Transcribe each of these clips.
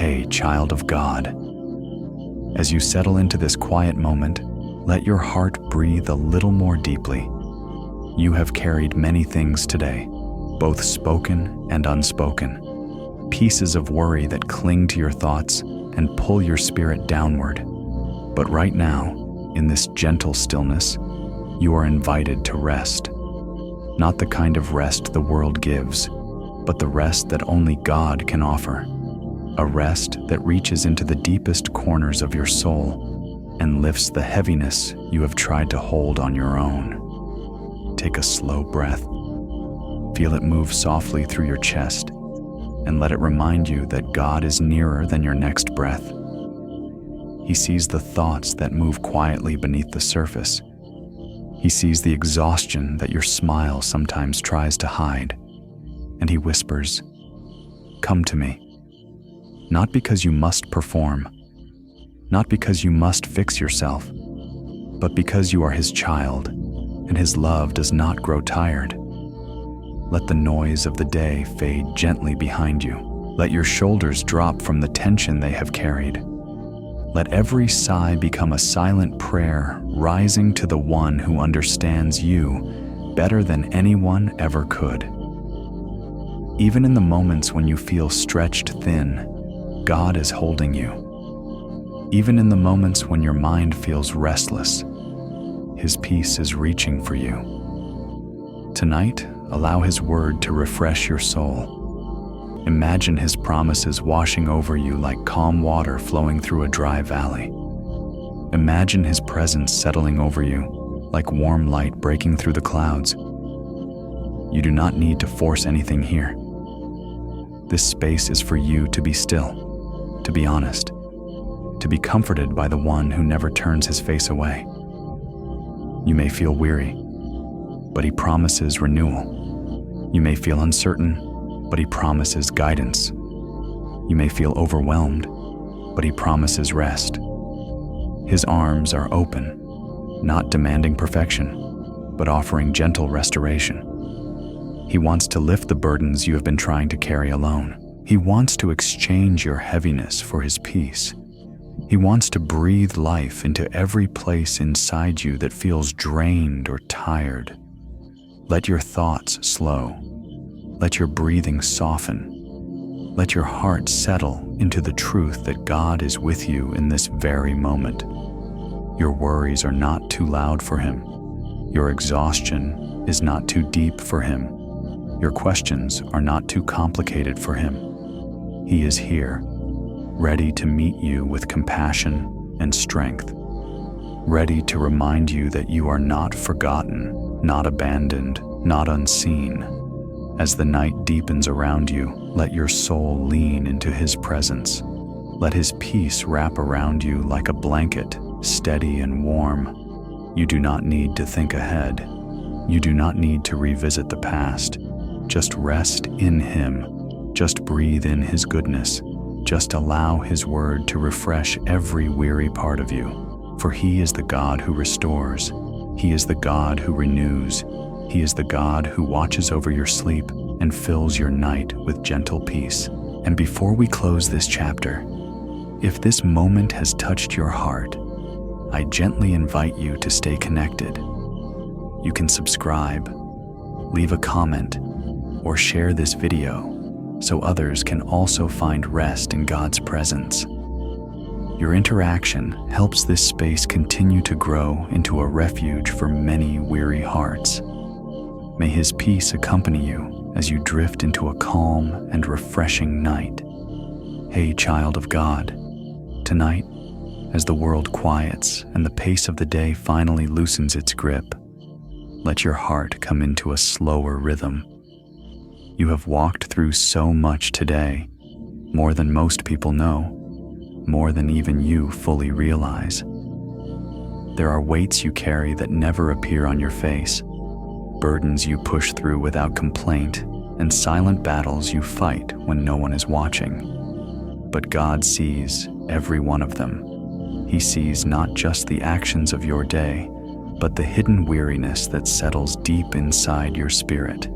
Hey, child of God. As you settle into this quiet moment, let your heart breathe a little more deeply. You have carried many things today, both spoken and unspoken. Pieces of worry that cling to your thoughts and pull your spirit downward. But right now, in this gentle stillness, you are invited to rest. Not the kind of rest the world gives, but the rest that only God can offer. A rest that reaches into the deepest corners of your soul and lifts the heaviness you have tried to hold on your own. Take a slow breath. Feel it move softly through your chest, and let it remind you that God is nearer than your next breath. He sees the thoughts that move quietly beneath the surface. He sees the exhaustion that your smile sometimes tries to hide, and he whispers, "Come to me." Not because you must perform, not because you must fix yourself, but because you are his child, and his love does not grow tired. Let the noise of the day fade gently behind you. Let your shoulders drop from the tension they have carried. Let every sigh become a silent prayer rising to the one who understands you better than anyone ever could. Even in the moments when you feel stretched thin, God is holding you. Even in the moments when your mind feels restless, his peace is reaching for you. Tonight, allow his word to refresh your soul. Imagine his promises washing over you like calm water flowing through a dry valley. Imagine his presence settling over you like warm light breaking through the clouds. You do not need to force anything here. This space is for you to be still, to be honest, to be comforted by the one who never turns his face away. You may feel weary, but he promises renewal. You may feel uncertain, but he promises guidance. You may feel overwhelmed, but he promises rest. His arms are open, not demanding perfection, but offering gentle restoration. He wants to lift the burdens you have been trying to carry alone. He wants to exchange your heaviness for his peace. He wants to breathe life into every place inside you that feels drained or tired. Let your thoughts slow. Let your breathing soften. Let your heart settle into the truth that God is with you in this very moment. Your worries are not too loud for him. Your exhaustion is not too deep for him. Your questions are not too complicated for him. He is here, ready to meet you with compassion and strength, ready to remind you that you are not forgotten, not abandoned, not unseen. As the night deepens around you, let your soul lean into his presence. Let his peace wrap around you like a blanket, steady and warm. You do not need to think ahead. You do not need to revisit the past. Just rest in him. Just breathe in his goodness. Just allow his word to refresh every weary part of you. For he is the God who restores. He is the God who renews. He is the God who watches over your sleep and fills your night with gentle peace. And before we close this chapter, if this moment has touched your heart, I gently invite you to stay connected. You can subscribe, leave a comment, or share this video so others can also find rest in God's presence. Your interaction helps this space continue to grow into a refuge for many weary hearts. May his peace accompany you as you drift into a calm and refreshing night. Hey, child of God, tonight, as the world quiets and the pace of the day finally loosens its grip, let your heart come into a slower rhythm. You have walked through so much today, more than most people know, more than even you fully realize. There are weights you carry that never appear on your face, burdens you push through without complaint, and silent battles you fight when no one is watching. But God sees every one of them. He sees not just the actions of your day, but the hidden weariness that settles deep inside your spirit.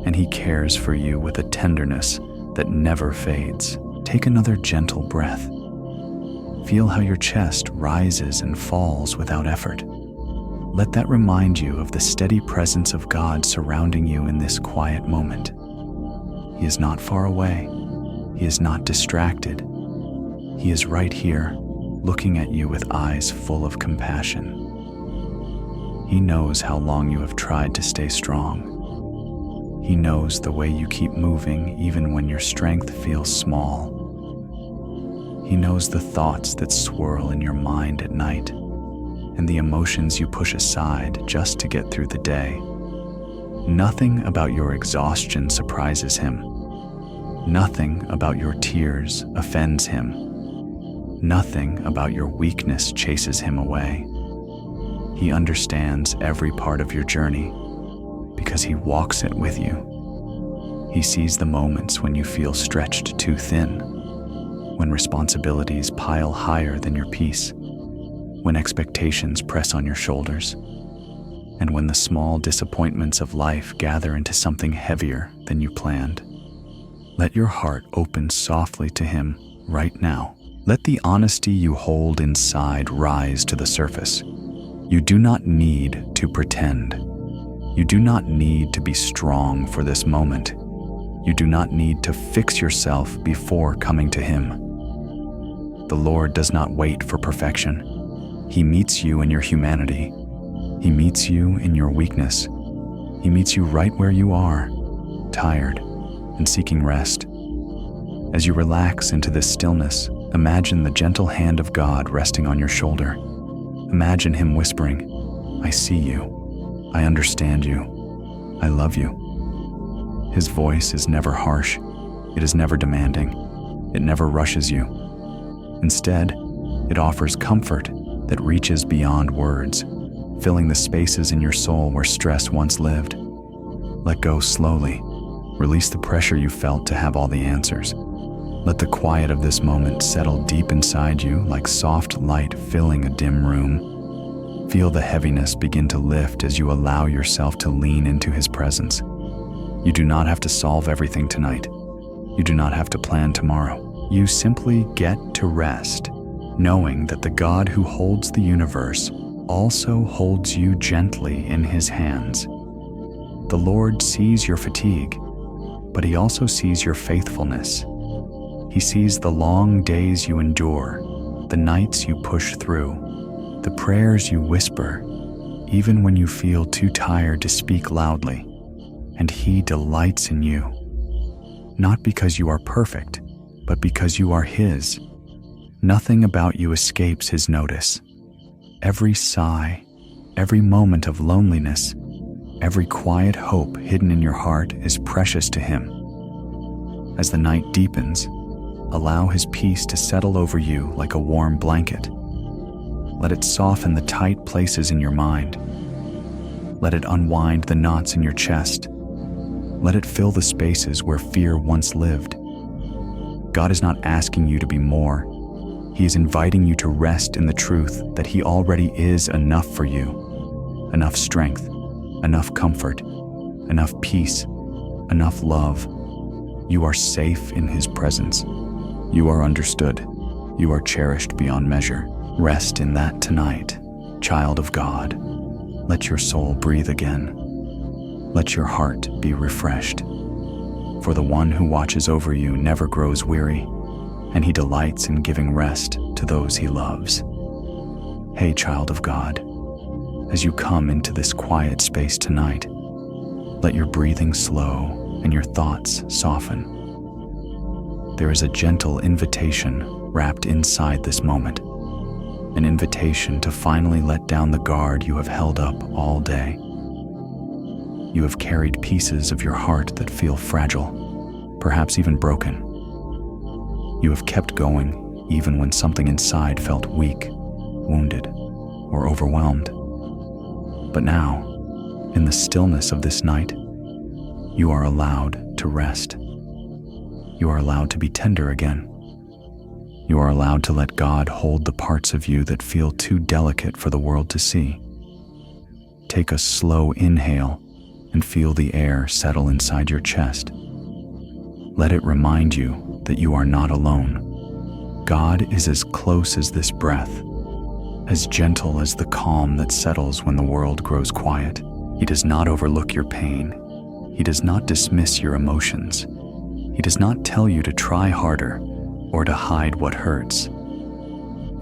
And he cares for you with a tenderness that never fades. Take another gentle breath. Feel how your chest rises and falls without effort. Let that remind you of the steady presence of God surrounding you in this quiet moment. He is not far away. He is not distracted. He is right here, looking at you with eyes full of compassion. He knows how long you have tried to stay strong. He knows the way you keep moving even when your strength feels small. He knows the thoughts that swirl in your mind at night and the emotions you push aside just to get through the day. Nothing about your exhaustion surprises him. Nothing about your tears offends him. Nothing about your weakness chases him away. He understands every part of your journey because he walks it with you. He sees the moments when you feel stretched too thin, when responsibilities pile higher than your peace, when expectations press on your shoulders, and when the small disappointments of life gather into something heavier than you planned. Let your heart open softly to him right now. Let the honesty you hold inside rise to the surface. You do not need to pretend. You do not need to be strong for this moment. You do not need to fix yourself before coming to him. The Lord does not wait for perfection. He meets you in your humanity. He meets you in your weakness. He meets you right where you are, tired and seeking rest. As you relax into this stillness, imagine the gentle hand of God resting on your shoulder. Imagine him whispering, "I see you. I understand you. I love you." His voice is never harsh. It is never demanding. It never rushes you. Instead, it offers comfort that reaches beyond words, filling the spaces in your soul where stress once lived. Let go slowly. Release the pressure you felt to have all the answers. Let the quiet of this moment settle deep inside you like soft light filling a dim room. Feel the heaviness begin to lift as you allow yourself to lean into his presence. You do not have to solve everything tonight. You do not have to plan tomorrow. You simply get to rest, knowing that the God who holds the universe also holds you gently in his hands. The Lord sees your fatigue, but he also sees your faithfulness. He sees the long days you endure, the nights you push through, the prayers you whisper, even when you feel too tired to speak loudly. And he delights in you, not because you are perfect, but because you are his. Nothing about you escapes his notice. Every sigh, every moment of loneliness, every quiet hope hidden in your heart is precious to him. As the night deepens, allow his peace to settle over you like a warm blanket. Let it soften the tight places in your mind. Let it unwind the knots in your chest. Let it fill the spaces where fear once lived. God is not asking you to be more. He is inviting you to rest in the truth that he already is enough for you. Enough strength, enough comfort, enough peace, enough love. You are safe in his presence. You are understood. You are cherished beyond measure. Rest in that tonight, child of God. Let your soul breathe again. Let your heart be refreshed. For the one who watches over you never grows weary, and he delights in giving rest to those he loves. Hey, child of God, as you come into this quiet space tonight, let your breathing slow and your thoughts soften. There is a gentle invitation wrapped inside this moment, an invitation to finally let down the guard you have held up all day. You have carried pieces of your heart that feel fragile, perhaps even broken. You have kept going even when something inside felt weak, wounded, or overwhelmed. But now, in the stillness of this night, you are allowed to rest. You are allowed to be tender again. You are allowed to let God hold the parts of you that feel too delicate for the world to see. Take a slow inhale and feel the air settle inside your chest. Let it remind you that you are not alone. God is as close as this breath, as gentle as the calm that settles when the world grows quiet. He does not overlook your pain. He does not dismiss your emotions. He does not tell you to try harder or to hide what hurts.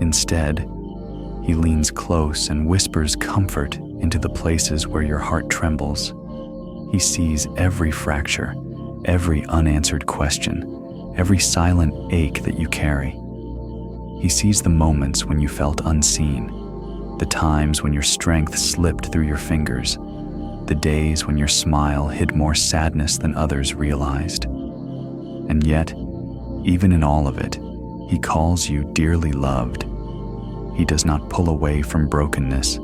Instead, He leans close and whispers comfort into the places where your heart trembles. He sees every fracture, every unanswered question, every silent ache that you carry. He sees the moments when you felt unseen, the times when your strength slipped through your fingers, the days when your smile hid more sadness than others realized. And yet, even in all of it, He calls you dearly loved. He does not pull away from brokenness.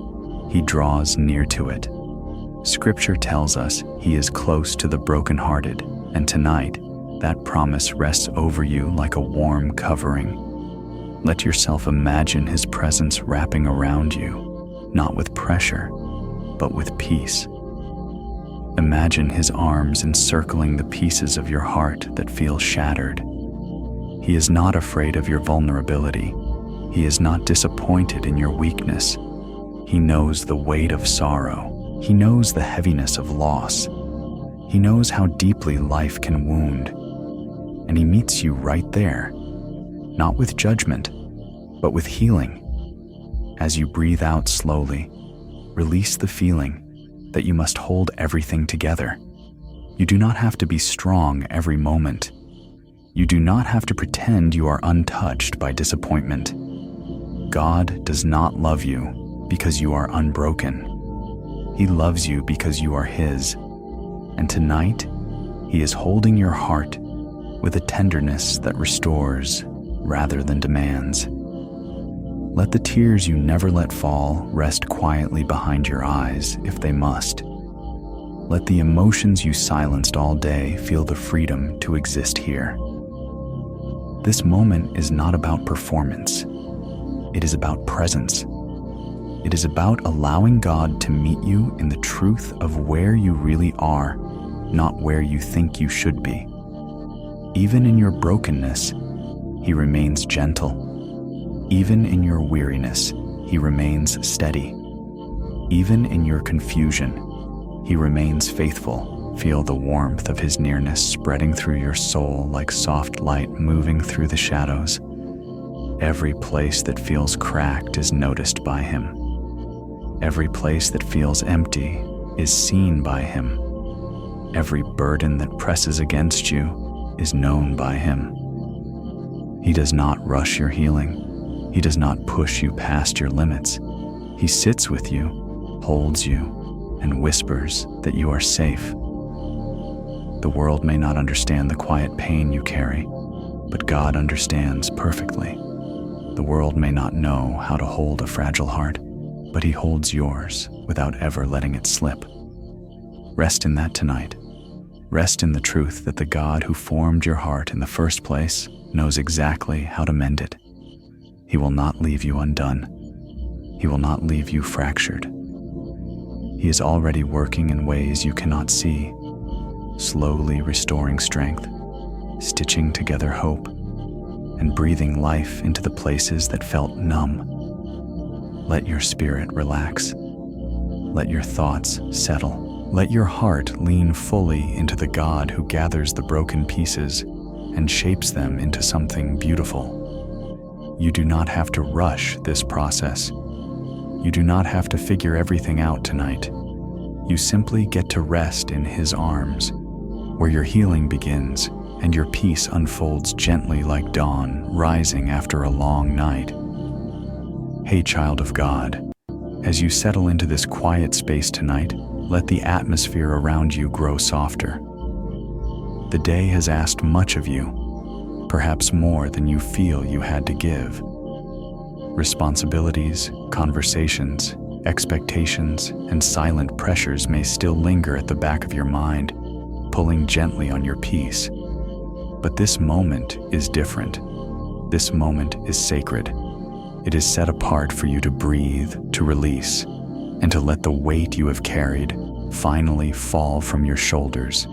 He draws near to it. Scripture tells us He is close to the brokenhearted, and tonight, that promise rests over you like a warm covering. Let yourself imagine His presence wrapping around you, not with pressure, but with peace. Imagine His arms encircling the pieces of your heart that feel shattered. He is not afraid of your vulnerability. He is not disappointed in your weakness. He knows the weight of sorrow. He knows the heaviness of loss. He knows how deeply life can wound. And He meets you right there, not with judgment, but with healing. As you breathe out slowly, release the feeling that you must hold everything together. You do not have to be strong every moment. You do not have to pretend you are untouched by disappointment. God does not love you because you are unbroken. He loves you because you are His. And tonight, He is holding your heart with a tenderness that restores rather than demands. Let the tears you never let fall rest quietly behind your eyes if they must. Let the emotions you silenced all day feel the freedom to exist here. This moment is not about performance. It is about presence. It is about allowing God to meet you in the truth of where you really are, not where you think you should be. Even in your brokenness, He remains gentle. Even in your weariness, He remains steady. Even in your confusion, He remains faithful. Feel the warmth of His nearness spreading through your soul like soft light moving through the shadows. Every place that feels cracked is noticed by Him. Every place that feels empty is seen by Him. Every burden that presses against you is known by Him. He does not rush your healing. He does not push you past your limits. He sits with you, holds you, and whispers that you are safe. The world may not understand the quiet pain you carry, but God understands perfectly. The world may not know how to hold a fragile heart, but He holds yours without ever letting it slip. Rest in that tonight. Rest in the truth that the God who formed your heart in the first place knows exactly how to mend it. He will not leave you undone. He will not leave you fractured. He is already working in ways you cannot see, slowly restoring strength, stitching together hope, and breathing life into the places that felt numb. Let your spirit relax. Let your thoughts settle. Let your heart lean fully into the God who gathers the broken pieces and shapes them into something beautiful. You do not have to rush this process. You do not have to figure everything out tonight. You simply get to rest in His arms, where your healing begins and your peace unfolds gently like dawn rising after a long night. Hey, child of God, as you settle into this quiet space tonight, let the atmosphere around you grow softer. The day has asked much of you, perhaps more than you feel you had to give. Responsibilities, conversations, expectations, and silent pressures may still linger at the back of your mind, pulling gently on your peace. But this moment is different. This moment is sacred. It is set apart for you to breathe, to release, and to let the weight you have carried finally fall from your shoulders.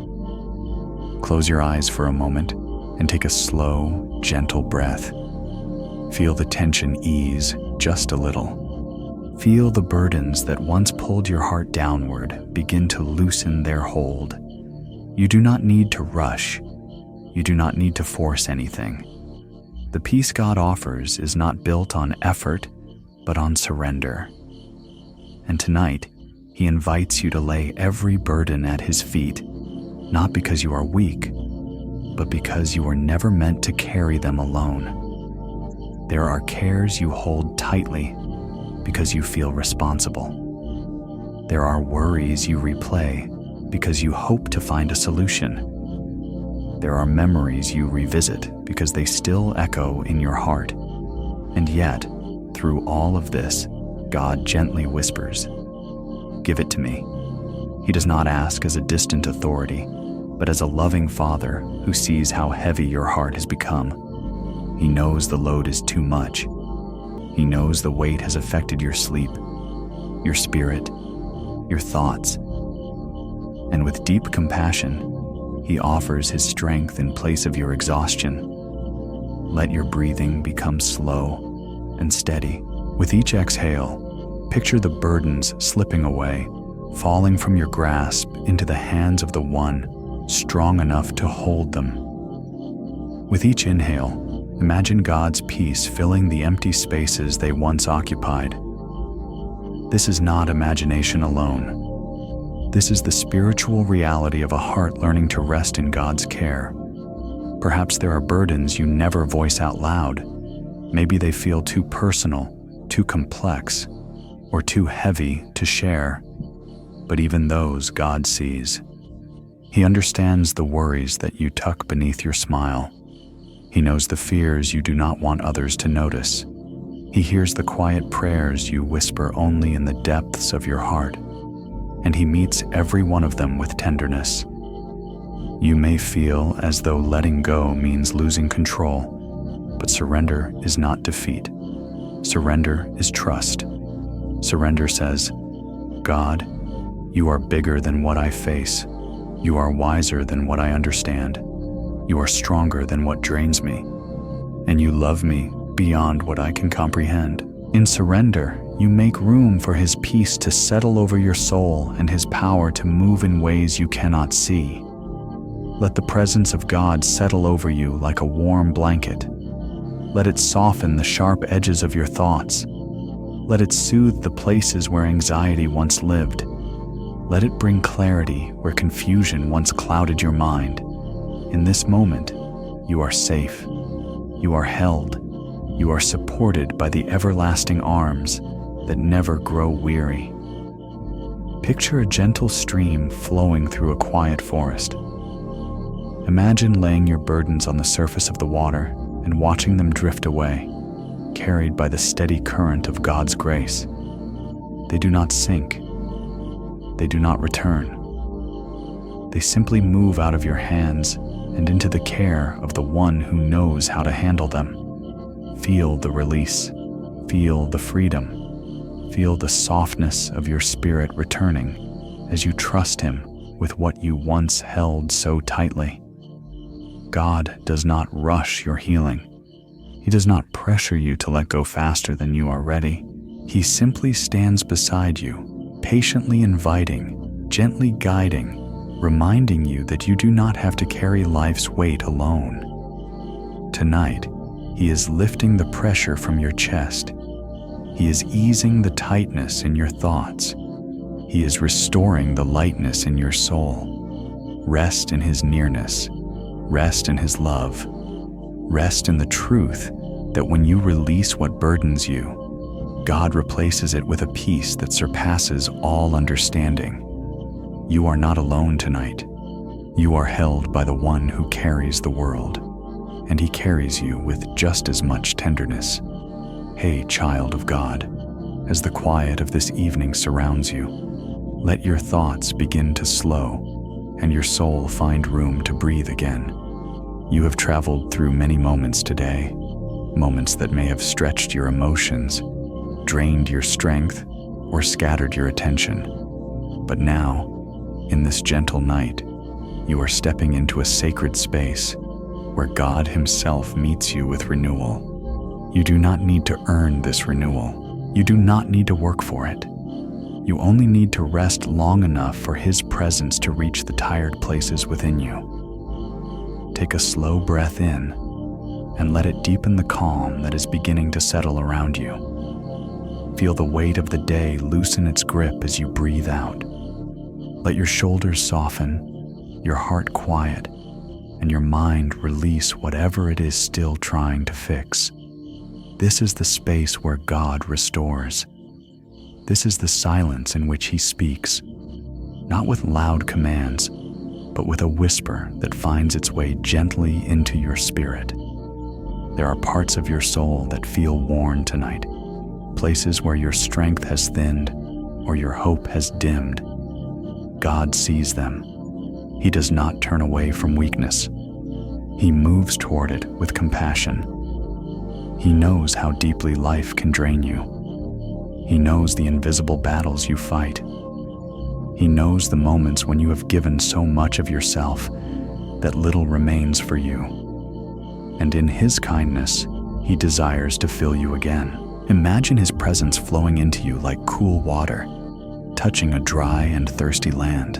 Close your eyes for a moment and take a slow, gentle breath. Feel the tension ease just a little. Feel the burdens that once pulled your heart downward begin to loosen their hold. You do not need to rush. You do not need to force anything. The peace God offers is not built on effort, but on surrender. And tonight, He invites you to lay every burden at His feet, not because you are weak, but because you were never meant to carry them alone. There are cares you hold tightly because you feel responsible. There are worries you replay because you hope to find a solution. There are memories you revisit because they still echo in your heart. And yet, through all of this, God gently whispers, "Give it to me." He does not ask as a distant authority, but as a loving Father who sees how heavy your heart has become. He knows the load is too much. He knows the weight has affected your sleep, your spirit, your thoughts. And with deep compassion, He offers His strength in place of your exhaustion. Let your breathing become slow and steady. With each exhale, picture the burdens slipping away, falling from your grasp into the hands of the One strong enough to hold them. With each inhale, imagine God's peace filling the empty spaces they once occupied. This is not imagination alone. This is the spiritual reality of a heart learning to rest in God's care. Perhaps there are burdens you never voice out loud. Maybe they feel too personal, too complex, or too heavy to share. But even those God sees. He understands the worries that you tuck beneath your smile. He knows the fears you do not want others to notice. He hears the quiet prayers you whisper only in the depths of your heart. And He meets every one of them with tenderness. You may feel as though letting go means losing control, but surrender is not defeat. Surrender is trust. Surrender says, "God, You are bigger than what I face. You are wiser than what I understand. You are stronger than what drains me. And You love me beyond what I can comprehend." In surrender, you make room for His peace to settle over your soul and His power to move in ways you cannot see. Let the presence of God settle over you like a warm blanket. Let it soften the sharp edges of your thoughts. Let it soothe the places where anxiety once lived. Let it bring clarity where confusion once clouded your mind. In this moment, you are safe. You are held. You are supported by the everlasting arms that never grow weary. Picture a gentle stream flowing through a quiet forest. Imagine laying your burdens on the surface of the water and watching them drift away, carried by the steady current of God's grace. They do not sink. They do not return. They simply move out of your hands and into the care of the One who knows how to handle them. Feel the release. Feel the freedom. Feel the softness of your spirit returning as you trust Him with what you once held so tightly. God does not rush your healing. He does not pressure you to let go faster than you are ready. He simply stands beside you, patiently inviting, gently guiding, reminding you that you do not have to carry life's weight alone. Tonight, He is lifting the pressure from your chest. He is easing the tightness in your thoughts. He is restoring the lightness in your soul. Rest in His nearness. Rest in His love. Rest in the truth that when you release what burdens you, God replaces it with a peace that surpasses all understanding. You are not alone tonight. You are held by the One who carries the world, and He carries you with just as much tenderness. Hey, child of God, as the quiet of this evening surrounds you, let your thoughts begin to slow and your soul find room to breathe again. You have traveled through many moments today, moments that may have stretched your emotions, drained your strength, or scattered your attention. But now, in this gentle night, you are stepping into a sacred space, where God Himself meets you with renewal. You do not need to earn this renewal. You do not need to work for it. You only need to rest long enough for His presence to reach the tired places within you. Take a slow breath in and let it deepen the calm that is beginning to settle around you. Feel the weight of the day loosen its grip as you breathe out. Let your shoulders soften, your heart quiet, and your mind release whatever it is still trying to fix. This is the space where God restores. This is the silence in which He speaks, not with loud commands, but with a whisper that finds its way gently into your spirit. There are parts of your soul that feel worn tonight, places where your strength has thinned or your hope has dimmed. God sees them. He does not turn away from weakness. He moves toward it with compassion. He knows how deeply life can drain you. He knows the invisible battles you fight. He knows the moments when you have given so much of yourself that little remains for you. And in His kindness, He desires to fill you again. Imagine His presence flowing into you like cool water, touching a dry and thirsty land.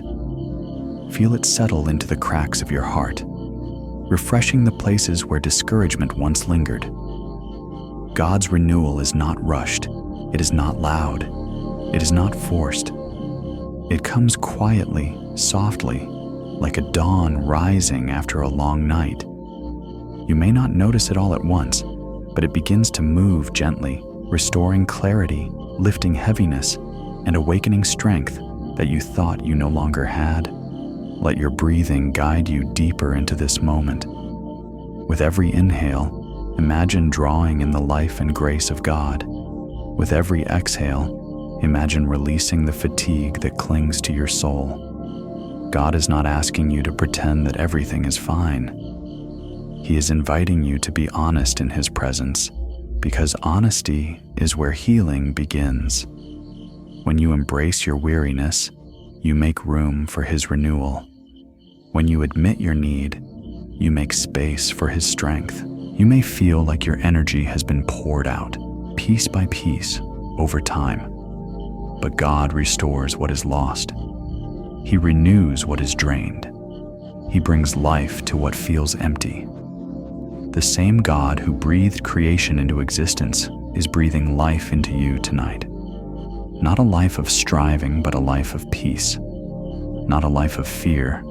Feel it settle into the cracks of your heart, refreshing the places where discouragement once lingered. God's renewal is not rushed. It is not loud. It is not forced. It comes quietly, softly, like a dawn rising after a long night. You may not notice it all at once, but it begins to move gently, restoring clarity, lifting heaviness, and awakening strength that you thought you no longer had. Let your breathing guide you deeper into this moment. With every inhale, imagine drawing in the life and grace of God. With every exhale, imagine releasing the fatigue that clings to your soul. God is not asking you to pretend that everything is fine. He is inviting you to be honest in His presence, because honesty is where healing begins. When you embrace your weariness, you make room for His renewal. When you admit your need, you make space for His strength. You may feel like your energy has been poured out, piece by piece, over time. But God restores what is lost. He renews what is drained. He brings life to what feels empty. The same God who breathed creation into existence is breathing life into you tonight. Not a life of striving, but a life of peace. Not a life of fear,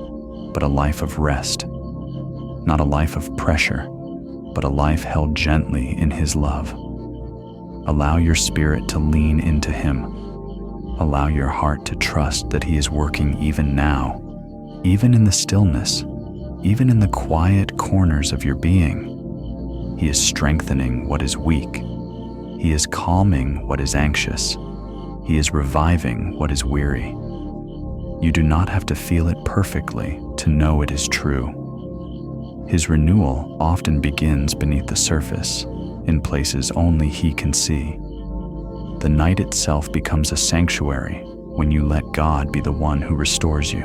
but a life of rest. Not a life of pressure, but a life held gently in His love. Allow your spirit to lean into Him. Allow your heart to trust that He is working even now, even in the stillness, even in the quiet corners of your being. He is strengthening what is weak. He is calming what is anxious. He is reviving what is weary. You do not have to feel it perfectly to know it is true. His renewal often begins beneath the surface, in places only He can see. The night itself becomes a sanctuary when you let God be the one who restores you.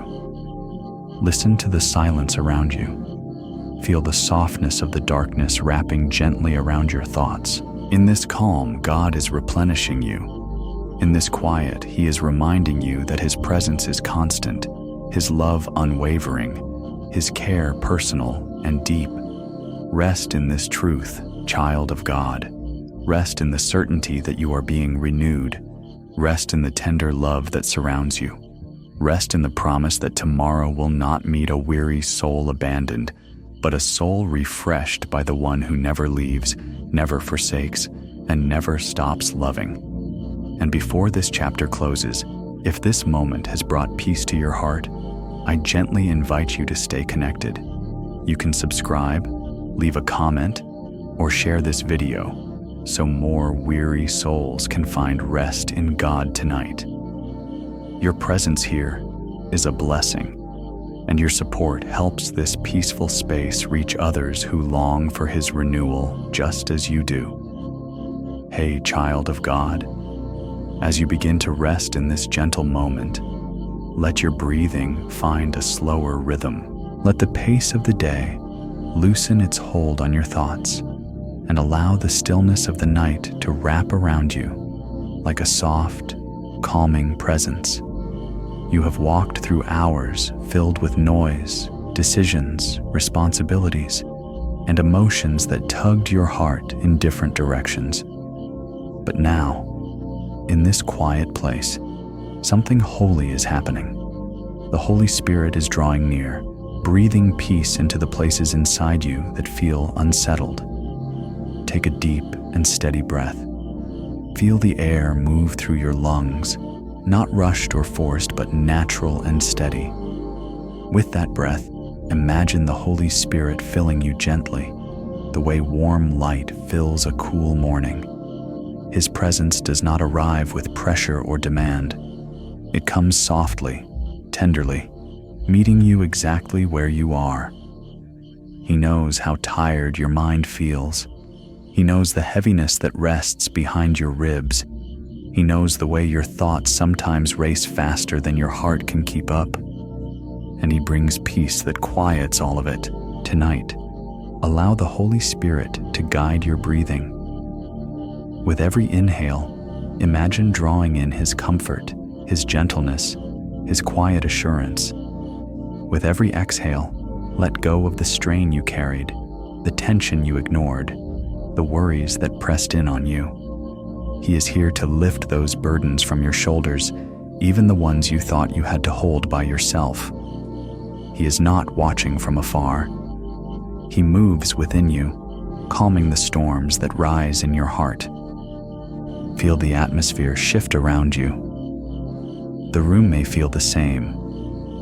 Listen to the silence around you. Feel the softness of the darkness wrapping gently around your thoughts. In this calm, God is replenishing you. In this quiet, He is reminding you that His presence is constant, His love unwavering, His care personal and deep. Rest in this truth, child of God. Rest in the certainty that you are being renewed. Rest in the tender love that surrounds you. Rest in the promise that tomorrow will not meet a weary soul abandoned, but a soul refreshed by the one who never leaves, never forsakes, and never stops loving. And before this chapter closes, if this moment has brought peace to your heart, I gently invite you to stay connected. You can subscribe, leave a comment, or share this video so more weary souls can find rest in God tonight. Your presence here is a blessing, and your support helps this peaceful space reach others who long for His renewal just as you do. Hey, child of God, as you begin to rest in this gentle moment, let your breathing find a slower rhythm. Let the pace of the day loosen its hold on your thoughts and allow the stillness of the night to wrap around you like a soft, calming presence. You have walked through hours filled with noise, decisions, responsibilities, and emotions that tugged your heart in different directions. But now, in this quiet place, something holy is happening. The Holy Spirit is drawing near, breathing peace into the places inside you that feel unsettled. Take a deep and steady breath. Feel the air move through your lungs, not rushed or forced, but natural and steady. With that breath, imagine the Holy Spirit filling you gently, the way warm light fills a cool morning. His presence does not arrive with pressure or demand. It comes softly, tenderly, meeting you exactly where you are. He knows how tired your mind feels. He knows the heaviness that rests behind your ribs. He knows the way your thoughts sometimes race faster than your heart can keep up. And he brings peace that quiets all of it. Tonight, allow the Holy Spirit to guide your breathing. With every inhale, imagine drawing in his comfort, his gentleness, his quiet assurance. With every exhale, let go of the strain you carried, the tension you ignored, the worries that pressed in on you. He is here to lift those burdens from your shoulders, even the ones you thought you had to hold by yourself. He is not watching from afar. He moves within you, calming the storms that rise in your heart. Feel the atmosphere shift around you. The room may feel the same,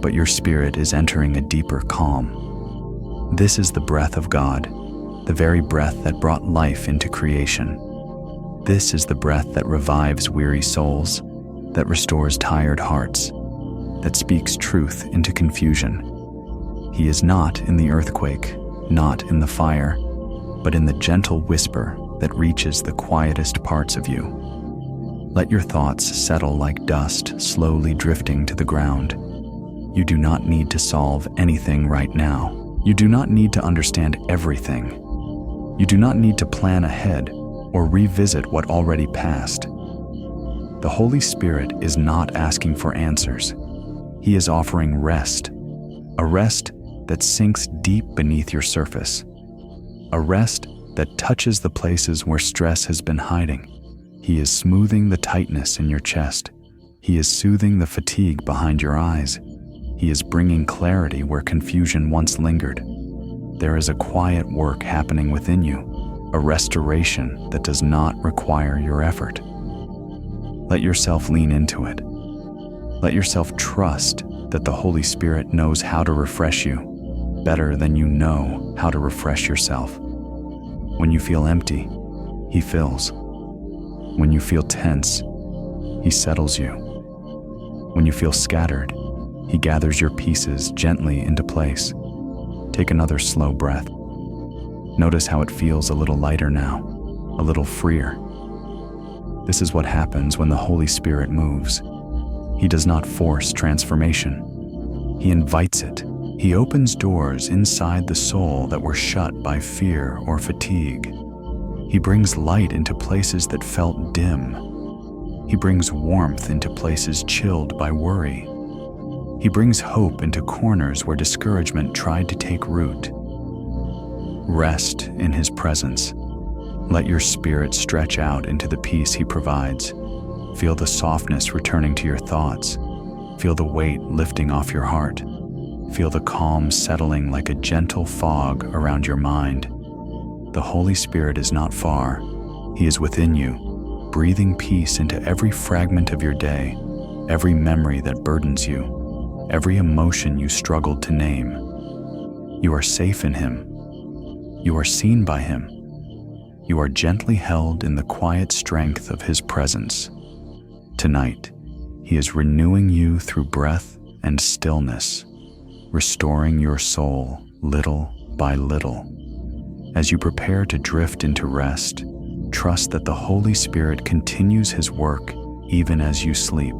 but your spirit is entering a deeper calm. This is the breath of God, the very breath that brought life into creation. This is the breath that revives weary souls, that restores tired hearts, that speaks truth into confusion. He is not in the earthquake, not in the fire, but in the gentle whisper that reaches the quietest parts of you. Let your thoughts settle like dust slowly drifting to the ground. You do not need to solve anything right now. You do not need to understand everything. You do not need to plan ahead or revisit what already passed. The Holy Spirit is not asking for answers. He is offering rest, a rest that sinks deep beneath your surface, a rest that touches the places where stress has been hiding. He is smoothing the tightness in your chest. He is soothing the fatigue behind your eyes. He is bringing clarity where confusion once lingered. There is a quiet work happening within you, a restoration that does not require your effort. Let yourself lean into it. Let yourself trust that the Holy Spirit knows how to refresh you better than you know how to refresh yourself. When you feel empty, he fills. When you feel tense, he settles you. When you feel scattered, he gathers your pieces gently into place. Take another slow breath. Notice how it feels a little lighter now, a little freer. This is what happens when the Holy Spirit moves. He does not force transformation. He invites it. He opens doors inside the soul that were shut by fear or fatigue. He brings light into places that felt dim. He brings warmth into places chilled by worry. He brings hope into corners where discouragement tried to take root. Rest in his presence. Let your spirit stretch out into the peace he provides. Feel the softness returning to your thoughts. Feel the weight lifting off your heart. Feel the calm settling like a gentle fog around your mind. The Holy Spirit is not far. He is within you, breathing peace into every fragment of your day, every memory that burdens you, every emotion you struggled to name. You are safe in him. You are seen by him. You are gently held in the quiet strength of his presence. Tonight, he is renewing you through breath and stillness, restoring your soul little by little. As you prepare to drift into rest, trust that the Holy Spirit continues his work even as you sleep.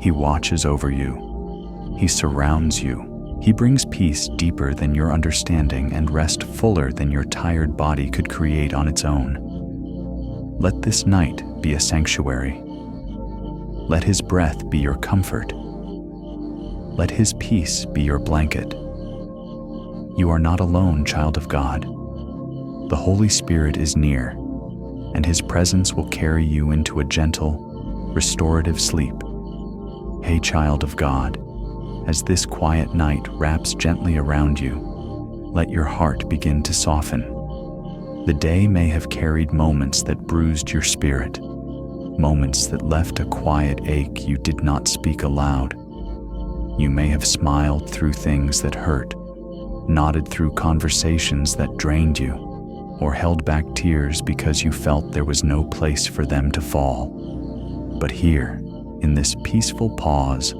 He watches over you. He surrounds you, He brings peace deeper than your understanding and rest fuller than your tired body could create on its own. Let this night be a sanctuary. Let His breath be your comfort. Let His peace be your blanket. You are not alone, child of God. The Holy Spirit is near, and His presence will carry you into a gentle, restorative sleep. Hey, child of God, as this quiet night wraps gently around you, let your heart begin to soften. The day may have carried moments that bruised your spirit, moments that left a quiet ache you did not speak aloud. You may have smiled through things that hurt, nodded through conversations that drained you, or held back tears because you felt there was no place for them to fall. But here, in this peaceful pause,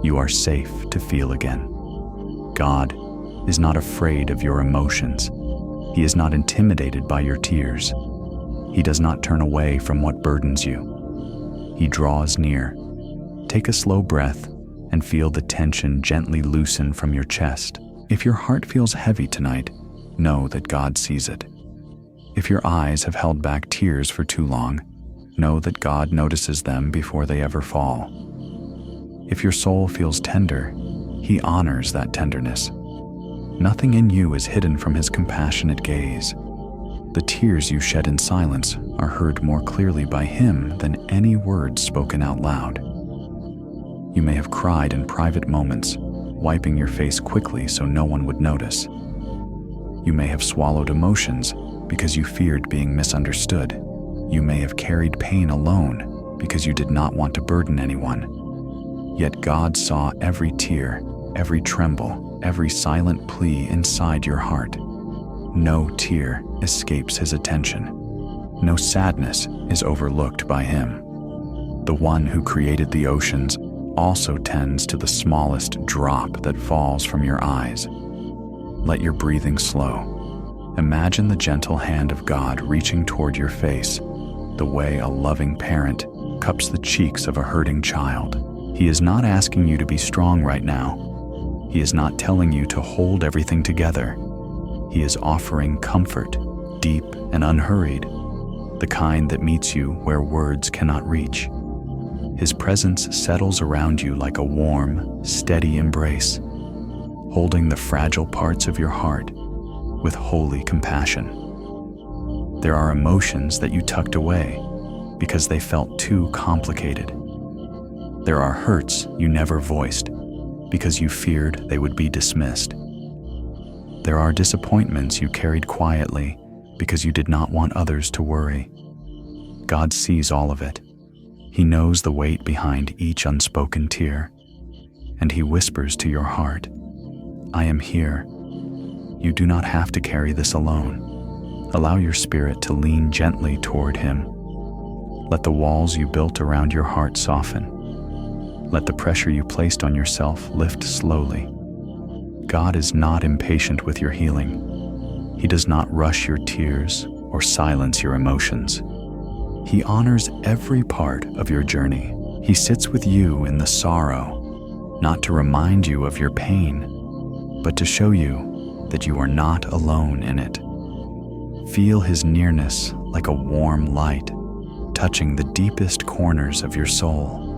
you are safe to feel again. God is not afraid of your emotions. He is not intimidated by your tears. He does not turn away from what burdens you. He draws near. Take a slow breath and feel the tension gently loosen from your chest. If your heart feels heavy tonight, know that God sees it. If your eyes have held back tears for too long, know that God notices them before they ever fall. If your soul feels tender, He honors that tenderness. Nothing in you is hidden from His compassionate gaze. The tears you shed in silence are heard more clearly by Him than any words spoken out loud. You may have cried in private moments, wiping your face quickly so no one would notice. You may have swallowed emotions because you feared being misunderstood. You may have carried pain alone because you did not want to burden anyone. Yet God saw every tear, every tremble, every silent plea inside your heart. No tear escapes His attention. No sadness is overlooked by Him. The one who created the oceans also tends to the smallest drop that falls from your eyes. Let your breathing slow. Imagine the gentle hand of God reaching toward your face, the way a loving parent cups the cheeks of a hurting child. He is not asking you to be strong right now. He is not telling you to hold everything together. He is offering comfort, deep and unhurried, the kind that meets you where words cannot reach. His presence settles around you like a warm, steady embrace, holding the fragile parts of your heart with holy compassion. There are emotions that you tucked away because they felt too complicated. There are hurts you never voiced because you feared they would be dismissed. There are disappointments you carried quietly because you did not want others to worry. God sees all of it. He knows the weight behind each unspoken tear, and He whispers to your heart, "I am here. You do not have to carry this alone." Allow your spirit to lean gently toward Him. Let the walls you built around your heart soften. Let the pressure you placed on yourself lift slowly. God is not impatient with your healing. He does not rush your tears or silence your emotions. He honors every part of your journey. He sits with you in the sorrow, not to remind you of your pain, but to show you that you are not alone in it. Feel His nearness like a warm light, touching the deepest corners of your soul.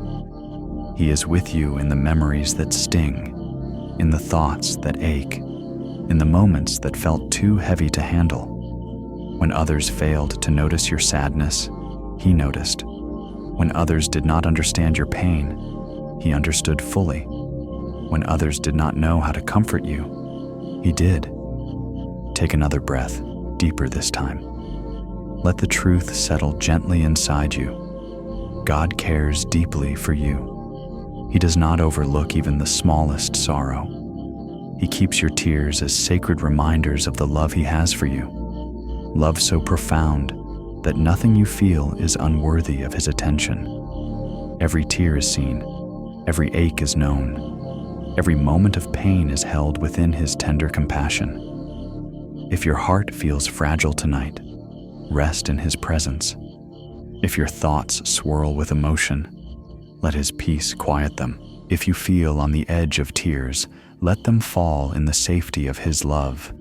He is with you in the memories that sting, in the thoughts that ache, in the moments that felt too heavy to handle. When others failed to notice your sadness, He noticed. When others did not understand your pain, He understood fully. When others did not know how to comfort you, He did. Take another breath, deeper this time. Let the truth settle gently inside you. God cares deeply for you. He does not overlook even the smallest sorrow. He keeps your tears as sacred reminders of the love He has for you. Love so profound that nothing you feel is unworthy of His attention. Every tear is seen, every ache is known, every moment of pain is held within His tender compassion. If your heart feels fragile tonight, rest in His presence. If your thoughts swirl with emotion, let His peace quiet them. If you feel on the edge of tears, let them fall in the safety of His love.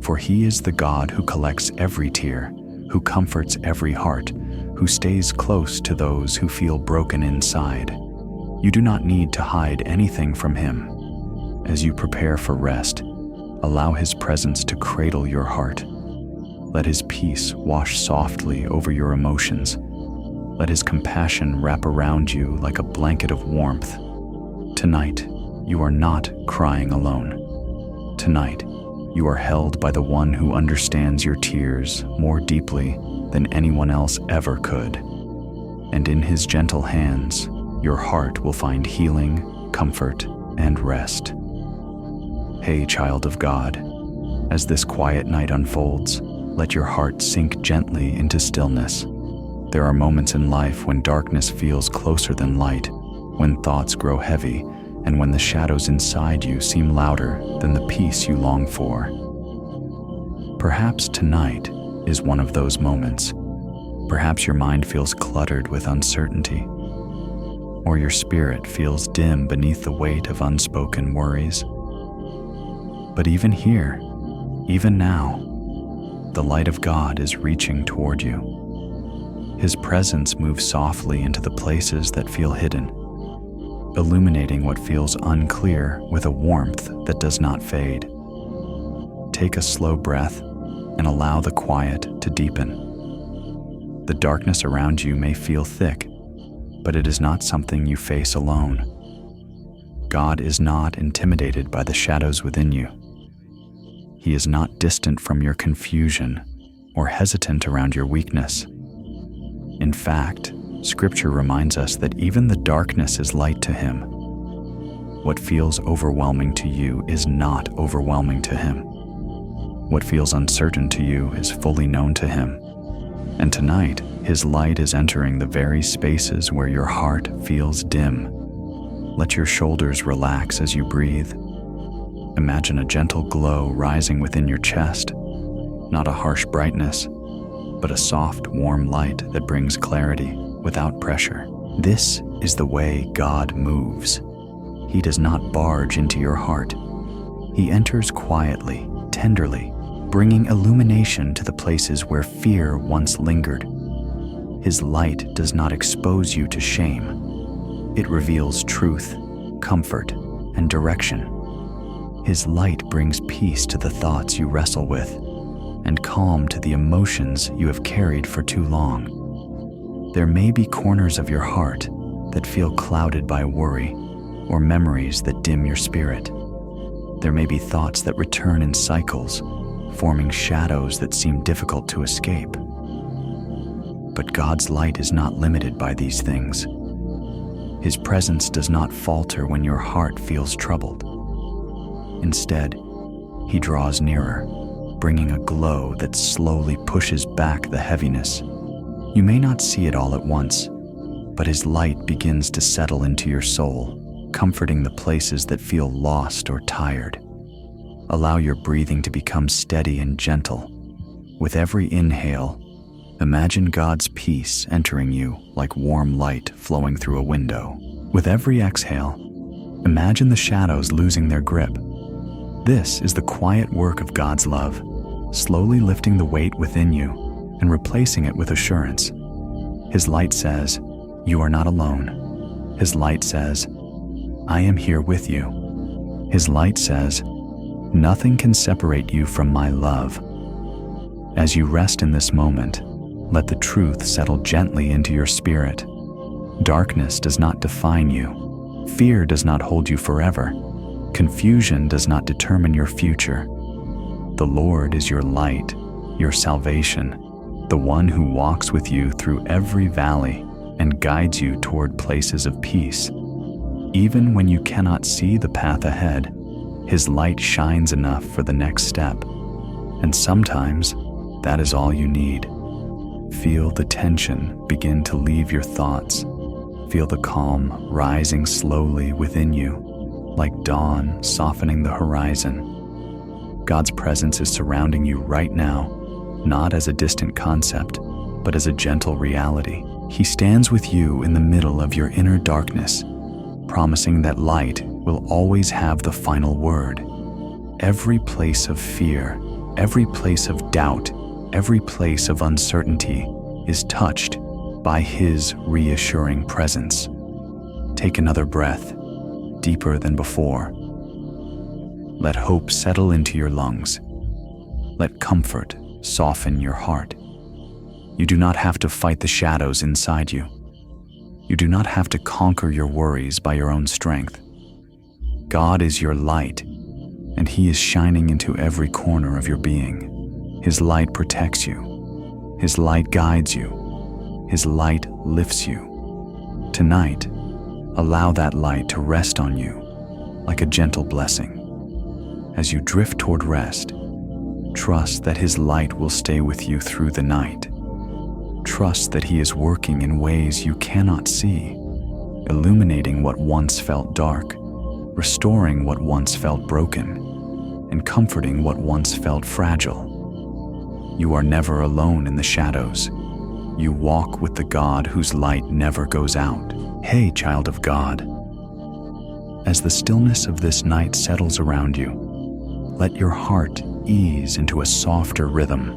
For He is the God who collects every tear, who comforts every heart, who stays close to those who feel broken inside. You do not need to hide anything from Him. As you prepare for rest, allow His presence to cradle your heart. Let His peace wash softly over your emotions. Let His compassion wrap around you like a blanket of warmth. Tonight, you are not crying alone. Tonight, you are held by the one who understands your tears more deeply than anyone else ever could. And in His gentle hands, your heart will find healing, comfort, and rest. Hey, child of God, as this quiet night unfolds, let your heart sink gently into stillness. There are moments in life when darkness feels closer than light, when thoughts grow heavy, and when the shadows inside you seem louder than the peace you long for. Perhaps tonight is one of those moments. Perhaps your mind feels cluttered with uncertainty, or your spirit feels dim beneath the weight of unspoken worries. But even here, even now, the light of God is reaching toward you. His presence moves softly into the places that feel hidden, illuminating what feels unclear with a warmth that does not fade. Take a slow breath and allow the quiet to deepen. The darkness around you may feel thick, but it is not something you face alone. God is not intimidated by the shadows within you. He is not distant from your confusion or hesitant around your weakness. In fact, Scripture reminds us that even the darkness is light to Him. What feels overwhelming to you is not overwhelming to Him. What feels uncertain to you is fully known to Him. And tonight, His light is entering the very spaces where your heart feels dim. Let your shoulders relax as you breathe. Imagine a gentle glow rising within your chest, not a harsh brightness, but a soft, warm light that brings clarity without pressure. This is the way God moves. He does not barge into your heart. He enters quietly, tenderly, bringing illumination to the places where fear once lingered. His light does not expose you to shame. It reveals truth, comfort, and direction. His light brings peace to the thoughts you wrestle with, and calm to the emotions you have carried for too long. There may be corners of your heart that feel clouded by worry, or memories that dim your spirit. There may be thoughts that return in cycles, forming shadows that seem difficult to escape. But God's light is not limited by these things. His presence does not falter when your heart feels troubled. Instead, He draws nearer, bringing a glow that slowly pushes back the heaviness. You may not see it all at once, but His light begins to settle into your soul, comforting the places that feel lost or tired. Allow your breathing to become steady and gentle. With every inhale, imagine God's peace entering you like warm light flowing through a window. With every exhale, imagine the shadows losing their grip. This is the quiet work of God's love, slowly lifting the weight within you and replacing it with assurance. His light says, "You are not alone." His light says, "I am here with you." His light says, "Nothing can separate you from my love." As you rest in this moment, let the truth settle gently into your spirit. Darkness does not define you. Fear does not hold you forever. Confusion does not determine your future. The Lord is your light, your salvation, the one who walks with you through every valley and guides you toward places of peace. Even when you cannot see the path ahead, His light shines enough for the next step. And sometimes, that is all you need. Feel the tension begin to leave your thoughts. Feel the calm rising slowly within you, like dawn softening the horizon. God's presence is surrounding you right now, not as a distant concept, but as a gentle reality. He stands with you in the middle of your inner darkness, promising that light will always have the final word. Every place of fear, every place of doubt, every place of uncertainty is touched by His reassuring presence. Take another breath, deeper than before. Let hope settle into your lungs. Let comfort soften your heart. You do not have to fight the shadows inside you. You do not have to conquer your worries by your own strength. God is your light, and He is shining into every corner of your being. His light protects you. His light guides you. His light lifts you. Tonight, allow that light to rest on you like a gentle blessing. As you drift toward rest, trust that His light will stay with you through the night. Trust that He is working in ways you cannot see, illuminating what once felt dark, restoring what once felt broken, and comforting what once felt fragile. You are never alone in the shadows. You walk with the God whose light never goes out. Hey, child of God. As the stillness of this night settles around you, let your heart ease into a softer rhythm.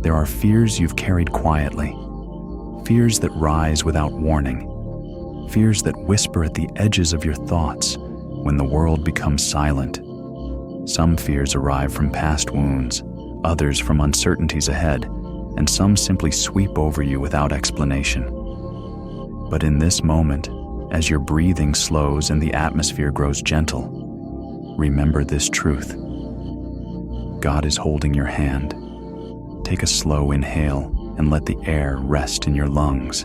There are fears you've carried quietly, fears that rise without warning, fears that whisper at the edges of your thoughts when the world becomes silent. Some fears arrive from past wounds, others from uncertainties ahead, and some simply sweep over you without explanation. But in this moment, as your breathing slows and the atmosphere grows gentle, remember this truth. God is holding your hand. Take a slow inhale and let the air rest in your lungs.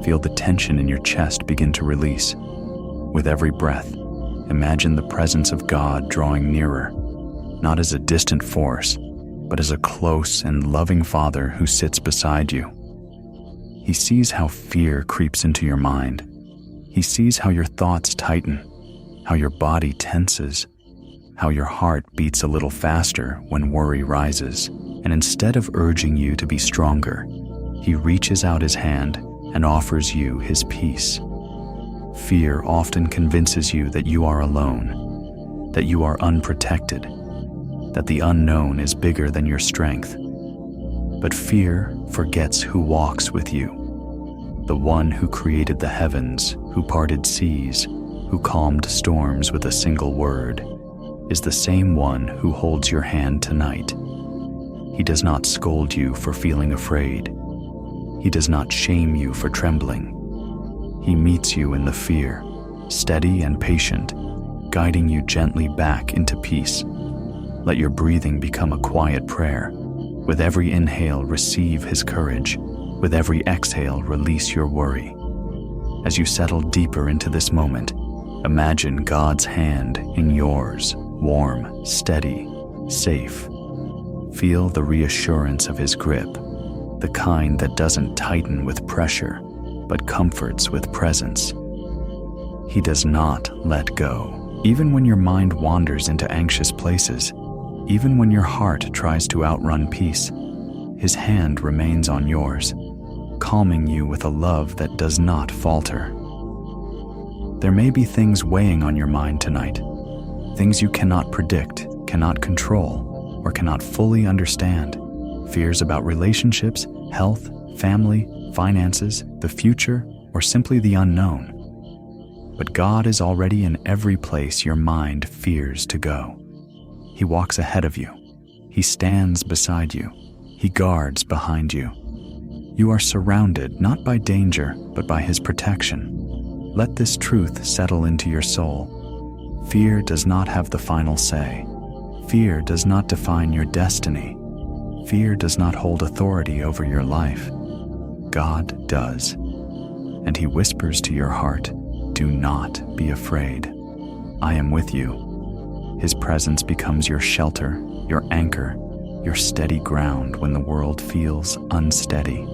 Feel the tension in your chest begin to release. With every breath, imagine the presence of God drawing nearer, not as a distant force, but as a close and loving Father who sits beside you. He sees how fear creeps into your mind. He sees how your thoughts tighten, how your body tenses, how your heart beats a little faster when worry rises. And instead of urging you to be stronger, He reaches out His hand and offers you His peace. Fear often convinces you that you are alone, that you are unprotected, that the unknown is bigger than your strength. But fear forgets who walks with you. The one who created the heavens, who parted seas, who calmed storms with a single word, is the same one who holds your hand tonight. He does not scold you for feeling afraid. He does not shame you for trembling. He meets you in the fear, steady and patient, guiding you gently back into peace. Let your breathing become a quiet prayer. With every inhale, receive His courage. With every exhale, release your worry. As you settle deeper into this moment, imagine God's hand in yours, warm, steady, safe. Feel the reassurance of His grip, the kind that doesn't tighten with pressure, but comforts with presence. He does not let go. Even when your mind wanders into anxious places, even when your heart tries to outrun peace, His hand remains on yours, calming you with a love that does not falter. There may be things weighing on your mind tonight, things you cannot predict, cannot control, or cannot fully understand. Fears about relationships, health, family, finances, the future, or simply the unknown. But God is already in every place your mind fears to go. He walks ahead of you. He stands beside you. He guards behind you. You are surrounded not by danger, but by His protection. Let this truth settle into your soul. Fear does not have the final say. Fear does not define your destiny. Fear does not hold authority over your life. God does. And He whispers to your heart, "Do not be afraid. I am with you." His presence becomes your shelter, your anchor, your steady ground when the world feels unsteady.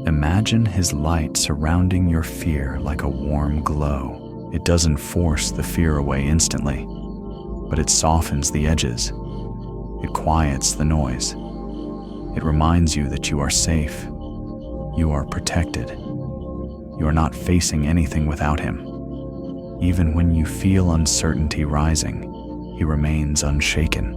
Imagine His light surrounding your fear like a warm glow. It doesn't force the fear away instantly, but it softens the edges. It quiets the noise. It reminds you that you are safe. You are protected. You are not facing anything without him. Even when you feel uncertainty rising, he remains unshaken.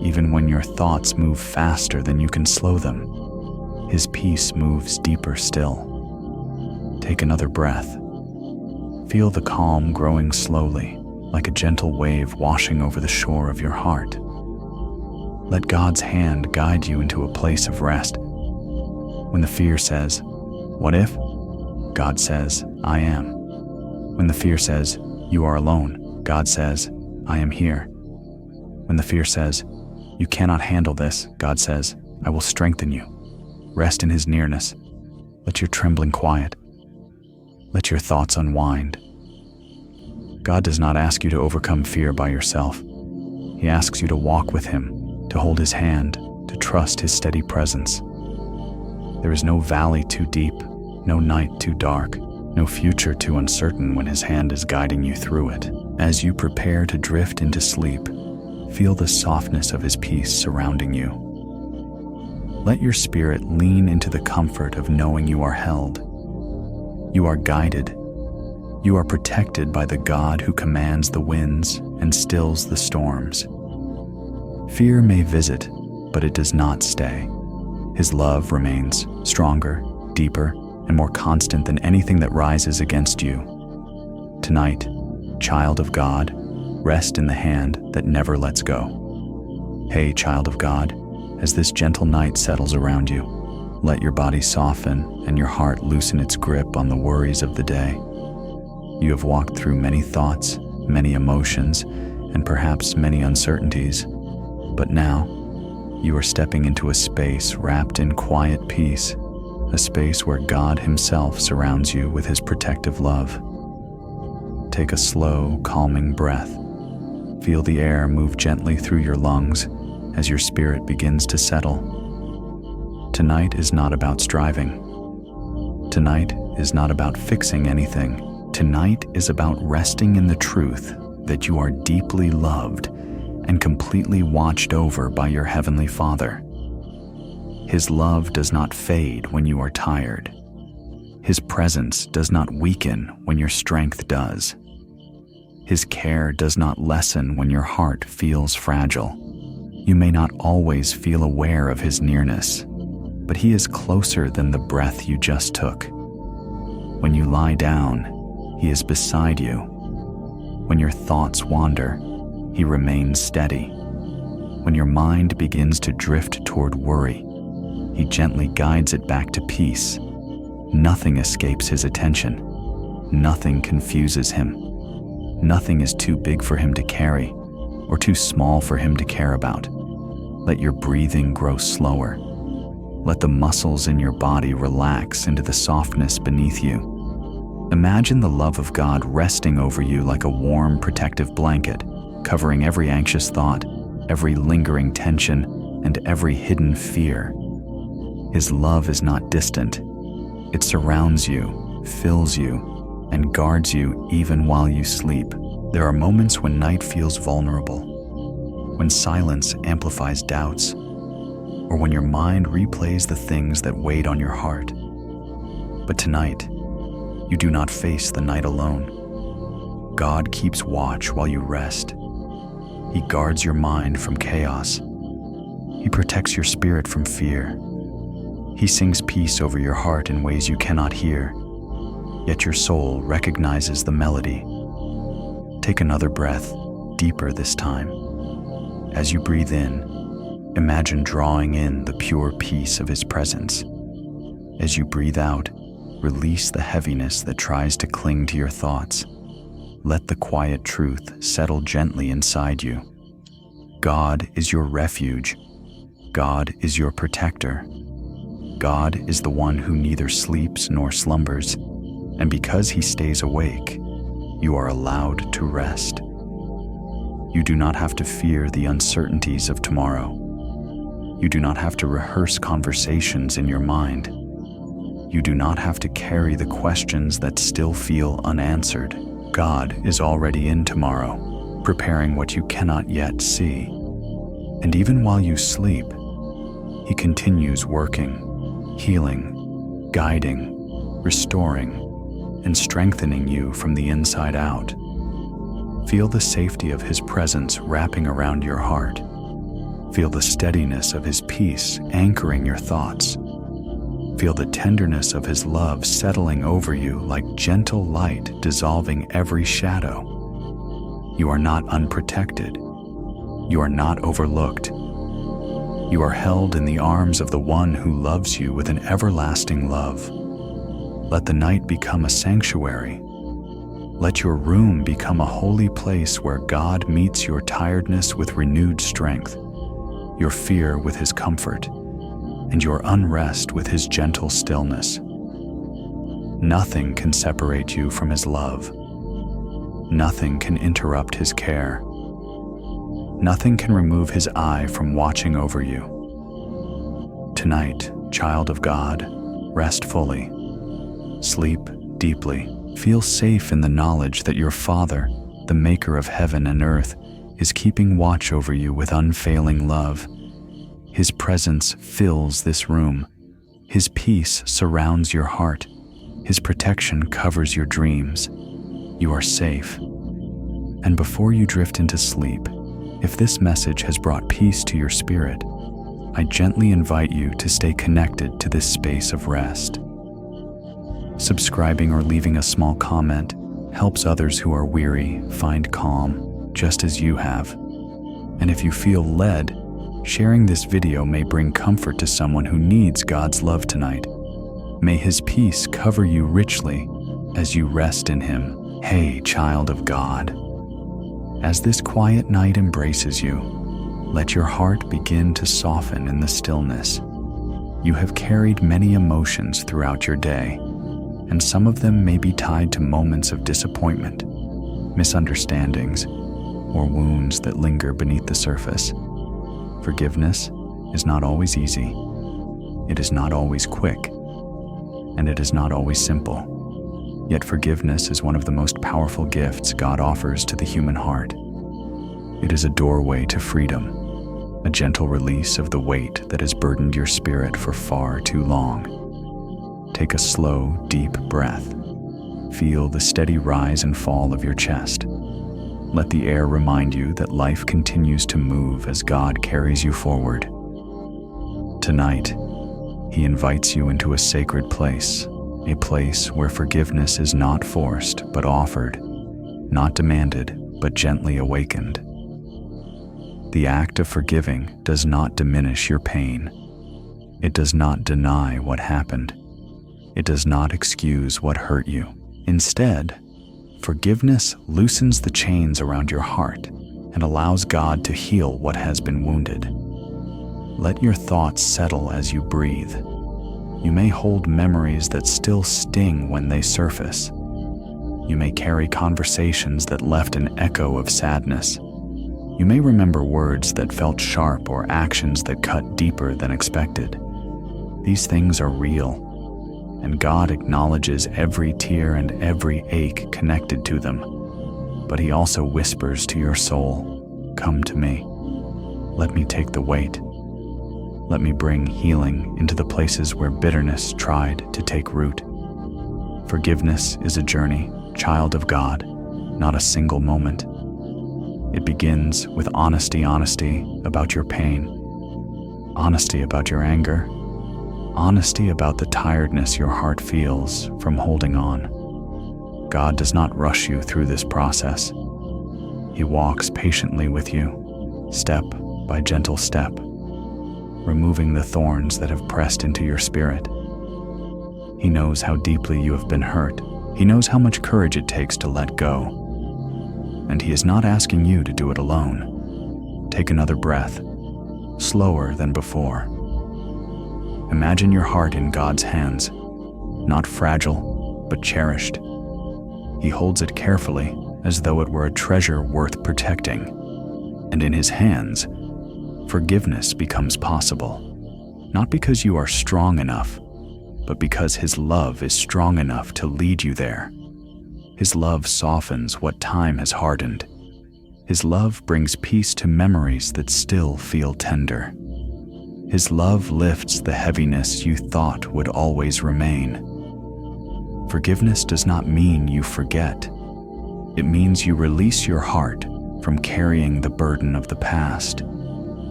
Even when your thoughts move faster than you can slow them, his peace moves deeper still. Take another breath. Feel the calm growing slowly, like a gentle wave washing over the shore of your heart. Let God's hand guide you into a place of rest. When the fear says, "What if?" God says, "I am." When the fear says, "You are alone," God says, "I am here." When the fear says, "You cannot handle this," God says, "I will strengthen you." Rest in his nearness. Let your trembling quiet. Let your thoughts unwind. God does not ask you to overcome fear by yourself. He asks you to walk with him, to hold his hand, to trust his steady presence. There is no valley too deep, no night too dark, no future too uncertain when his hand is guiding you through it. As you prepare to drift into sleep, feel the softness of his peace surrounding you. Let your spirit lean into the comfort of knowing you are held. You are guided. You are protected by the God who commands the winds and stills the storms. Fear may visit, but it does not stay. His love remains stronger, deeper, and more constant than anything that rises against you. Tonight, child of God, rest in the hand that never lets go. Hey, child of God, as this gentle night settles around you, let your body soften and your heart loosen its grip on the worries of the day. You have walked through many thoughts, many emotions, and perhaps many uncertainties, but now you are stepping into a space wrapped in quiet peace, a space where God himself surrounds you with his protective love. Take a slow, calming breath. Feel the air move gently through your lungs as your spirit begins to settle. Tonight is not about striving. Tonight is not about fixing anything. Tonight is about resting in the truth that you are deeply loved and completely watched over by your Heavenly Father. His love does not fade when you are tired. His presence does not weaken when your strength does. His care does not lessen when your heart feels fragile. You may not always feel aware of his nearness, but he is closer than the breath you just took. When you lie down, he is beside you. When your thoughts wander, he remains steady. When your mind begins to drift toward worry, he gently guides it back to peace. Nothing escapes his attention. Nothing confuses him. Nothing is too big for him to carry or too small for him to care about. Let your breathing grow slower. Let the muscles in your body relax into the softness beneath you. Imagine the love of God resting over you like a warm, protective blanket, covering every anxious thought, every lingering tension, and every hidden fear. His love is not distant. It surrounds you, fills you, and guards you even while you sleep. There are moments when night feels vulnerable, when silence amplifies doubts, or when your mind replays the things that weighed on your heart. But tonight, you do not face the night alone. God keeps watch while you rest. He guards your mind from chaos. He protects your spirit from fear. He sings peace over your heart in ways you cannot hear, yet your soul recognizes the melody. Take another breath, deeper this time. As you breathe in, imagine drawing in the pure peace of his presence. As you breathe out, release the heaviness that tries to cling to your thoughts. Let the quiet truth settle gently inside you. God is your refuge. God is your protector. God is the one who neither sleeps nor slumbers, and because he stays awake, you are allowed to rest. You do not have to fear the uncertainties of tomorrow. You do not have to rehearse conversations in your mind. You do not have to carry the questions that still feel unanswered. God is already in tomorrow, preparing what you cannot yet see. And even while you sleep, he continues working, healing, guiding, restoring and strengthening you from the inside out. Feel the safety of His presence wrapping around your heart. Feel the steadiness of His peace anchoring your thoughts. Feel the tenderness of His love settling over you like gentle light dissolving every shadow. You are not unprotected. You are not overlooked. You are held in the arms of the One who loves you with an everlasting love. Let the night become a sanctuary. Let your room become a holy place where God meets your tiredness with renewed strength, your fear with His comfort, and your unrest with His gentle stillness. Nothing can separate you from His love. Nothing can interrupt His care. Nothing can remove His eye from watching over you. Tonight, child of God, rest fully. Sleep deeply. Feel safe in the knowledge that your Father, the Maker of heaven and earth, is keeping watch over you with unfailing love. His presence fills this room. His peace surrounds your heart. His protection covers your dreams. You are safe. And before you drift into sleep, if this message has brought peace to your spirit, I gently invite you to stay connected to this space of rest. Subscribing or leaving a small comment helps others who are weary find calm, just as you have. And if you feel led, sharing this video may bring comfort to someone who needs God's love tonight. May His peace cover you richly as you rest in Him. Hey, child of God. As this quiet night embraces you, let your heart begin to soften in the stillness. You have carried many emotions throughout your day, and some of them may be tied to moments of disappointment, misunderstandings, or wounds that linger beneath the surface. Forgiveness is not always easy. It is not always quick, and it is not always simple. Yet forgiveness is one of the most powerful gifts God offers to the human heart. It is a doorway to freedom, a gentle release of the weight that has burdened your spirit for far too long. Take a slow, deep breath. Feel the steady rise and fall of your chest. Let the air remind you that life continues to move as God carries you forward. Tonight, He invites you into a sacred place, a place where forgiveness is not forced but offered, not demanded but gently awakened. The act of forgiving does not diminish your pain. It does not deny what happened. It does not excuse what hurt you. Instead, forgiveness loosens the chains around your heart and allows God to heal what has been wounded. Let your thoughts settle as you breathe. You may hold memories that still sting when they surface. You may carry conversations that left an echo of sadness. You may remember words that felt sharp or actions that cut deeper than expected. These things are real, and God acknowledges every tear and every ache connected to them. But He also whispers to your soul, "Come to me. Let me take the weight. Let me bring healing into the places where bitterness tried to take root." Forgiveness is a journey, child of God, not a single moment. It begins with honesty about your pain, honesty about your anger, honesty about the tiredness your heart feels from holding on. God does not rush you through this process. He walks patiently with you, step by gentle step, removing the thorns that have pressed into your spirit. He knows how deeply you have been hurt. He knows how much courage it takes to let go. And He is not asking you to do it alone. Take another breath, slower than before. Imagine your heart in God's hands, not fragile, but cherished. He holds it carefully, as though it were a treasure worth protecting. And in His hands, forgiveness becomes possible, not because you are strong enough, but because His love is strong enough to lead you there. His love softens what time has hardened. His love brings peace to memories that still feel tender. His love lifts the heaviness you thought would always remain. Forgiveness does not mean you forget. It means you release your heart from carrying the burden of the past.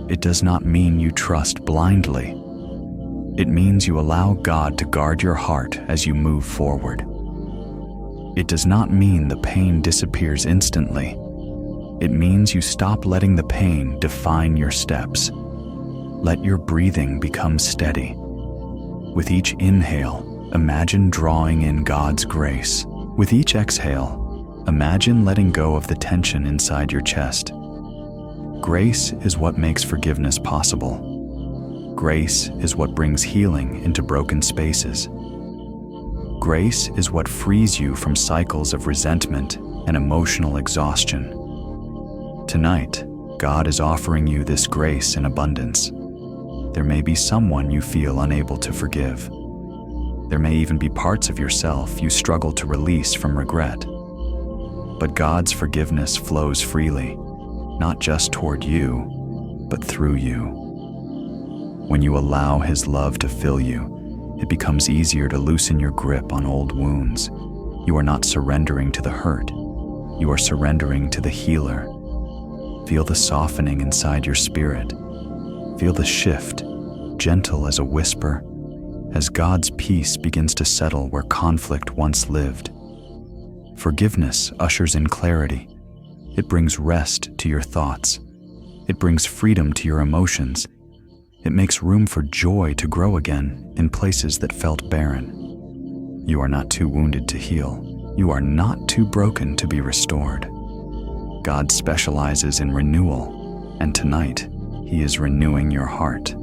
It does not mean you trust blindly. It means you allow God to guard your heart as you move forward. It does not mean the pain disappears instantly. It means you stop letting the pain define your steps. Let your breathing become steady. With each inhale, imagine drawing in God's grace. With each exhale, imagine letting go of the tension inside your chest. Grace is what makes forgiveness possible. Grace is what brings healing into broken spaces. Grace is what frees you from cycles of resentment and emotional exhaustion. Tonight, God is offering you this grace in abundance. There may be someone you feel unable to forgive. There may even be parts of yourself you struggle to release from regret. But God's forgiveness flows freely, not just toward you, but through you. When you allow His love to fill you, it becomes easier to loosen your grip on old wounds. You are not surrendering to the hurt. You are surrendering to the healer. Feel the softening inside your spirit. Feel the shift, gentle as a whisper, as God's peace begins to settle where conflict once lived. Forgiveness ushers in clarity. It brings rest to your thoughts. It brings freedom to your emotions. It makes room for joy to grow again in places that felt barren. You are not too wounded to heal. You are not too broken to be restored. God specializes in renewal, and tonight, He is renewing your heart.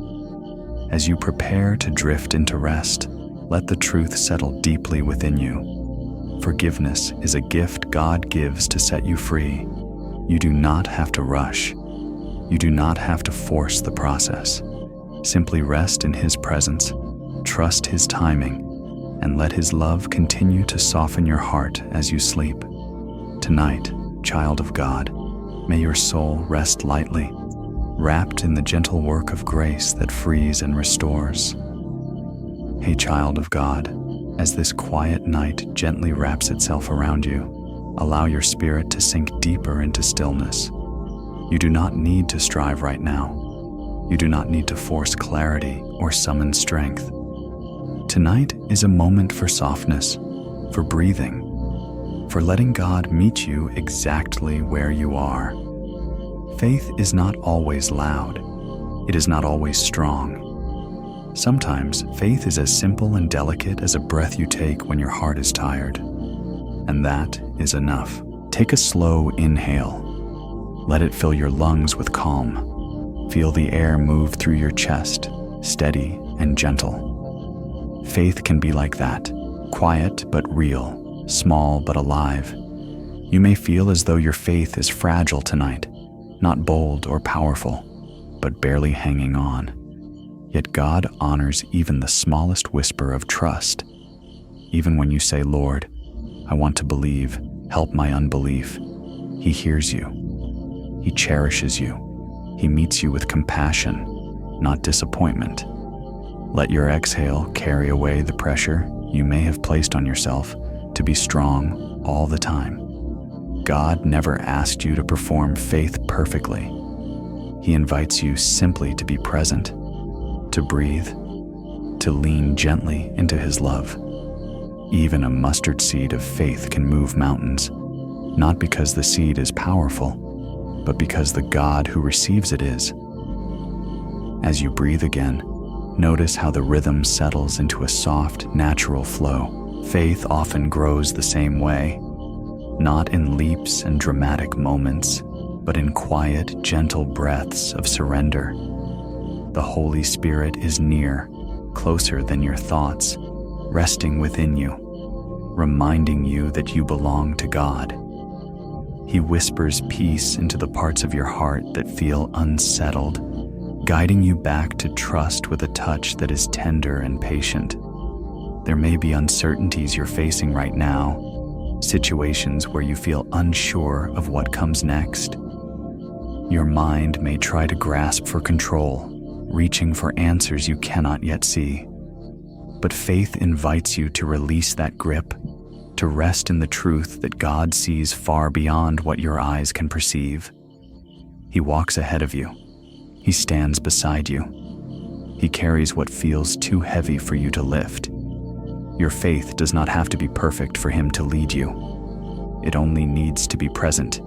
As you prepare to drift into rest, let the truth settle deeply within you. Forgiveness is a gift God gives to set you free. You do not have to rush. You do not have to force the process. Simply rest in His presence, trust His timing, and let His love continue to soften your heart as you sleep. Tonight, child of God, may your soul rest lightly, wrapped in the gentle work of grace that frees and restores. Hey, child of God, as this quiet night gently wraps itself around you, allow your spirit to sink deeper into stillness. You do not need to strive right now. You do not need to force clarity or summon strength. Tonight is a moment for softness, for breathing, for letting God meet you exactly where you are. Faith is not always loud. It is not always strong. Sometimes faith is as simple and delicate as a breath you take when your heart is tired. And that is enough. Take a slow inhale. Let it fill your lungs with calm. Feel the air move through your chest, steady and gentle. Faith can be like that, quiet but real, small but alive. You may feel as though your faith is fragile tonight, not bold or powerful, but barely hanging on. Yet God honors even the smallest whisper of trust. Even when you say, "Lord, I want to believe, help my unbelief," He hears you. He cherishes you. He meets you with compassion, not disappointment. Let your exhale carry away the pressure you may have placed on yourself to be strong all the time. God never asked you to perform faith perfectly. He invites you simply to be present, to breathe, to lean gently into His love. Even a mustard seed of faith can move mountains, not because the seed is powerful, but because the God who receives it is. As you breathe again, notice how the rhythm settles into a soft, natural flow. Faith often grows the same way, not in leaps and dramatic moments, but in quiet, gentle breaths of surrender. The Holy Spirit is near, closer than your thoughts, resting within you, reminding you that you belong to God. He whispers peace into the parts of your heart that feel unsettled, guiding you back to trust with a touch that is tender and patient. There may be uncertainties you're facing right now, situations where you feel unsure of what comes next. Your mind may try to grasp for control, reaching for answers you cannot yet see. But faith invites you to release that grip to rest in the truth that God sees far beyond what your eyes can perceive. He walks ahead of you. He stands beside you. He carries what feels too heavy for you to lift. Your faith does not have to be perfect for Him to lead you. It only needs to be present.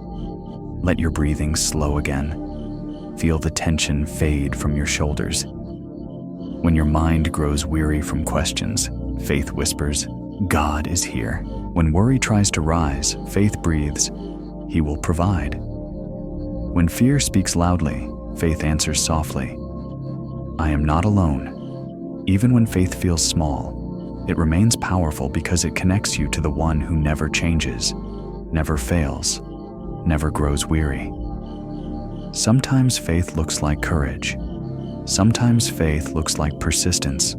Let your breathing slow again. Feel the tension fade from your shoulders. When your mind grows weary from questions, faith whispers, God is here. When worry tries to rise, faith breathes, He will provide. When fear speaks loudly, faith answers softly, I am not alone. Even when faith feels small, it remains powerful because it connects you to the one who never changes, never fails, never grows weary. Sometimes faith looks like courage. Sometimes faith looks like persistence.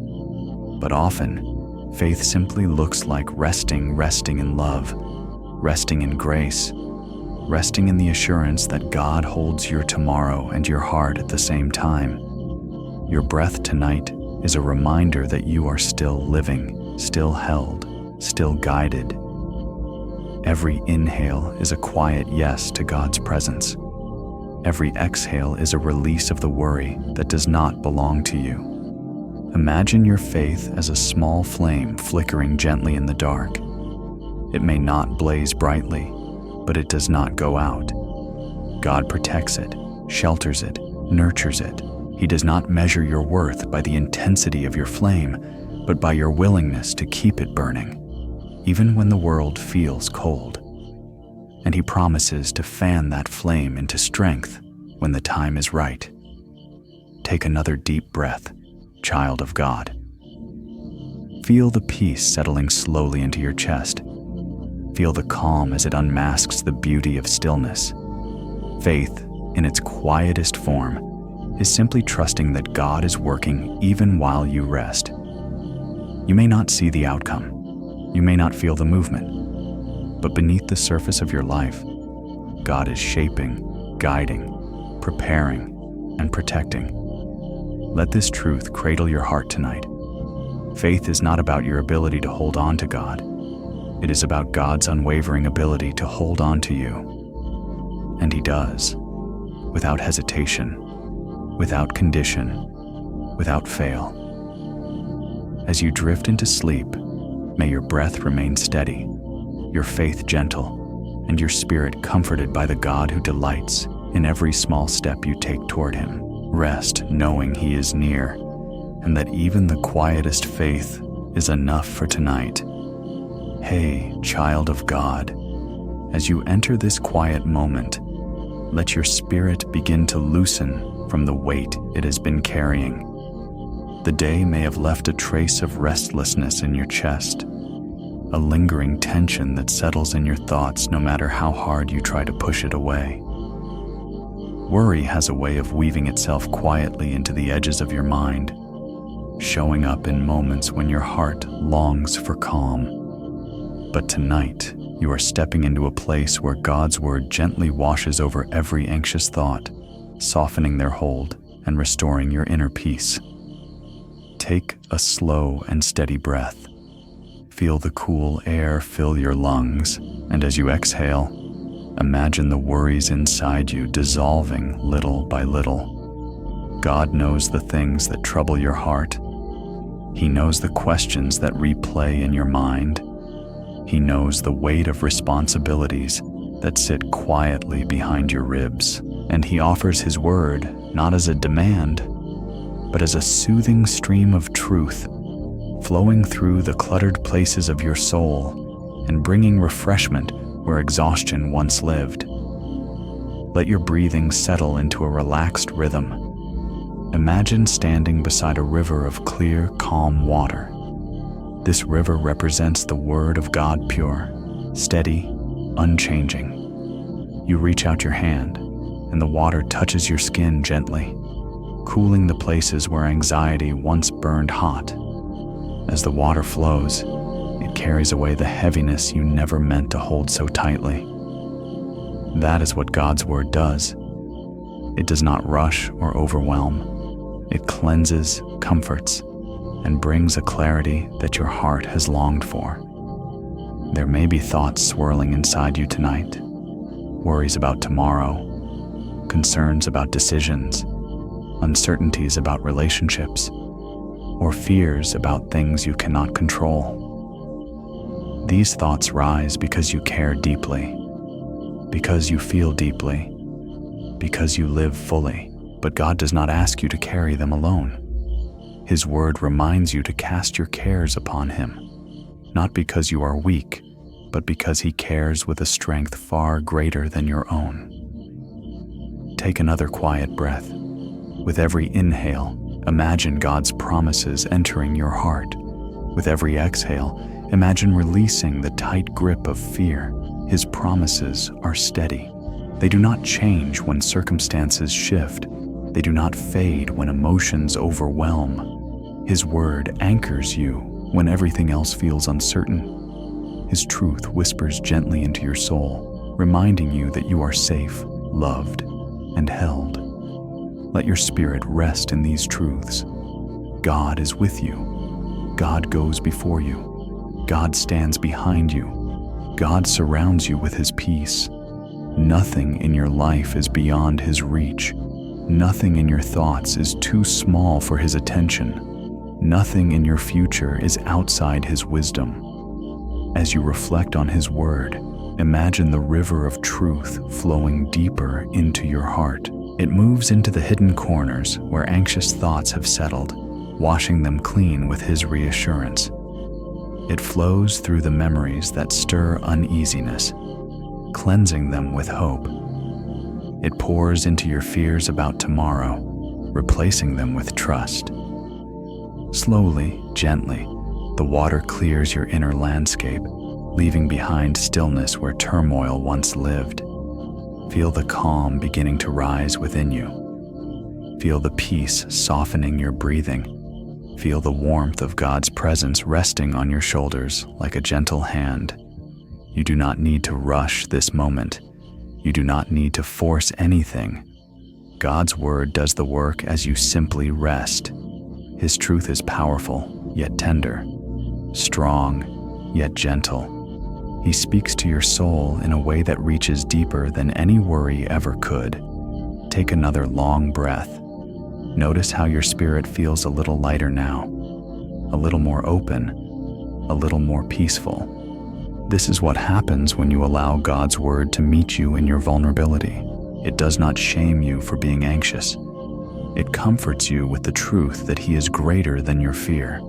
But often, faith simply looks like resting in love, resting in grace, resting in the assurance that God holds your tomorrow and your heart at the same time. Your breath tonight is a reminder that you are still living, still held, still guided. Every inhale is a quiet yes to God's presence. Every exhale is a release of the worry that does not belong to you. Imagine your faith as a small flame flickering gently in the dark. It may not blaze brightly, but it does not go out. God protects it, shelters it, nurtures it. He does not measure your worth by the intensity of your flame, but by your willingness to keep it burning, even when the world feels cold. And He promises to fan that flame into strength when the time is right. Take another deep breath, child of God. Feel the peace settling slowly into your chest. Feel the calm as it unmasks the beauty of stillness. Faith, in its quietest form, is simply trusting that God is working even while you rest. You may not see the outcome. You may not feel the movement. But beneath the surface of your life, God is shaping, guiding, preparing, and protecting. Let this truth cradle your heart tonight. Faith is not about your ability to hold on to God. It is about God's unwavering ability to hold on to you. And He does, without hesitation, without condition, without fail. As you drift into sleep, may your breath remain steady, your faith gentle, and your spirit comforted by the God who delights in every small step you take toward Him. Rest knowing He is near, and that even the quietest faith is enough for tonight. Hey, child of God, as you enter this quiet moment, let your spirit begin to loosen from the weight it has been carrying. The day may have left a trace of restlessness in your chest, a lingering tension that settles in your thoughts no matter how hard you try to push it away. Worry has a way of weaving itself quietly into the edges of your mind, showing up in moments when your heart longs for calm. But tonight, you are stepping into a place where God's word gently washes over every anxious thought, softening their hold and restoring your inner peace. Take a slow and steady breath. Feel the cool air fill your lungs, and as you exhale, imagine the worries inside you dissolving little by little. God knows the things that trouble your heart. He knows the questions that replay in your mind. He knows the weight of responsibilities that sit quietly behind your ribs. And He offers His word not as a demand, but as a soothing stream of truth, flowing through the cluttered places of your soul and bringing refreshment where exhaustion once lived. Let your breathing settle into a relaxed rhythm. Imagine standing beside a river of clear, calm water. This river represents the Word of God, pure, steady, unchanging. You reach out your hand, and the water touches your skin gently, cooling the places where anxiety once burned hot. As the water flows, it carries away the heaviness you never meant to hold so tightly. That is what God's word does. It does not rush or overwhelm. It cleanses, comforts, and brings a clarity that your heart has longed for. There may be thoughts swirling inside you tonight, worries about tomorrow, concerns about decisions, uncertainties about relationships, or fears about things you cannot control. These thoughts rise because you care deeply, because you feel deeply, because you live fully. But God does not ask you to carry them alone. His word reminds you to cast your cares upon Him, not because you are weak, but because He cares with a strength far greater than your own. Take another quiet breath. With every inhale, imagine God's promises entering your heart. With every exhale, imagine releasing the tight grip of fear. His promises are steady. They do not change when circumstances shift. They do not fade when emotions overwhelm. His word anchors you when everything else feels uncertain. His truth whispers gently into your soul, reminding you that you are safe, loved, and held. Let your spirit rest in these truths. God is with you. God goes before you. God stands behind you. God surrounds you with His peace. Nothing in your life is beyond His reach. Nothing in your thoughts is too small for His attention. Nothing in your future is outside His wisdom. As you reflect on His word, imagine the river of truth flowing deeper into your heart. It moves into the hidden corners where anxious thoughts have settled, washing them clean with His reassurance. It flows through the memories that stir uneasiness, cleansing them with hope. It pours into your fears about tomorrow, replacing them with trust. Slowly, gently, the water clears your inner landscape, leaving behind stillness where turmoil once lived. Feel the calm beginning to rise within you. Feel the peace softening your breathing. Feel the warmth of God's presence resting on your shoulders like a gentle hand. You do not need to rush this moment. You do not need to force anything. God's word does the work as you simply rest. His truth is powerful, yet tender, strong, yet gentle. He speaks to your soul in a way that reaches deeper than any worry ever could. Take another long breath. Notice how your spirit feels a little lighter now, a little more open, a little more peaceful. This is what happens when you allow God's word to meet you in your vulnerability. It does not shame you for being anxious. It comforts you with the truth that He is greater than your fear.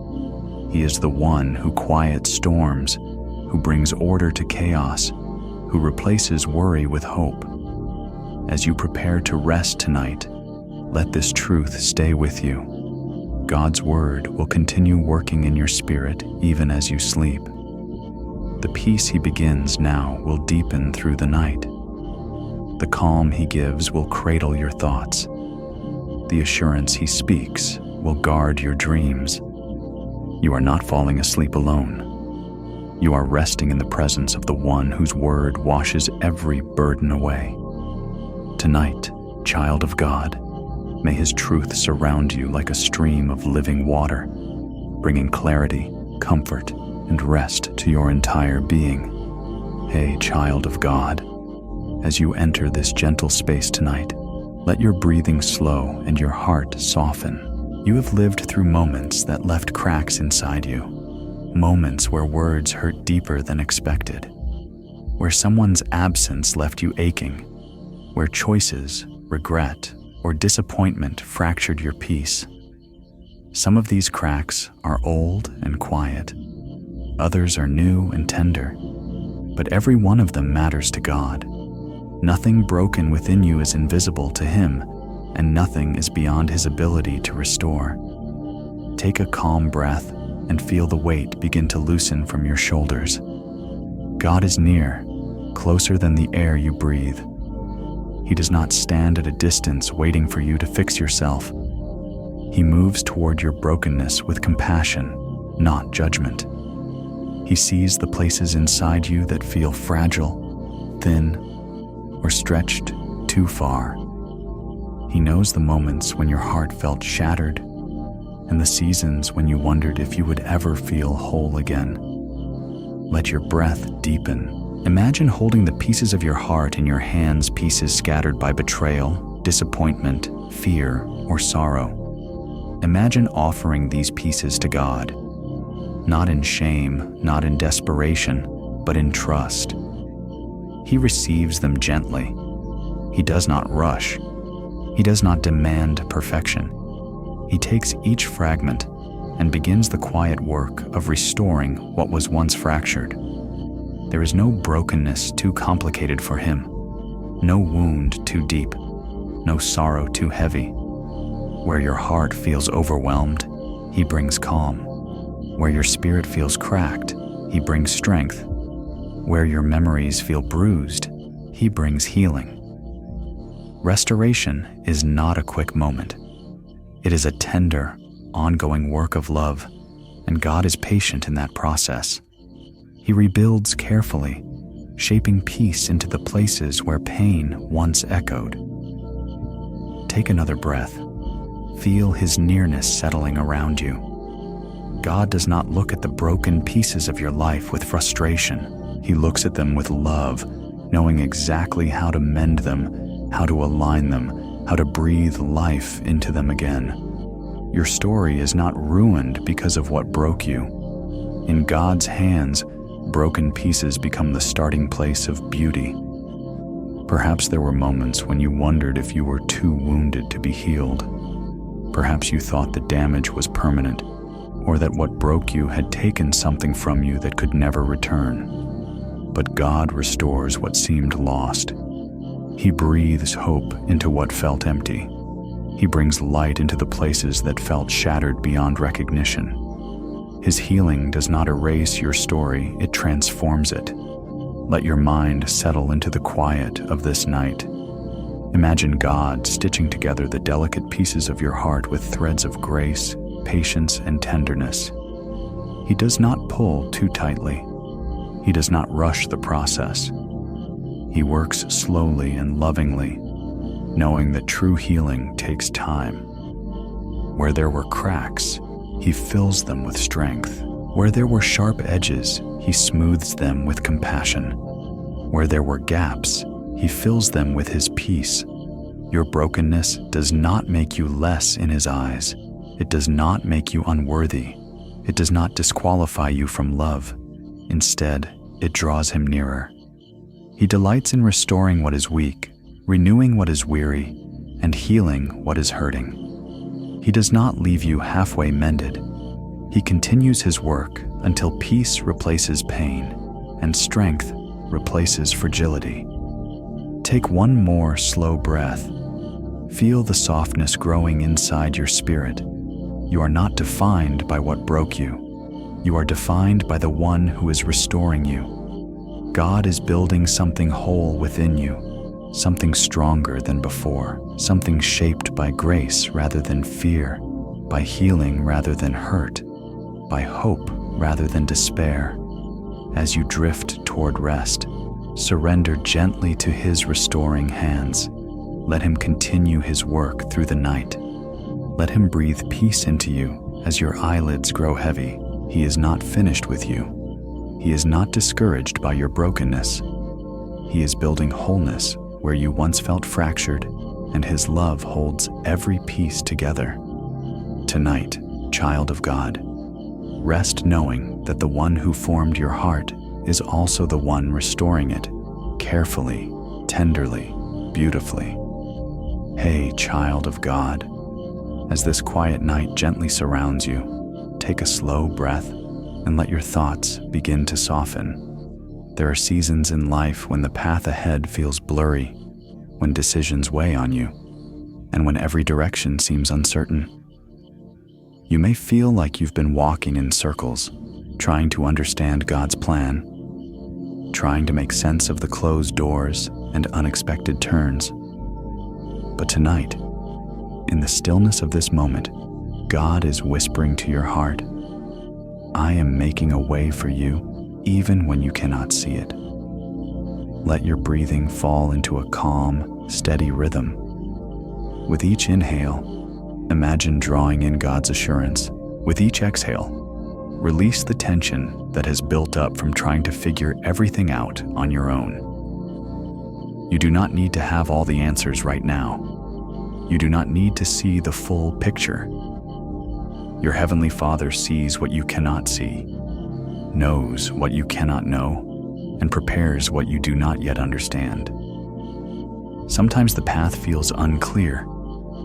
He is the one who quiets storms, who brings order to chaos, who replaces worry with hope. As you prepare to rest tonight, let this truth stay with you. God's word will continue working in your spirit even as you sleep. The peace He begins now will deepen through the night. The calm He gives will cradle your thoughts. The assurance He speaks will guard your dreams. You are not falling asleep alone. You are resting in the presence of the one whose word washes every burden away. Tonight, child of God, may His truth surround you like a stream of living water, bringing clarity, comfort, and rest to your entire being. Hey, child of God, as you enter this gentle space tonight, let your breathing slow and your heart soften. You have lived through moments that left cracks inside you, moments where words hurt deeper than expected, where someone's absence left you aching, where choices, regret, or disappointment fractured your peace. Some of these cracks are old and quiet. Others are new and tender, but every one of them matters to God. Nothing broken within you is invisible to Him, and nothing is beyond His ability to restore. Take a calm breath and feel the weight begin to loosen from your shoulders. God is near, closer than the air you breathe. He does not stand at a distance waiting for you to fix yourself. He moves toward your brokenness with compassion, not judgment. He sees the places inside you that feel fragile, thin, or stretched too far. He knows the moments when your heart felt shattered and the seasons when you wondered if you would ever feel whole again. Let your breath deepen. Imagine holding the pieces of your heart in your hands, pieces scattered by betrayal, disappointment, fear, or sorrow. Imagine offering these pieces to God, not in shame, not in desperation, but in trust. He receives them gently. He does not rush. He does not demand perfection. He takes each fragment and begins the quiet work of restoring what was once fractured. There is no brokenness too complicated for him, no wound too deep, no sorrow too heavy. Where your heart feels overwhelmed, he brings calm. Where your spirit feels cracked, he brings strength. Where your memories feel bruised, he brings healing. Restoration is not a quick moment. It is a tender, ongoing work of love, and God is patient in that process. He rebuilds carefully, shaping peace into the places where pain once echoed. Take another breath. Feel his nearness settling around you. God does not look at the broken pieces of your life with frustration. He looks at them with love, knowing exactly how to mend them, how to align them, how to breathe life into them again. Your story is not ruined because of what broke you. In God's hands, broken pieces become the starting place of beauty. Perhaps there were moments when you wondered if you were too wounded to be healed. Perhaps you thought the damage was permanent, or that what broke you had taken something from you that could never return. But God restores what seemed lost. He breathes hope into what felt empty. He brings light into the places that felt shattered beyond recognition. His healing does not erase your story, it transforms it. Let your mind settle into the quiet of this night. Imagine God stitching together the delicate pieces of your heart with threads of grace, patience, and tenderness. He does not pull too tightly. He does not rush the process. He works slowly and lovingly, knowing that true healing takes time. Where there were cracks, he fills them with strength. Where there were sharp edges, he smooths them with compassion. Where there were gaps, he fills them with his peace. Your brokenness does not make you less in his eyes. It does not make you unworthy. It does not disqualify you from love. Instead, it draws him nearer. He delights in restoring what is weak, renewing what is weary, and healing what is hurting. He does not leave you halfway mended. He continues his work until peace replaces pain and strength replaces fragility. Take one more slow breath. Feel the softness growing inside your spirit. You are not defined by what broke you. You are defined by the one who is restoring you. God is building something whole within you, something stronger than before, something shaped by grace rather than fear, by healing rather than hurt, by hope rather than despair. As you drift toward rest, surrender gently to his restoring hands. Let him continue his work through the night. Let him breathe peace into you as your eyelids grow heavy. He is not finished with you. He is not discouraged by your brokenness. He is building wholeness where you once felt fractured, and his love holds every piece together. Tonight, child of God, rest knowing that the one who formed your heart is also the one restoring it, carefully, tenderly, beautifully. Hey, child of God, as this quiet night gently surrounds you, take a slow breath and let your thoughts begin to soften. There are seasons in life when the path ahead feels blurry, when decisions weigh on you, and when every direction seems uncertain. You may feel like you've been walking in circles, trying to understand God's plan, trying to make sense of the closed doors and unexpected turns. But tonight, in the stillness of this moment, God is whispering to your heart, I am making a way for you, even when you cannot see it. Let your breathing fall into a calm, steady rhythm. With each inhale, imagine drawing in God's assurance. With each exhale, Release the tension that has built up from trying to figure everything out on your own. You do not need to have all the answers right now. You do not need to see the full picture. Your Heavenly Father sees what you cannot see, knows what you cannot know, and prepares what you do not yet understand. Sometimes the path feels unclear,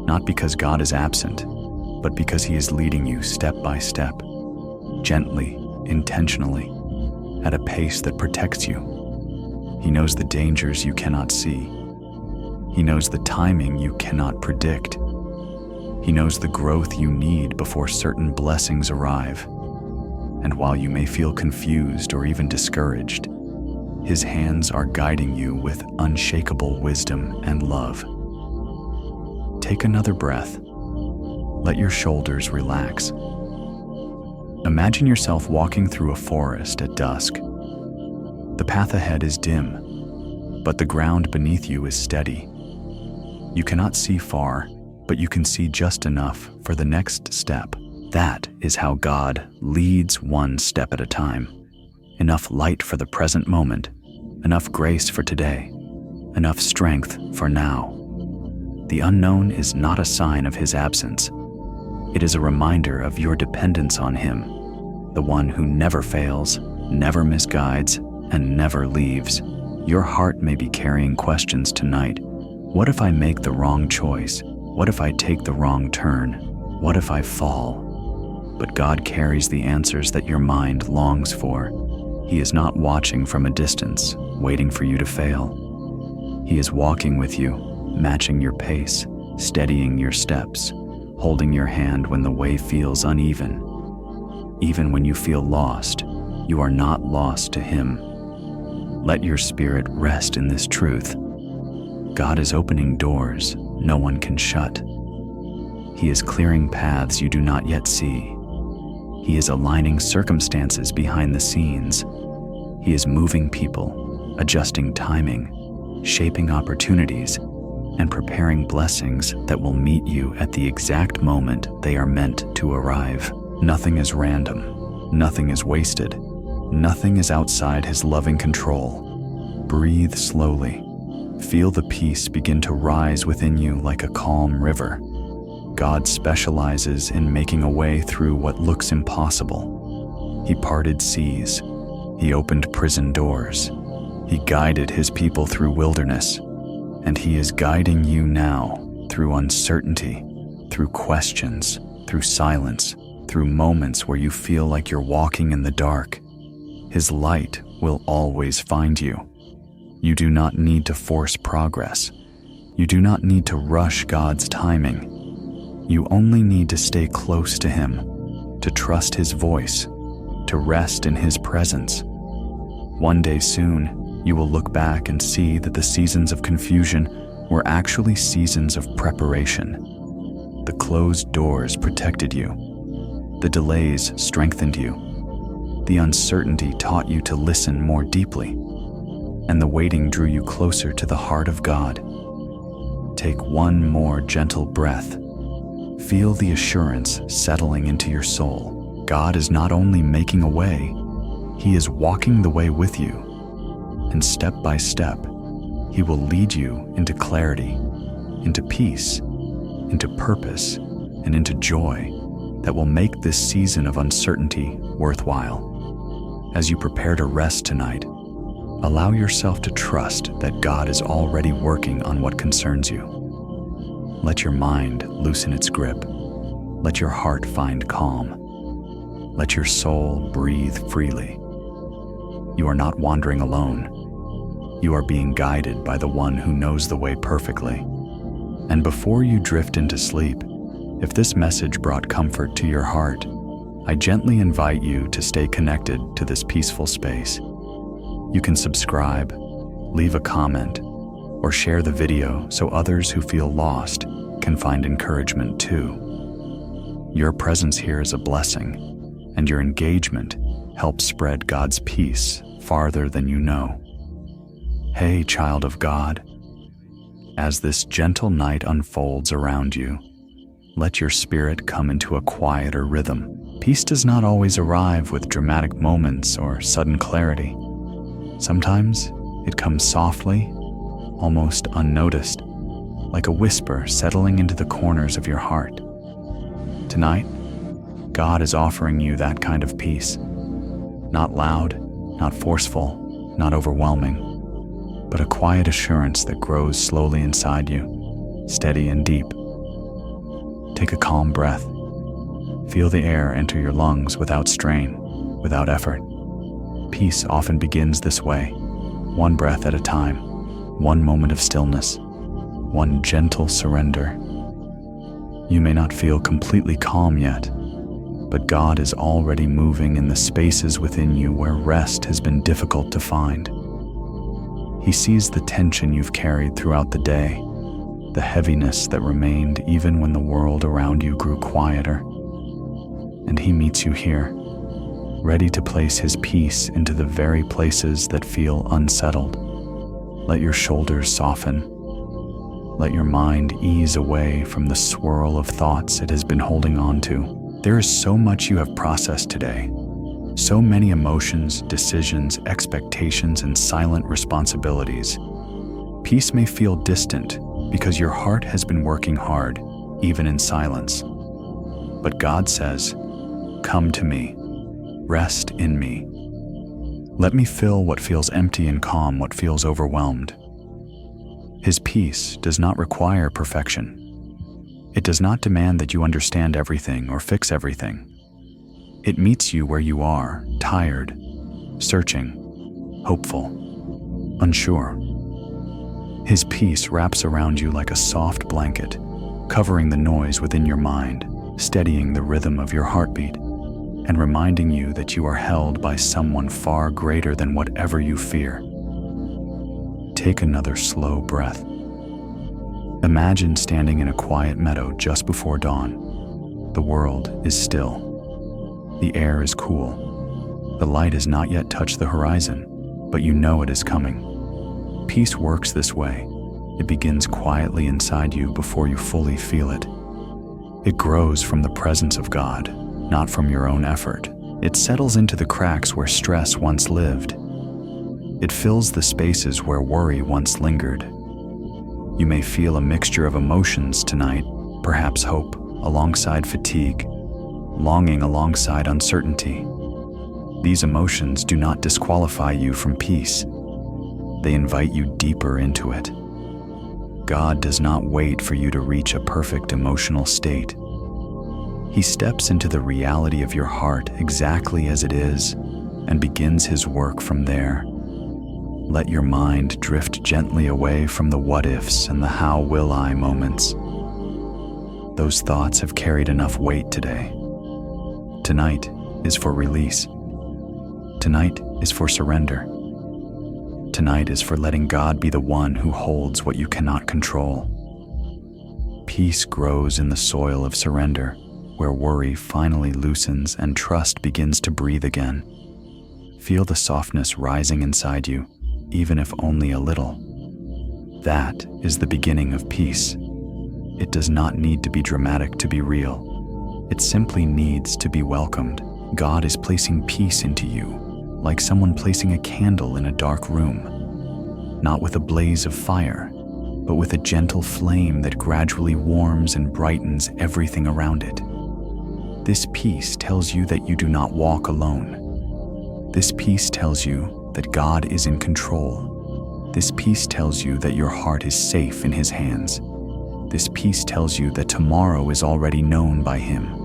not because God is absent, but because He is leading you step by step, gently, intentionally, at a pace that protects you. He knows the dangers you cannot see. He knows the timing you cannot predict. He knows the growth you need before certain blessings arrive. And while you may feel confused or even discouraged, His hands are guiding you with unshakable wisdom and love. Take another breath. Let your shoulders relax. Imagine yourself walking through a forest at dusk. The path ahead is dim, but the ground beneath you is steady. You cannot see far, but you can see just enough for the next step. That is how God leads one step at a time. Enough light for the present moment, enough grace for today, enough strength for now. The unknown is not a sign of His absence. It is a reminder of your dependence on Him, the one who never fails, never misguides, and never leaves. Your heart may be carrying questions tonight. What if I make the wrong choice? What if I take the wrong turn? What if I fall? But God carries the answers that your mind longs for. He is not watching from a distance, waiting for you to fail. He is walking with you, matching your pace, steadying your steps, holding your hand when the way feels uneven. Even when you feel lost, you are not lost to Him. Let your spirit rest in this truth. God is opening doors no one can shut. He is clearing paths you do not yet see. He is aligning circumstances behind the scenes. He is moving people, adjusting timing, shaping opportunities, and preparing blessings that will meet you at the exact moment they are meant to arrive. Nothing is random. Nothing is wasted. Nothing is outside His loving control. Breathe slowly. Feel the peace begin to rise within you like a calm river. God specializes in making a way through what looks impossible. He parted seas. He opened prison doors. He guided His people through wilderness. And He is guiding you now through uncertainty, through questions, through silence, through moments where you feel like you're walking in the dark. His light will always find you. You do not need to force progress. You do not need to rush God's timing. You only need to stay close to Him, to trust His voice, to rest in His presence. One day soon, you will look back and see that the seasons of confusion were actually seasons of preparation. The closed doors protected you. The delays strengthened you. The uncertainty taught you to listen more deeply. And the waiting drew you closer to the heart of God. Take one more gentle breath. Feel the assurance settling into your soul. God is not only making a way, He is walking the way with you. And step by step, He will lead you into clarity, into peace, into purpose, and into joy that will make this season of uncertainty worthwhile. As you prepare to rest tonight, allow yourself to trust that God is already working on what concerns you. Let your mind loosen its grip. Let your heart find calm. Let your soul breathe freely. You are not wandering alone. You are being guided by the one who knows the way perfectly. And before you drift into sleep, if this message brought comfort to your heart, I gently invite you to stay connected to this peaceful space. You can subscribe, leave a comment, or share the video so others who feel lost can find encouragement too. Your presence here is a blessing, and your engagement helps spread God's peace farther than you know. Hey, child of God, as this gentle night unfolds around you, let your spirit come into a quieter rhythm. Peace does not always arrive with dramatic moments or sudden clarity. Sometimes it comes softly, almost unnoticed, like a whisper settling into the corners of your heart. Tonight, God is offering you that kind of peace. Not loud, not forceful, not overwhelming, but a quiet assurance that grows slowly inside you, steady and deep. Take a calm breath. Feel the air enter your lungs without strain, without effort. Peace often begins this way, one breath at a time, one moment of stillness, one gentle surrender. You may not feel completely calm yet, but God is already moving in the spaces within you where rest has been difficult to find. He sees the tension you've carried throughout the day, the heaviness that remained even when the world around you grew quieter. And He meets you here, ready to place His peace into the very places that feel unsettled. Let your shoulders soften. Let your mind ease away from the swirl of thoughts it has been holding on to. There is so much you have processed today. So many emotions, decisions, expectations, and silent responsibilities. Peace may feel distant because your heart has been working hard, even in silence. But God says, "Come to me. Rest in me. Let me fill what feels empty and calm what feels overwhelmed." His peace does not require perfection. It does not demand that you understand everything or fix everything. It meets you where you are, tired, searching, hopeful, unsure. His peace wraps around you like a soft blanket, covering the noise within your mind, steadying the rhythm of your heartbeat, and reminding you that you are held by someone far greater than whatever you fear. Take another slow breath. Imagine standing in a quiet meadow just before dawn. The world is still. The air is cool. The light has not yet touched the horizon, but you know it is coming. Peace works this way. It begins quietly inside you before you fully feel it. It grows from the presence of God, not from your own effort. It settles into the cracks where stress once lived. It fills the spaces where worry once lingered. You may feel a mixture of emotions tonight, perhaps hope alongside fatigue, longing alongside uncertainty. These emotions do not disqualify you from peace. They invite you deeper into it. God does not wait for you to reach a perfect emotional state. He steps into the reality of your heart exactly as it is and begins His work from there. Let your mind drift gently away from the what-ifs and the how will I moments. Those thoughts have carried enough weight today. Tonight is for release. Tonight is for surrender. Tonight is for letting God be the one who holds what you cannot control. Peace grows in the soil of surrender, where worry finally loosens and trust begins to breathe again. Feel the softness rising inside you, even if only a little. That is the beginning of peace. It does not need to be dramatic to be real. It simply needs to be welcomed. God is placing peace into you, like someone placing a candle in a dark room, not with a blaze of fire, but with a gentle flame that gradually warms and brightens everything around it. This peace tells you that you do not walk alone. This peace tells you that God is in control. This peace tells you that your heart is safe in His hands. This peace tells you that tomorrow is already known by Him.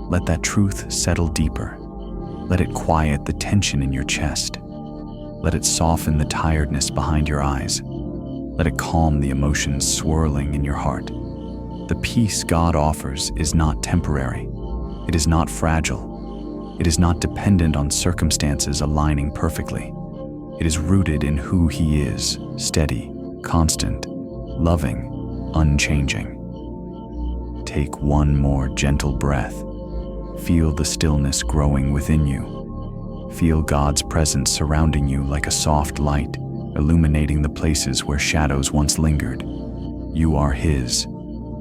Let that truth settle deeper. Let it quiet the tension in your chest. Let it soften the tiredness behind your eyes. Let it calm the emotions swirling in your heart. The peace God offers is not temporary. It is not fragile. It is not dependent on circumstances aligning perfectly. It is rooted in who He is, steady, constant, loving, unchanging. Take one more gentle breath. Feel the stillness growing within you. Feel God's presence surrounding you like a soft light, illuminating the places where shadows once lingered. You are His,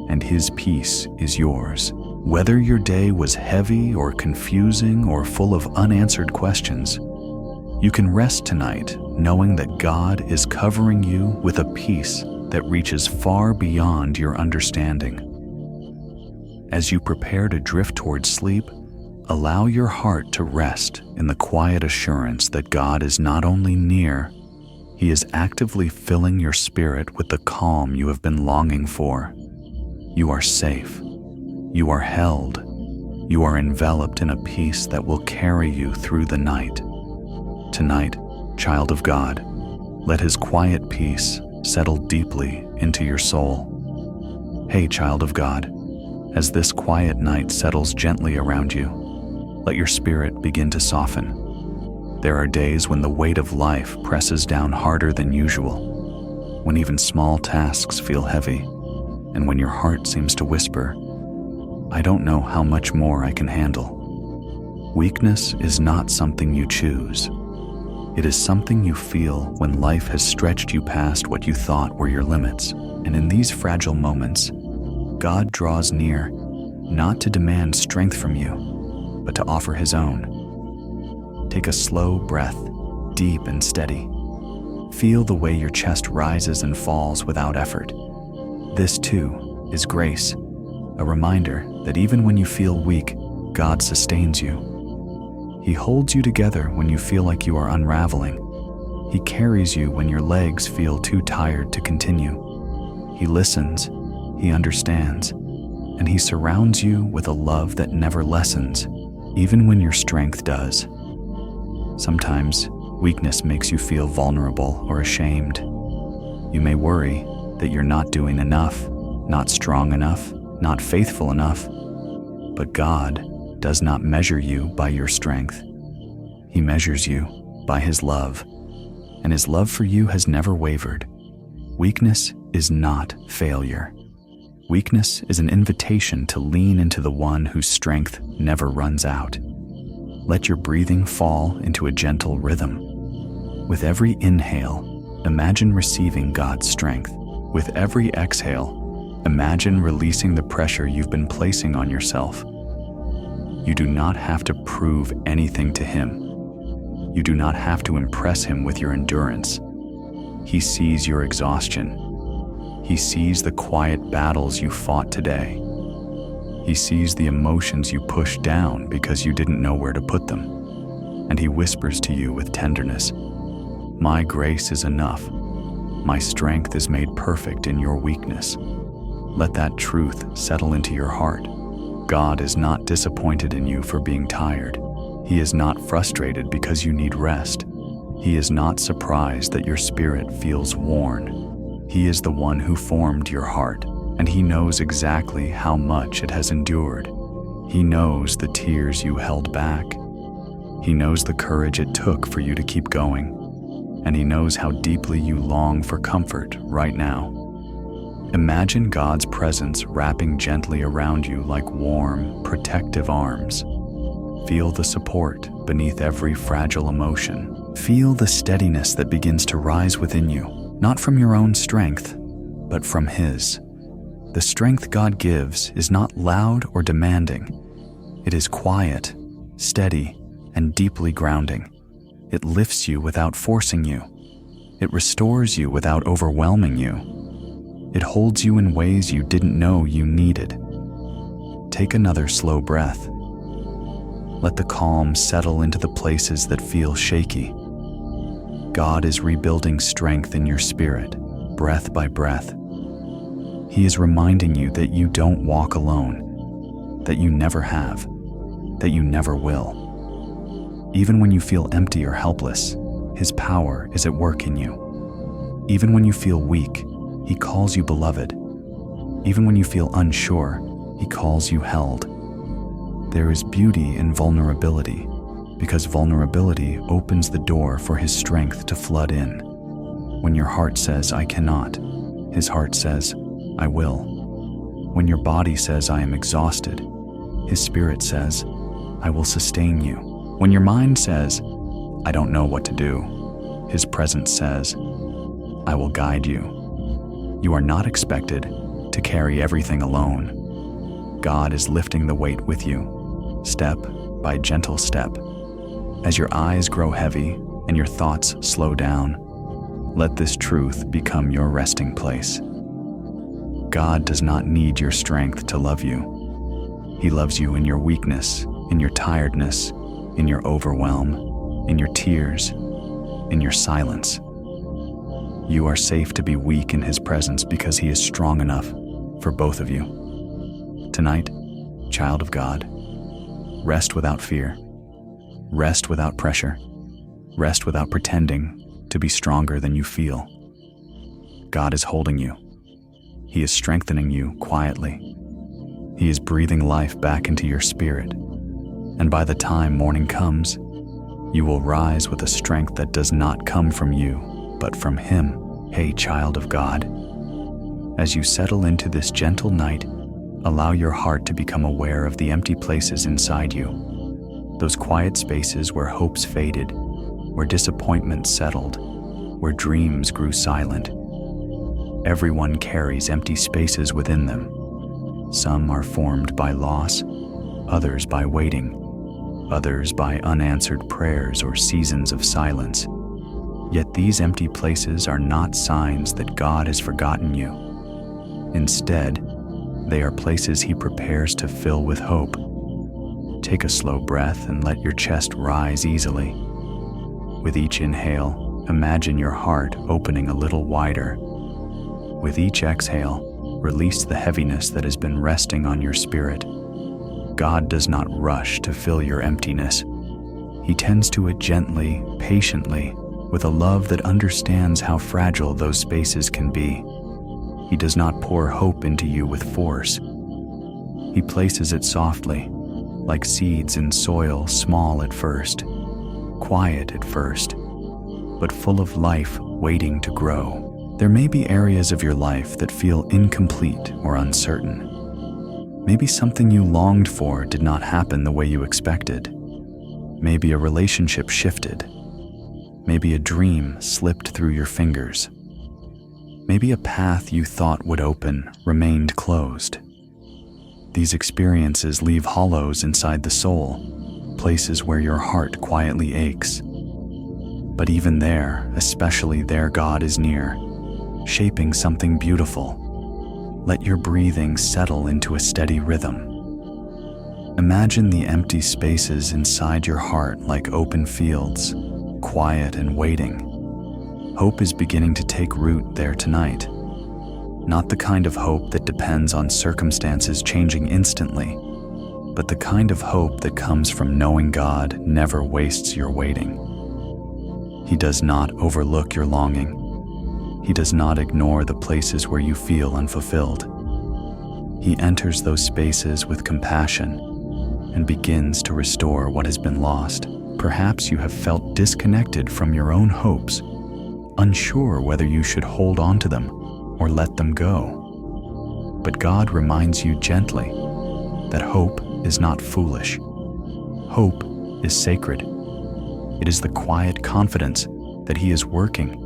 and His peace is yours. Whether your day was heavy or confusing or full of unanswered questions, you can rest tonight knowing that God is covering you with a peace that reaches far beyond your understanding. As you prepare to drift toward sleep, allow your heart to rest in the quiet assurance that God is not only near, He is actively filling your spirit with the calm you have been longing for. You are safe. You are held. You are enveloped in a peace that will carry you through the night. Tonight, child of God, let His quiet peace settle deeply into your soul. Hey, child of God, as this quiet night settles gently around you, let your spirit begin to soften. There are days when the weight of life presses down harder than usual, when even small tasks feel heavy, and when your heart seems to whisper, I don't know how much more I can handle. Weakness is not something you choose. It is something you feel when life has stretched you past what you thought were your limits. And in these fragile moments, God draws near, not to demand strength from you, but to offer His own. Take a slow breath, deep and steady. Feel the way your chest rises and falls without effort. This, too, is grace, a reminder that even when you feel weak, God sustains you. He holds you together when you feel like you are unraveling. He carries you when your legs feel too tired to continue. He listens, He understands, and He surrounds you with a love that never lessens, even when your strength does. Sometimes, weakness makes you feel vulnerable or ashamed. You may worry that you're not doing enough, not strong enough, not faithful enough. But God does not measure you by your strength. He measures you by His love, and His love for you has never wavered. Weakness is not failure. Weakness is an invitation to lean into the one whose strength never runs out. Let your breathing fall into a gentle rhythm. With every inhale, imagine receiving God's strength. With every exhale, imagine releasing the pressure you've been placing on yourself. You do not have to prove anything to Him. You do not have to impress Him with your endurance. He sees your exhaustion. He sees the quiet battles you fought today. He sees the emotions you pushed down because you didn't know where to put them. And He whispers to you with tenderness, My grace is enough. My strength is made perfect in your weakness. Let that truth settle into your heart. God is not disappointed in you for being tired. He is not frustrated because you need rest. He is not surprised that your spirit feels worn. He is the one who formed your heart, and He knows exactly how much it has endured. He knows the tears you held back. He knows the courage it took for you to keep going, and He knows how deeply you long for comfort right now. Imagine God's presence wrapping gently around you like warm, protective arms. Feel the support beneath every fragile emotion. Feel the steadiness that begins to rise within you, not from your own strength, but from His. The strength God gives is not loud or demanding. It is quiet, steady, and deeply grounding. It lifts you without forcing you. It restores you without overwhelming you. It holds you in ways you didn't know you needed. Take another slow breath. Let the calm settle into the places that feel shaky. God is rebuilding strength in your spirit, breath by breath. He is reminding you that you don't walk alone, that you never have, that you never will. Even when you feel empty or helpless, His power is at work in you. Even when you feel weak, He calls you beloved. Even when you feel unsure, He calls you held. There is beauty in vulnerability, because vulnerability opens the door for His strength to flood in. When your heart says, I cannot, His heart says, I will. When your body says, I am exhausted, His Spirit says, I will sustain you. When your mind says, I don't know what to do, His presence says, I will guide you. You are not expected to carry everything alone. God is lifting the weight with you, step by gentle step. As your eyes grow heavy and your thoughts slow down, let this truth become your resting place. God does not need your strength to love you. He loves you in your weakness, in your tiredness, in your overwhelm, in your tears, in your silence. You are safe to be weak in His presence because He is strong enough for both of you. Tonight, child of God, rest without fear, rest without pressure, rest without pretending to be stronger than you feel. God is holding you. He is strengthening you quietly. He is breathing life back into your spirit. And by the time morning comes, you will rise with a strength that does not come from you, but from Him. Hey, child of God, as you settle into this gentle night, allow your heart to become aware of the empty places inside you. Those quiet spaces where hopes faded, where disappointment settled, where dreams grew silent. Everyone carries empty spaces within them. Some are formed by loss, others by waiting, others by unanswered prayers or seasons of silence. Yet these empty places are not signs that God has forgotten you. Instead, they are places He prepares to fill with hope. Take a slow breath and let your chest rise easily. With each inhale, imagine your heart opening a little wider. With each exhale, release the heaviness that has been resting on your spirit. God does not rush to fill your emptiness. He tends to it gently, patiently, with a love that understands how fragile those spaces can be. He does not pour hope into you with force. He places it softly, like seeds in soil, small at first, quiet at first, but full of life waiting to grow. There may be areas of your life that feel incomplete or uncertain. Maybe something you longed for did not happen the way you expected. Maybe a relationship shifted. Maybe a dream slipped through your fingers. Maybe a path you thought would open remained closed. These experiences leave hollows inside the soul, places where your heart quietly aches. But even there, especially there, God is near, shaping something beautiful. Let your breathing settle into a steady rhythm. Imagine the empty spaces inside your heart like open fields, quiet and waiting. Hope is beginning to take root there tonight. Not the kind of hope that depends on circumstances changing instantly, but the kind of hope that comes from knowing God never wastes your waiting. He does not overlook your longing. He does not ignore the places where you feel unfulfilled. He enters those spaces with compassion and begins to restore what has been lost. Perhaps you have felt disconnected from your own hopes, unsure whether you should hold on to them or let them go. But God reminds you gently that hope is not foolish. Hope is sacred. It is the quiet confidence that He is working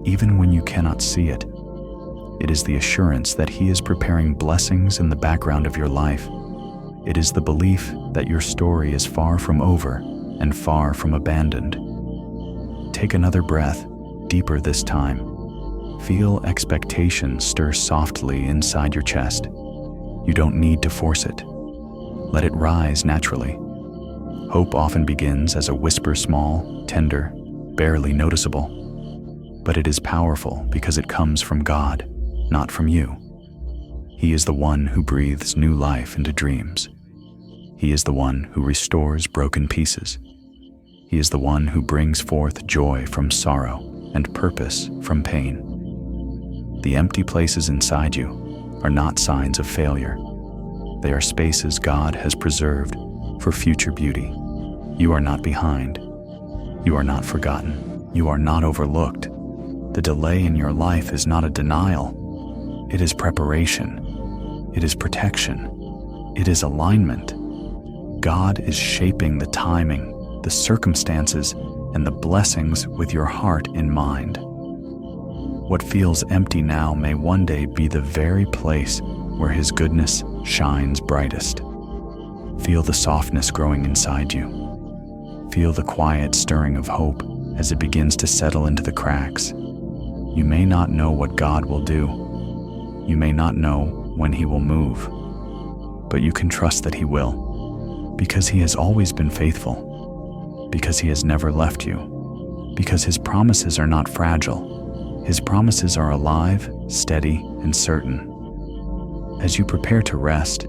even when you cannot see it. It is the assurance that He is preparing blessings in the background of your life. It is the belief that your story is far from over and far from abandoned. Take another breath, deeper this time. Feel expectation stir softly inside your chest. You don't need to force it. Let it rise naturally. Hope often begins as a whisper, small, tender, barely noticeable. But it is powerful because it comes from God, not from you. He is the one who breathes new life into dreams. He is the one who restores broken pieces. He is the one who brings forth joy from sorrow and purpose from pain. The empty places inside you are not signs of failure. They are spaces God has preserved for future beauty. You are not behind. You are not forgotten. You are not overlooked. The delay in your life is not a denial. It is preparation. It is protection. It is alignment. God is shaping the timing, the circumstances, and the blessings with your heart in mind. What feels empty now may one day be the very place where His goodness shines brightest. Feel the softness growing inside you. Feel the quiet stirring of hope as it begins to settle into the cracks. You may not know what God will do. You may not know when He will move. But you can trust that He will, because He has always been faithful, because He has never left you, because His promises are not fragile. His promises are alive, steady, and certain. As you prepare to rest,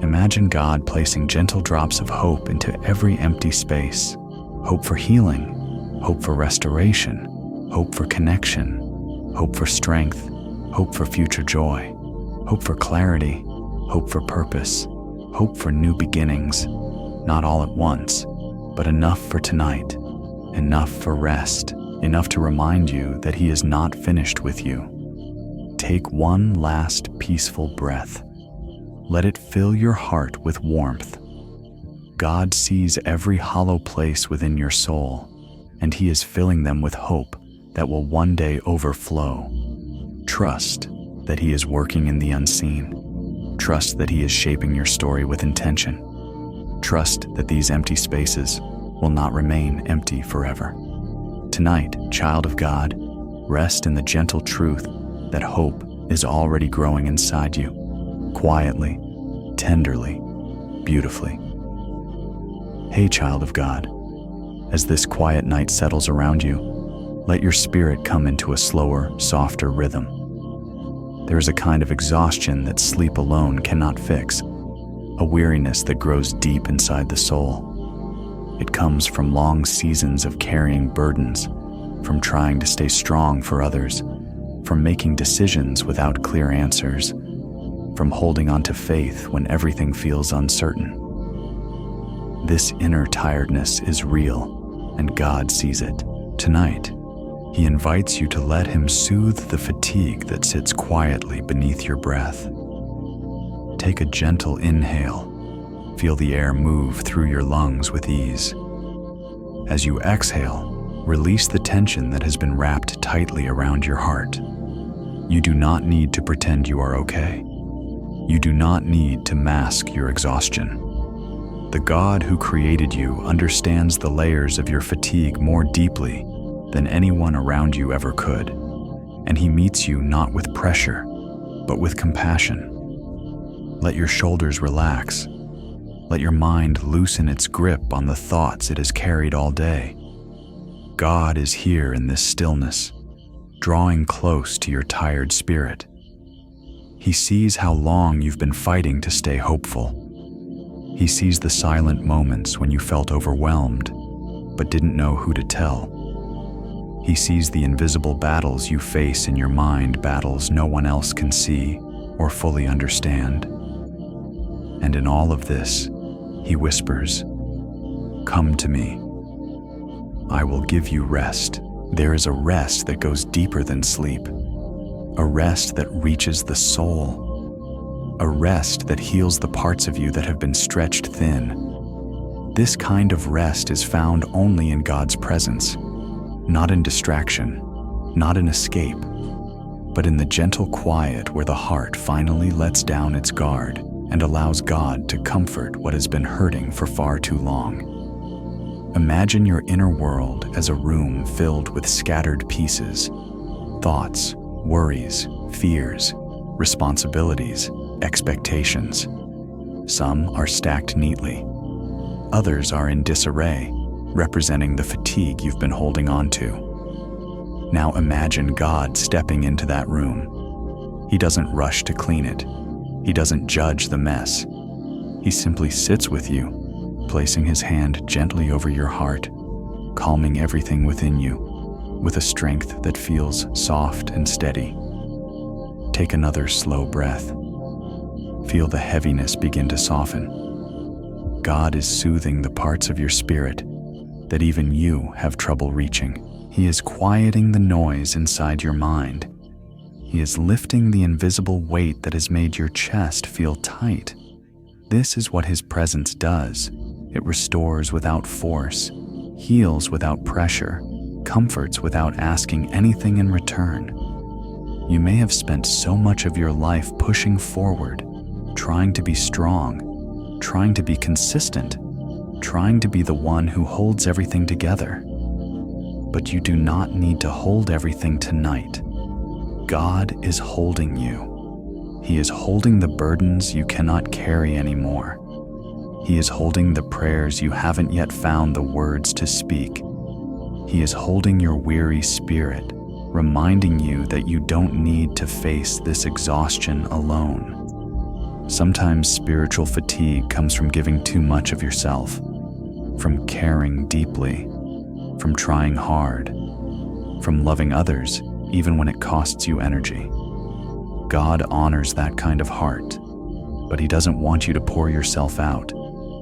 imagine God placing gentle drops of hope into every empty space. Hope for healing, hope for restoration, hope for connection, hope for strength, hope for future joy, hope for clarity, hope for purpose, hope for new beginnings, not all at once, but enough for tonight, enough for rest, enough to remind you that He is not finished with you. Take one last peaceful breath. Let it fill your heart with warmth. God sees every hollow place within your soul, and He is filling them with hope that will one day overflow. Trust that He is working in the unseen. Trust that He is shaping your story with intention. Trust that these empty spaces will not remain empty forever. Tonight, child of God, rest in the gentle truth that hope is already growing inside you, quietly, tenderly, beautifully. Hey, child of God, as this quiet night settles around you, let your spirit come into a slower, softer rhythm. There is a kind of exhaustion that sleep alone cannot fix, a weariness that grows deep inside the soul. It comes from long seasons of carrying burdens, from trying to stay strong for others, from making decisions without clear answers, from holding on to faith when everything feels uncertain. This inner tiredness is real, and God sees it. Tonight, He invites you to let Him soothe the fatigue that sits quietly beneath your breath. Take a gentle inhale. Feel the air move through your lungs with ease. As you exhale, release the tension that has been wrapped tightly around your heart. You do not need to pretend you are okay. You do not need to mask your exhaustion. The God who created you understands the layers of your fatigue more deeply than anyone around you ever could, and He meets you not with pressure, but with compassion. Let your shoulders relax. Let your mind loosen its grip on the thoughts it has carried all day. God is here in this stillness, drawing close to your tired spirit. He sees how long you've been fighting to stay hopeful. He sees the silent moments when you felt overwhelmed, but didn't know who to tell. He sees the invisible battles you face in your mind, battles no one else can see or fully understand. And in all of this, He whispers, "Come to me. I will give you rest." There is a rest that goes deeper than sleep, a rest that reaches the soul, a rest that heals the parts of you that have been stretched thin. This kind of rest is found only in God's presence, not in distraction, not in escape, but in the gentle quiet where the heart finally lets down its guard and allows God to comfort what has been hurting for far too long. Imagine your inner world as a room filled with scattered pieces, thoughts, worries, fears, responsibilities, expectations. Some are stacked neatly. Others are in disarray, representing the fatigue you've been holding on to. Now imagine God stepping into that room. He doesn't rush to clean it. He doesn't judge the mess. He simply sits with you, placing His hand gently over your heart, calming everything within you with a strength that feels soft and steady. Take another slow breath. Feel the heaviness begin to soften. God is soothing the parts of your spirit that even you have trouble reaching. He is quieting the noise inside your mind. He is lifting the invisible weight that has made your chest feel tight. This is what His presence does. It restores without force, heals without pressure, comforts without asking anything in return. You may have spent so much of your life pushing forward, trying to be strong, trying to be consistent, trying to be the one who holds everything together. But you do not need to hold everything tonight. God is holding you. He is holding the burdens you cannot carry anymore. He is holding the prayers you haven't yet found the words to speak. He is holding your weary spirit, reminding you that you don't need to face this exhaustion alone. Sometimes spiritual fatigue comes from giving too much of yourself, from caring deeply, from trying hard, from loving others even when it costs you energy. God honors that kind of heart, but He doesn't want you to pour yourself out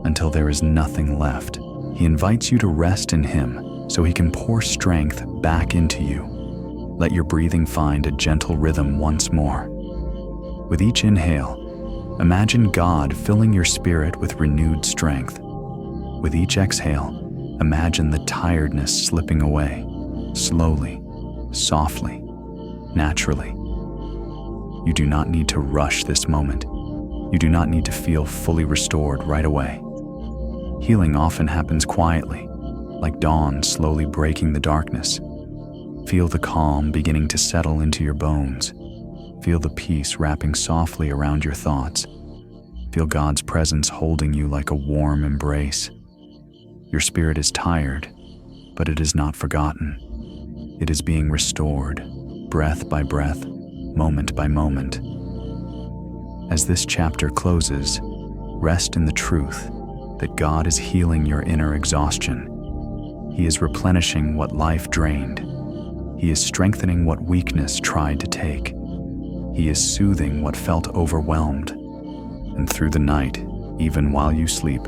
until there is nothing left. He invites you to rest in Him so He can pour strength back into you. Let your breathing find a gentle rhythm once more. With each inhale, imagine God filling your spirit with renewed strength. With each exhale, imagine the tiredness slipping away, slowly, softly, naturally. You do not need to rush this moment. You do not need to feel fully restored right away. Healing often happens quietly, like dawn slowly breaking the darkness. Feel the calm beginning to settle into your bones. Feel the peace wrapping softly around your thoughts. Feel God's presence holding you like a warm embrace. Your spirit is tired, but it is not forgotten. It is being restored, breath by breath, moment by moment. As this chapter closes, rest in the truth that God is healing your inner exhaustion. He is replenishing what life drained. He is strengthening what weakness tried to take. He is soothing what felt overwhelmed. And through the night, even while you sleep,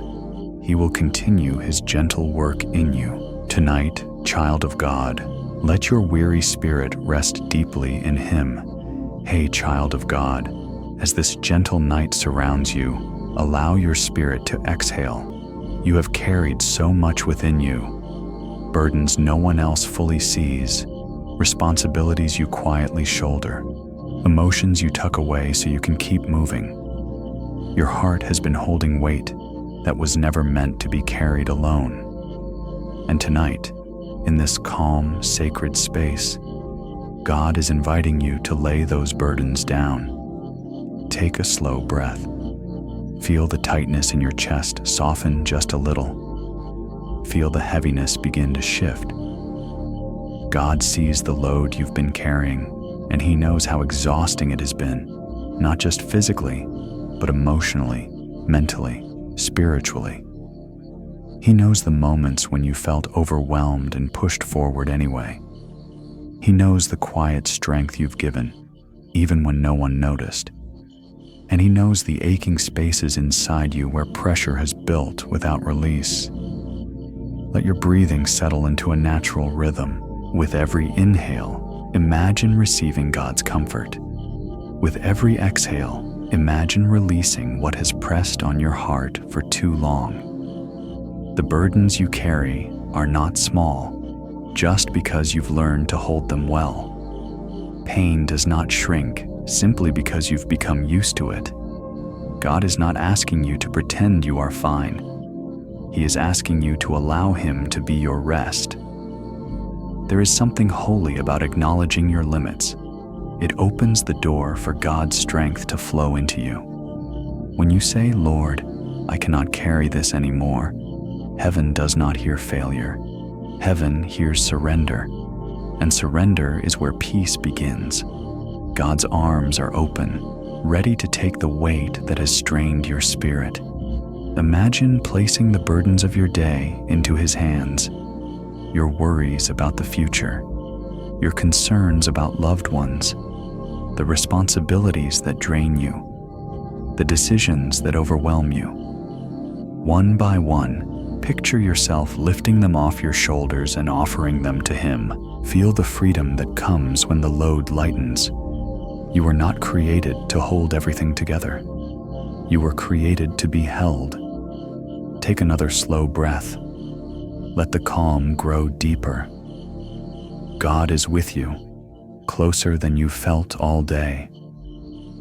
He will continue His gentle work in you. Tonight, child of God, let your weary spirit rest deeply in Him. Hey, child of God, as this gentle night surrounds you, allow your spirit to exhale. You have carried so much within you, burdens no one else fully sees, responsibilities you quietly shoulder, emotions you tuck away so you can keep moving. Your heart has been holding weight that was never meant to be carried alone. And tonight, in this calm, sacred space, God is inviting you to lay those burdens down. Take a slow breath. Feel the tightness in your chest soften just a little. Feel the heaviness begin to shift. God sees the load you've been carrying, and He knows how exhausting it has been, not just physically, but emotionally, mentally, spiritually. He knows the moments when you felt overwhelmed and pushed forward anyway. He knows the quiet strength you've given, even when no one noticed. And He knows the aching spaces inside you where pressure has built without release. Let your breathing settle into a natural rhythm. With every inhale, imagine receiving God's comfort. With every exhale, imagine releasing what has pressed on your heart for too long. The burdens you carry are not small, just because you've learned to hold them well. Pain does not shrink simply because you've become used to it. God is not asking you to pretend you are fine. He is asking you to allow Him to be your rest. There is something holy about acknowledging your limits. It opens the door for God's strength to flow into you. When you say, "Lord, I cannot carry this anymore," heaven does not hear failure. Heaven hears surrender, and surrender is where peace begins. God's arms are open, ready to take the weight that has strained your spirit. Imagine placing the burdens of your day into His hands. Your worries about the future, your concerns about loved ones, the responsibilities that drain you, the decisions that overwhelm you. One by one, picture yourself lifting them off your shoulders and offering them to Him. Feel the freedom that comes when the load lightens. You were not created to hold everything together. You were created to be held. Take another slow breath. Let the calm grow deeper. God is with you, closer than you felt all day.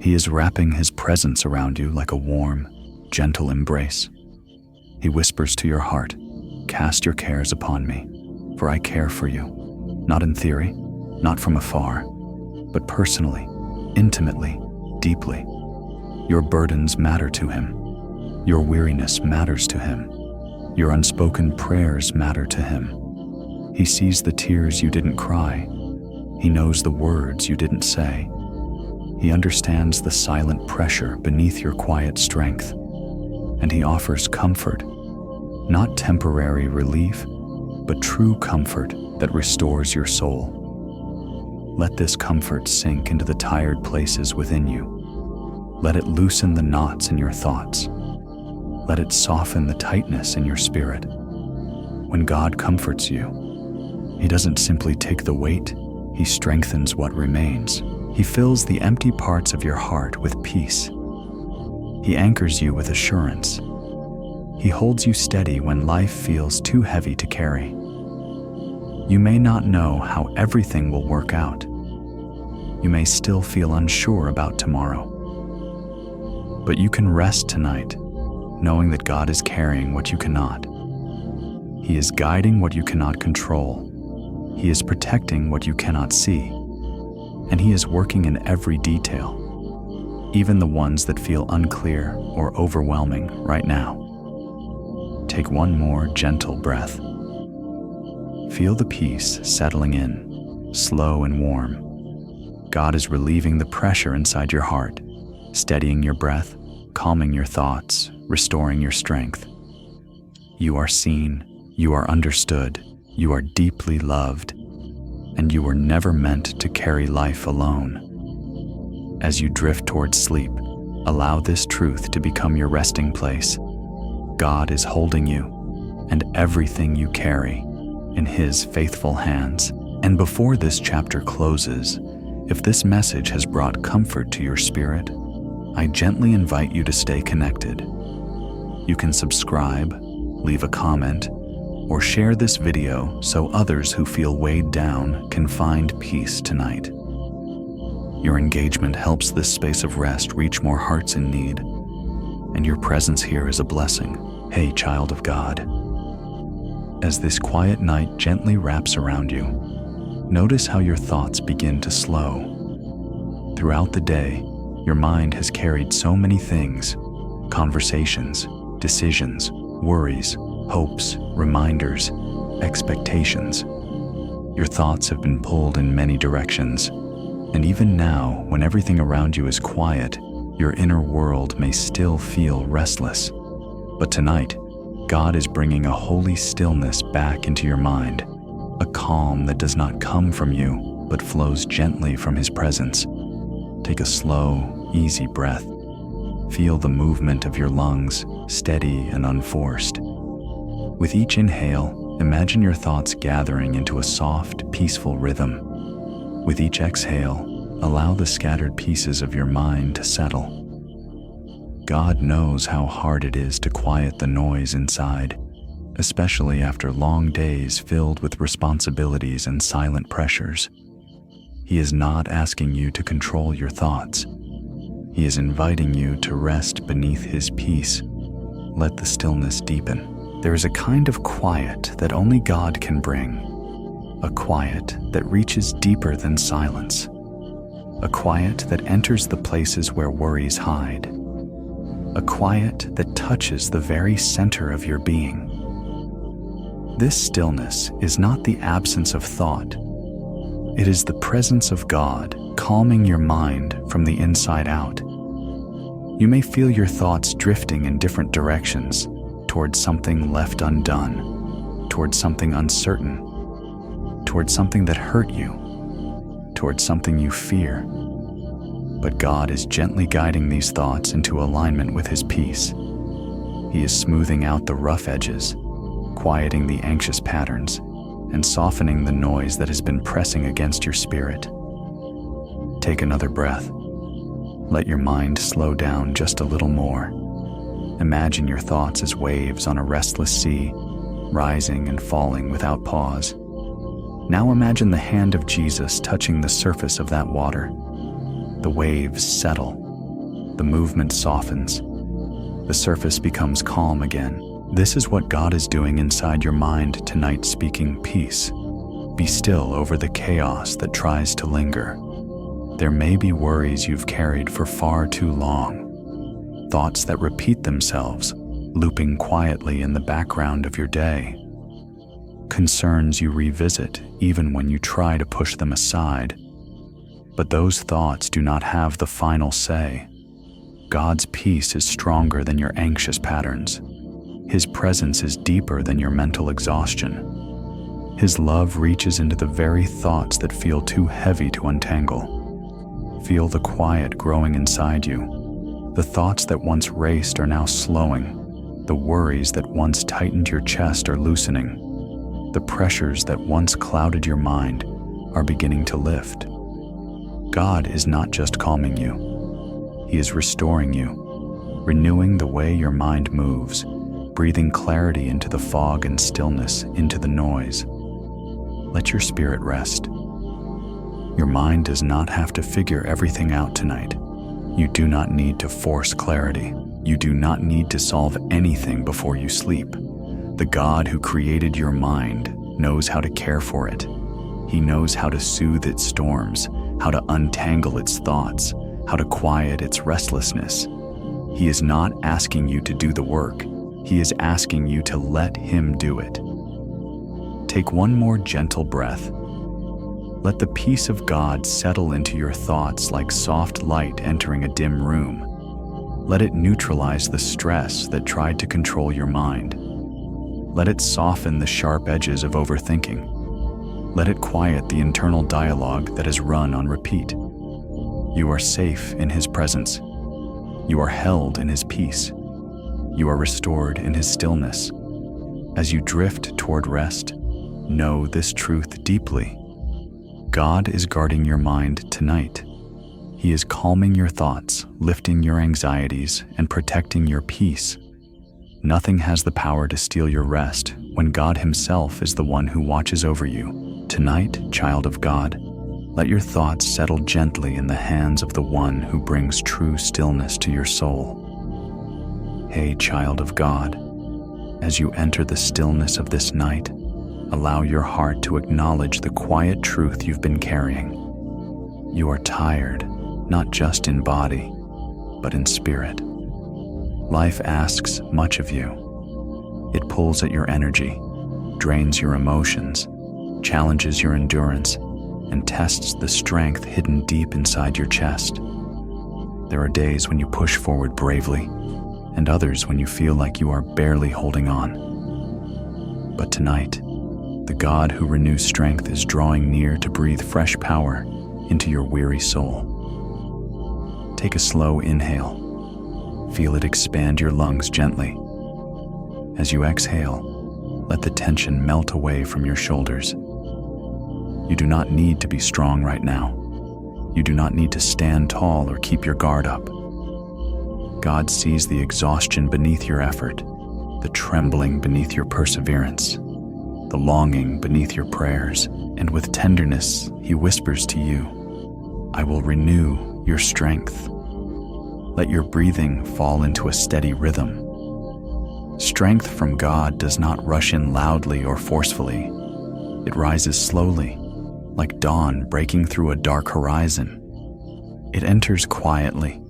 He is wrapping his presence around you like a warm, gentle embrace. He whispers to your heart, "Cast your cares upon me, for I care for you." Not in theory, not from afar, but personally, intimately, deeply. Your burdens matter to him. Your weariness matters to him. Your unspoken prayers matter to him. He sees the tears you didn't cry. He knows the words you didn't say. He understands the silent pressure beneath your quiet strength. And he offers comfort, not temporary relief, but true comfort that restores your soul. Let this comfort sink into the tired places within you. Let it loosen the knots in your thoughts. Let it soften the tightness in your spirit. When God comforts you, he doesn't simply take the weight, he strengthens what remains. He fills the empty parts of your heart with peace. He anchors you with assurance. He holds you steady when life feels too heavy to carry. You may not know how everything will work out. You may still feel unsure about tomorrow. But you can rest tonight, knowing that God is carrying what you cannot. He is guiding what you cannot control. He is protecting what you cannot see. And he is working in every detail, even the ones that feel unclear or overwhelming right now. Take one more gentle breath. Feel the peace settling in, slow and warm. God is relieving the pressure inside your heart, steadying your breath, calming your thoughts, restoring your strength. You are seen, you are understood, you are deeply loved, and you were never meant to carry life alone. As you drift towards sleep, allow this truth to become your resting place. God is holding you and everything you carry in his faithful hands. And before this chapter closes, if this message has brought comfort to your spirit, I gently invite you to stay connected. You can subscribe, leave a comment, or share this video so others who feel weighed down can find peace tonight. Your engagement helps this space of rest reach more hearts in need, and your presence here is a blessing. Hey, child of God. As this quiet night gently wraps around you, notice how your thoughts begin to slow. Throughout the day, your mind has carried so many things: conversations, decisions, worries, hopes, reminders, expectations. Your thoughts have been pulled in many directions, and even now, when everything around you is quiet, your inner world may still feel restless. But tonight, God is bringing a holy stillness back into your mind, a calm that does not come from you, but flows gently from his presence. Take a slow, easy breath. Feel the movement of your lungs, steady and unforced. With each inhale, imagine your thoughts gathering into a soft, peaceful rhythm. With each exhale, allow the scattered pieces of your mind to settle. God knows how hard it is to quiet the noise inside, especially after long days filled with responsibilities and silent pressures. He is not asking you to control your thoughts. He is inviting you to rest beneath his peace. Let the stillness deepen. There is a kind of quiet that only God can bring, a quiet that reaches deeper than silence, a quiet that enters the places where worries hide, a quiet that touches the very center of your being. This stillness is not the absence of thought. It is the presence of God calming your mind from the inside out. You may feel your thoughts drifting in different directions, towards something left undone, towards something uncertain, towards something that hurt you, towards something you fear. But God is gently guiding these thoughts into alignment with his peace. He is smoothing out the rough edges, quieting the anxious patterns, and softening the noise that has been pressing against your spirit. Take another breath. Let your mind slow down just a little more. Imagine your thoughts as waves on a restless sea, rising and falling without pause. Now imagine the hand of Jesus touching the surface of that water. The waves settle, The movement softens. The surface becomes calm again. This is what God is doing inside your mind tonight, speaking peace. Be still over the chaos that tries to linger. There may be worries you've carried for far too long, thoughts that repeat themselves, looping quietly in the background of your day. Concerns you revisit even when you try to push them aside. But those thoughts do not have the final say. God's peace is stronger than your anxious patterns. His presence is deeper than your mental exhaustion. His love reaches into the very thoughts that feel too heavy to untangle. Feel the quiet growing inside you. The thoughts that once raced are now slowing. The worries that once tightened your chest are loosening. The pressures that once clouded your mind are beginning to lift. God is not just calming you. He is restoring you, renewing the way your mind moves, breathing clarity into the fog and stillness into the noise. Let your spirit rest. Your mind does not have to figure everything out tonight. You do not need to force clarity. You do not need to solve anything before you sleep. The God who created your mind knows how to care for it. He knows how to soothe its storms, how to untangle its thoughts, how to quiet its restlessness. He is not asking you to do the work. He is asking you to let Him do it. Take one more gentle breath. Let the peace of God settle into your thoughts like soft light entering a dim room. Let it neutralize the stress that tried to control your mind. Let it soften the sharp edges of overthinking. Let it quiet the internal dialogue that has run on repeat. You are safe in His presence. You are held in His peace. You are restored in His stillness. As you drift toward rest, know this truth deeply. God is guarding your mind tonight. He is calming your thoughts, lifting your anxieties, and protecting your peace. Nothing has the power to steal your rest when God Himself is the one who watches over you. Tonight, child of God, let your thoughts settle gently in the hands of the one who brings true stillness to your soul. Hey, child of God, as you enter the stillness of this night, allow your heart to acknowledge the quiet truth you've been carrying. You are tired, not just in body, but in spirit. Life asks much of you. It pulls at your energy, drains your emotions, challenges your endurance, and tests the strength hidden deep inside your chest. There are days when you push forward bravely, and others when you feel like you are barely holding on. But tonight, the God who renews strength is drawing near to breathe fresh power into your weary soul. Take a slow inhale. Feel it expand your lungs gently. As you exhale, let the tension melt away from your shoulders. You do not need to be strong right now. You do not need to stand tall or keep your guard up. God sees the exhaustion beneath your effort, the trembling beneath your perseverance, the longing beneath your prayers, and with tenderness, He whispers to you, I will renew your strength. Let your breathing fall into a steady rhythm. Strength from God does not rush in loudly or forcefully. It rises slowly, like dawn breaking through a dark horizon. It enters quietly,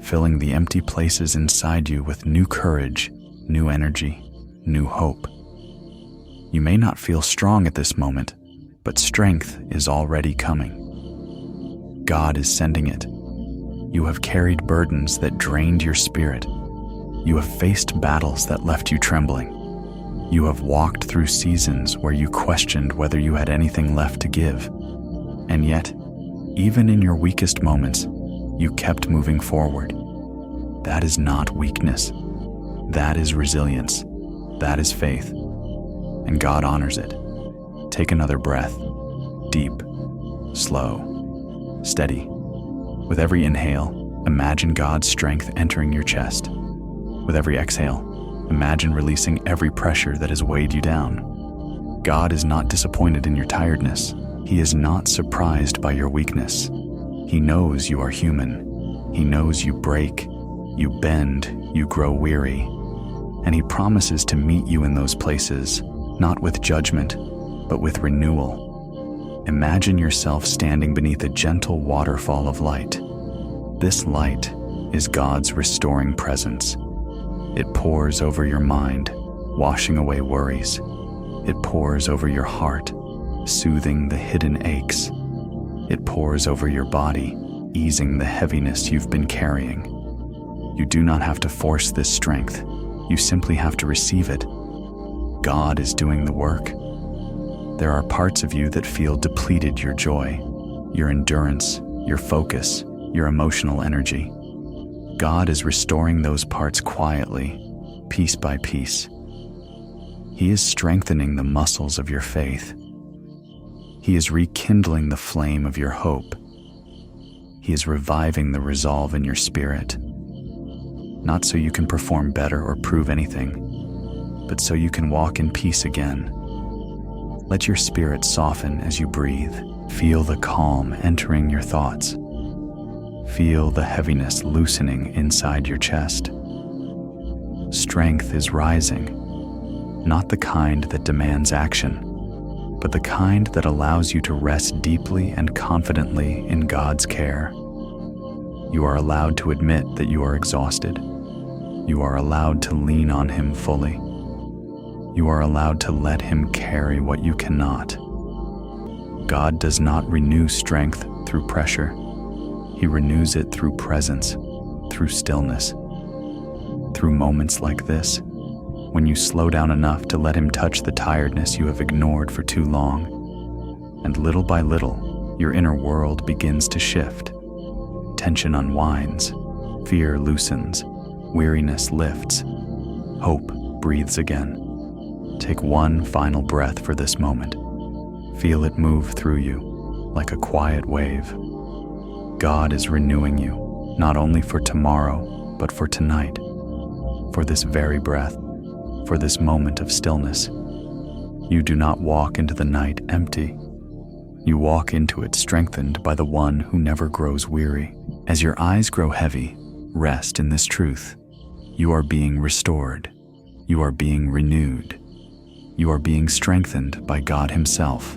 filling the empty places inside you with new courage, new energy, new hope. You may not feel strong at this moment, but strength is already coming. God is sending it. You have carried burdens that drained your spirit. You have faced battles that left you trembling. You have walked through seasons where you questioned whether you had anything left to give. And yet, even in your weakest moments, you kept moving forward. That is not weakness. That is resilience. That is faith. And God honors it. Take another breath. Deep, slow, steady. With every inhale, imagine God's strength entering your chest. With every exhale, imagine releasing every pressure that has weighed you down. God is not disappointed in your tiredness. He is not surprised by your weakness. He knows you are human. He knows you break, you bend, you grow weary, and He promises to meet you in those places, not with judgment, but with renewal. Imagine yourself standing beneath a gentle waterfall of light. This light is God's restoring presence. It pours over your mind, washing away worries. It pours over your heart, soothing the hidden aches. It pours over your body, easing the heaviness you've been carrying. You do not have to force this strength. You simply have to receive it. God is doing the work. There are parts of you that feel depleted: your joy, your endurance, your focus, your emotional energy. God is restoring those parts quietly, piece by piece. He is strengthening the muscles of your faith. He is rekindling the flame of your hope. He is reviving the resolve in your spirit. Not so you can perform better or prove anything, but so you can walk in peace again. Let your spirit soften as you breathe. Feel the calm entering your thoughts. Feel the heaviness loosening inside your chest. Strength is rising, not the kind that demands action, but the kind that allows you to rest deeply and confidently in God's care. You are allowed to admit that you are exhausted. You are allowed to lean on Him fully. You are allowed to let Him carry what you cannot. God does not renew strength through pressure. He renews it through presence, through stillness. Through moments like this, when you slow down enough to let Him touch the tiredness you have ignored for too long, and little by little, your inner world begins to shift. Tension unwinds, fear loosens, weariness lifts, hope breathes again. Take one final breath for this moment. Feel it move through you like a quiet wave. God is renewing you, not only for tomorrow, but for tonight, for this very breath, for this moment of stillness. You do not walk into the night empty. You walk into it strengthened by the one who never grows weary. As your eyes grow heavy, rest in this truth. You are being restored. You are being renewed. You are being strengthened by God Himself.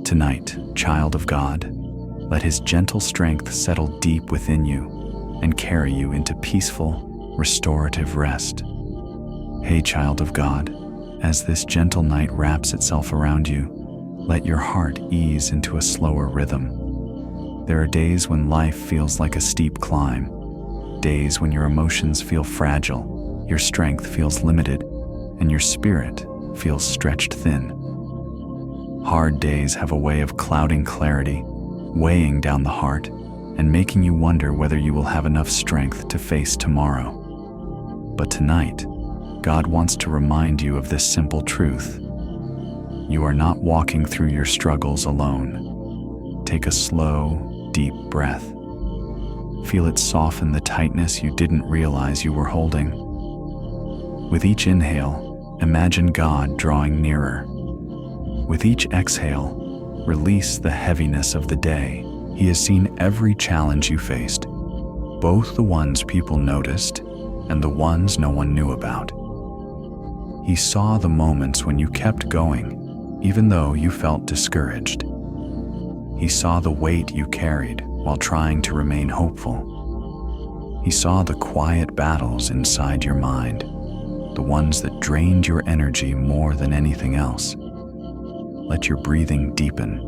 Tonight, child of God, let His gentle strength settle deep within you and carry you into peaceful, restorative rest. Hey, child of God, as this gentle night wraps itself around you, let your heart ease into a slower rhythm. There are days when life feels like a steep climb, days when your emotions feel fragile, your strength feels limited, and your spirit feels stretched thin. Hard days have a way of clouding clarity, weighing down the heart, and making you wonder whether you will have enough strength to face tomorrow. But tonight, God wants to remind you of this simple truth. You are not walking through your struggles alone. Take a slow, deep breath. Feel it soften the tightness you didn't realize you were holding. With each inhale, imagine God drawing nearer. With each exhale, release the heaviness of the day. He has seen every challenge you faced, both the ones people noticed and the ones no one knew about. He saw the moments when you kept going, even though you felt discouraged. He saw the weight you carried while trying to remain hopeful. He saw the quiet battles inside your mind, the ones that drained your energy more than anything else. Let your breathing deepen.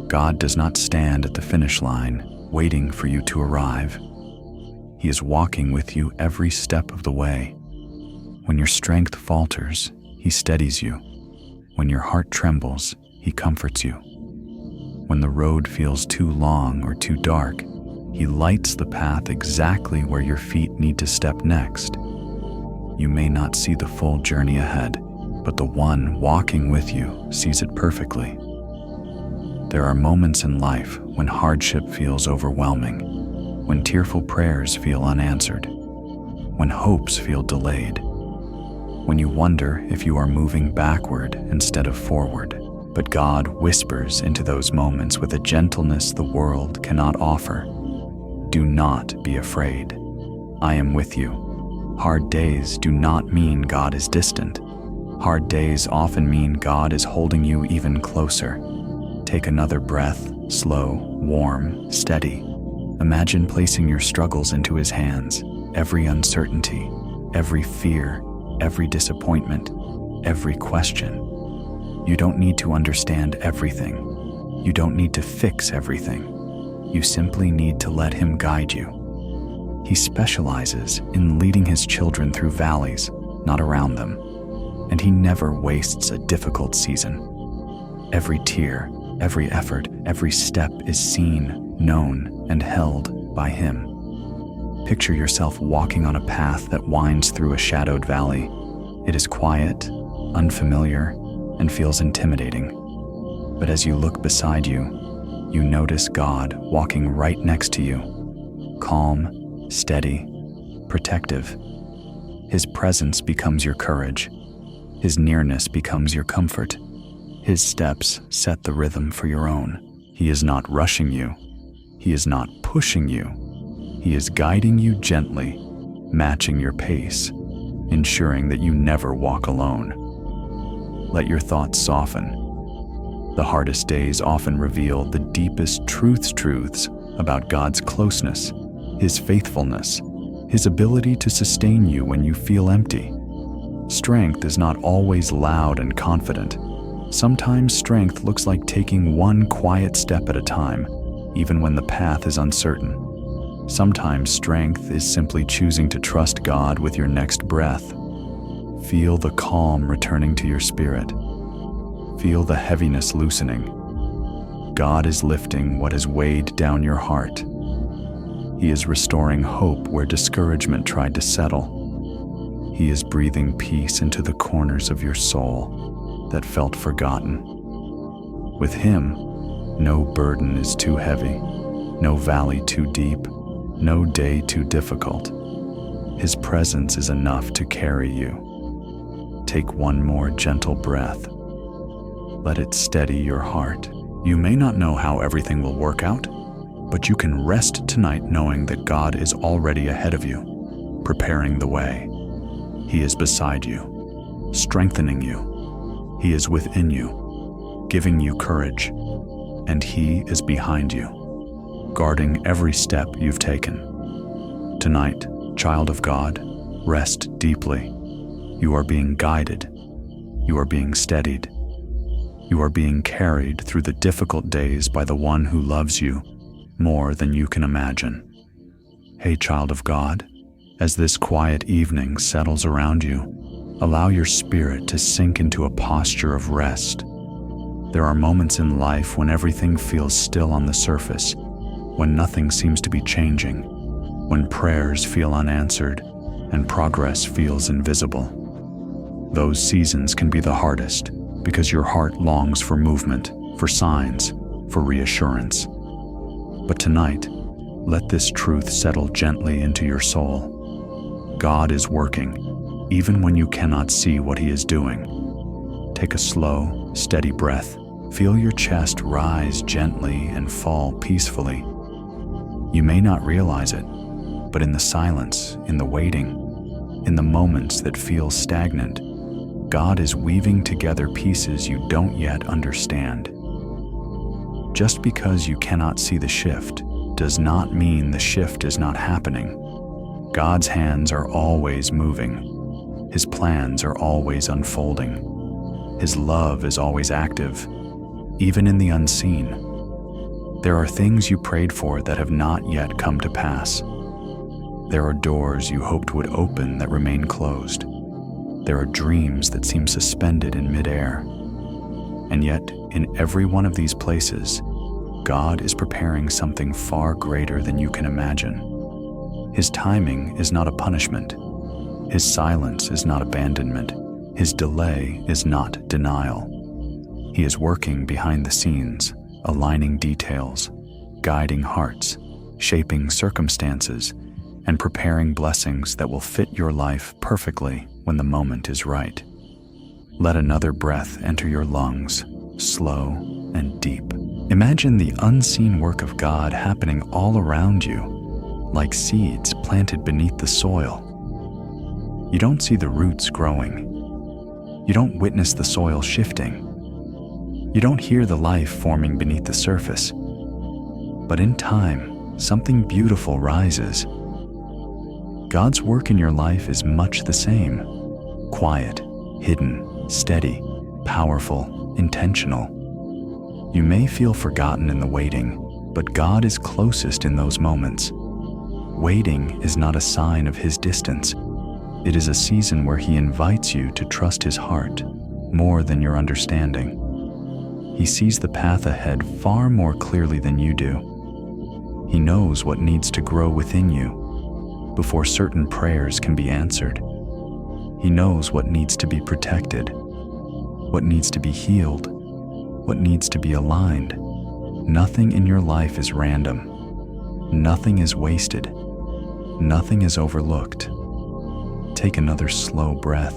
God does not stand at the finish line, waiting for you to arrive. He is walking with you every step of the way. When your strength falters, He steadies you. When your heart trembles, He comforts you. When the road feels too long or too dark, He lights the path exactly where your feet need to step next. You may not see the full journey ahead, but the one walking with you sees it perfectly. There are moments in life when hardship feels overwhelming, when tearful prayers feel unanswered, when hopes feel delayed, when you wonder if you are moving backward instead of forward. But God whispers into those moments with a gentleness the world cannot offer. Do not be afraid. I am with you. Hard days do not mean God is distant. Hard days often mean God is holding you even closer. Take another breath, slow, warm, steady. Imagine placing your struggles into His hands, every uncertainty, every fear, every disappointment, every question. You don't need to understand everything. You don't need to fix everything. You simply need to let Him guide you. He specializes in leading His children through valleys, not around them. And He never wastes a difficult season. Every tear, every effort, every step is seen, known, and held by Him. Picture yourself walking on a path that winds through a shadowed valley. It is quiet, unfamiliar, and feels intimidating. But as you look beside you, you notice God walking right next to you, calm, steady, protective. His presence becomes your courage. His nearness becomes your comfort. His steps set the rhythm for your own. He is not rushing you. He is not pushing you. He is guiding you gently, matching your pace, ensuring that you never walk alone. Let your thoughts soften. The hardest days often reveal the deepest truths about God's closeness, His faithfulness, His ability to sustain you when you feel empty. Strength is not always loud and confident. Sometimes strength looks like taking one quiet step at a time, even when the path is uncertain. Sometimes strength is simply choosing to trust God with your next breath. Feel the calm returning to your spirit. Feel the heaviness loosening. God is lifting what has weighed down your heart. He is restoring hope where discouragement tried to settle. He is breathing peace into the corners of your soul that felt forgotten. With Him, no burden is too heavy, no valley too deep, no day too difficult. His presence is enough to carry you. Take one more gentle breath. Let it steady your heart. You may not know how everything will work out, but you can rest tonight knowing that God is already ahead of you, preparing the way. He is beside you, strengthening you. He is within you, giving you courage, and He is behind you, guarding every step you've taken. Tonight, child of God, rest deeply. You are being guided. You are being steadied. You are being carried through the difficult days by the one who loves you more than you can imagine. Hey, child of God, as this quiet evening settles around you, allow your spirit to sink into a posture of rest. There are moments in life when everything feels still on the surface, when nothing seems to be changing, when prayers feel unanswered and progress feels invisible. Those seasons can be the hardest because your heart longs for movement, for signs, for reassurance. But tonight, let this truth settle gently into your soul. God is working, even when you cannot see what He is doing. Take a slow, steady breath. Feel your chest rise gently and fall peacefully. You may not realize it, but in the silence, in the waiting, in the moments that feel stagnant, God is weaving together pieces you don't yet understand. Just because you cannot see the shift does not mean the shift is not happening. God's hands are always moving. His plans are always unfolding. His love is always active, even in the unseen. There are things you prayed for that have not yet come to pass. There are doors you hoped would open that remain closed. There are dreams that seem suspended in midair. And yet, in every one of these places, God is preparing something far greater than you can imagine. His timing is not a punishment. His silence is not abandonment. His delay is not denial. He is working behind the scenes, aligning details, guiding hearts, shaping circumstances, and preparing blessings that will fit your life perfectly when the moment is right. Let another breath enter your lungs, slow and deep. Imagine the unseen work of God happening all around you. like seeds planted beneath the soil. You don't see the roots growing. You don't witness the soil shifting. You don't hear the life forming beneath the surface. But in time, something beautiful rises. God's work in your life is much the same: quiet, hidden, steady, powerful, intentional. You may feel forgotten in the waiting, but God is closest in those moments. Waiting is not a sign of His distance. It is a season where He invites you to trust His heart more than your understanding. He sees the path ahead far more clearly than you do. He knows what needs to grow within you before certain prayers can be answered. He knows what needs to be protected, what needs to be healed, what needs to be aligned. Nothing in your life is random. Nothing is wasted. Nothing is overlooked. Take another slow breath.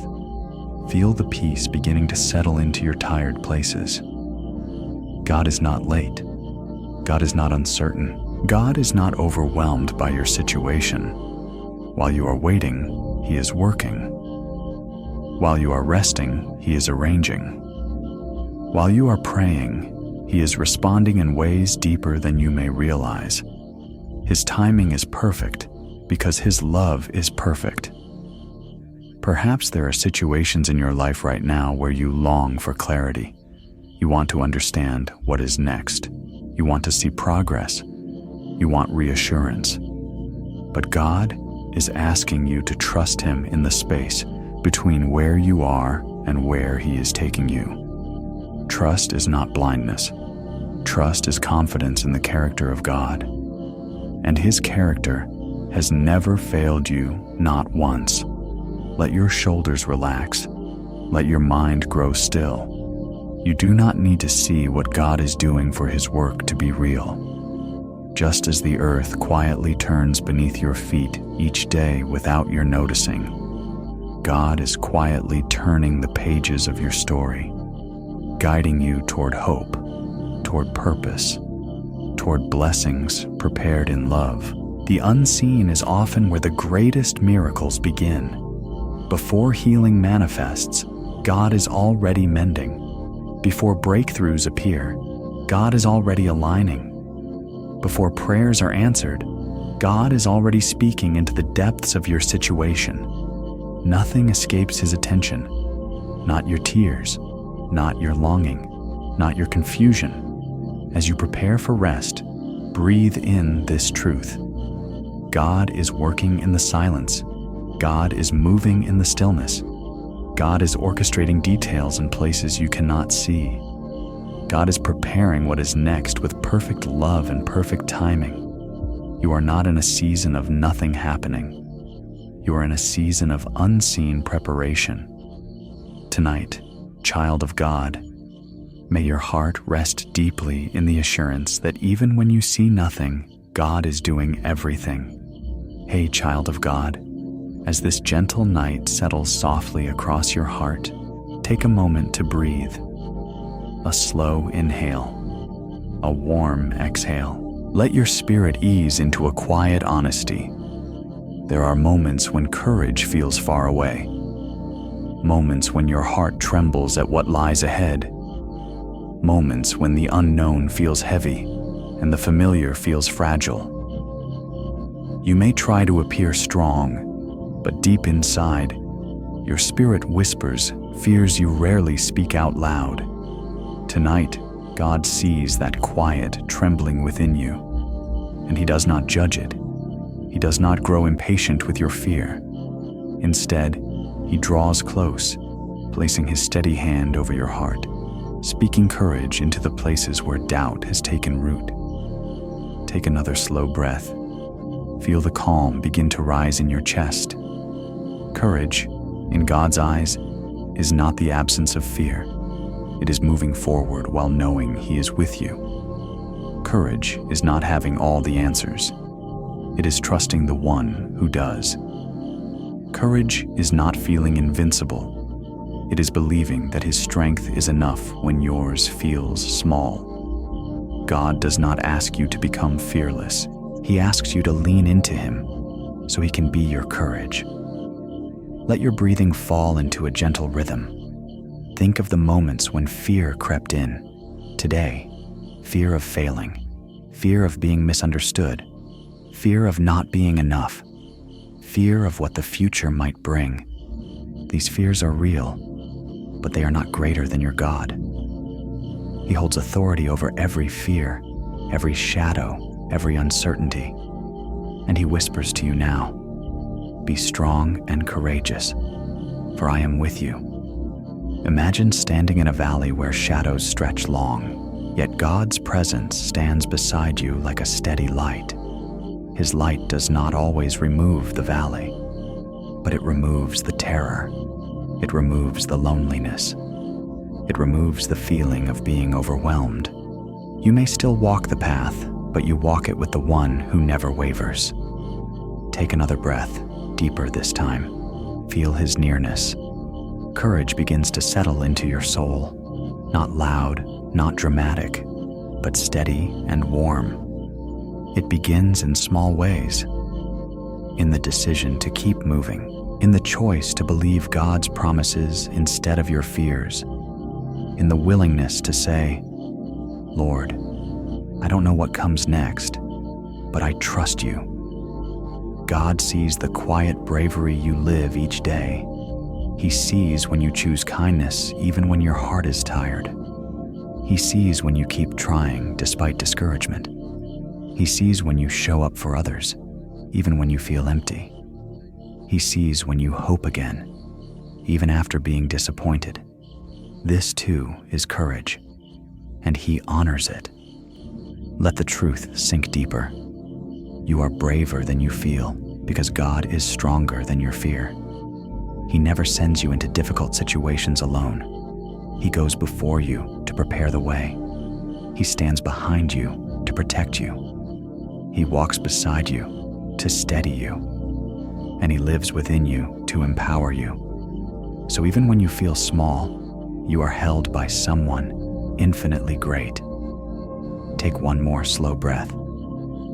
Feel the peace beginning to settle into your tired places. God is not late. God is not uncertain. God is not overwhelmed by your situation. While you are waiting, He is working. While you are resting, He is arranging. While you are praying, He is responding in ways deeper than you may realize. His timing is perfect because His love is perfect. Perhaps there are situations in your life right now where you long for clarity. You want to understand what is next. You want to see progress. You want reassurance. But God is asking you to trust Him in the space between where you are and where He is taking you. Trust is not blindness. Trust is confidence in the character of God. And His character has never failed you, not once. Let your shoulders relax. Let your mind grow still. You do not need to see what God is doing for His work to be real. Just as the earth quietly turns beneath your feet each day without your noticing, God is quietly turning the pages of your story, guiding you toward hope, toward purpose, toward blessings prepared in love. The unseen is often where the greatest miracles begin. Before healing manifests, God is already mending. Before breakthroughs appear, God is already aligning. Before prayers are answered, God is already speaking into the depths of your situation. Nothing escapes His attention. Not your tears, not your longing, not your confusion. As you prepare for rest, breathe in this truth. God is working in the silence. God is moving in the stillness. God is orchestrating details in places you cannot see. God is preparing what is next with perfect love and perfect timing. You are not in a season of nothing happening. You are in a season of unseen preparation. Tonight, child of God, may your heart rest deeply in the assurance that even when you see nothing, God is doing everything. Hey, child of God, as this gentle night settles softly across your heart, take a moment to breathe. A slow inhale, a warm exhale. Let your spirit ease into a quiet honesty. There are moments when courage feels far away. Moments when your heart trembles at what lies ahead. Moments when the unknown feels heavy and the familiar feels fragile. You may try to appear strong, but deep inside, your spirit whispers fears you rarely speak out loud. Tonight, God sees that quiet trembling within you, and He does not judge it. He does not grow impatient with your fear. Instead, He draws close, placing His steady hand over your heart, speaking courage into the places where doubt has taken root. Take another slow breath. Feel the calm begin to rise in your chest. Courage, in God's eyes, is not the absence of fear. It is moving forward while knowing He is with you. Courage is not having all the answers. It is trusting the one who does. Courage is not feeling invincible. It is believing that His strength is enough when yours feels small. God does not ask you to become fearless. He asks you to lean into him so he can be your courage. Let your breathing fall into a gentle rhythm. Think of the moments when fear crept in. Today, fear of failing, fear of being misunderstood, fear of not being enough, fear of what the future might bring. These fears are real, but they are not greater than your God. He holds authority over every fear, every shadow, every uncertainty. And he whispers to you now, "Be strong and courageous, for I am with you." Imagine standing in a valley where shadows stretch long, yet God's presence stands beside you like a steady light. His light does not always remove the valley, but it removes the terror. It removes the loneliness. It removes the feeling of being overwhelmed. You may still walk the path, but you walk it with the one who never wavers. Take another breath, deeper this time. Feel his nearness. Courage begins to settle into your soul, not loud, not dramatic, but steady and warm. It begins in small ways, in the decision to keep moving, in the choice to believe God's promises instead of your fears, in the willingness to say, "Lord, I don't know what comes next, but I trust you." God sees the quiet bravery you live each day. He sees when you choose kindness even when your heart is tired. He sees when you keep trying despite discouragement. He sees when you show up for others, even when you feel empty. He sees when you hope again, even after being disappointed. This too is courage, and he honors it. Let the truth sink deeper. You are braver than you feel because God is stronger than your fear. He never sends you into difficult situations alone. He goes before you to prepare the way. He stands behind you to protect you. He walks beside you to steady you. And he lives within you to empower you. So even when you feel small, you are held by someone infinitely great. Take one more slow breath.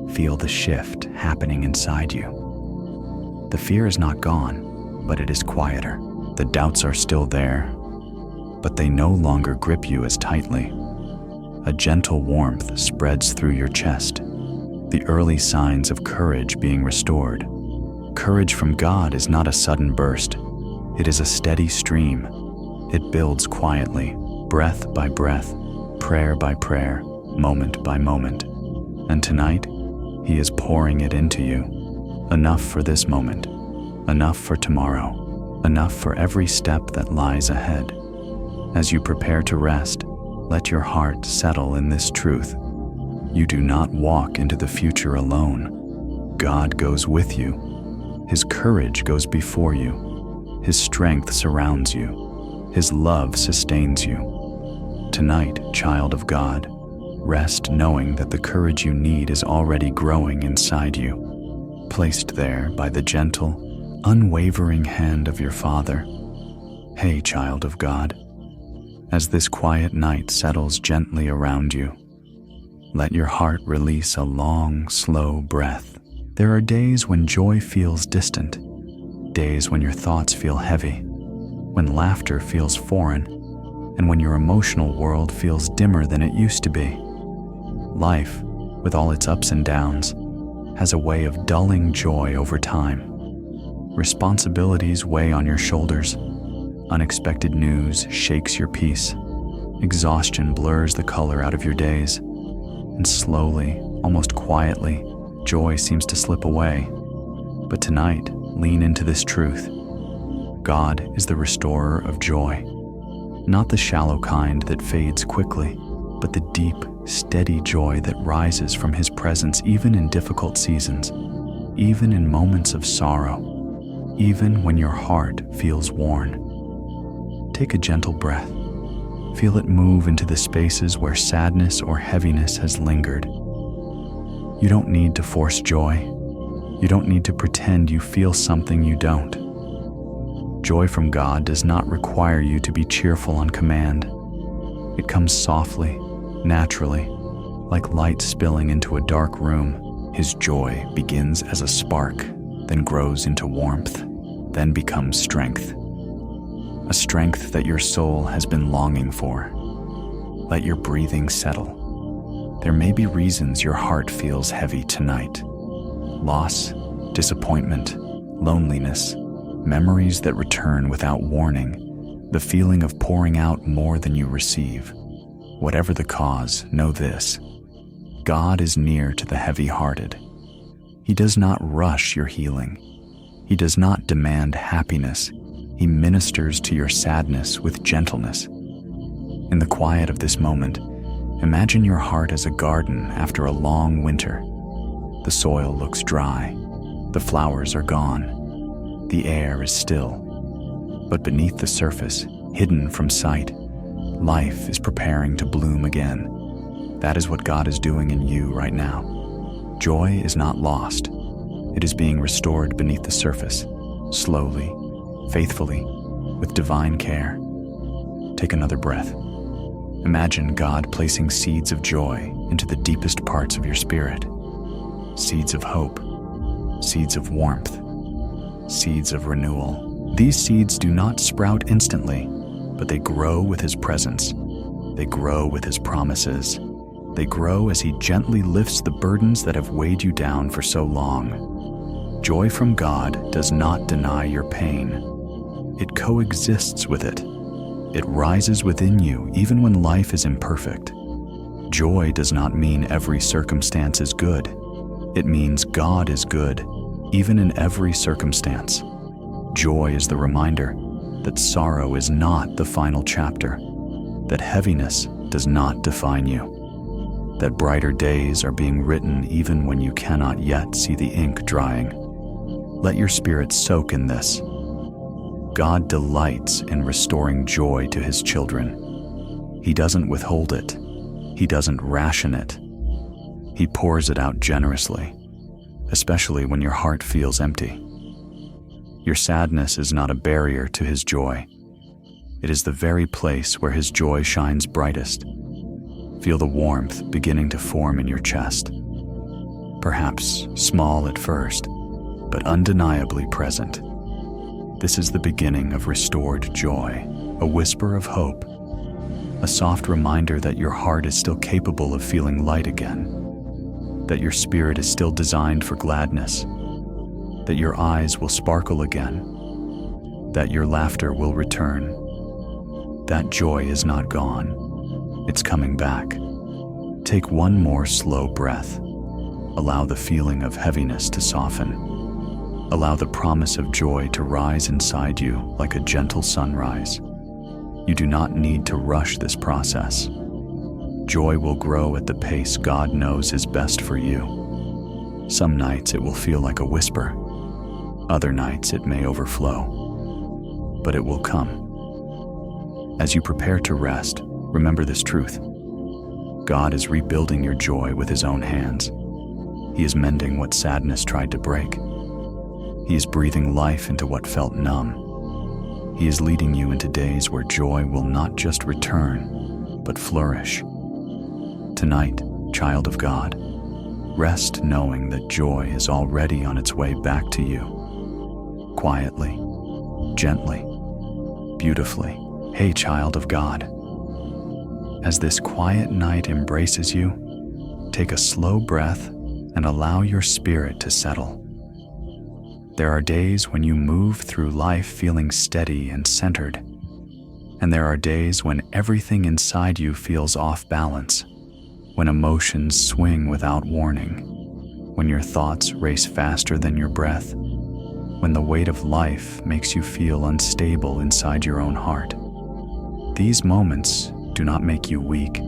Feel the shift happening inside you. The fear is not gone, but it is quieter. The doubts are still there, but they no longer grip you as tightly. A gentle warmth spreads through your chest, the early signs of courage being restored. Courage from God is not a sudden burst. It is a steady stream. It builds quietly, breath by breath, prayer by prayer, moment by moment. And tonight, he is pouring it into you. Enough for this moment. Enough for tomorrow, enough for every step that lies ahead. As you prepare to rest, let your heart settle in this truth. You do not walk into the future alone. God goes with you. His courage goes before you. His strength surrounds you. His love sustains you. Tonight, child of God, rest knowing that the courage you need is already growing inside you, placed there by the gentle, unwavering hand of your Father. Hey, child of God, as this quiet night settles gently around you, let your heart release a long, slow breath. There are days when joy feels distant, days when your thoughts feel heavy, when laughter feels foreign, and when your emotional world feels dimmer than it used to be. Life, with all its ups and downs, has a way of dulling joy over time. Responsibilities weigh on your shoulders. Unexpected news shakes your peace. Exhaustion blurs the color out of your days. And slowly, almost quietly, joy seems to slip away. But tonight, lean into this truth. God is the restorer of joy. Not the shallow kind that fades quickly, but the deep, steady joy that rises from his presence even in difficult seasons, even in moments of sorrow. Even when your heart feels worn. Take a gentle breath. Feel it move into the spaces where sadness or heaviness has lingered. You don't need to force joy. You don't need to pretend you feel something you don't. Joy from God does not require you to be cheerful on command. It comes softly, naturally, like light spilling into a dark room. His joy begins as a spark, then grows into warmth, then becomes strength. A strength that your soul has been longing for. Let your breathing settle. There may be reasons your heart feels heavy tonight. Loss, disappointment, loneliness, memories that return without warning, the feeling of pouring out more than you receive. Whatever the cause, know this: God is near to the heavy-hearted. He does not rush your healing. He does not demand happiness. He ministers to your sadness with gentleness. In the quiet of this moment, imagine your heart as a garden after a long winter. The soil looks dry. The flowers are gone. The air is still. But beneath the surface, hidden from sight, life is preparing to bloom again. That is what God is doing in you right now. Joy is not lost. It is being restored beneath the surface, slowly, faithfully, with divine care. Take another breath. Imagine God placing seeds of joy into the deepest parts of your spirit. Seeds of hope, seeds of warmth, seeds of renewal. These seeds do not sprout instantly, but they grow with His presence. They grow with His promises. They grow as He gently lifts the burdens that have weighed you down for so long. Joy from God does not deny your pain. It coexists with it. It rises within you even when life is imperfect. Joy does not mean every circumstance is good. It means God is good, even in every circumstance. Joy is the reminder that sorrow is not the final chapter, that heaviness does not define you, that brighter days are being written even when you cannot yet see the ink drying. Let your spirit soak in this. God delights in restoring joy to His children. He doesn't withhold it. He doesn't ration it. He pours it out generously, especially when your heart feels empty. Your sadness is not a barrier to His joy. It is the very place where His joy shines brightest. Feel the warmth beginning to form in your chest. Perhaps small at first, but undeniably present. This is the beginning of restored joy, a whisper of hope, a soft reminder that your heart is still capable of feeling light again, that your spirit is still designed for gladness, that your eyes will sparkle again, that your laughter will return. That joy is not gone. It's coming back. Take one more slow breath. Allow the feeling of heaviness to soften. Allow the promise of joy to rise inside you like a gentle sunrise. You do not need to rush this process. Joy will grow at the pace God knows is best for you. Some nights it will feel like a whisper. Other nights it may overflow. But it will come. As you prepare to rest, remember this truth. God is rebuilding your joy with His own hands. He is mending what sadness tried to break. He is breathing life into what felt numb. He is leading you into days where joy will not just return, but flourish. Tonight, child of God, rest knowing that joy is already on its way back to you. Quietly, gently, beautifully. Hey, child of God. As this quiet night embraces you, take a slow breath and allow your spirit to settle. There are days when you move through life feeling steady and centered, and there are days when everything inside you feels off balance, when emotions swing without warning, when your thoughts race faster than your breath, when the weight of life makes you feel unstable inside your own heart. These moments do not make you weak,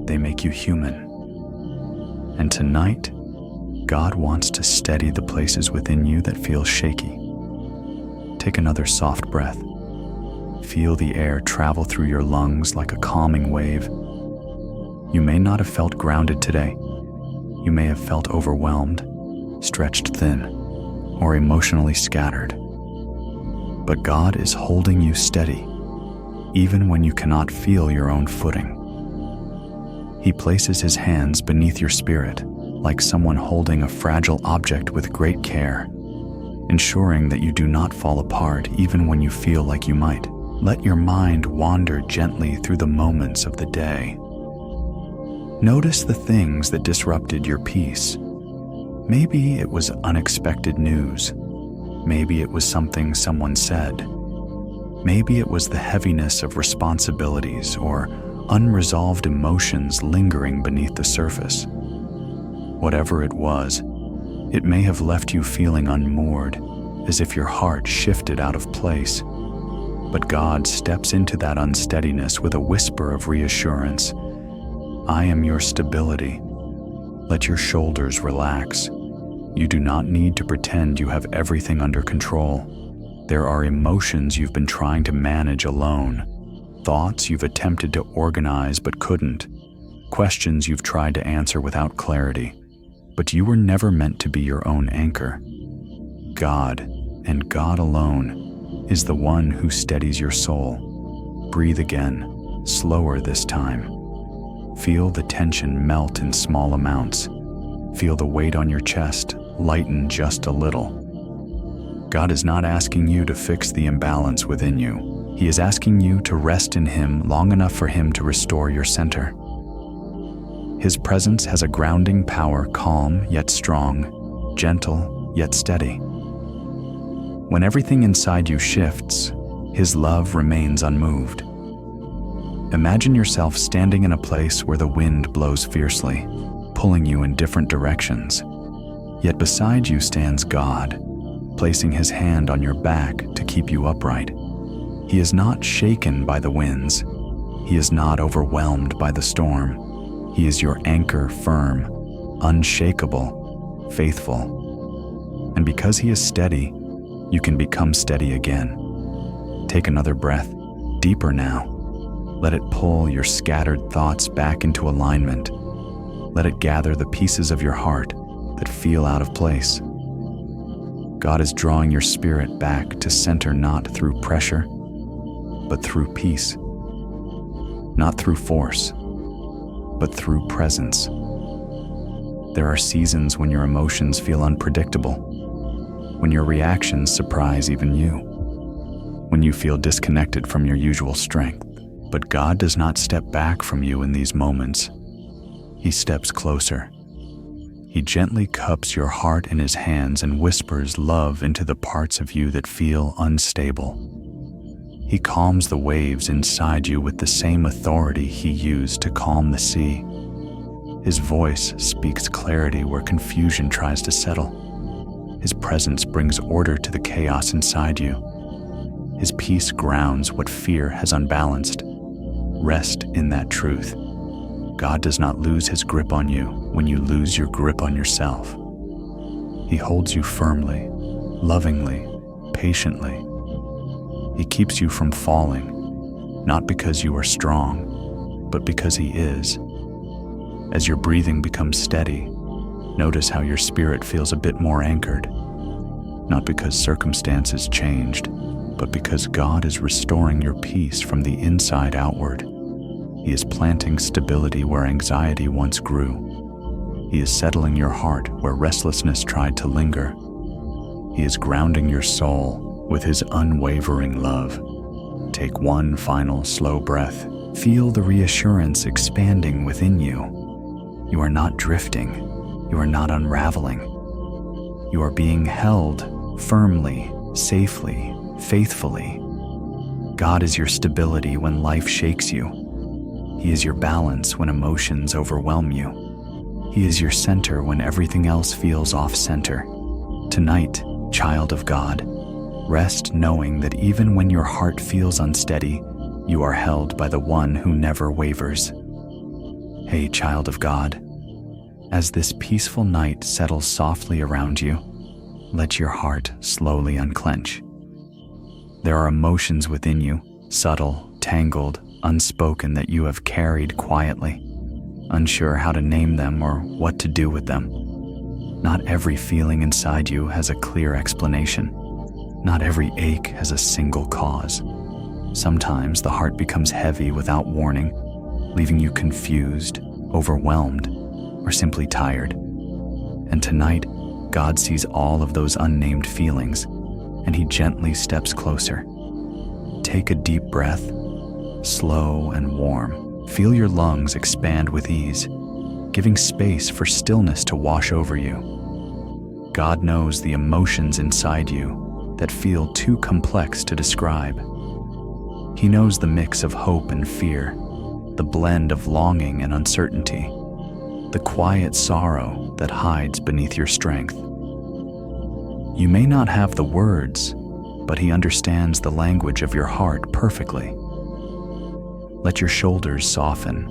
they make you human. And tonight, God wants to steady the places within you that feel shaky. Take another soft breath. Feel the air travel through your lungs like a calming wave. You may not have felt grounded today. You may have felt overwhelmed, stretched thin, or emotionally scattered. But God is holding you steady, even when you cannot feel your own footing. He places His hands beneath your spirit, like someone holding a fragile object with great care, ensuring that you do not fall apart even when you feel like you might. Let your mind wander gently through the moments of the day. Notice the things that disrupted your peace. Maybe it was unexpected news. Maybe it was something someone said. Maybe it was the heaviness of responsibilities or unresolved emotions lingering beneath the surface. Whatever it was, it may have left you feeling unmoored, as if your heart shifted out of place. But God steps into that unsteadiness with a whisper of reassurance. I am your stability. Let your shoulders relax. You do not need to pretend you have everything under control. There are emotions you've been trying to manage alone, thoughts you've attempted to organize but couldn't, questions you've tried to answer without clarity. But you were never meant to be your own anchor. God, and God alone, is the one who steadies your soul. Breathe again, slower this time. Feel the tension melt in small amounts. Feel the weight on your chest lighten just a little. God is not asking you to fix the imbalance within you. He is asking you to rest in Him long enough for Him to restore your center. His presence has a grounding power, calm yet strong, gentle yet steady. When everything inside you shifts, His love remains unmoved. Imagine yourself standing in a place where the wind blows fiercely, pulling you in different directions. Yet beside you stands God, placing His hand on your back to keep you upright. He is not shaken by the winds. He is not overwhelmed by the storm. He is your anchor, firm, unshakable, faithful. And because He is steady, you can become steady again. Take another breath, deeper now. Let it pull your scattered thoughts back into alignment. Let it gather the pieces of your heart that feel out of place. God is drawing your spirit back to center, not through pressure, but through peace. Not through force, but through presence. There are seasons when your emotions feel unpredictable, when your reactions surprise even you, when you feel disconnected from your usual strength. But God does not step back from you in these moments. He steps closer. He gently cups your heart in His hands and whispers love into the parts of you that feel unstable. He calms the waves inside you with the same authority He used to calm the sea. His voice speaks clarity where confusion tries to settle. His presence brings order to the chaos inside you. His peace grounds what fear has unbalanced. Rest in that truth. God does not lose His grip on you when you lose your grip on yourself. He holds you firmly, lovingly, patiently. He keeps you from falling, not because you are strong, but because He is. As your breathing becomes steady, notice how your spirit feels a bit more anchored, not because circumstances changed, but because God is restoring your peace from the inside outward. He is planting stability where anxiety once grew. He is settling your heart where restlessness tried to linger. He is grounding your soul with His unwavering love. Take one final slow breath. Feel the reassurance expanding within you. You are not drifting. You are not unraveling. You are being held firmly, safely, faithfully. God is your stability when life shakes you. He is your balance when emotions overwhelm you. He is your center when everything else feels off-center. Tonight, child of God, rest knowing that even when your heart feels unsteady, you are held by the one who never wavers. Hey, child of God, as this peaceful night settles softly around you, let your heart slowly unclench. There are emotions within you, subtle, tangled, unspoken, that you have carried quietly, unsure how to name them or what to do with them. Not every feeling inside you has a clear explanation. Not every ache has a single cause. Sometimes the heart becomes heavy without warning, leaving you confused, overwhelmed, or simply tired. And tonight, God sees all of those unnamed feelings, and He gently steps closer. Take a deep breath, slow and warm. Feel your lungs expand with ease, giving space for stillness to wash over you. God knows the emotions inside you that feel too complex to describe. He knows the mix of hope and fear, the blend of longing and uncertainty, the quiet sorrow that hides beneath your strength. You may not have the words, but He understands the language of your heart perfectly. Let your shoulders soften.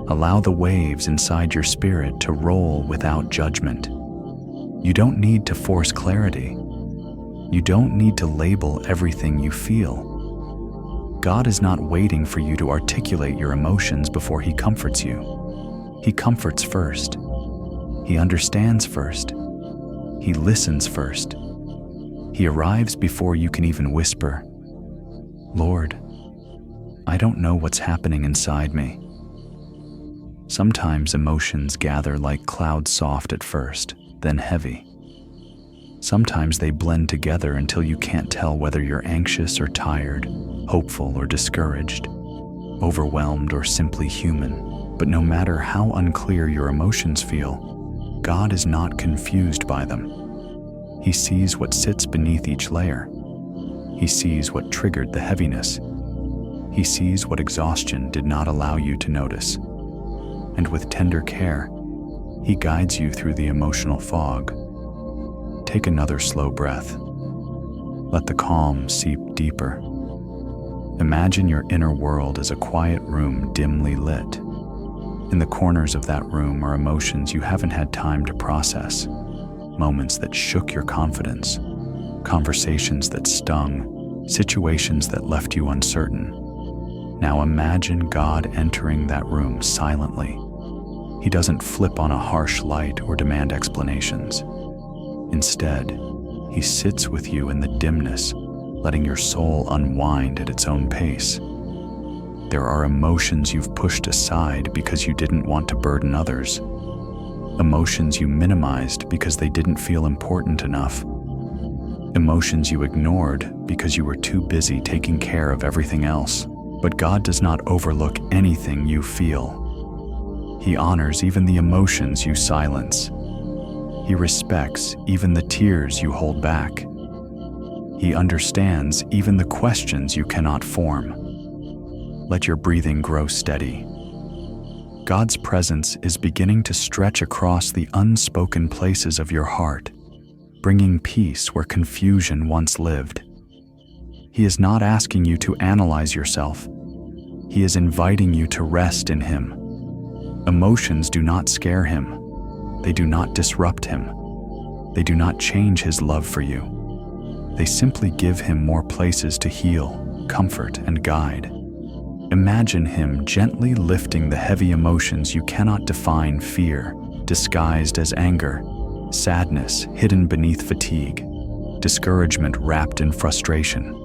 Allow the waves inside your spirit to roll without judgment. You don't need to force clarity. You don't need to label everything you feel. God is not waiting for you to articulate your emotions before He comforts you. He comforts first. He understands first. He listens first. He arrives before you can even whisper, "Lord, I don't know what's happening inside me." Sometimes emotions gather like clouds, soft at first, then heavy. Sometimes they blend together until you can't tell whether you're anxious or tired, hopeful or discouraged, overwhelmed or simply human. But no matter how unclear your emotions feel, God is not confused by them. He sees what sits beneath each layer. He sees what triggered the heaviness. He sees what exhaustion did not allow you to notice. And with tender care, He guides you through the emotional fog. Take another slow breath. Let the calm seep deeper. Imagine your inner world as a quiet room dimly lit. In the corners of that room are emotions you haven't had time to process, moments that shook your confidence, conversations that stung, situations that left you uncertain. Now imagine God entering that room silently. He doesn't flip on a harsh light or demand explanations. Instead, He sits with you in the dimness, letting your soul unwind at its own pace. There are emotions you've pushed aside because you didn't want to burden others. Emotions you minimized because they didn't feel important enough. Emotions you ignored because you were too busy taking care of everything else. But God does not overlook anything you feel. He honors even the emotions you silence. He respects even the tears you hold back. He understands even the questions you cannot form. Let your breathing grow steady. God's presence is beginning to stretch across the unspoken places of your heart, bringing peace where confusion once lived. He is not asking you to analyze yourself. He is inviting you to rest in Him. Emotions do not scare Him. They do not disrupt Him. They do not change His love for you. They simply give Him more places to heal, comfort, and guide. Imagine Him gently lifting the heavy emotions you cannot define: fear, disguised as anger, sadness hidden beneath fatigue, discouragement wrapped in frustration.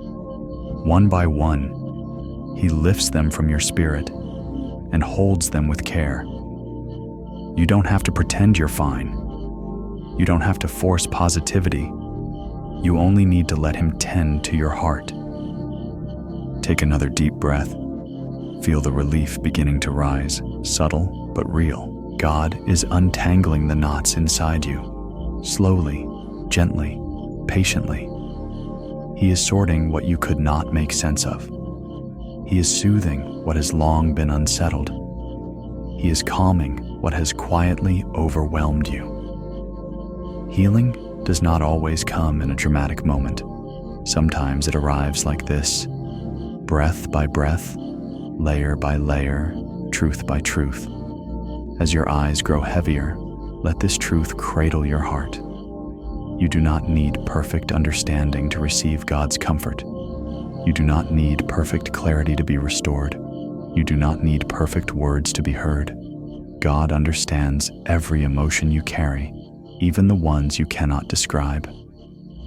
One by one, He lifts them from your spirit and holds them with care. You don't have to pretend you're fine. You don't have to force positivity. You only need to let Him tend to your heart. Take another deep breath. Feel the relief beginning to rise, subtle but real. God is untangling the knots inside you, slowly, gently, patiently. He is sorting what you could not make sense of. He is soothing what has long been unsettled. He is calming what has quietly overwhelmed you. Healing does not always come in a dramatic moment. Sometimes it arrives like this, breath by breath, layer by layer, truth by truth. As your eyes grow heavier, let this truth cradle your heart. You do not need perfect understanding to receive God's comfort. You do not need perfect clarity to be restored. You do not need perfect words to be heard. God understands every emotion you carry, even the ones you cannot describe,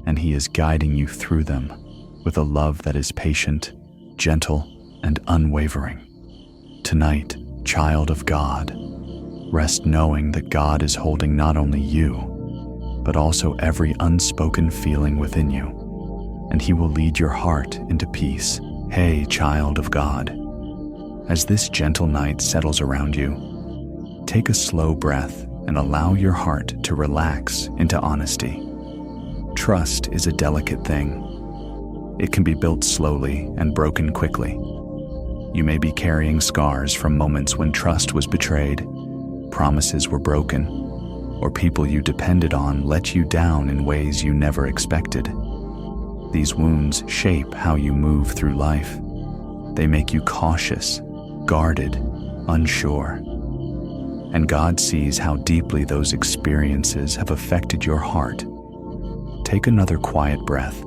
and He is guiding you through them with a love that is patient, gentle, and unwavering. Tonight, child of God, Rest knowing that God is holding not only you, but also every unspoken feeling within you, and He will lead your heart into peace. Hey, child of God, as this gentle night settles around you, take a slow breath and allow your heart to relax into honesty. Trust is a delicate thing. It can be built slowly and broken quickly. You may be carrying scars from moments when trust was betrayed, promises were broken, or people you depended on let you down in ways you never expected. These wounds shape how you move through life. They make you cautious, guarded, unsure. And God sees how deeply those experiences have affected your heart. Take another quiet breath.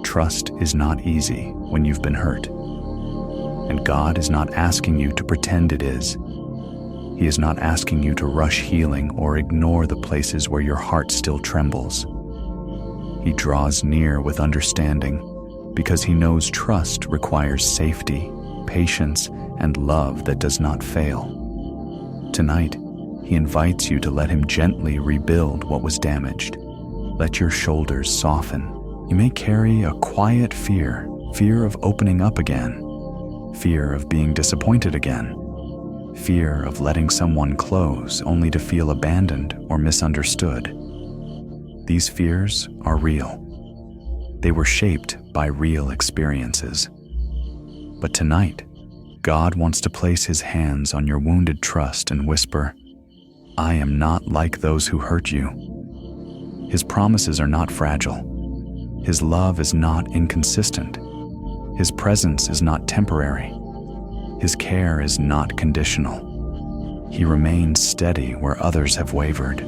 Trust is not easy when you've been hurt. And God is not asking you to pretend it is. He is not asking you to rush healing or ignore the places where your heart still trembles. He draws near with understanding because He knows trust requires safety, patience, and love that does not fail. Tonight, He invites you to let Him gently rebuild what was damaged. Let your shoulders soften. You may carry a quiet fear of opening up again, fear of being disappointed again, fear of letting someone close only to feel abandoned or misunderstood. These fears are real. They were shaped by real experiences. But tonight, God wants to place His hands on your wounded trust and whisper, "I am not like those who hurt you." His promises are not fragile. His love is not inconsistent. His presence is not temporary. His care is not conditional. He remains steady where others have wavered.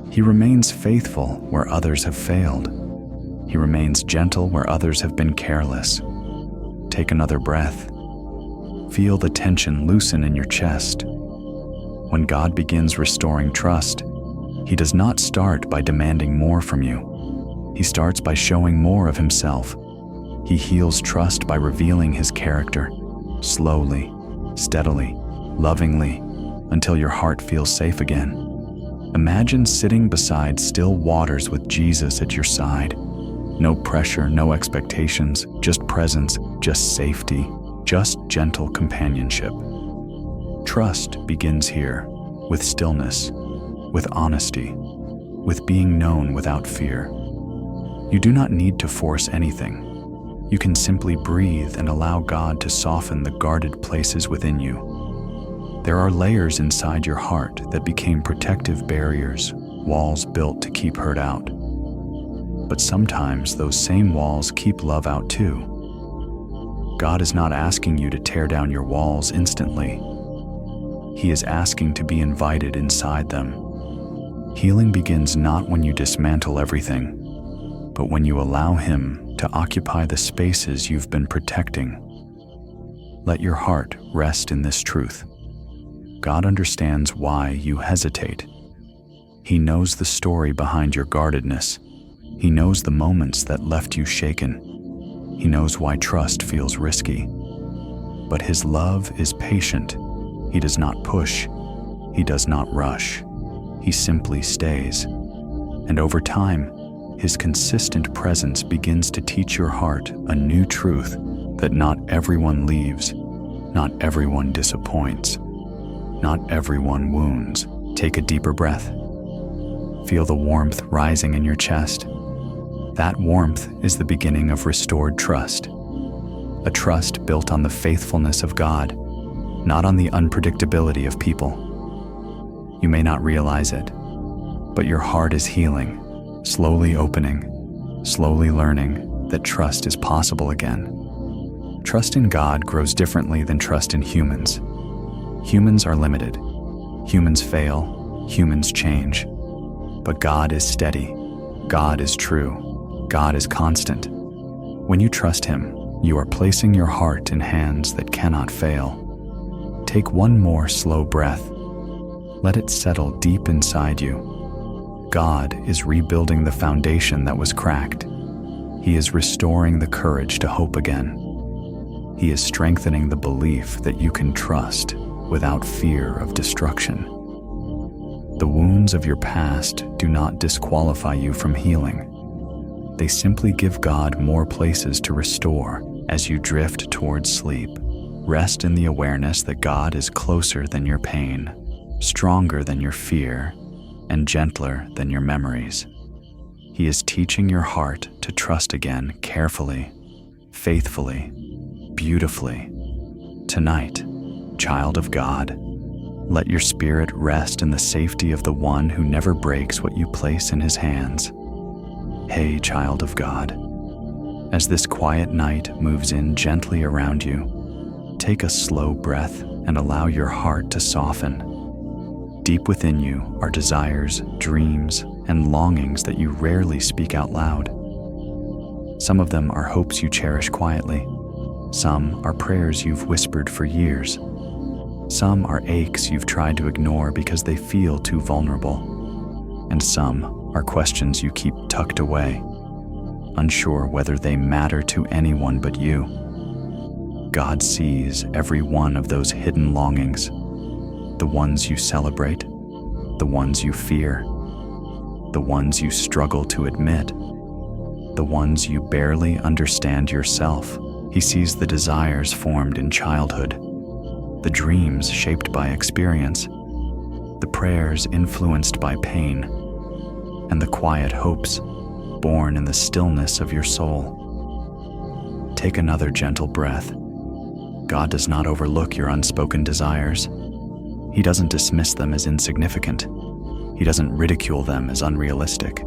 He remains faithful where others have failed. He remains gentle where others have been careless. Take another breath. Feel the tension loosen in your chest. When God begins restoring trust, He does not start by demanding more from you. He starts by showing more of Himself. He heals trust by revealing His character, slowly, steadily, lovingly, until your heart feels safe again. Imagine sitting beside still waters with Jesus at your side. No pressure, no expectations, just presence, just safety, just gentle companionship. Trust begins here, with stillness, with honesty, with being known without fear. You do not need to force anything. You can simply breathe and allow God to soften the guarded places within you. There are layers inside your heart that became protective barriers, walls built to keep hurt out. But sometimes those same walls keep love out too. God is not asking you to tear down your walls instantly. He is asking to be invited inside them. Healing begins not when you dismantle everything, but when you allow Him to occupy the spaces you've been protecting. Let your heart rest in this truth. God understands why you hesitate. He knows the story behind your guardedness. He knows the moments that left you shaken. He knows why trust feels risky. But His love is patient. He does not push. He does not rush. He simply stays. And over time, His consistent presence begins to teach your heart a new truth that not everyone leaves, not everyone disappoints, not everyone wounds. Take a deeper breath. Feel the warmth rising in your chest. That warmth is the beginning of restored trust, a trust built on the faithfulness of God, not on the unpredictability of people. You may not realize it, but your heart is healing, slowly opening, slowly learning that trust is possible again. Trust in God grows differently than trust in humans. Humans are limited. Humans fail. Humans change. But God is steady. God is true. God is constant. When you trust Him, you are placing your heart in hands that cannot fail. Take one more slow breath. Let it settle deep inside you. God is rebuilding the foundation that was cracked. He is restoring the courage to hope again. He is strengthening the belief that you can trust without fear of destruction. The wounds of your past do not disqualify you from healing. They simply give God more places to restore as you drift towards sleep. Rest in the awareness that God is closer than your pain, stronger than your fear, and gentler than your memories. He is teaching your heart to trust again carefully, faithfully, beautifully. Tonight, child of God, let your spirit rest in the safety of the one who never breaks what you place in his hands. Hey, child of God, as this quiet night moves in gently around you, take a slow breath and allow your heart to soften. Deep within you are desires, dreams, and longings that you rarely speak out loud. Some of them are hopes you cherish quietly. Some are prayers you've whispered for years. Some are aches you've tried to ignore because they feel too vulnerable. And some are questions you keep tucked away, unsure whether they matter to anyone but you. God sees every one of those hidden longings. The ones you celebrate, the ones you fear, the ones you struggle to admit, the ones you barely understand yourself. He sees the desires formed in childhood, the dreams shaped by experience, the prayers influenced by pain, and the quiet hopes born in the stillness of your soul. Take another gentle breath. God does not overlook your unspoken desires. He doesn't dismiss them as insignificant. He doesn't ridicule them as unrealistic.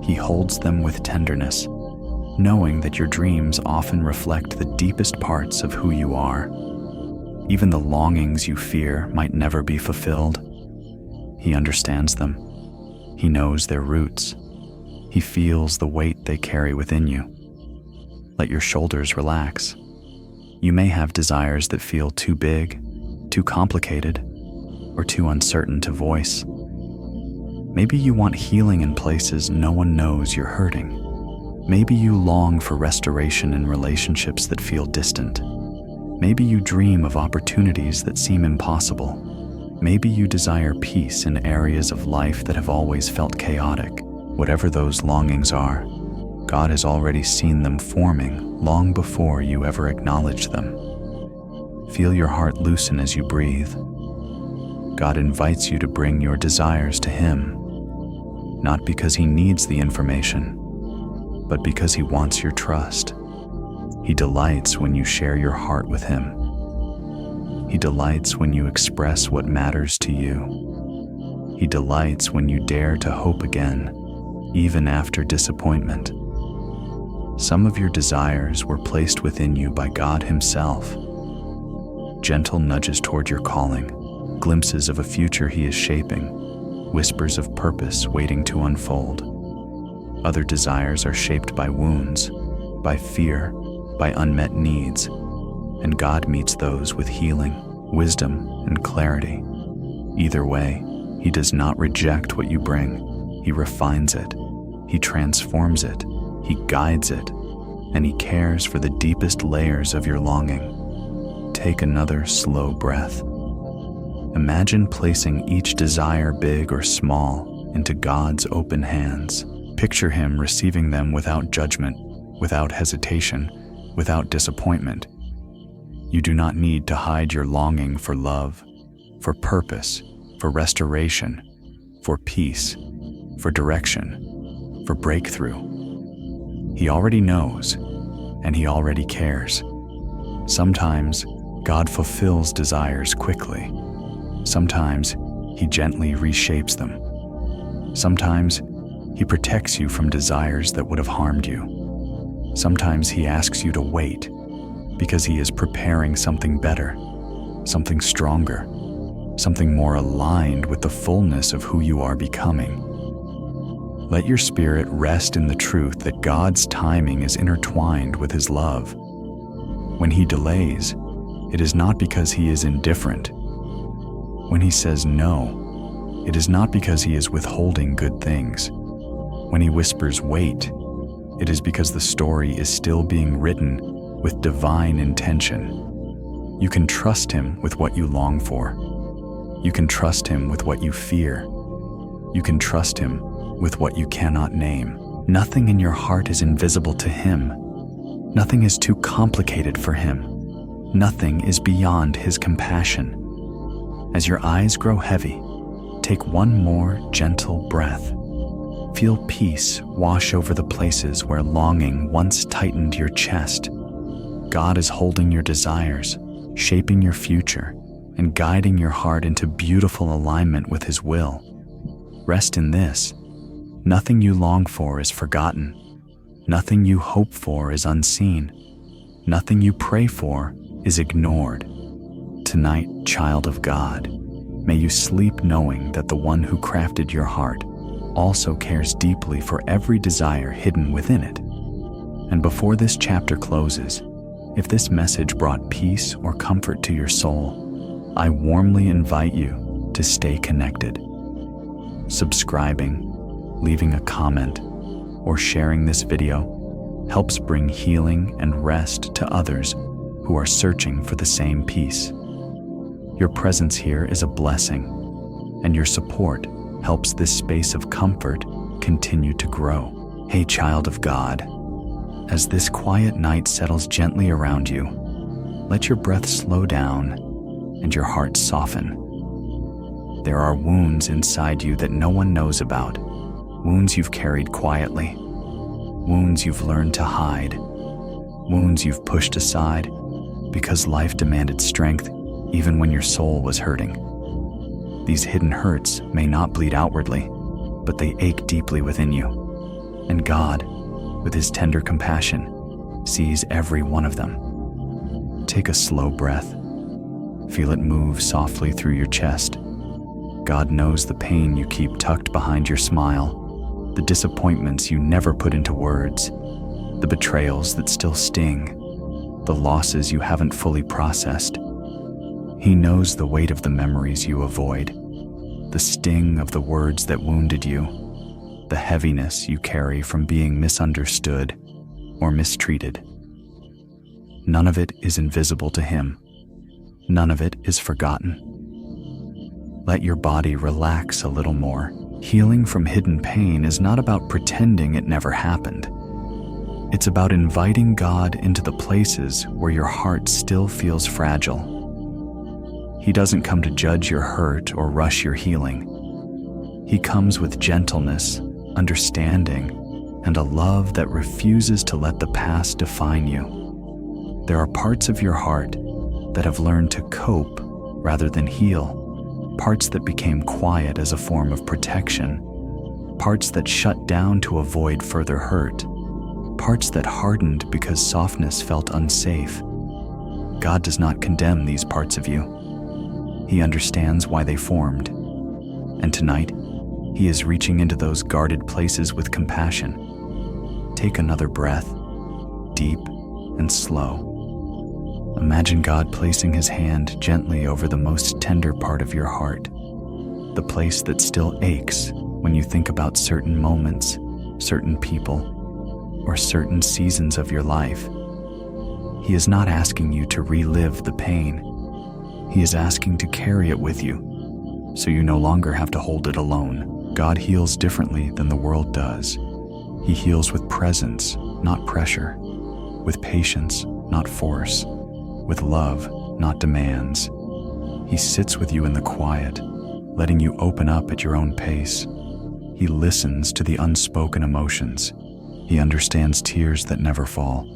He holds them with tenderness, knowing that your dreams often reflect the deepest parts of who you are. Even the longings you fear might never be fulfilled. He understands them. He knows their roots. He feels the weight they carry within you. Let your shoulders relax. You may have desires that feel too big, too complicated, or too uncertain to voice. Maybe you want healing in places no one knows you're hurting. Maybe you long for restoration in relationships that feel distant. Maybe you dream of opportunities that seem impossible. Maybe you desire peace in areas of life that have always felt chaotic. Whatever those longings are, God has already seen them forming long before you ever acknowledge them. Feel your heart loosen as you breathe. God invites you to bring your desires to Him, not because He needs the information, but because He wants your trust. He delights when you share your heart with Him. He delights when you express what matters to you. He delights when you dare to hope again, even after disappointment. Some of your desires were placed within you by God Himself. Gentle nudges toward your calling, glimpses of a future He is shaping, whispers of purpose waiting to unfold. Other desires are shaped by wounds, by fear, by unmet needs, and God meets those with healing, wisdom, and clarity. Either way, He does not reject what you bring. He refines it, He transforms it, He guides it, and He cares for the deepest layers of your longing. Take another slow breath. Imagine placing each desire, big or small, into God's open hands. Picture Him receiving them without judgment, without hesitation, without disappointment. You do not need to hide your longing for love, for purpose, for restoration, for peace, for direction, for breakthrough. He already knows, and He already cares. Sometimes God fulfills desires quickly. Sometimes He gently reshapes them. Sometimes He protects you from desires that would have harmed you. Sometimes He asks you to wait because He is preparing something better, something stronger, something more aligned with the fullness of who you are becoming. Let your spirit rest in the truth that God's timing is intertwined with His love. When He delays, it is not because He is indifferent. When He says no, it is not because He is withholding good things. When He whispers wait, it is because the story is still being written with divine intention. You can trust Him with what you long for. You can trust Him with what you fear. You can trust Him with what you cannot name. Nothing in your heart is invisible to Him. Nothing is too complicated for Him. Nothing is beyond His compassion. As your eyes grow heavy, take one more gentle breath. Feel peace wash over the places where longing once tightened your chest. God is holding your desires, shaping your future, and guiding your heart into beautiful alignment with His will. Rest in this. Nothing you long for is forgotten. Nothing you hope for is unseen. Nothing you pray for is ignored. Tonight, child of God, may you sleep knowing that the one who crafted your heart also cares deeply for every desire hidden within it. And before this chapter closes, if this message brought peace or comfort to your soul, I warmly invite you to stay connected. Subscribing, leaving a comment, or sharing this video helps bring healing and rest to others who are searching for the same peace. Your presence here is a blessing, and your support helps this space of comfort continue to grow. Hey, child of God, as this quiet night settles gently around you, let your breath slow down and your heart soften. There are wounds inside you that no one knows about, wounds you've carried quietly, wounds you've learned to hide, wounds you've pushed aside because life demanded strength even when your soul was hurting. These hidden hurts may not bleed outwardly, but they ache deeply within you. And God, with His tender compassion, sees every one of them. Take a slow breath. Feel it move softly through your chest. God knows the pain you keep tucked behind your smile, the disappointments you never put into words, the betrayals that still sting, the losses you haven't fully processed. He knows the weight of the memories you avoid, the sting of the words that wounded you, the heaviness you carry from being misunderstood or mistreated. None of it is invisible to Him. None of it is forgotten. Let your body relax a little more. Healing from hidden pain is not about pretending it never happened. It's about inviting God into the places where your heart still feels fragile. He doesn't come to judge your hurt or rush your healing. He comes with gentleness, understanding, and a love that refuses to let the past define you. There are parts of your heart that have learned to cope rather than heal, parts that became quiet as a form of protection, parts that shut down to avoid further hurt, parts that hardened because softness felt unsafe. God does not condemn these parts of you. He understands why they formed. And tonight, He is reaching into those guarded places with compassion. Take another breath, deep and slow. Imagine God placing His hand gently over the most tender part of your heart, the place that still aches when you think about certain moments, certain people, or certain seasons of your life. He is not asking you to relive the pain. He is asking to carry it with you, so you no longer have to hold it alone. God heals differently than the world does. He heals with presence, not pressure, with patience, not force, with love, not demands. He sits with you in the quiet, letting you open up at your own pace. He listens to the unspoken emotions. He understands tears that never fall.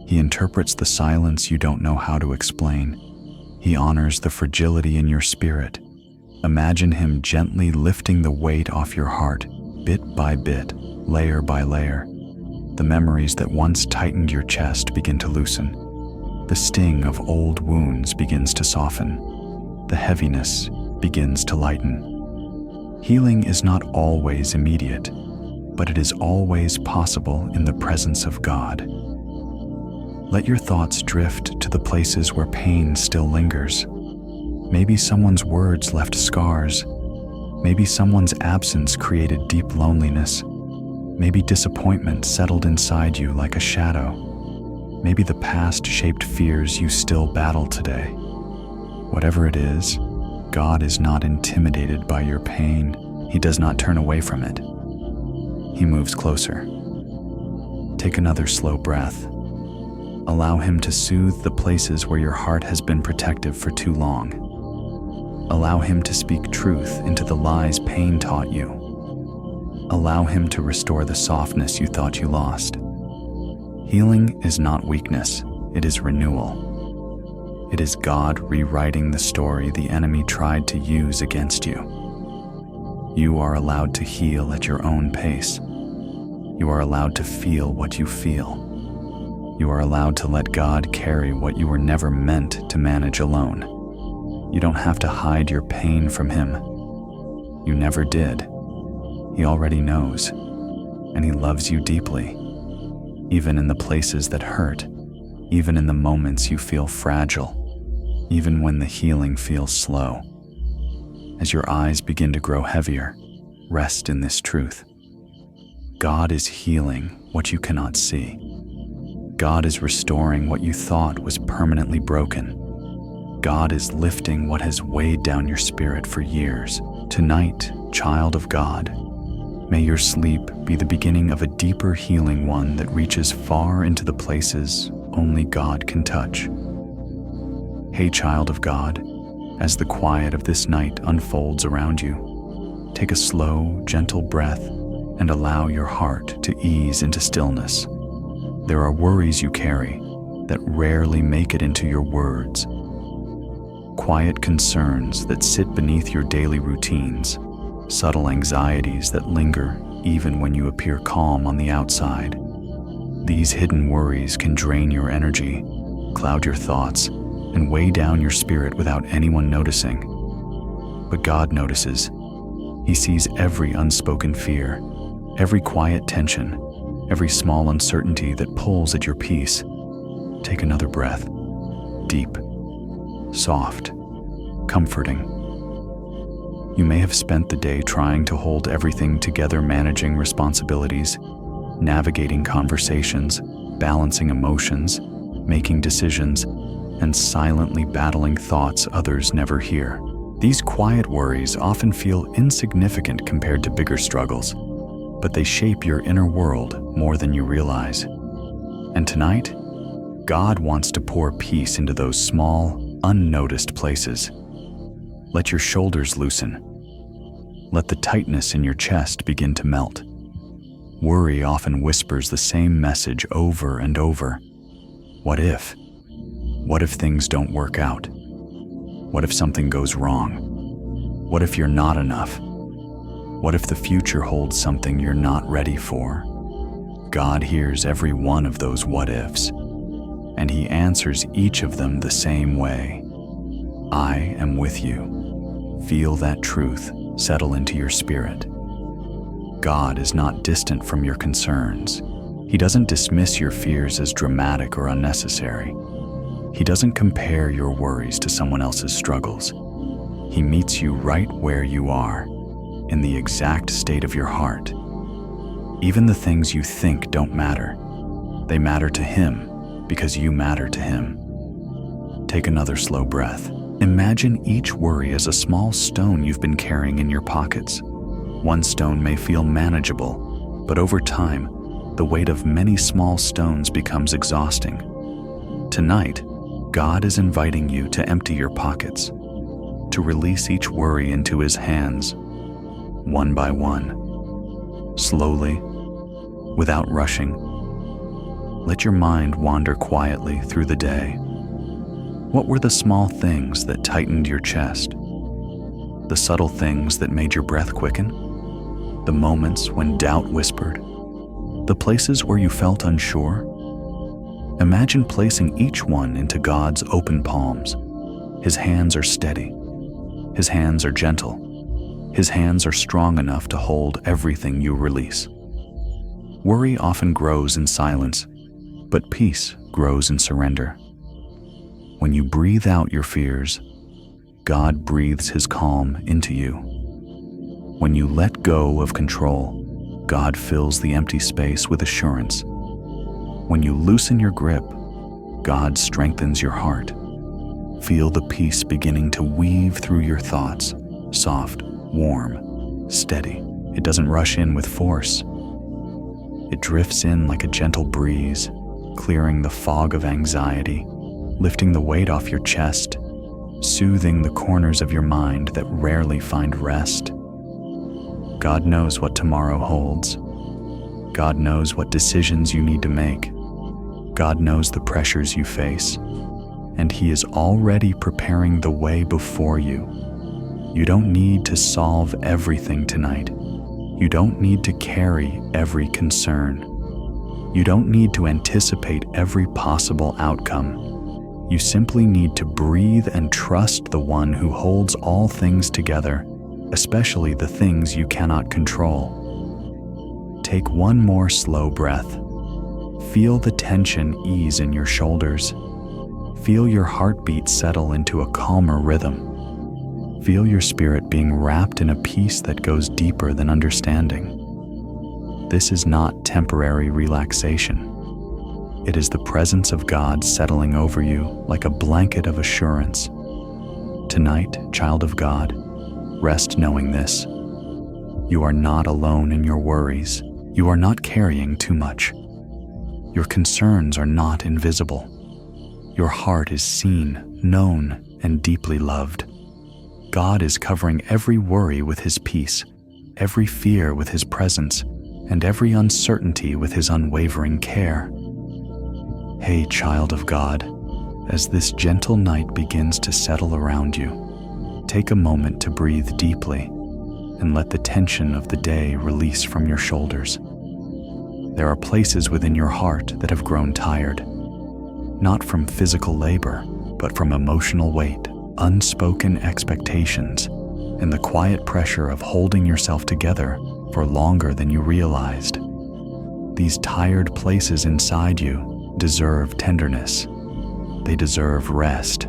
He interprets the silence you don't know how to explain. He honors the fragility in your spirit. Imagine Him gently lifting the weight off your heart, bit by bit, layer by layer. The memories that once tightened your chest begin to loosen. The sting of old wounds begins to soften. The heaviness begins to lighten. Healing is not always immediate, but it is always possible in the presence of God. Let your thoughts drift to the places where pain still lingers. Maybe someone's words left scars. Maybe someone's absence created deep loneliness. Maybe disappointment settled inside you like a shadow. Maybe the past shaped fears you still battle today. Whatever it is, God is not intimidated by your pain. He does not turn away from it. He moves closer. Take another slow breath. Allow him to soothe the places where your heart has been protective for too long. Allow him to speak truth into the lies pain taught you. Allow him to restore the softness you thought you lost. Healing is not weakness, it is renewal. It is God rewriting the story the enemy tried to use against you. You are allowed to heal at your own pace. You are allowed to feel what you feel. You are allowed to let God carry what you were never meant to manage alone. You don't have to hide your pain from him. You never did. He already knows, and he loves you deeply, even in the places that hurt, even in the moments you feel fragile, even when the healing feels slow. As your eyes begin to grow heavier, rest in this truth. God is healing what you cannot see. God is restoring what you thought was permanently broken. God is lifting what has weighed down your spirit for years. Tonight, child of God, may your sleep be the beginning of a deeper healing, one that reaches far into the places only God can touch. Hey, child of God, as the quiet of this night unfolds around you, take a slow, gentle breath and allow your heart to ease into stillness. There are worries you carry that rarely make it into your words. Quiet concerns that sit beneath your daily routines, subtle anxieties that linger even when you appear calm on the outside. These hidden worries can drain your energy, cloud your thoughts, and weigh down your spirit without anyone noticing. But God notices. He sees every unspoken fear, every quiet tension, every small uncertainty that pulls at your peace. Take another breath, deep, soft, comforting. You may have spent the day trying to hold everything together, managing responsibilities, navigating conversations, balancing emotions, making decisions, and silently battling thoughts others never hear. These quiet worries often feel insignificant compared to bigger struggles, but they shape your inner world more than you realize. And tonight, God wants to pour peace into those small, unnoticed places. Let your shoulders loosen. Let the tightness in your chest begin to melt. Worry often whispers the same message over and over. What if? What if things don't work out? What if something goes wrong? What if you're not enough? What if the future holds something you're not ready for? God hears every one of those what ifs, and he answers each of them the same way. I am with you. Feel that truth settle into your spirit. God is not distant from your concerns. He doesn't dismiss your fears as dramatic or unnecessary. He doesn't compare your worries to someone else's struggles. He meets you right where you are, in the exact state of your heart. Even the things you think don't matter, they matter to him because you matter to him. Take another slow breath. Imagine each worry as a small stone you've been carrying in your pockets. One stone may feel manageable, but over time, the weight of many small stones becomes exhausting. Tonight, God is inviting you to empty your pockets, to release each worry into his hands, one by one, slowly, without rushing. Let your mind wander quietly through the day. What were the small things that tightened your chest? The subtle things that made your breath quicken? The moments when doubt whispered? The places where you felt unsure? Imagine placing each one into God's open palms. His hands are steady. His hands are gentle. His hands are strong enough to hold everything you release. Worry often grows in silence, but peace grows in surrender. When you breathe out your fears, God breathes his calm into you. When you let go of control, God fills the empty space with assurance. When you loosen your grip, God strengthens your heart. Feel the peace beginning to weave through your thoughts, soft, warm, steady. It doesn't rush in with force. It drifts in like a gentle breeze, clearing the fog of anxiety, lifting the weight off your chest, soothing the corners of your mind that rarely find rest. God knows what tomorrow holds. God knows what decisions you need to make. God knows the pressures you face, and He is already preparing the way before you. You don't need to solve everything tonight. You don't need to carry every concern. You don't need to anticipate every possible outcome. You simply need to breathe and trust the one who holds all things together, especially the things you cannot control. Take one more slow breath. Feel the tension ease in your shoulders. Feel your heartbeat settle into a calmer rhythm. Feel your spirit being wrapped in a peace that goes deeper than understanding. This is not temporary relaxation. It is the presence of God settling over you like a blanket of assurance. Tonight, child of God, rest knowing this. You are not alone in your worries. You are not carrying too much. Your concerns are not invisible. Your heart is seen, known, and deeply loved. God is covering every worry with His peace, every fear with His presence, and every uncertainty with His unwavering care. Hey, child of God, as this gentle night begins to settle around you, take a moment to breathe deeply and let the tension of the day release from your shoulders. There are places within your heart that have grown tired, not from physical labor, but from emotional weight, unspoken expectations, and the quiet pressure of holding yourself together for longer than you realized. These tired places inside you deserve tenderness. They deserve rest.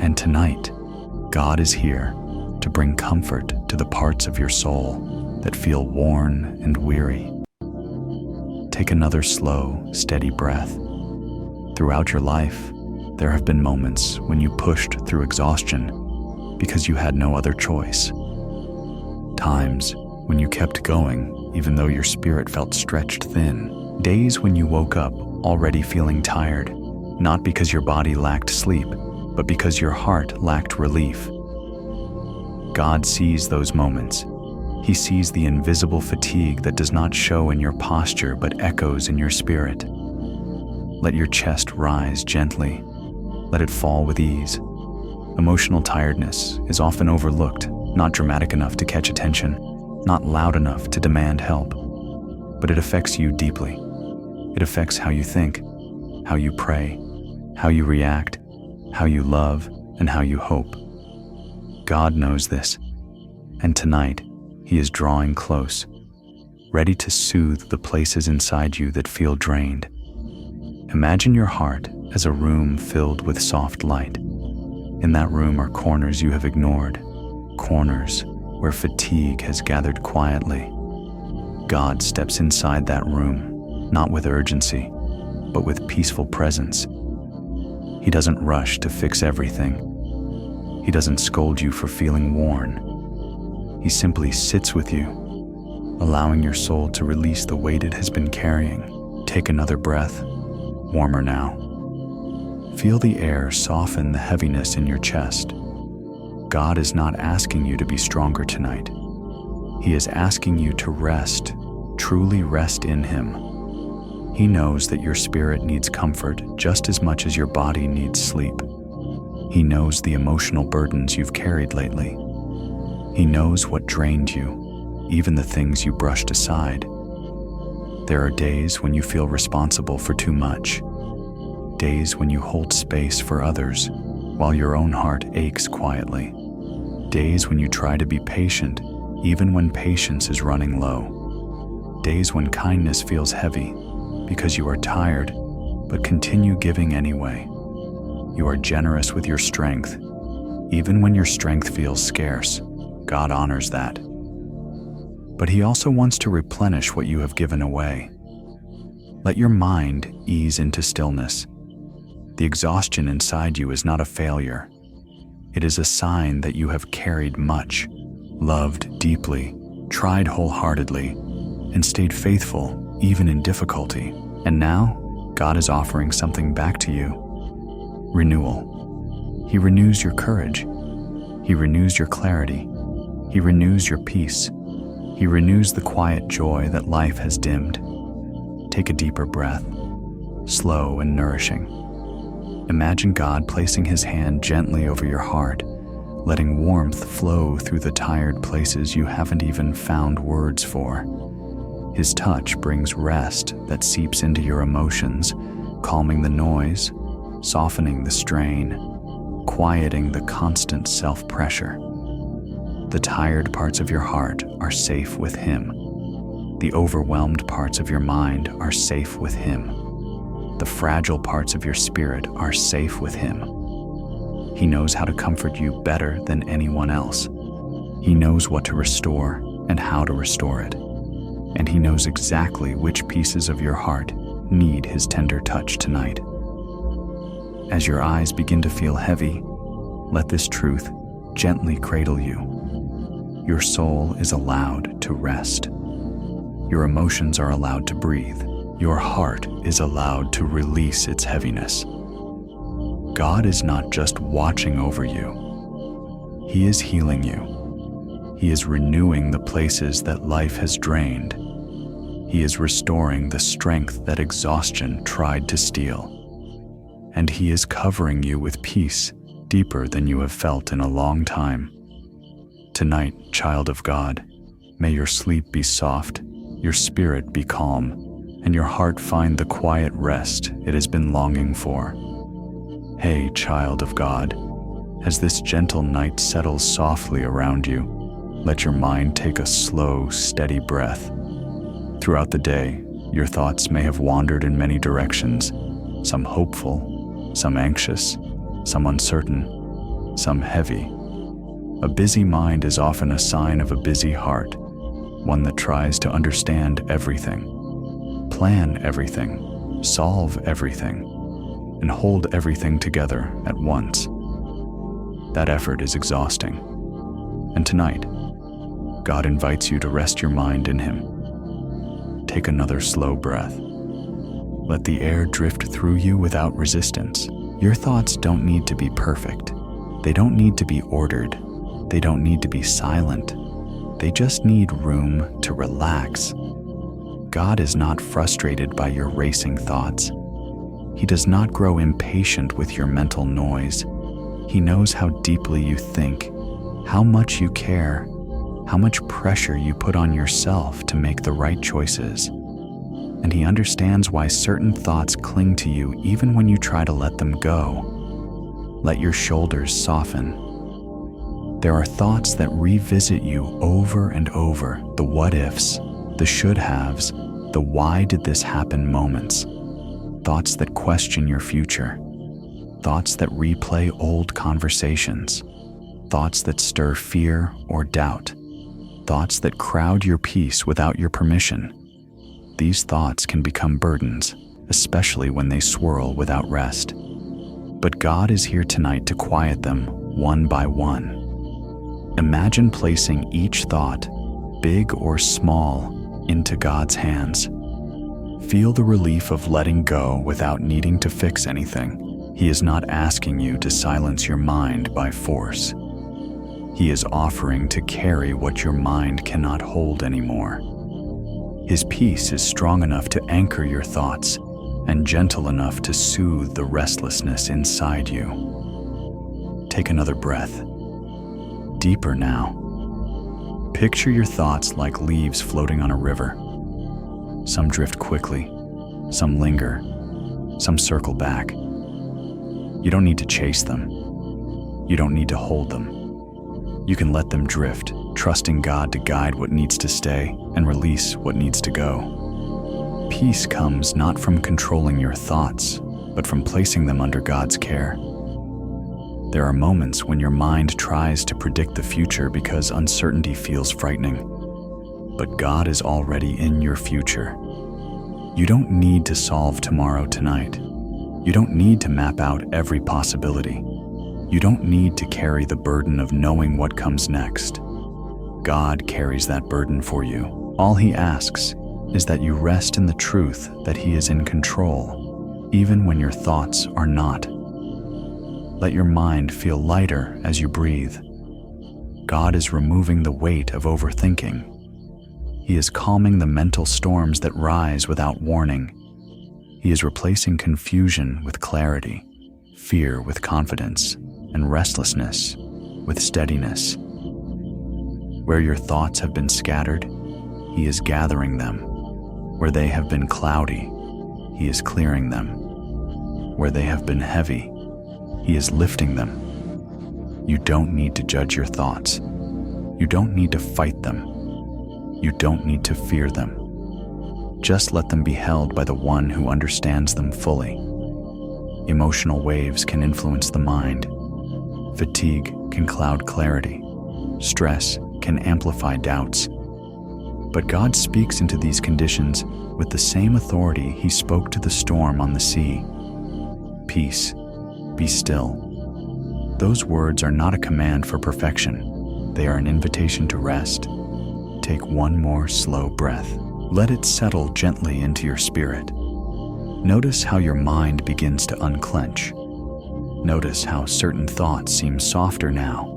And tonight, God is here to bring comfort to the parts of your soul that feel worn and weary. Take another slow, steady breath. Throughout your life, there have been moments when you pushed through exhaustion because you had no other choice. Times when you kept going even though your spirit felt stretched thin. Days when you woke up already feeling tired, not because your body lacked sleep, but because your heart lacked relief. God sees those moments. He sees the invisible fatigue that does not show in your posture but echoes in your spirit. Let your chest rise gently. Let it fall with ease. Emotional tiredness is often overlooked, not dramatic enough to catch attention, not loud enough to demand help. But it affects you deeply. It affects how you think, how you pray, how you react, how you love, and how you hope. God knows this, and tonight He is drawing close, ready to soothe the places inside you that feel drained. Imagine your heart as a room filled with soft light. In that room are corners you have ignored, corners where fatigue has gathered quietly. God steps inside that room, not with urgency, but with peaceful presence. He doesn't rush to fix everything. He doesn't scold you for feeling worn. He simply sits with you, allowing your soul to release the weight it has been carrying. Take another breath, warmer now. Feel the air soften the heaviness in your chest. God is not asking you to be stronger tonight. He is asking you to rest, truly rest in Him. He knows that your spirit needs comfort just as much as your body needs sleep. He knows the emotional burdens you've carried lately. He knows what drained you, even the things you brushed aside. There are days when you feel responsible for too much. Days when you hold space for others while your own heart aches quietly. Days when you try to be patient even when patience is running low. Days when kindness feels heavy because you are tired but continue giving anyway. You are generous with your strength even when your strength feels scarce. God honors that. But He also wants to replenish what you have given away. Let your mind ease into stillness. The exhaustion inside you is not a failure. It is a sign that you have carried much, loved deeply, tried wholeheartedly, and stayed faithful even in difficulty. And now, God is offering something back to you. Renewal. He renews your courage. He renews your clarity. He renews your peace. He renews the quiet joy that life has dimmed. Take a deeper breath, slow and nourishing. Imagine God placing His hand gently over your heart, letting warmth flow through the tired places you haven't even found words for. His touch brings rest that seeps into your emotions, calming the noise, softening the strain, quieting the constant self-pressure. The tired parts of your heart are safe with Him. The overwhelmed parts of your mind are safe with Him. The fragile parts of your spirit are safe with Him. He knows how to comfort you better than anyone else. He knows what to restore and how to restore it. And He knows exactly which pieces of your heart need His tender touch tonight. As your eyes begin to feel heavy, let this truth gently cradle you. Your soul is allowed to rest. Your emotions are allowed to breathe. Your heart is allowed to release its heaviness. God is not just watching over you. He is healing you. He is renewing the places that life has drained. He is restoring the strength that exhaustion tried to steal. And He is covering you with peace deeper than you have felt in a long time. Tonight, child of God, may your sleep be soft, your spirit be calm, and your heart find the quiet rest it has been longing for. Hey, child of God, as this gentle night settles softly around you, let your mind take a slow, steady breath. Throughout the day, your thoughts may have wandered in many directions, some hopeful, some anxious, some uncertain, some heavy. A busy mind is often a sign of a busy heart, one that tries to understand everything, plan everything, solve everything, and hold everything together at once. That effort is exhausting. And tonight, God invites you to rest your mind in Him. Take another slow breath. Let the air drift through you without resistance. Your thoughts don't need to be perfect. They don't need to be ordered. They don't need to be silent. They just need room to relax. God is not frustrated by your racing thoughts. He does not grow impatient with your mental noise. He knows how deeply you think, how much you care, how much pressure you put on yourself to make the right choices. And He understands why certain thoughts cling to you even when you try to let them go. Let your shoulders soften. There are thoughts that revisit you over and over, the what-ifs, the should-haves, the why did this happen moments. Thoughts that question your future. Thoughts that replay old conversations. Thoughts that stir fear or doubt. Thoughts that crowd your peace without your permission. These thoughts can become burdens, especially when they swirl without rest. But God is here tonight to quiet them one by one. Imagine placing each thought, big or small, into God's hands. Feel the relief of letting go without needing to fix anything. He is not asking you to silence your mind by force. He is offering to carry what your mind cannot hold anymore. His peace is strong enough to anchor your thoughts and gentle enough to soothe the restlessness inside you. Take another breath. Deeper now. Picture your thoughts like leaves floating on a river. Some drift quickly, some linger, some circle back. You don't need to chase them. You don't need to hold them. You can let them drift, trusting God to guide what needs to stay and release what needs to go. Peace comes not from controlling your thoughts, but from placing them under God's care. There are moments when your mind tries to predict the future because uncertainty feels frightening. But God is already in your future. You don't need to solve tomorrow tonight. You don't need to map out every possibility. You don't need to carry the burden of knowing what comes next. God carries that burden for you. All He asks is that you rest in the truth that He is in control, even when your thoughts are not. Let your mind feel lighter as you breathe. God is removing the weight of overthinking. He is calming the mental storms that rise without warning. He is replacing confusion with clarity, fear with confidence, and restlessness with steadiness. Where your thoughts have been scattered, He is gathering them. Where they have been cloudy, He is clearing them. Where they have been heavy, He is lifting them. You don't need to judge your thoughts. You don't need to fight them. You don't need to fear them. Just let them be held by the one who understands them fully. Emotional waves can influence the mind. Fatigue can cloud clarity. Stress can amplify doubts. But God speaks into these conditions with the same authority He spoke to the storm on the sea. Peace, be still. Those words are not a command for perfection. They are an invitation to rest. Take one more slow breath. Let it settle gently into your spirit. Notice how your mind begins to unclench. Notice how certain thoughts seem softer now.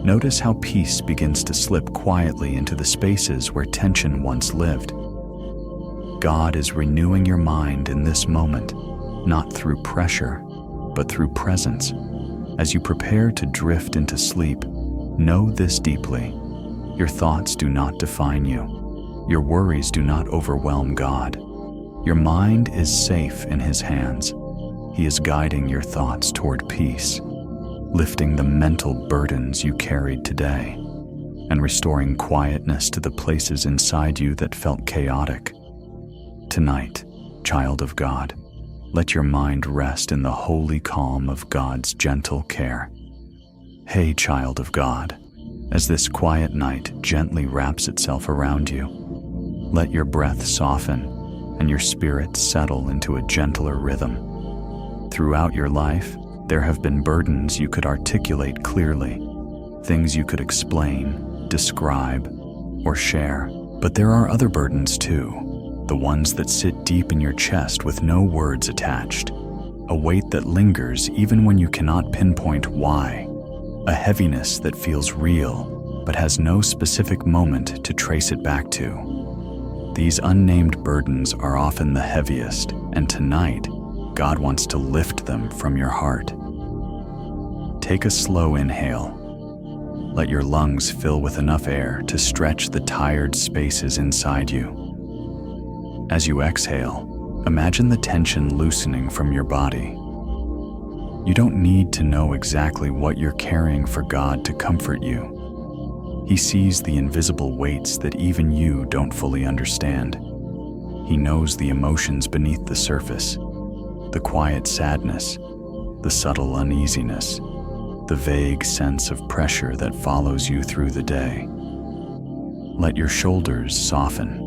Notice how peace begins to slip quietly into the spaces where tension once lived. God is renewing your mind in this moment, not through pressure, but through presence. As you prepare to drift into sleep, know this deeply. Your thoughts do not define you. Your worries do not overwhelm God. Your mind is safe in His hands. He is guiding your thoughts toward peace, lifting the mental burdens you carried today, and restoring quietness to the places inside you that felt chaotic. Tonight, child of God, let your mind rest in the holy calm of God's gentle care. Hey, child of God, as this quiet night gently wraps itself around you, let your breath soften and your spirit settle into a gentler rhythm. Throughout your life, there have been burdens you could articulate clearly, things you could explain, describe, or share. But there are other burdens too, the ones that sit deep in your chest with no words attached, a weight that lingers even when you cannot pinpoint why, a heaviness that feels real but has no specific moment to trace it back to. These unnamed burdens are often the heaviest, and tonight, God wants to lift them from your heart. Take a slow inhale. Let your lungs fill with enough air to stretch the tired spaces inside you. As you exhale, imagine the tension loosening from your body. You don't need to know exactly what you're carrying for God to comfort you. He sees the invisible weights that even you don't fully understand. He knows the emotions beneath the surface, the quiet sadness, the subtle uneasiness, the vague sense of pressure that follows you through the day. Let your shoulders soften.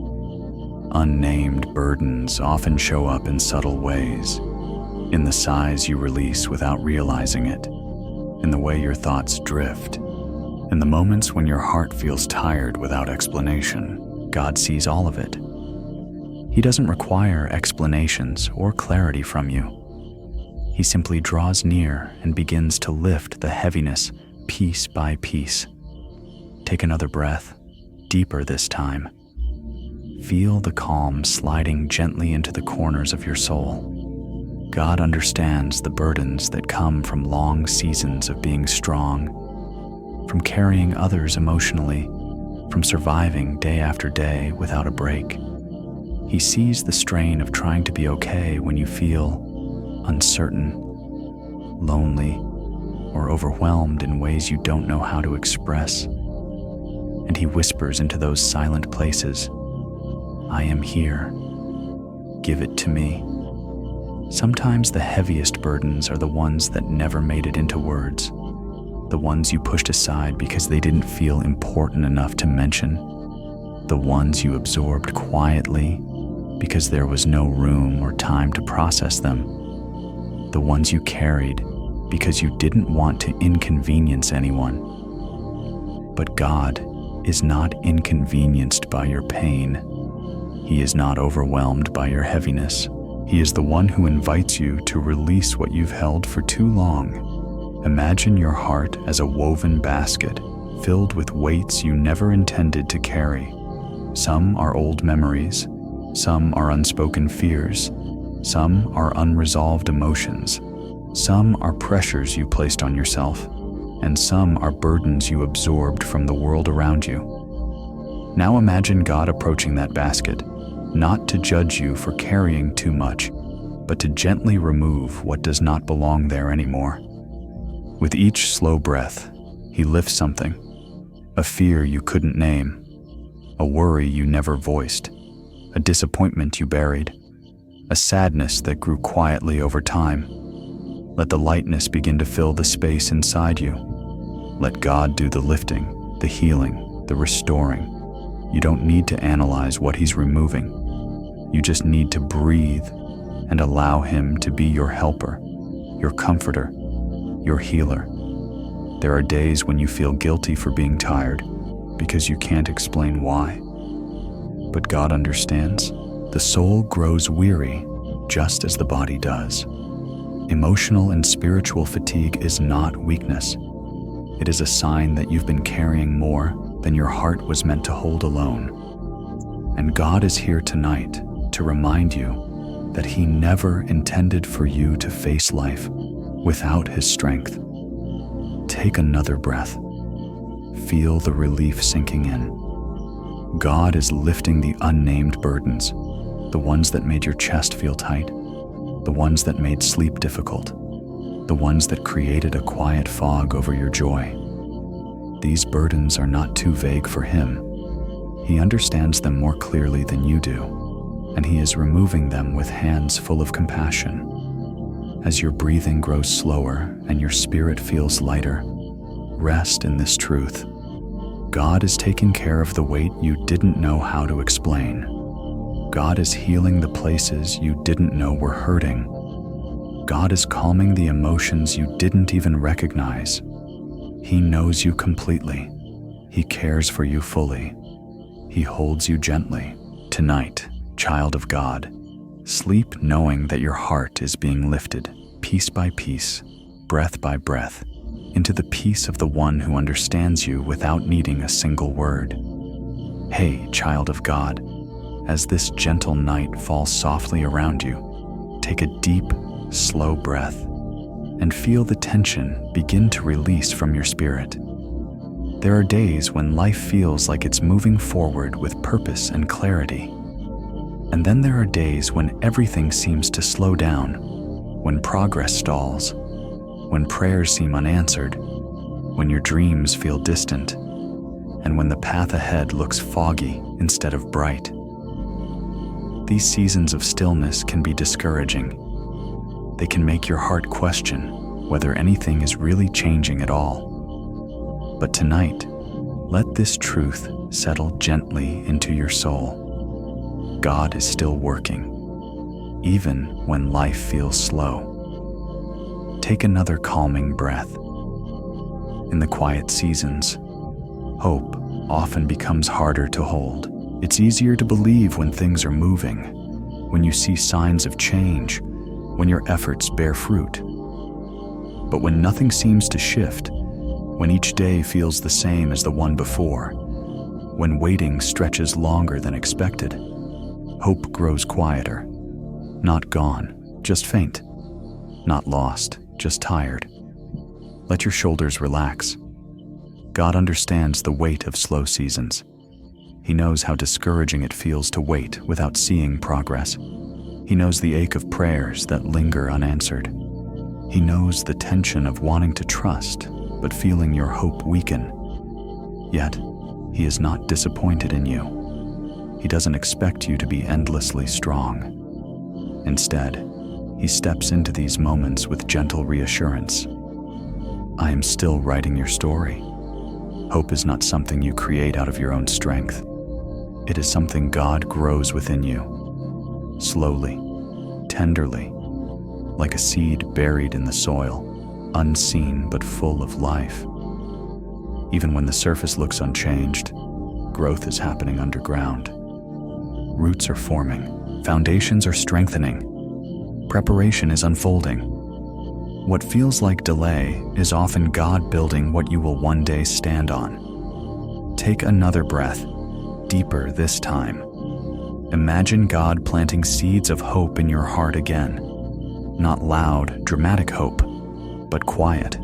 Unnamed burdens often show up in subtle ways, in the sighs you release without realizing it, in the way your thoughts drift, in the moments when your heart feels tired without explanation. God sees all of it. He doesn't require explanations or clarity from you. He simply draws near and begins to lift the heaviness piece by piece. Take another breath, deeper this time. Feel the calm sliding gently into the corners of your soul. God understands the burdens that come from long seasons of being strong, from carrying others emotionally, from surviving day after day without a break. He sees the strain of trying to be okay when you feel uncertain, lonely, or overwhelmed in ways you don't know how to express. And He whispers into those silent places, "I am here. Give it to me." Sometimes the heaviest burdens are the ones that never made it into words, the ones you pushed aside because they didn't feel important enough to mention, the ones you absorbed quietly because there was no room or time to process them. the ones you carried because you didn't want to inconvenience anyone. But God is not inconvenienced by your pain. He is not overwhelmed by your heaviness. He is the one who invites you to release what you've held for too long. Imagine your heart as a woven basket filled with weights you never intended to carry. Some are old memories, some are unspoken fears, some are unresolved emotions, some are pressures you placed on yourself, and some are burdens you absorbed from the world around you. Now imagine God approaching that basket, not to judge you for carrying too much, but to gently remove what does not belong there anymore. With each slow breath, He lifts something, a fear you couldn't name, a worry you never voiced, a disappointment you buried, a sadness that grew quietly over time. Let the lightness begin to fill the space inside you. Let God do the lifting, the healing, the restoring. You don't need to analyze what He's removing. You just need to breathe and allow Him to be your helper, your comforter, your healer. There are days when you feel guilty for being tired because you can't explain why. But God understands. The soul grows weary just as the body does. Emotional and spiritual fatigue is not weakness. It is a sign that you've been carrying more than your heart was meant to hold alone. And God is here tonight to remind you that He never intended for you to face life without His strength. Take another breath. Feel the relief sinking in. God is lifting the unnamed burdens, the ones that made your chest feel tight, the ones that made sleep difficult, the ones that created a quiet fog over your joy. These burdens are not too vague for Him. He understands them more clearly than you do, and He is removing them with hands full of compassion. As your breathing grows slower and your spirit feels lighter, rest in this truth. God is taking care of the weight you didn't know how to explain. God is healing the places you didn't know were hurting. God is calming the emotions you didn't even recognize. He knows you completely. He cares for you fully. He holds you gently. Tonight, child of God, sleep knowing that your heart is being lifted, piece by piece, breath by breath, into the peace of the one who understands you without needing a single word. Hey, child of God, as this gentle night falls softly around you, take a deep, slow breath and feel the tension begin to release from your spirit. There are days when life feels like it's moving forward with purpose and clarity. And then there are days when everything seems to slow down, when progress stalls, when prayers seem unanswered, when your dreams feel distant, and when the path ahead looks foggy instead of bright. These seasons of stillness can be discouraging. They can make your heart question whether anything is really changing at all. But tonight, let this truth settle gently into your soul. God is still working, even when life feels slow. Take another calming breath. In the quiet seasons, hope often becomes harder to hold. It's easier to believe when things are moving, when you see signs of change, when your efforts bear fruit. But when nothing seems to shift, when each day feels the same as the one before, when waiting stretches longer than expected, hope grows quieter. Not gone, just faint. Not lost, just tired. Let your shoulders relax. God understands the weight of slow seasons. He knows how discouraging it feels to wait without seeing progress. He knows the ache of prayers that linger unanswered. He knows the tension of wanting to trust, but feeling your hope weaken. Yet, He is not disappointed in you. He doesn't expect you to be endlessly strong. Instead, He steps into these moments with gentle reassurance. I am still writing your story. Hope is not something you create out of your own strength. It is something God grows within you. Slowly, tenderly, like a seed buried in the soil, unseen but full of life. Even when the surface looks unchanged, growth is happening underground. Roots are forming, foundations are strengthening, preparation is unfolding. What feels like delay is often God building what you will one day stand on. Take another breath, deeper this time. Imagine God planting seeds of hope in your heart again. Not loud, dramatic hope, but quiet,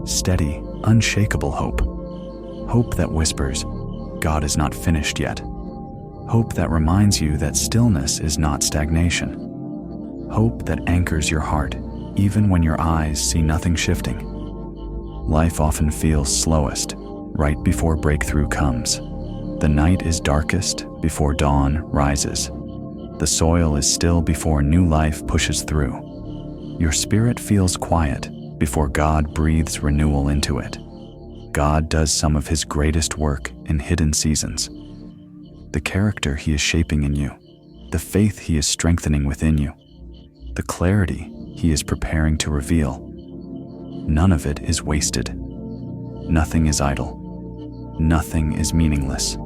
steady, unshakable hope. Hope that whispers, God is not finished yet. Hope that reminds you that stillness is not stagnation. Hope that anchors your heart, even when your eyes see nothing shifting. Life often feels slowest, right before breakthrough comes. The night is darkest before dawn rises. The soil is still before new life pushes through. Your spirit feels quiet before God breathes renewal into it. God does some of His greatest work in hidden seasons. The character He is shaping in you, the faith He is strengthening within you, the clarity He is preparing to reveal. None of it is wasted. Nothing is idle. Nothing is meaningless.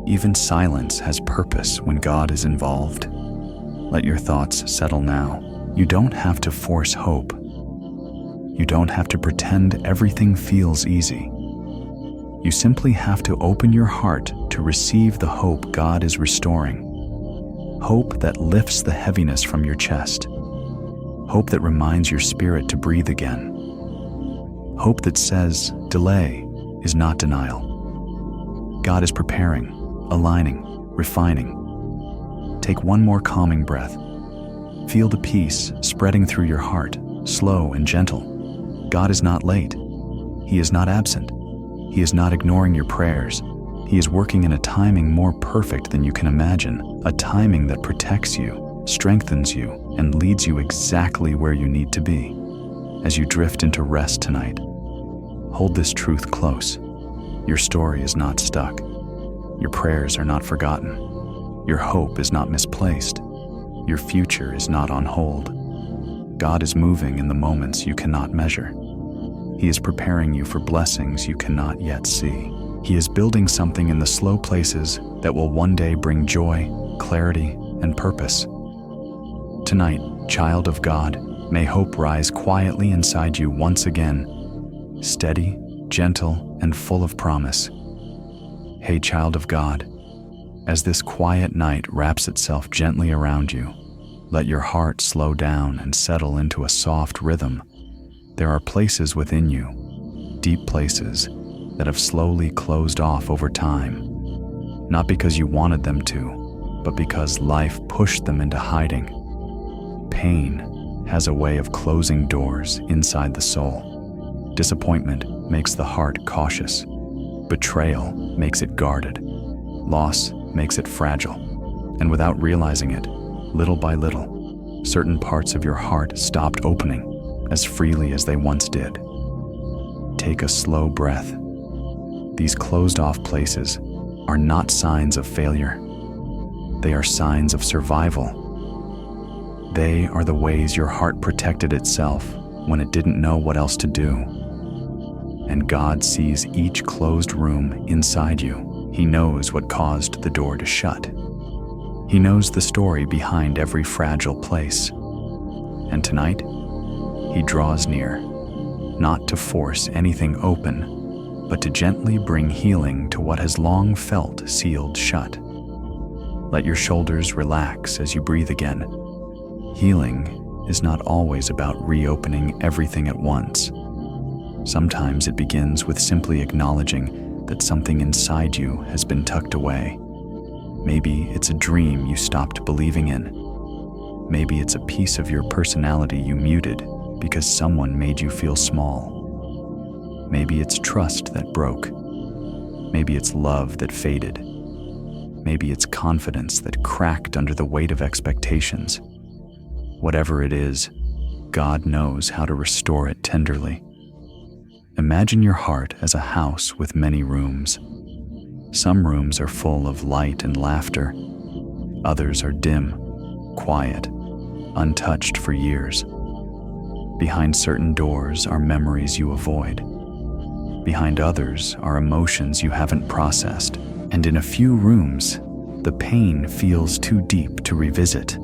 Even silence has purpose when God is involved. Let your thoughts settle now. You don't have to force hope. You don't have to pretend everything feels easy. You simply have to open your heart to receive the hope God is restoring. Hope that lifts the heaviness from your chest. Hope that reminds your spirit to breathe again. Hope that says delay is not denial. God is preparing, aligning, refining. Take one more calming breath. Feel the peace spreading through your heart, slow and gentle. God is not late. He is not absent. He is not ignoring your prayers. He is working in a timing more perfect than you can imagine, a timing that protects you, strengthens you, and leads you exactly where you need to be. As you drift into rest tonight, hold this truth close. Your story is not stuck. Your prayers are not forgotten. Your hope is not misplaced. Your future is not on hold. God is moving in the moments you cannot measure. He is preparing you for blessings you cannot yet see. He is building something in the slow places that will one day bring joy, clarity, and purpose. Tonight, child of God, may hope rise quietly inside you once again, steady, gentle, and full of promise. Hey, child of God, as this quiet night wraps itself gently around you, let your heart slow down and settle into a soft rhythm. There are places within you, deep places, that have slowly closed off over time, not because you wanted them to, but because life pushed them into hiding. Pain has a way of closing doors inside the soul. Disappointment makes the heart cautious. Betrayal makes it guarded. Loss makes it fragile. And without realizing it, little by little, certain parts of your heart stopped opening as freely as they once did. Take a slow breath. These closed-off places are not signs of failure. They are signs of survival. They are the ways your heart protected itself when it didn't know what else to do. And God sees each closed room inside you. He knows what caused the door to shut. He knows the story behind every fragile place. And tonight, He draws near, not to force anything open, but to gently bring healing to what has long felt sealed shut. Let your shoulders relax as you breathe again. Healing is not always about reopening everything at once. Sometimes it begins with simply acknowledging that something inside you has been tucked away. Maybe it's a dream you stopped believing in. Maybe it's a piece of your personality you muted because someone made you feel small. Maybe it's trust that broke. Maybe it's love that faded. Maybe it's confidence that cracked under the weight of expectations. Whatever it is, God knows how to restore it tenderly. Imagine your heart as a house with many rooms. Some rooms are full of light and laughter. Others are dim, quiet, untouched for years. Behind certain doors are memories you avoid. Behind others are emotions you haven't processed. And in a few rooms, the pain feels too deep to revisit.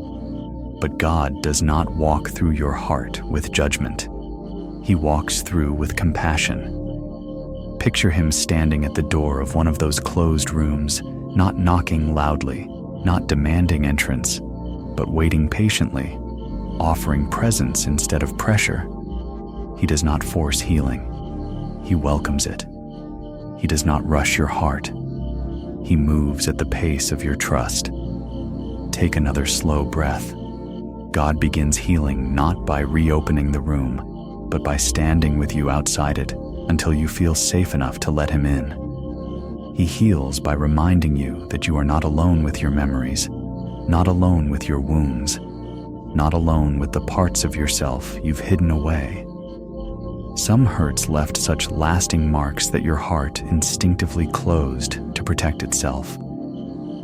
But God does not walk through your heart with judgment. He walks through with compassion. Picture him standing at the door of one of those closed rooms, not knocking loudly, not demanding entrance, but waiting patiently, offering presence instead of pressure. He does not force healing. He welcomes it. He does not rush your heart. He moves at the pace of your trust. Take another slow breath. God begins healing not by reopening the room, but by standing with you outside it until you feel safe enough to let him in. He heals by reminding you that you are not alone with your memories, not alone with your wounds, not alone with the parts of yourself you've hidden away. Some hurts left such lasting marks that your heart instinctively closed to protect itself.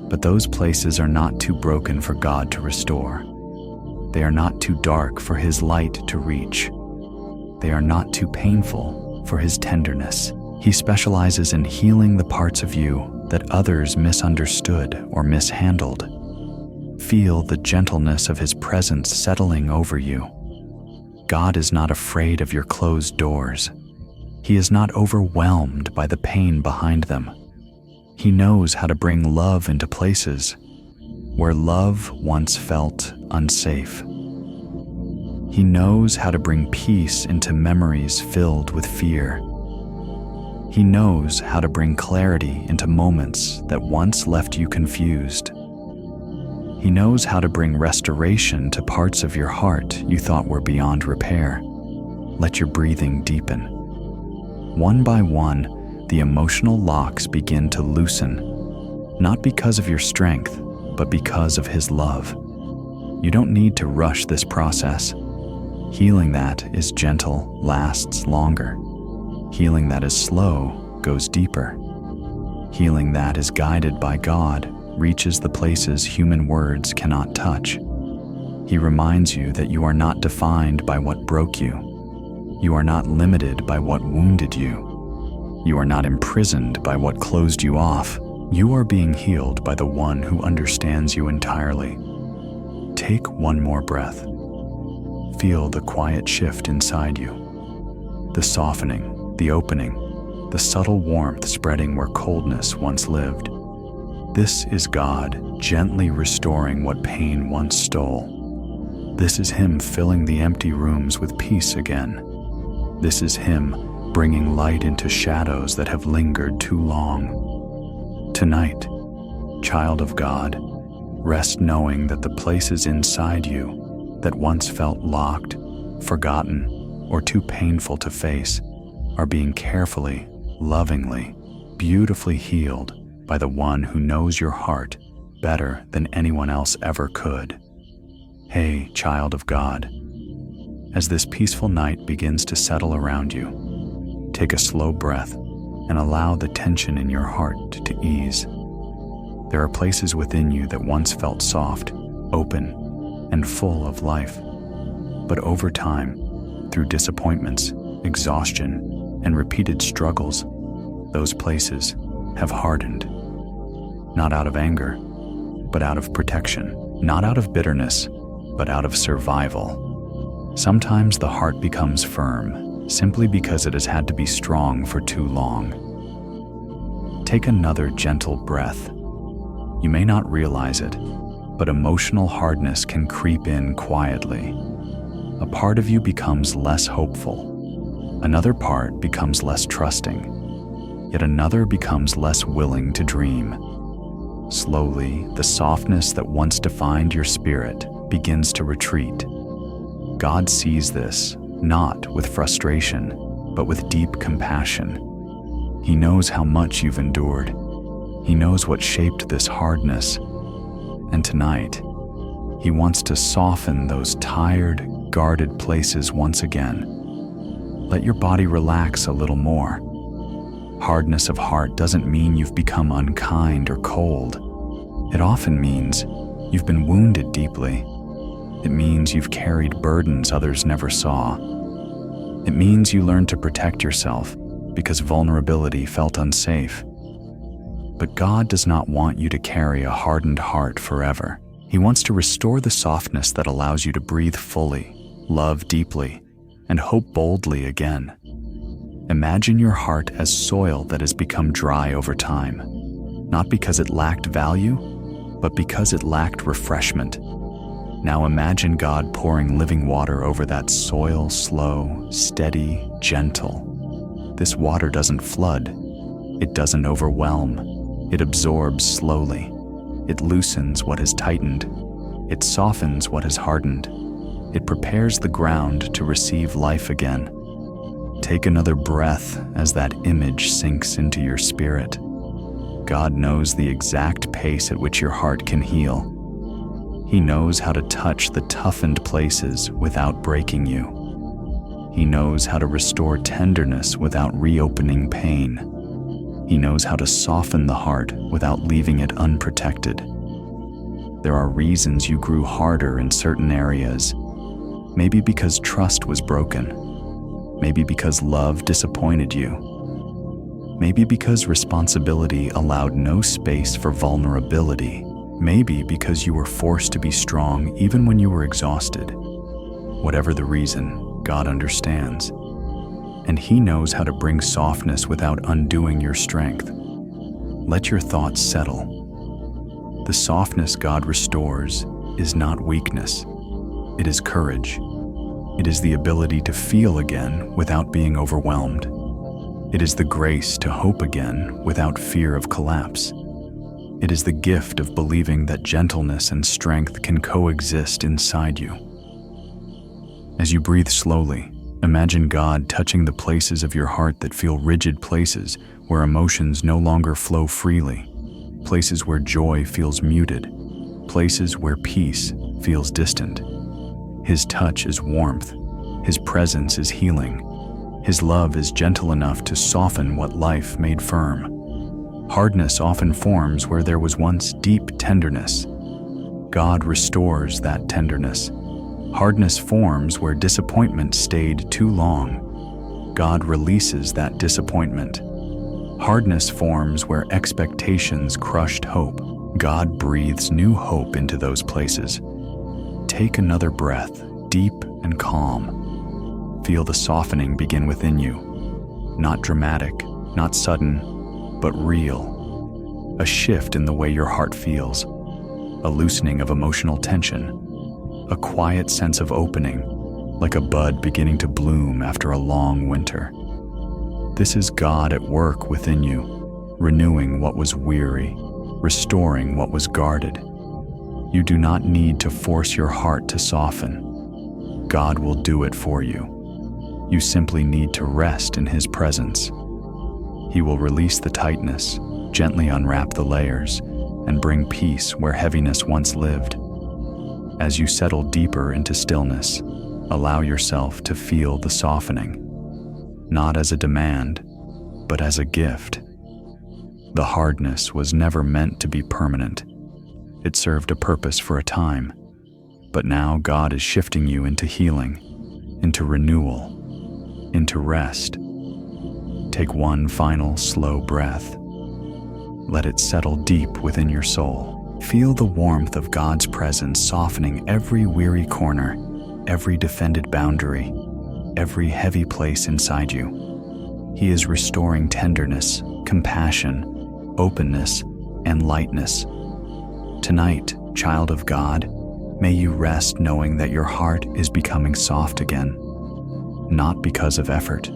But those places are not too broken for God to restore. They are not too dark for his light to reach. They are not too painful for his tenderness. He specializes in healing the parts of you that others misunderstood or mishandled. Feel the gentleness of his presence settling over you. God is not afraid of your closed doors. He is not overwhelmed by the pain behind them. He knows how to bring love into places where love once felt unsafe. He knows how to bring peace into memories filled with fear. He knows how to bring clarity into moments that once left you confused. He knows how to bring restoration to parts of your heart you thought were beyond repair. Let your breathing deepen. One by one, the emotional locks begin to loosen, not because of your strength, but because of his love. You don't need to rush this process. Healing that is gentle lasts longer. Healing that is slow goes deeper. Healing that is guided by God reaches the places human words cannot touch. He reminds you that you are not defined by what broke you. You are not limited by what wounded you. You are not imprisoned by what closed you off. You are being healed by the one who understands you entirely. Take one more breath. Feel the quiet shift inside you. The softening, the opening, the subtle warmth spreading where coldness once lived. This is God gently restoring what pain once stole. This is him filling the empty rooms with peace again. This is him bringing light into shadows that have lingered too long. Tonight, child of God, rest knowing that the places inside you that once felt locked, forgotten, or too painful to face are being carefully, lovingly, beautifully healed by the one who knows your heart better than anyone else ever could. Hey, child of God, as this peaceful night begins to settle around you, take a slow breath and allow the tension in your heart to ease. There are places within you that once felt soft, open, and full of life. But over time, through disappointments, exhaustion, and repeated struggles, those places have hardened. Not out of anger, but out of protection. Not out of bitterness, but out of survival. Sometimes the heart becomes firm, simply because it has had to be strong for too long. Take another gentle breath. You may not realize it, but emotional hardness can creep in quietly. A part of you becomes less hopeful. Another part becomes less trusting. Yet another becomes less willing to dream. Slowly, the softness that once defined your spirit begins to retreat. God sees this, not with frustration, but with deep compassion. He knows how much you've endured. He knows what shaped this hardness. And tonight, he wants to soften those tired, guarded places once again. Let your body relax a little more. Hardness of heart doesn't mean you've become unkind or cold. It often means you've been wounded deeply. It means you've carried burdens others never saw. It means you learned to protect yourself because vulnerability felt unsafe. But God does not want you to carry a hardened heart forever. He wants to restore the softness that allows you to breathe fully, love deeply, and hope boldly again. Imagine your heart as soil that has become dry over time, not because it lacked value, but because it lacked refreshment. Now imagine God pouring living water over that soil, slow, steady, gentle. This water doesn't flood. It doesn't overwhelm. It absorbs slowly. It loosens what has tightened. It softens what has hardened. It prepares the ground to receive life again. Take another breath as that image sinks into your spirit. God knows the exact pace at which your heart can heal. He knows how to touch the toughened places without breaking you. He knows how to restore tenderness without reopening pain. He knows how to soften the heart without leaving it unprotected. There are reasons you grew harder in certain areas. Maybe because trust was broken. Maybe because love disappointed you. Maybe because responsibility allowed no space for vulnerability. Maybe because you were forced to be strong even when you were exhausted. Whatever the reason, God understands. And He knows how to bring softness without undoing your strength. Let your thoughts settle. The softness God restores is not weakness. It is courage. It is the ability to feel again without being overwhelmed. It is the grace to hope again without fear of collapse. It is the gift of believing that gentleness and strength can coexist inside you. As you breathe slowly, imagine God touching the places of your heart that feel rigid, places where emotions no longer flow freely, places where joy feels muted, places where peace feels distant. His touch is warmth. His presence is healing. His love is gentle enough to soften what life made firm. Hardness often forms where there was once deep tenderness. God restores that tenderness. Hardness forms where disappointment stayed too long. God releases that disappointment. Hardness forms where expectations crushed hope. God breathes new hope into those places. Take another breath, deep and calm. Feel the softening begin within you. Not dramatic, not sudden, but real. A shift in the way your heart feels. A loosening of emotional tension. A quiet sense of opening, like a bud beginning to bloom after a long winter. This is God at work within you, renewing what was weary, restoring what was guarded. You do not need to force your heart to soften. God will do it for you. You simply need to rest in His presence. He will release the tightness, gently unwrap the layers, and bring peace where heaviness once lived. As you settle deeper into stillness, allow yourself to feel the softening, not as a demand, but as a gift. The hardness was never meant to be permanent. It served a purpose for a time, but now God is shifting you into healing, into renewal, into rest. Take one final slow breath. Let it settle deep within your soul. Feel the warmth of God's presence softening every weary corner, every defended boundary, every heavy place inside you. He is restoring tenderness, compassion, openness, and lightness. Tonight, child of God, may you rest knowing that your heart is becoming soft again, not because of effort,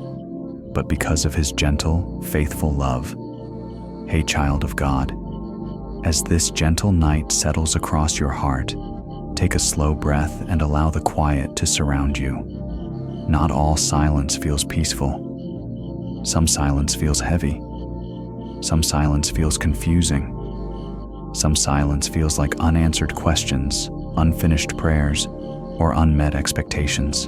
but because of His gentle, faithful love. Hey, child of God, as this gentle night settles across your heart, take a slow breath and allow the quiet to surround you. Not all silence feels peaceful. Some silence feels heavy. Some silence feels confusing. Some silence feels like unanswered questions, unfinished prayers, or unmet expectations.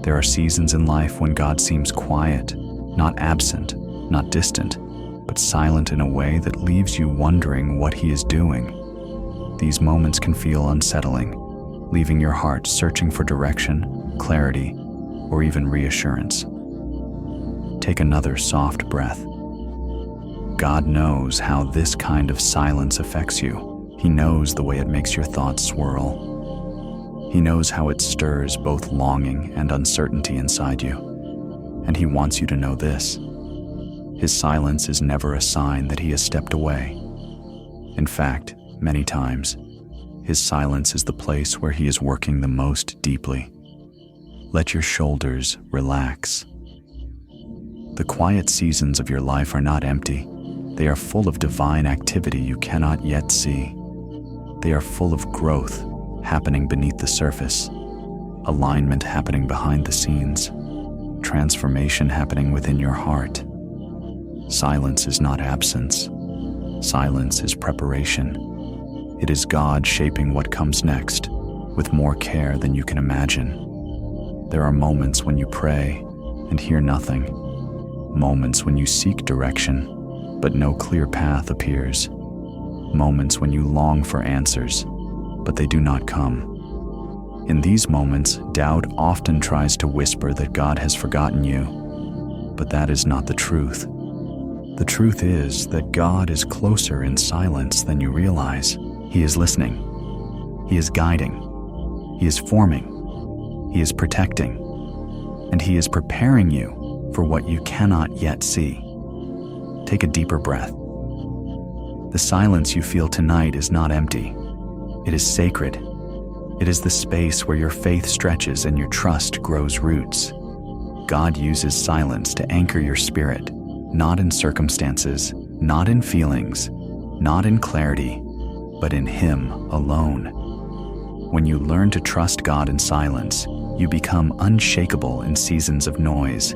There are seasons in life when God seems quiet, not absent, not distant, but silent in a way that leaves you wondering what He is doing. These moments can feel unsettling, leaving your heart searching for direction, clarity, or even reassurance. Take another soft breath. God knows how this kind of silence affects you. He knows the way it makes your thoughts swirl. He knows how it stirs both longing and uncertainty inside you. And He wants you to know this: His silence is never a sign that He has stepped away. In fact, many times, His silence is the place where He is working the most deeply. Let your shoulders relax. The quiet seasons of your life are not empty. They are full of divine activity you cannot yet see. They are full of growth happening beneath the surface, alignment happening behind the scenes, transformation happening within your heart. Silence is not absence. Silence is preparation. It is God shaping what comes next with more care than you can imagine. There are moments when you pray and hear nothing, moments when you seek direction, but no clear path appears, moments when you long for answers, but they do not come. In these moments, doubt often tries to whisper that God has forgotten you, but that is not the truth. The truth is that God is closer in silence than you realize. He is listening. He is guiding. He is forming. He is protecting. And He is preparing you for what you cannot yet see. Take a deeper breath. The silence you feel tonight is not empty. It is sacred. It is the space where your faith stretches and your trust grows roots. God uses silence to anchor your spirit, not in circumstances, not in feelings, not in clarity, but in Him alone. When you learn to trust God in silence, you become unshakable in seasons of noise.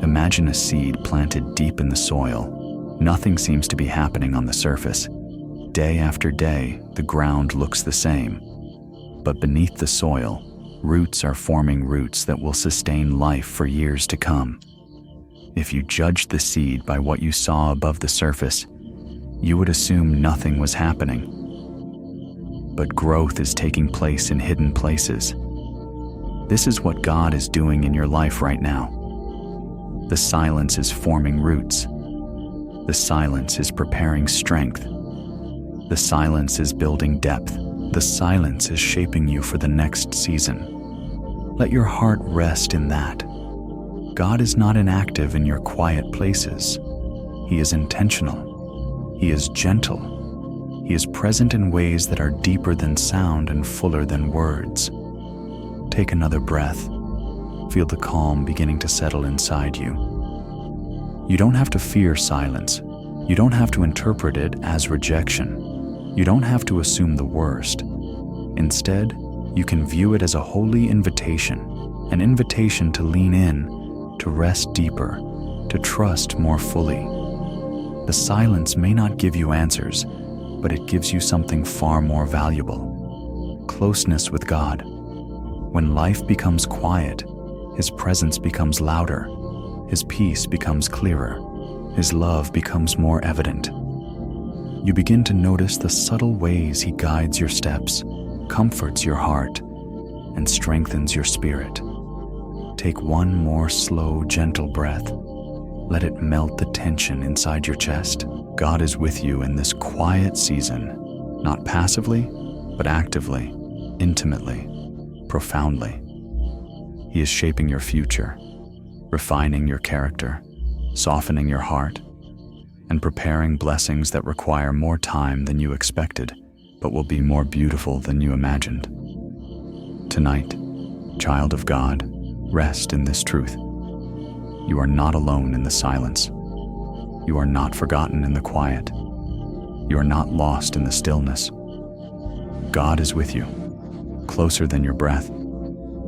Imagine a seed planted deep in the soil. Nothing seems to be happening on the surface. Day after day, the ground looks the same. But beneath the soil, roots are forming roots that will sustain life for years to come. If you judged the seed by what you saw above the surface, you would assume nothing was happening. But growth is taking place in hidden places. This is what God is doing in your life right now. The silence is forming roots. The silence is preparing strength. The silence is building depth. The silence is shaping you for the next season. Let your heart rest in that. God is not inactive in your quiet places. He is intentional. He is gentle. He is present in ways that are deeper than sound and fuller than words. Take another breath. Feel the calm beginning to settle inside you. You don't have to fear silence. You don't have to interpret it as rejection. You don't have to assume the worst. Instead, you can view it as a holy invitation, an invitation to lean in, to rest deeper, to trust more fully. The silence may not give you answers, but it gives you something far more valuable: closeness with God. When life becomes quiet, His presence becomes louder, His peace becomes clearer, His love becomes more evident. You begin to notice the subtle ways He guides your steps, comforts your heart, and strengthens your spirit. Take one more slow, gentle breath. Let it melt the tension inside your chest. God is with you in this quiet season, not passively, but actively, intimately, profoundly. He is shaping your future, refining your character, softening your heart, and preparing blessings that require more time than you expected, but will be more beautiful than you imagined. Tonight, child of God, rest in this truth. You are not alone in the silence. You are not forgotten in the quiet. You are not lost in the stillness. God is with you, closer than your breath,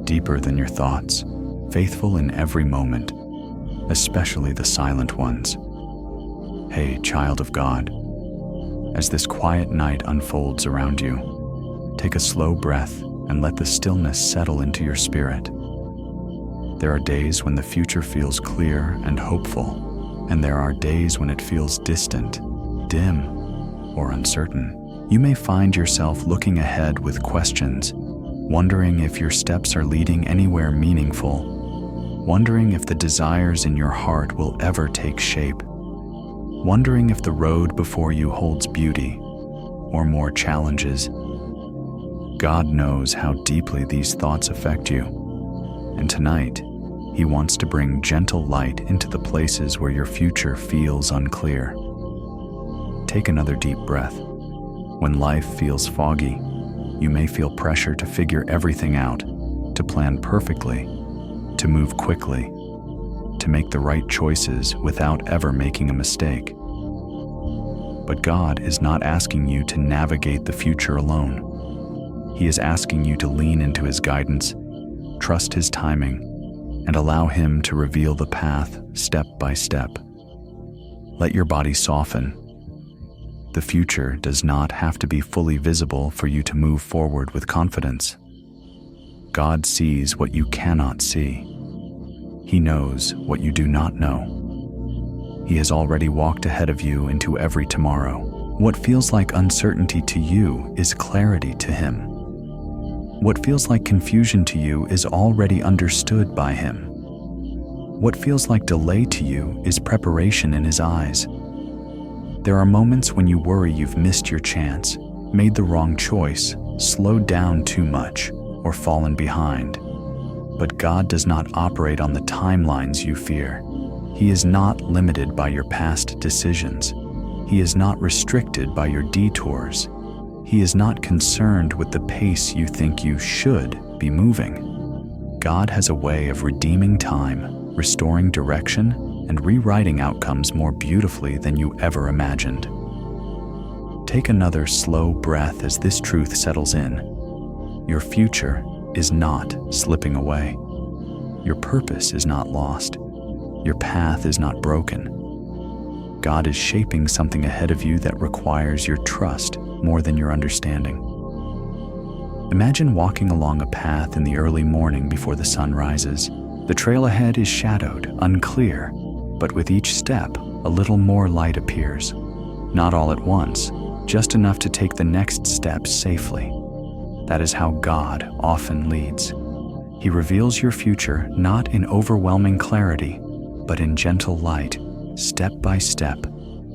deeper than your thoughts, faithful in every moment, especially the silent ones. Hey, child of God, as this quiet night unfolds around you, take a slow breath and let the stillness settle into your spirit. There are days when the future feels clear and hopeful, and there are days when it feels distant, dim, or uncertain. You may find yourself looking ahead with questions, wondering if your steps are leading anywhere meaningful, wondering if the desires in your heart will ever take shape, wondering if the road before you holds beauty or more challenges. God knows how deeply these thoughts affect you, and tonight, He wants to bring gentle light into the places where your future feels unclear. Take another deep breath. When life feels foggy, you may feel pressure to figure everything out, to plan perfectly, to move quickly, to make the right choices without ever making a mistake. But God is not asking you to navigate the future alone. He is asking you to lean into His guidance, trust His timing, and allow Him to reveal the path step by step. Let your body soften. The future does not have to be fully visible for you to move forward with confidence. God sees what you cannot see. He knows what you do not know. He has already walked ahead of you into every tomorrow. What feels like uncertainty to you is clarity to Him. What feels like confusion to you is already understood by Him. What feels like delay to you is preparation in His eyes. There are moments when you worry you've missed your chance, made the wrong choice, slowed down too much, or fallen behind. But God does not operate on the timelines you fear. He is not limited by your past decisions. He is not restricted by your detours. He is not concerned with the pace you think you should be moving. God has a way of redeeming time, restoring direction, and rewriting outcomes more beautifully than you ever imagined. Take another slow breath as this truth settles in. Your future is not slipping away. Your purpose is not lost. Your path is not broken. God is shaping something ahead of you that requires your trust more than your understanding. Imagine walking along a path in the early morning before the sun rises. The trail ahead is shadowed, unclear, but with each step, a little more light appears. Not all at once, just enough to take the next step safely. That is how God often leads. He reveals your future not in overwhelming clarity, but in gentle light, step by step,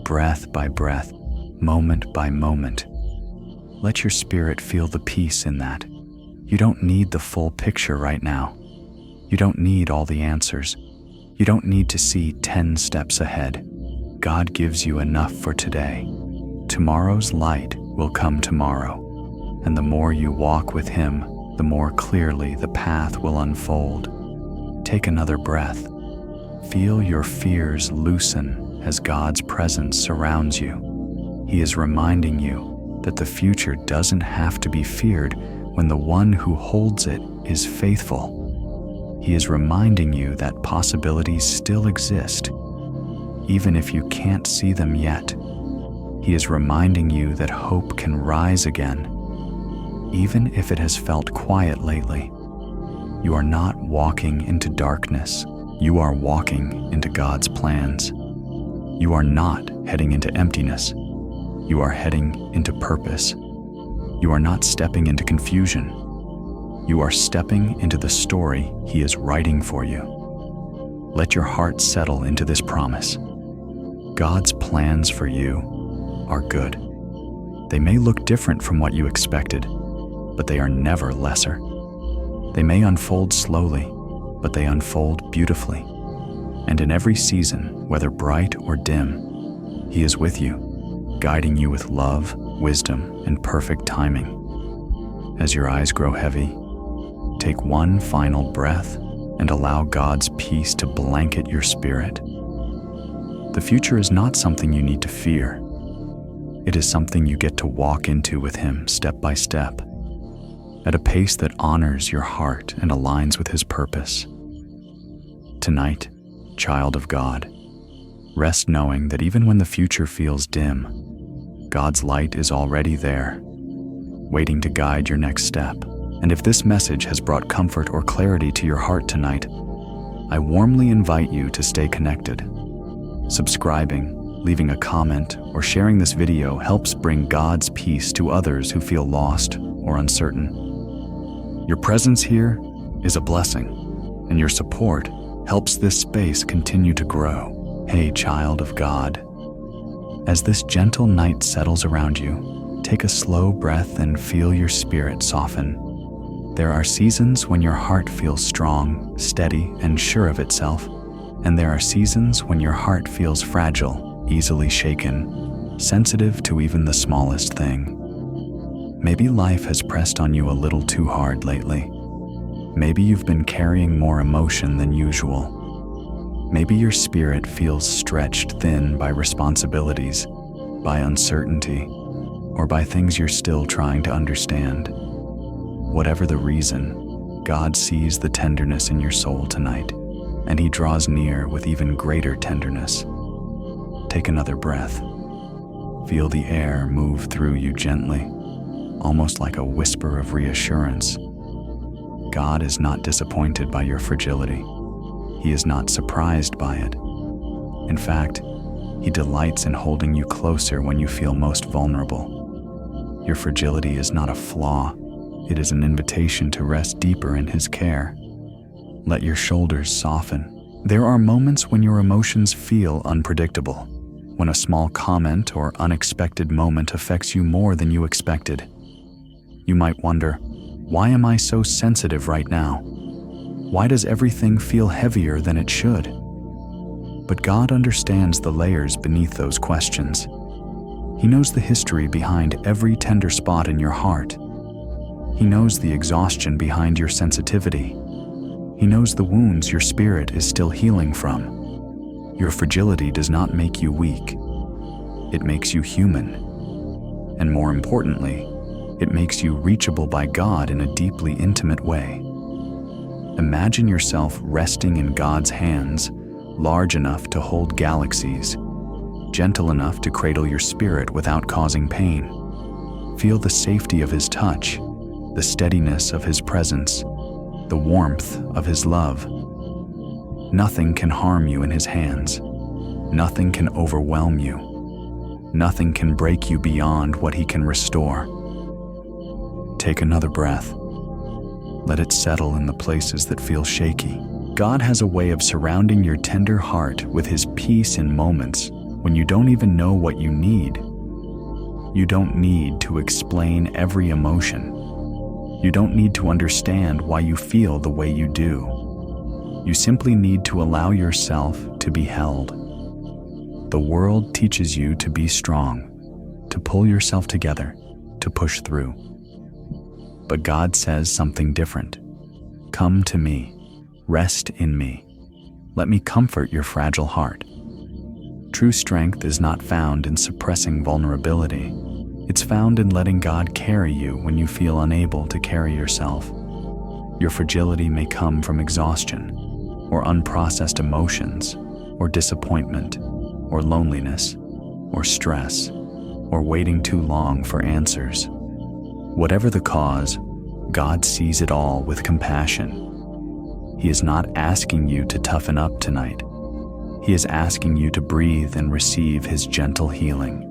breath by breath, moment by moment. Let your spirit feel the peace in that. You don't need the full picture right now. You don't need all the answers. You don't need to see 10 steps ahead. God gives you enough for today. Tomorrow's light will come tomorrow, and the more you walk with Him, the more clearly the path will unfold. Take another breath. Feel your fears loosen as God's presence surrounds you. He is reminding you that the future doesn't have to be feared when the one who holds it is faithful. He is reminding you that possibilities still exist, even if you can't see them yet. He is reminding you that hope can rise again, even if it has felt quiet lately. You are not walking into darkness. You are walking into God's plans. You are not heading into emptiness. You are heading into purpose. You are not stepping into confusion. You are stepping into the story He is writing for you. Let your heart settle into this promise. God's plans for you are good. They may look different from what you expected, but they are never lesser. They may unfold slowly, but they unfold beautifully. And in every season, whether bright or dim, He is with you, guiding you with love, wisdom, and perfect timing. As your eyes grow heavy, take one final breath and allow God's peace to blanket your spirit. The future is not something you need to fear. It is something you get to walk into with Him step by step, at a pace that honors your heart and aligns with His purpose. Tonight, child of God, rest knowing that even when the future feels dim, God's light is already there, waiting to guide your next step. And if this message has brought comfort or clarity to your heart tonight, I warmly invite you to stay connected. Subscribing, leaving a comment, or sharing this video helps bring God's peace to others who feel lost or uncertain. Your presence here is a blessing, and your support helps this space continue to grow. Hey, child of God. As this gentle night settles around you, take a slow breath and feel your spirit soften. There are seasons when your heart feels strong, steady, and sure of itself, and there are seasons when your heart feels fragile, easily shaken, sensitive to even the smallest thing. Maybe life has pressed on you a little too hard lately. Maybe you've been carrying more emotion than usual. Maybe your spirit feels stretched thin by responsibilities, by uncertainty, or by things you're still trying to understand. Whatever the reason, God sees the tenderness in your soul tonight, and He draws near with even greater tenderness. Take another breath. Feel the air move through you gently, almost like a whisper of reassurance. God is not disappointed by your fragility. He is not surprised by it. In fact, He delights in holding you closer when you feel most vulnerable. Your fragility is not a flaw. It is an invitation to rest deeper in His care. Let your shoulders soften. There are moments when your emotions feel unpredictable, when a small comment or unexpected moment affects you more than you expected. You might wonder, why am I so sensitive right now? Why does everything feel heavier than it should? But God understands the layers beneath those questions. He knows the history behind every tender spot in your heart. He knows the exhaustion behind your sensitivity. He knows the wounds your spirit is still healing from. Your fragility does not make you weak. It makes you human. And more importantly, it makes you reachable by God in a deeply intimate way. Imagine yourself resting in God's hands, large enough to hold galaxies, gentle enough to cradle your spirit without causing pain. Feel the safety of His touch, the steadiness of His presence, the warmth of His love. Nothing can harm you in His hands. Nothing can overwhelm you. Nothing can break you beyond what He can restore. Take another breath. Let it settle in the places that feel shaky. God has a way of surrounding your tender heart with His peace in moments when you don't even know what you need. You don't need to explain every emotion. You don't need to understand why you feel the way you do. You simply need to allow yourself to be held. The world teaches you to be strong, to pull yourself together, to push through. But God says something different. Come to me, rest in me. Let me comfort your fragile heart. True strength is not found in suppressing vulnerability. It's found in letting God carry you when you feel unable to carry yourself. Your fragility may come from exhaustion, or unprocessed emotions, or disappointment, or loneliness, or stress, or waiting too long for answers. Whatever the cause, God sees it all with compassion. He is not asking you to toughen up tonight. He is asking you to breathe and receive His gentle healing.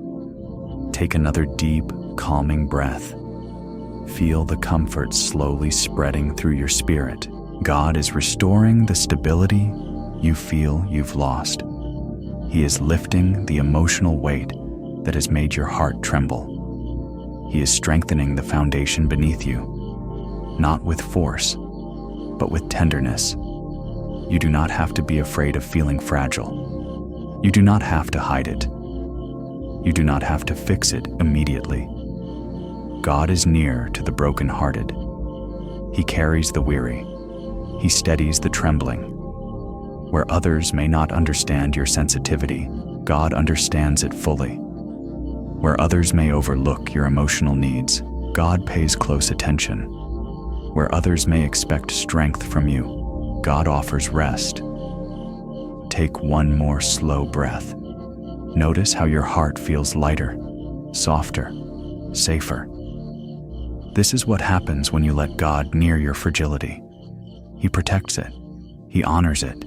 Take another deep, calming breath. Feel the comfort slowly spreading through your spirit. God is restoring the stability you feel you've lost. He is lifting the emotional weight that has made your heart tremble. He is strengthening the foundation beneath you, not with force, but with tenderness. You do not have to be afraid of feeling fragile. You do not have to hide it. You do not have to fix it immediately. God is near to the brokenhearted. He carries the weary. He steadies the trembling. Where others may not understand your sensitivity, God understands it fully. Where others may overlook your emotional needs, God pays close attention. Where others may expect strength from you, God offers rest. Take one more slow breath. Notice how your heart feels lighter, softer, safer. This is what happens when you let God near your fragility. He protects it. He honors it.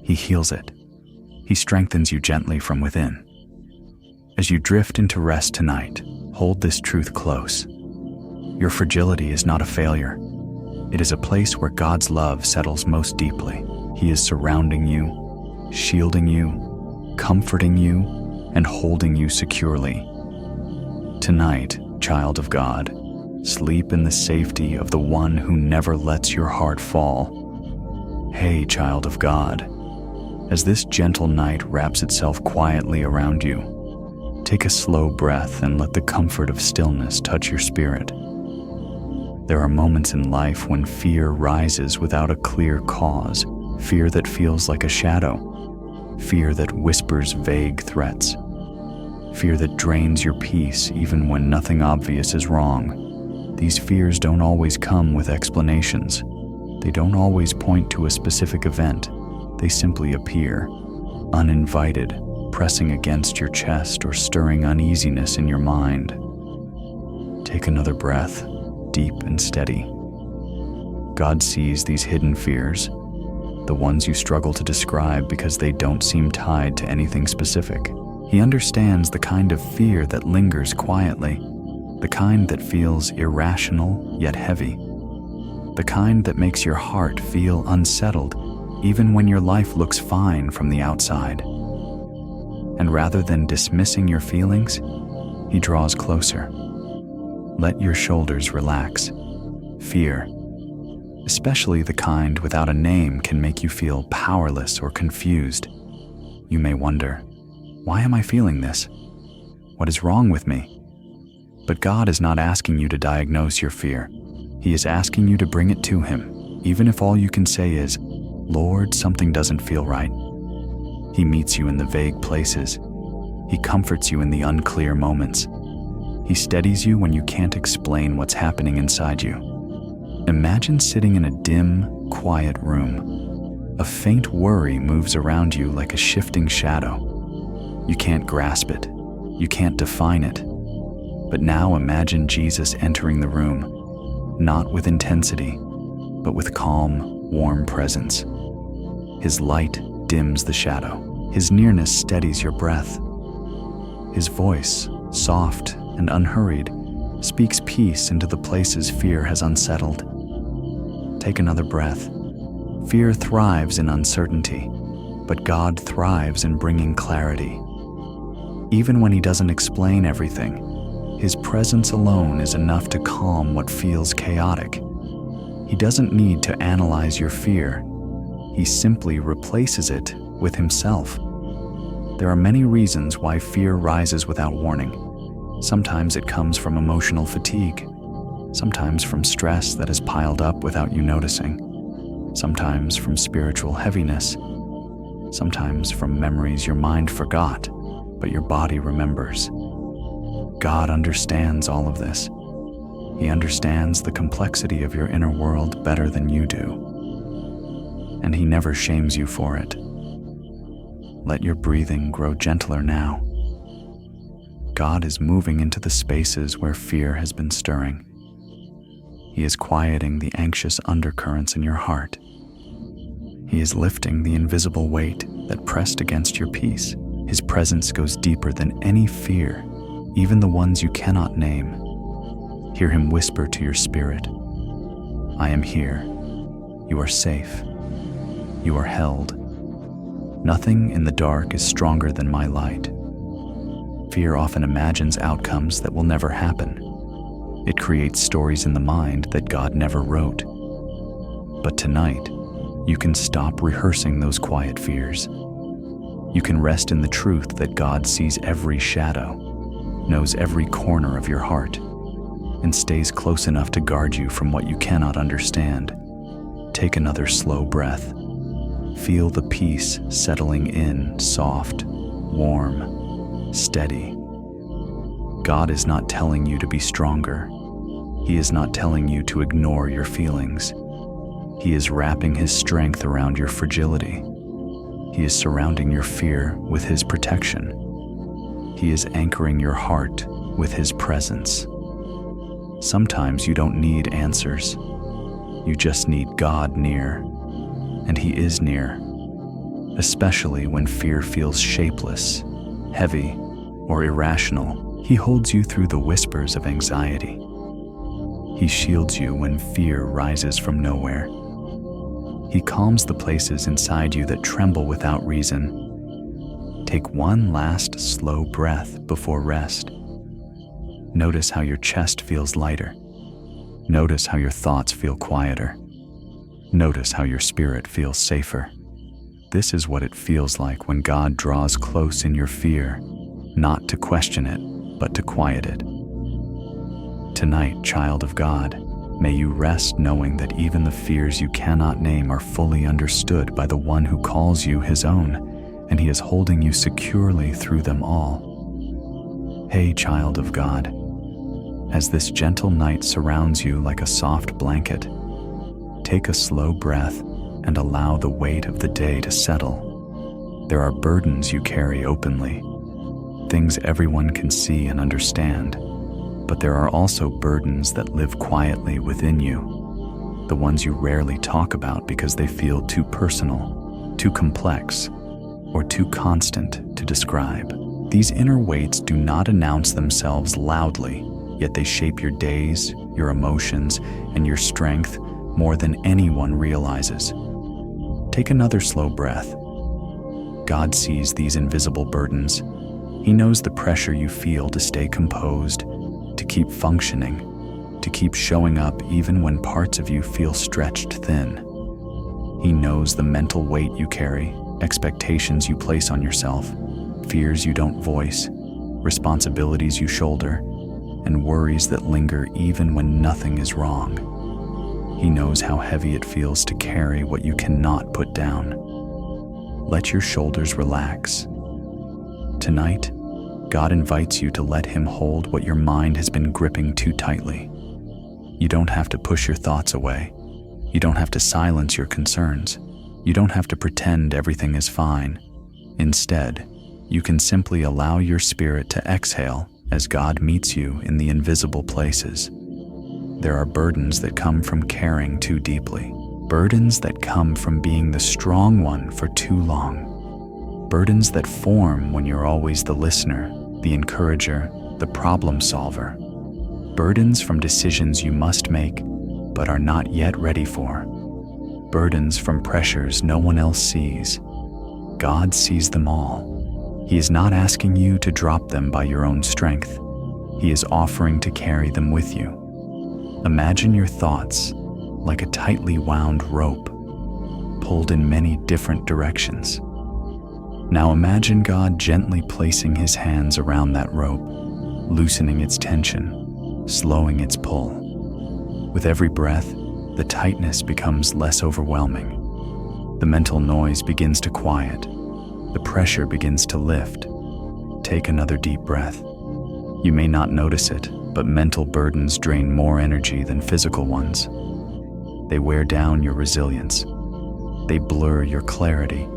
He heals it. He strengthens you gently from within. As you drift into rest tonight, hold this truth close. Your fragility is not a failure. It is a place where God's love settles most deeply. He is surrounding you, shielding you, comforting you, and holding you securely. Tonight, child of God, sleep in the safety of the one who never lets your heart fall. Hey, child of God, as this gentle night wraps itself quietly around you, take a slow breath and let the comfort of stillness touch your spirit. There are moments in life when fear rises without a clear cause, fear that feels like a shadow, fear that whispers vague threats, fear that drains your peace even when nothing obvious is wrong. These fears don't always come with explanations. They don't always point to a specific event. They simply appear, uninvited, pressing against your chest or stirring uneasiness in your mind. Take another breath, deep and steady. God sees these hidden fears, the ones you struggle to describe because they don't seem tied to anything specific. He understands the kind of fear that lingers quietly, the kind that feels irrational yet heavy, the kind that makes your heart feel unsettled even when your life looks fine from the outside. And rather than dismissing your feelings, he draws closer. Let your shoulders relax. Fear, especially the kind without a name, can make you feel powerless or confused. You may wonder, why am I feeling this? What is wrong with me? But God is not asking you to diagnose your fear. He is asking you to bring it to Him, even if all you can say is, Lord, something doesn't feel right. He meets you in the vague places. He comforts you in the unclear moments. He steadies you when you can't explain what's happening inside you. Imagine sitting in a dim, quiet room. A faint worry moves around you like a shifting shadow. You can't grasp it. You can't define it. But now imagine Jesus entering the room, not with intensity, but with calm, warm presence. His light dims the shadow. His nearness steadies your breath. His voice, soft and unhurried, speaks peace into the places fear has unsettled. Take another breath. Fear thrives in uncertainty, but God thrives in bringing clarity. Even when He doesn't explain everything, His presence alone is enough to calm what feels chaotic. He doesn't need to analyze your fear. He simply replaces it with Himself. There are many reasons why fear rises without warning. Sometimes it comes from emotional fatigue, sometimes from stress that has piled up without you noticing, sometimes from spiritual heaviness, sometimes from memories your mind forgot, but your body remembers. God understands all of this. He understands the complexity of your inner world better than you do. And He never shames you for it. Let your breathing grow gentler now. God is moving into the spaces where fear has been stirring. He is quieting the anxious undercurrents in your heart. He is lifting the invisible weight that pressed against your peace. His presence goes deeper than any fear, even the ones you cannot name. Hear Him whisper to your spirit, I am here. You are safe. You are held. Nothing in the dark is stronger than my light. Fear often imagines outcomes that will never happen. It creates stories in the mind that God never wrote. But tonight, you can stop rehearsing those quiet fears. You can rest in the truth that God sees every shadow, knows every corner of your heart, and stays close enough to guard you from what you cannot understand. Take another slow breath. Feel the peace settling in, soft, warm, steady. God is not telling you to be stronger. He is not telling you to ignore your feelings. He is wrapping His strength around your fragility. He is surrounding your fear with His protection. He is anchoring your heart with His presence. Sometimes you don't need answers. You just need God near. And He is near, especially when fear feels shapeless, heavy, or irrational. He holds you through the whispers of anxiety. He shields you when fear rises from nowhere. He calms the places inside you that tremble without reason. Take one last slow breath before rest. Notice how your chest feels lighter. Notice how your thoughts feel quieter. Notice how your spirit feels safer. This is what it feels like when God draws close in your fear, not to question it, but to quiet it. Tonight, child of God, may you rest knowing that even the fears you cannot name are fully understood by the one who calls you his own, and he is holding you securely through them all. Hey, child of God, as this gentle night surrounds you like a soft blanket, take a slow breath and allow the weight of the day to settle. There are burdens you carry openly, things everyone can see and understand, but there are also burdens that live quietly within you, the ones you rarely talk about because they feel too personal, too complex, or too constant to describe. These inner weights do not announce themselves loudly, yet they shape your days, your emotions, and your strength more than anyone realizes. Take another slow breath. God sees these invisible burdens. He knows the pressure you feel to stay composed, to keep functioning, to keep showing up even when parts of you feel stretched thin. He knows the mental weight you carry, expectations you place on yourself, fears you don't voice, responsibilities you shoulder, and worries that linger even when nothing is wrong. He knows how heavy it feels to carry what you cannot put down. Let your shoulders relax. Tonight, God invites you to let him hold what your mind has been gripping too tightly. You don't have to push your thoughts away. You don't have to silence your concerns. You don't have to pretend everything is fine. Instead, you can simply allow your spirit to exhale as God meets you in the invisible places. There are burdens that come from caring too deeply, burdens that come from being the strong one for too long, burdens that form when you're always the listener, the encourager, the problem solver, burdens from decisions you must make but are not yet ready for, burdens from pressures no one else sees. God sees them all. He is not asking you to drop them by your own strength. He is offering to carry them with you. Imagine your thoughts like a tightly wound rope, pulled in many different directions. Now imagine God gently placing his hands around that rope, loosening its tension, slowing its pull. With every breath, the tightness becomes less overwhelming. The mental noise begins to quiet. The pressure begins to lift. Take another deep breath. You may not notice it, but mental burdens drain more energy than physical ones. They wear down your resilience. They blur your clarity.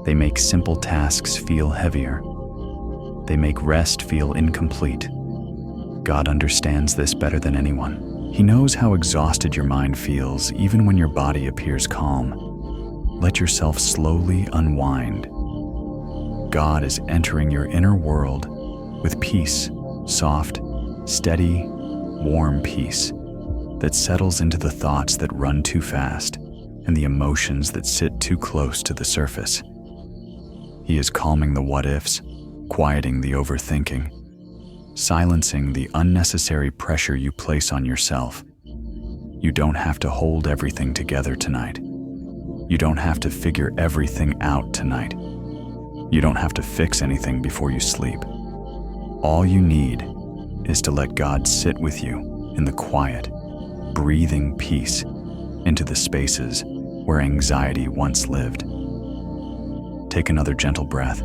They make simple tasks feel heavier. They make rest feel incomplete. God understands this better than anyone. He knows how exhausted your mind feels, even when your body appears calm. Let yourself slowly unwind. God is entering your inner world with peace, soft, steady, warm peace that settles into the thoughts that run too fast and the emotions that sit too close to the surface. He is calming the what-ifs, quieting the overthinking, silencing the unnecessary pressure you place on yourself. You don't have to hold everything together tonight. You don't have to figure everything out tonight. You don't have to fix anything before you sleep. All you need is to let God sit with you in the quiet, breathing peace into the spaces where anxiety once lived. Take another gentle breath.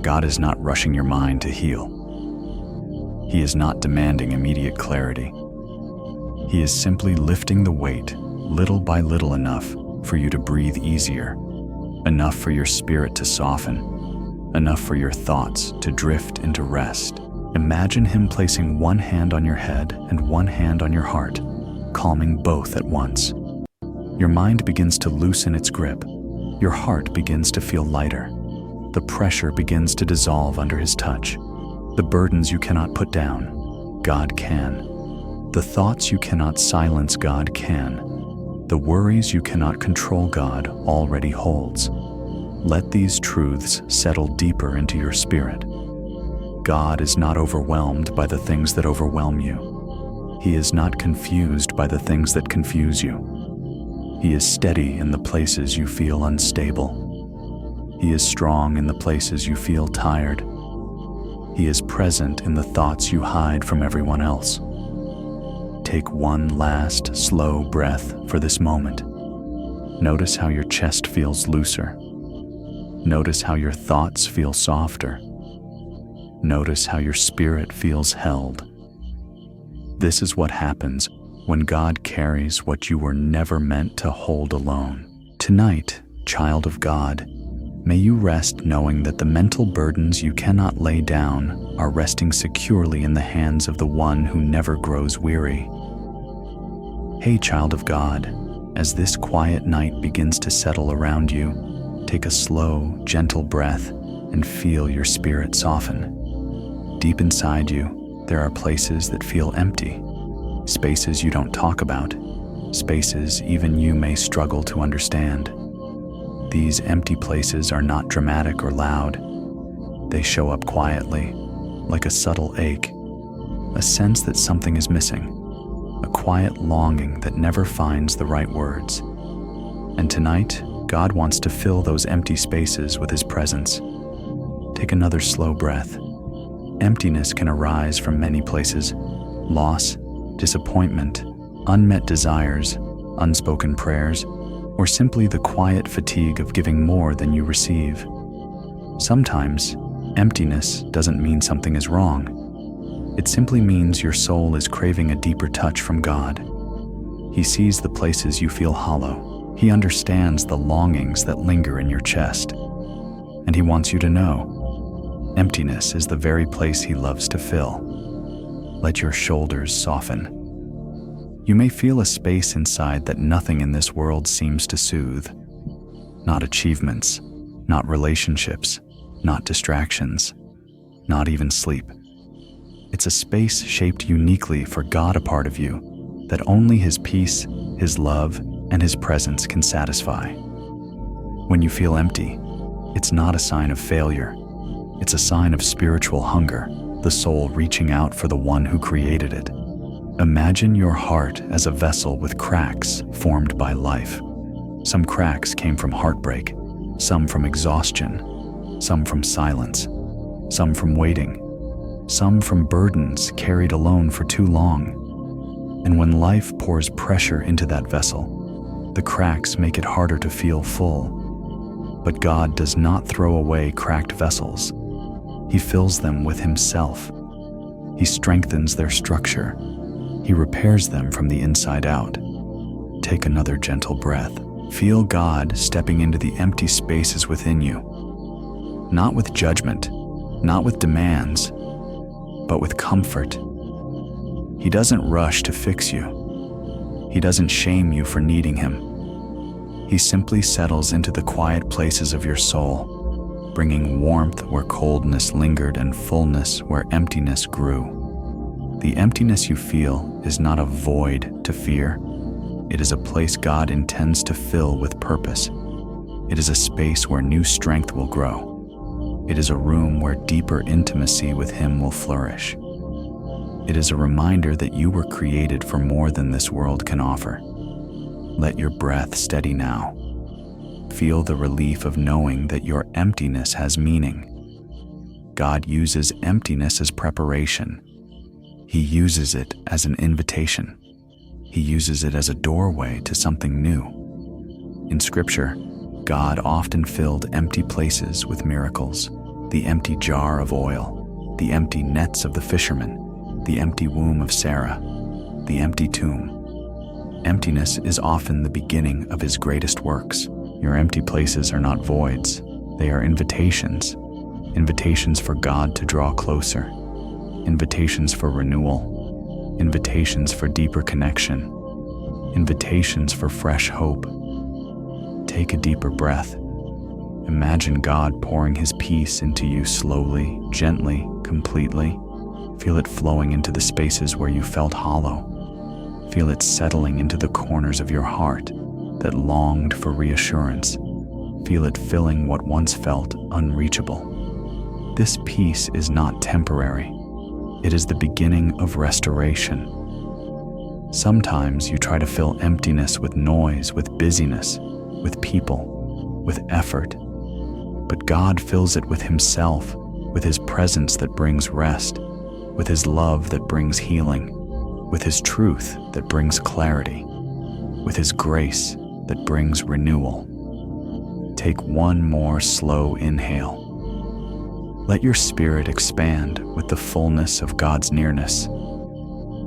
God is not rushing your mind to heal. He is not demanding immediate clarity. He is simply lifting the weight little by little, enough for you to breathe easier, enough for your spirit to soften, enough for your thoughts to drift into rest. Imagine him placing one hand on your head and one hand on your heart, calming both at once. Your mind begins to loosen its grip. Your heart begins to feel lighter. The pressure begins to dissolve under his touch. The burdens you cannot put down, God can. The thoughts you cannot silence, God can. The worries you cannot control God already holds. Let these truths settle deeper into your spirit. God is not overwhelmed by the things that overwhelm you. He is not confused by the things that confuse you. He is steady in the places you feel unstable. He is strong in the places you feel tired. He is present in the thoughts you hide from everyone else. Take one last, slow breath for this moment. Notice how your chest feels looser. Notice how your thoughts feel softer. Notice how your spirit feels held. This is what happens when God carries what you were never meant to hold alone. Tonight, child of God, may you rest knowing that the mental burdens you cannot lay down are resting securely in the hands of the one who never grows weary. Hey, child of God, as this quiet night begins to settle around you, take a slow, gentle breath and feel your spirit soften. Deep inside you, there are places that feel empty, spaces you don't talk about, spaces even you may struggle to understand. These empty places are not dramatic or loud. They show up quietly, like a subtle ache, a sense that something is missing, a quiet longing that never finds the right words. And tonight, God wants to fill those empty spaces with His presence. Take another slow breath. Emptiness can arise from many places: loss, disappointment, unmet desires, unspoken prayers, or simply the quiet fatigue of giving more than you receive. Sometimes, emptiness doesn't mean something is wrong. It simply means your soul is craving a deeper touch from God. He sees the places you feel hollow. He understands the longings that linger in your chest. And He wants you to know, emptiness is the very place He loves to fill. Let your shoulders soften. You may feel a space inside that nothing in this world seems to soothe. Not achievements, not relationships, not distractions, not even sleep. It's a space shaped uniquely for God, a part of you that only His peace, His love, and His presence can satisfy. When you feel empty, it's not a sign of failure. It's a sign of spiritual hunger, the soul reaching out for the one who created it. Imagine your heart as a vessel with cracks formed by life. Some cracks came from heartbreak, some from exhaustion, some from silence, some from waiting, some from burdens carried alone for too long. And when life pours pressure into that vessel, the cracks make it harder to feel full. But God does not throw away cracked vessels. He fills them with Himself. He strengthens their structure. He repairs them from the inside out. Take another gentle breath. Feel God stepping into the empty spaces within you. Not with judgment, not with demands, but with comfort. He doesn't rush to fix you. He doesn't shame you for needing Him. He simply settles into the quiet places of your soul, bringing warmth where coldness lingered and fullness where emptiness grew. The emptiness you feel is not a void to fear. It is a place God intends to fill with purpose. It is a space where new strength will grow. It is a room where deeper intimacy with Him will flourish. It is a reminder that you were created for more than this world can offer. Let your breath steady now. Feel the relief of knowing that your emptiness has meaning. God uses emptiness as preparation. He uses it as an invitation. He uses it as a doorway to something new. In Scripture, God often filled empty places with miracles: the empty jar of oil, the empty nets of the fishermen, the empty womb of Sarah, the empty tomb. Emptiness is often the beginning of His greatest works. Your empty places are not voids. They are invitations. Invitations for God to draw closer. Invitations for renewal. Invitations for deeper connection. Invitations for fresh hope. Take a deeper breath. Imagine God pouring His peace into you slowly, gently, completely. Feel it flowing into the spaces where you felt hollow. Feel it settling into the corners of your heart. that longed for reassurance. Feel it filling what once felt unreachable. This peace is not temporary. It is the beginning of restoration. Sometimes you try to fill emptiness with noise, with busyness, with people, with effort. But God fills it with Himself, with His presence that brings rest, with His love that brings healing, with His truth that brings clarity, with His grace that brings renewal. Take one more slow inhale. Let your spirit expand with the fullness of God's nearness.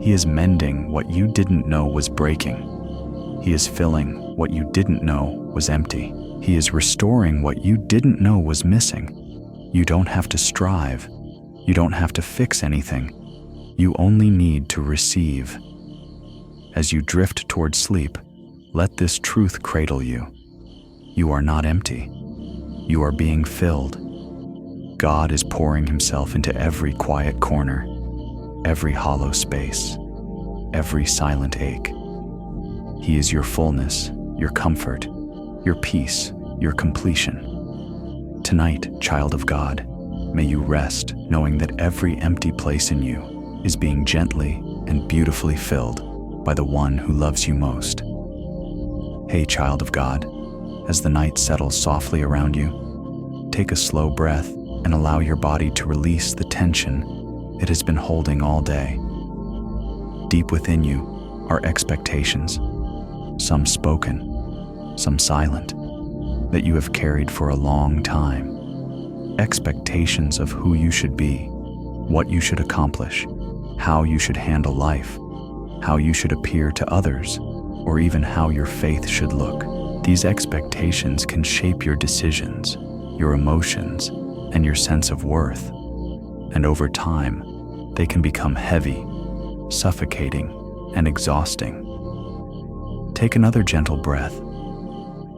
He is mending what you didn't know was breaking. He is filling what you didn't know was empty. He is restoring what you didn't know was missing. You don't have to strive. You don't have to fix anything. You only need to receive. As you drift toward sleep, let this truth cradle you. You are not empty. You are being filled. God is pouring Himself into every quiet corner, every hollow space, every silent ache. He is your fullness, your comfort, your peace, your completion. Tonight, child of God, may you rest knowing that every empty place in you is being gently and beautifully filled by the one who loves you most. Hey, child of God, as the night settles softly around you, take a slow breath and allow your body to release the tension it has been holding all day. Deep within you are expectations, some spoken, some silent, that you have carried for a long time. Expectations of who you should be, what you should accomplish, how you should handle life, how you should appear to others, or even how your faith should look. These expectations can shape your decisions, your emotions, and your sense of worth. And over time, they can become heavy, suffocating, and exhausting. Take another gentle breath.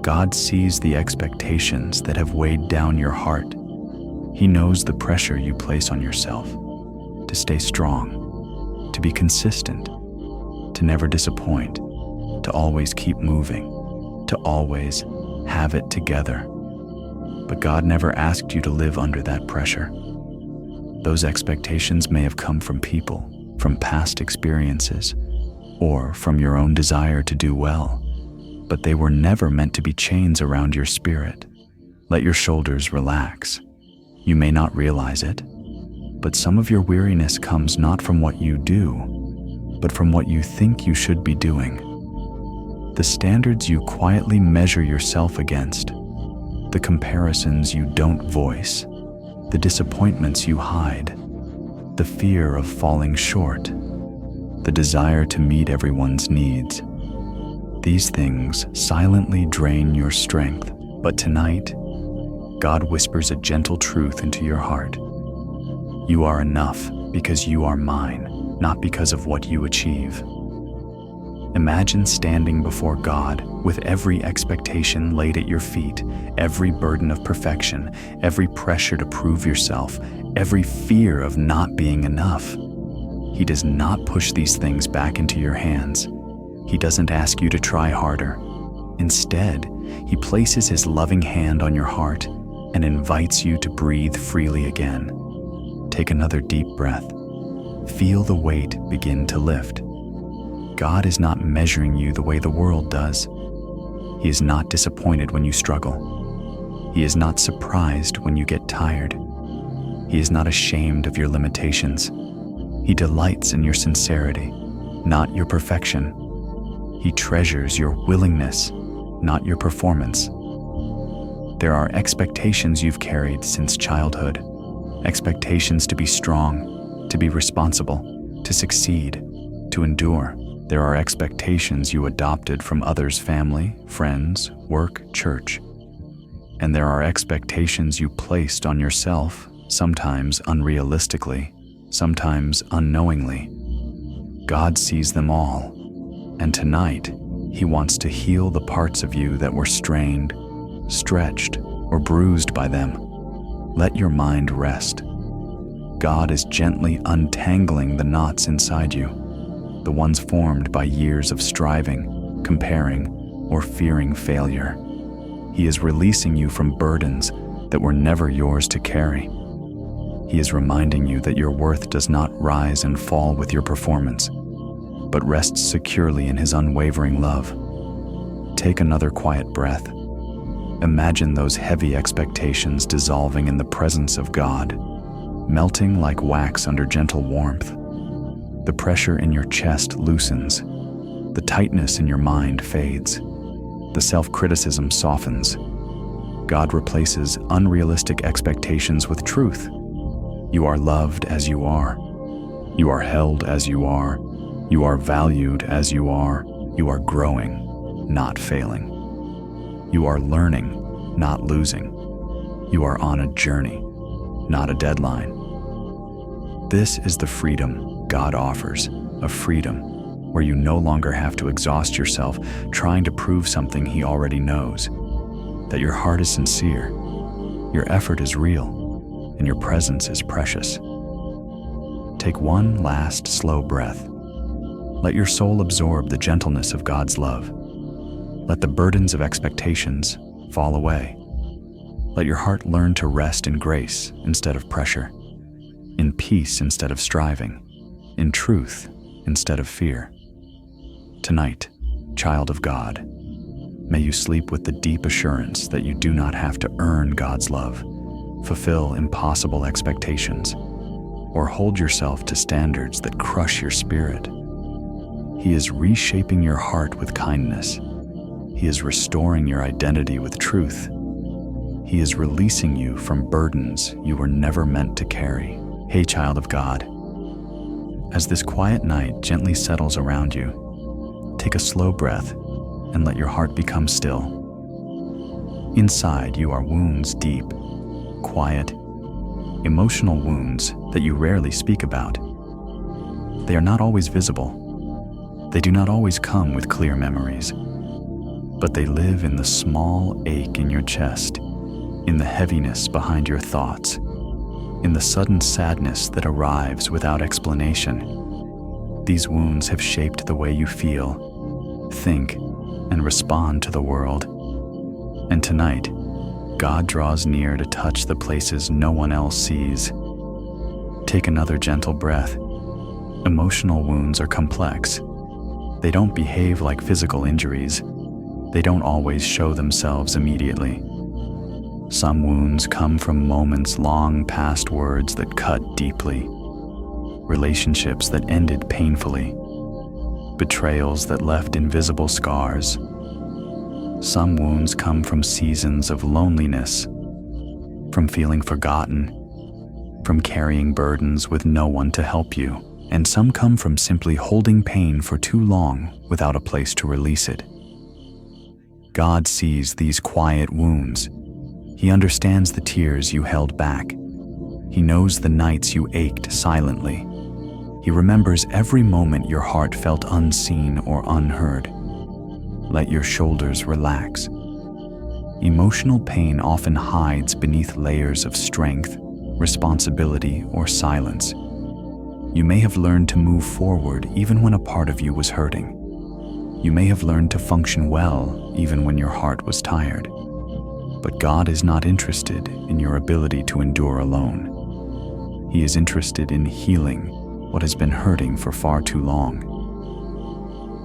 God sees the expectations that have weighed down your heart. He knows the pressure you place on yourself to stay strong, to be consistent, to never disappoint, to always keep moving, to always have it together. But God never asked you to live under that pressure. Those expectations may have come from people, from past experiences, or from your own desire to do well, but they were never meant to be chains around your spirit. Let your shoulders relax. You may not realize it, but some of your weariness comes not from what you do, but from what you think you should be doing. The standards you quietly measure yourself against, the comparisons you don't voice, the disappointments you hide, the fear of falling short, the desire to meet everyone's needs. These things silently drain your strength, but tonight, God whispers a gentle truth into your heart. You are enough because you are mine, not because of what you achieve. Imagine standing before God with every expectation laid at your feet, every burden of perfection, every pressure to prove yourself, every fear of not being enough. He does not push these things back into your hands. He doesn't ask you to try harder. Instead, He places His loving hand on your heart and invites you to breathe freely again. Take another deep breath. Feel the weight begin to lift. God is not measuring you the way the world does. He is not disappointed when you struggle. He is not surprised when you get tired. He is not ashamed of your limitations. He delights in your sincerity, not your perfection. He treasures your willingness, not your performance. There are expectations you've carried since childhood, expectations to be strong, to be responsible, to succeed, to endure. There are expectations you adopted from others' family, friends, work, church. And there are expectations you placed on yourself, sometimes unrealistically, sometimes unknowingly. God sees them all, and tonight, He wants to heal the parts of you that were strained, stretched, or bruised by them. Let your mind rest. God is gently untangling the knots inside you, the ones formed by years of striving, comparing, or fearing failure. He is releasing you from burdens that were never yours to carry. He is reminding you that your worth does not rise and fall with your performance, but rests securely in His unwavering love. Take another quiet breath. Imagine those heavy expectations dissolving in the presence of God, melting like wax under gentle warmth. The pressure in your chest loosens. The tightness in your mind fades. The self-criticism softens. God replaces unrealistic expectations with truth. You are loved as you are. You are held as you are. You are valued as you are. You are growing, not failing. You are learning, not losing. You are on a journey, not a deadline. This is the freedom God offers, a freedom where you no longer have to exhaust yourself trying to prove something He already knows, that your heart is sincere, your effort is real, and your presence is precious. Take one last slow breath. Let your soul absorb the gentleness of God's love. Let the burdens of expectations fall away. Let your heart learn to rest in grace instead of pressure, in peace instead of striving, in truth instead of fear. Tonight, child of God, may you sleep with the deep assurance that you do not have to earn God's love, fulfill impossible expectations, or hold yourself to standards that crush your spirit. He is reshaping your heart with kindness. He is restoring your identity with truth. He is releasing you from burdens you were never meant to carry. Hey, child of God, as this quiet night gently settles around you, take a slow breath and let your heart become still. Inside you are wounds deep, quiet, emotional wounds that you rarely speak about. They are not always visible. They do not always come with clear memories, but they live in the small ache in your chest, in the heaviness behind your thoughts, in the sudden sadness that arrives without explanation. These wounds have shaped the way you feel, think, and respond to the world. And tonight, God draws near to touch the places no one else sees. Take another gentle breath. Emotional wounds are complex. They don't behave like physical injuries. They don't always show themselves immediately. Some wounds come from moments long past words that cut deeply, relationships that ended painfully, betrayals that left invisible scars. Some wounds come from seasons of loneliness, from feeling forgotten, from carrying burdens with no one to help you, and some come from simply holding pain for too long without a place to release it. God sees these quiet wounds. He understands the tears you held back. He knows the nights you ached silently. He remembers every moment your heart felt unseen or unheard. Let your shoulders relax. Emotional pain often hides beneath layers of strength, responsibility, or silence. You may have learned to move forward even when a part of you was hurting. You may have learned to function well even when your heart was tired. But God is not interested in your ability to endure alone. He is interested in healing what has been hurting for far too long.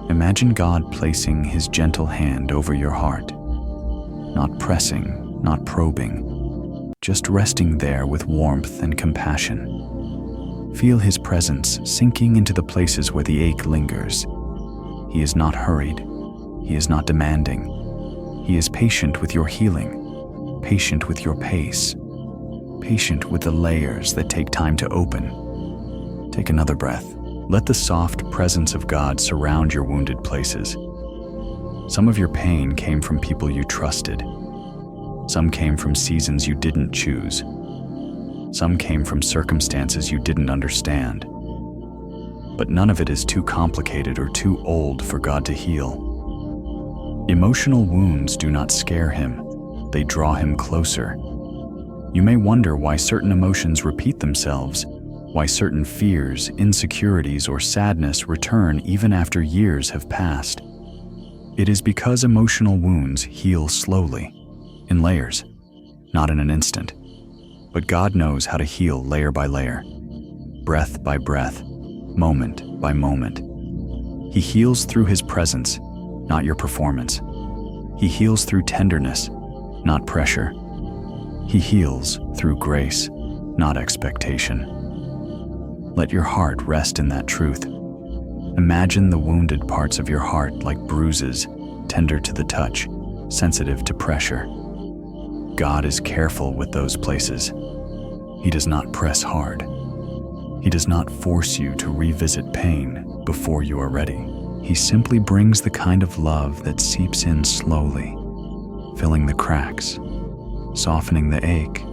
Imagine God placing His gentle hand over your heart, not pressing, not probing, just resting there with warmth and compassion. Feel His presence sinking into the places where the ache lingers. He is not hurried. He is not demanding. He is patient with your healing, patient with your pace, patient with the layers that take time to open. Take another breath. Let the soft presence of God surround your wounded places. Some of your pain came from people you trusted. Some came from seasons you didn't choose. Some came from circumstances you didn't understand. But none of it is too complicated or too old for God to heal. Emotional wounds do not scare Him. They draw Him closer. You may wonder why certain emotions repeat themselves, why certain fears, insecurities, or sadness return even after years have passed. It is because emotional wounds heal slowly, in layers, not in an instant. But God knows how to heal layer by layer, breath by breath, moment by moment. He heals through His presence, not your performance. He heals through tenderness, not pressure. He heals through grace, not expectation. Let your heart rest in that truth. Imagine the wounded parts of your heart like bruises, tender to the touch, sensitive to pressure. God is careful with those places. He does not press hard. He does not force you to revisit pain before you are ready. He simply brings the kind of love that seeps in slowly, filling the cracks, softening the ache,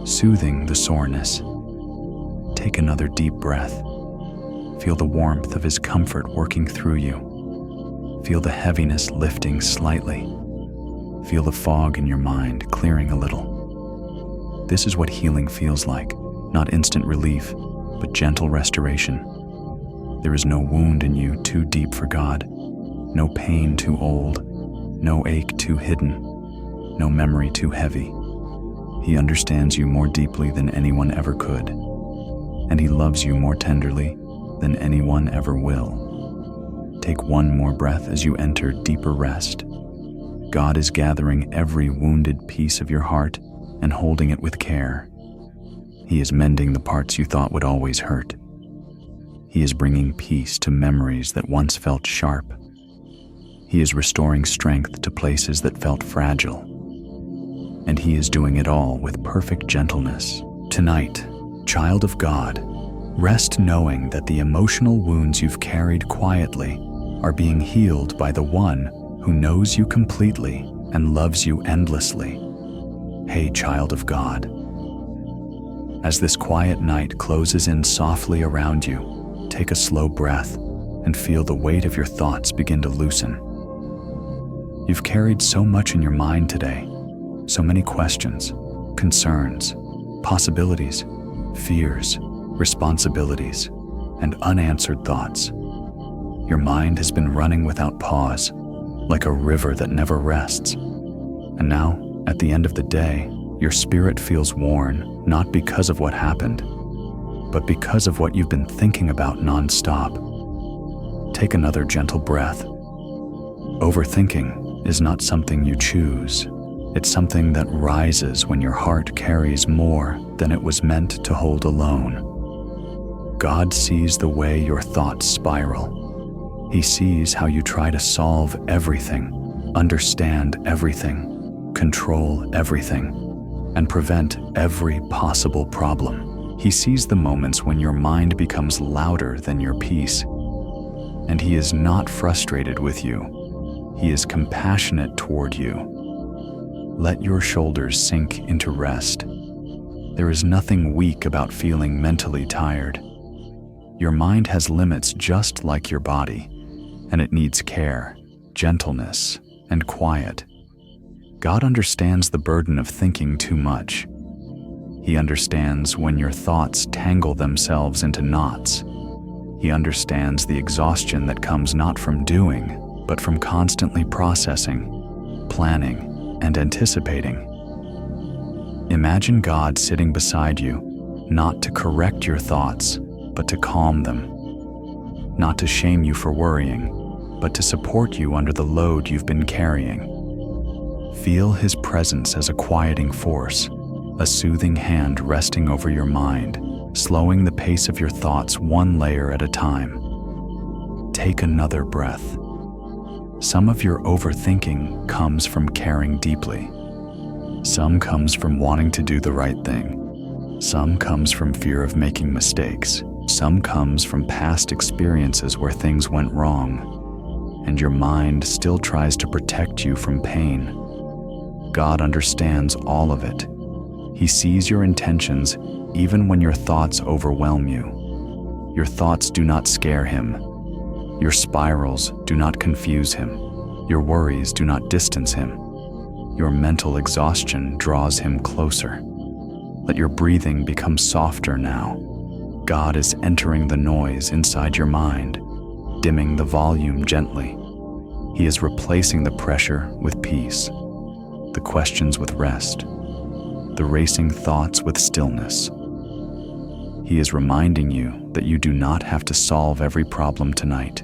soothing the soreness. Take another deep breath. Feel the warmth of His comfort working through you. Feel the heaviness lifting slightly. Feel the fog in your mind clearing a little. This is what healing feels like, not instant relief, but gentle restoration. There is no wound in you too deep for God, no pain too old, no ache too hidden, no memory too heavy. He understands you more deeply than anyone ever could, and He loves you more tenderly than anyone ever will. Take one more breath as you enter deeper rest. God is gathering every wounded piece of your heart and holding it with care. He is mending the parts you thought would always hurt. He is bringing peace to memories that once felt sharp. He is restoring strength to places that felt fragile. And He is doing it all with perfect gentleness. Tonight, child of God, rest knowing that the emotional wounds you've carried quietly are being healed by the One who knows you completely and loves you endlessly. Hey, child of God. As this quiet night closes in softly around you, take a slow breath and feel the weight of your thoughts begin to loosen. You've carried so much in your mind today, so many questions, concerns, possibilities, fears, responsibilities, and unanswered thoughts. Your mind has been running without pause, like a river that never rests. And now, at the end of the day, your spirit feels worn, not because of what happened, but because of what you've been thinking about nonstop. Take another gentle breath. Overthinking is not something you choose. It's something that rises when your heart carries more than it was meant to hold alone. God sees the way your thoughts spiral. He sees how you try to solve everything, understand everything, control everything, and prevent every possible problem. He sees the moments when your mind becomes louder than your peace. And He is not frustrated with you. He is compassionate toward you. Let your shoulders sink into rest. There is nothing weak about feeling mentally tired. Your mind has limits just like your body, and it needs care, gentleness, and quiet. God understands the burden of thinking too much. He understands when your thoughts tangle themselves into knots. He understands the exhaustion that comes not from doing, but from constantly processing, planning, and anticipating. Imagine God sitting beside you, not to correct your thoughts, but to calm them. Not to shame you for worrying, but to support you under the load you've been carrying. Feel His presence as a quieting force, a soothing hand resting over your mind, slowing the pace of your thoughts one layer at a time. Take another breath. Some of your overthinking comes from caring deeply. Some comes from wanting to do the right thing. Some comes from fear of making mistakes. Some comes from past experiences where things went wrong, and your mind still tries to protect you from pain. God understands all of it. He sees your intentions even when your thoughts overwhelm you. Your thoughts do not scare Him. Your spirals do not confuse Him. Your worries do not distance Him. Your mental exhaustion draws Him closer. Let your breathing become softer now. God is entering the noise inside your mind, dimming the volume gently. He is replacing the pressure with peace, the questions with rest, the racing thoughts with stillness. He is reminding you that you do not have to solve every problem tonight.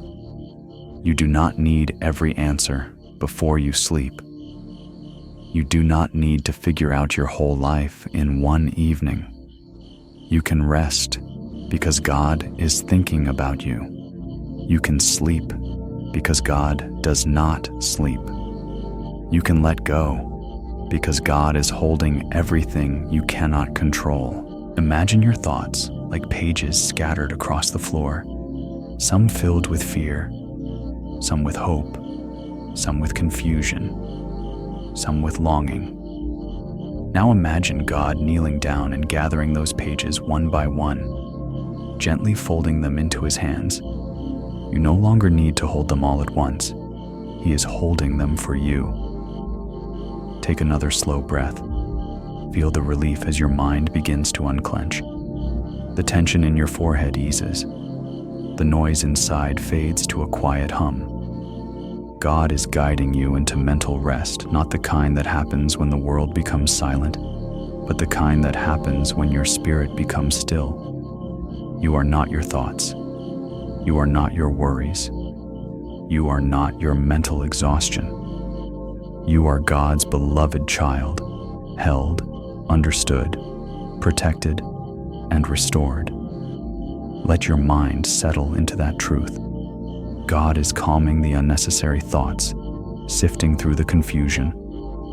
You do not need every answer before you sleep. You do not need to figure out your whole life in one evening. You can rest because God is thinking about you. You can sleep because God does not sleep. You can let go because God is holding everything you cannot control. Imagine your thoughts like pages scattered across the floor, some filled with fear, some with hope, some with confusion, some with longing. Now imagine God kneeling down and gathering those pages one by one, gently folding them into his hands. You no longer need to hold them all at once. He is holding them for you. Take another slow breath. Feel the relief as your mind begins to unclench. The tension in your forehead eases. The noise inside fades to a quiet hum. God is guiding you into mental rest, not the kind that happens when the world becomes silent, but the kind that happens when your spirit becomes still. You are not your thoughts. You are not your worries. You are not your mental exhaustion. You are God's beloved child, held, understood, protected, and restored. Let your mind settle into that truth. God is calming the unnecessary thoughts, sifting through the confusion,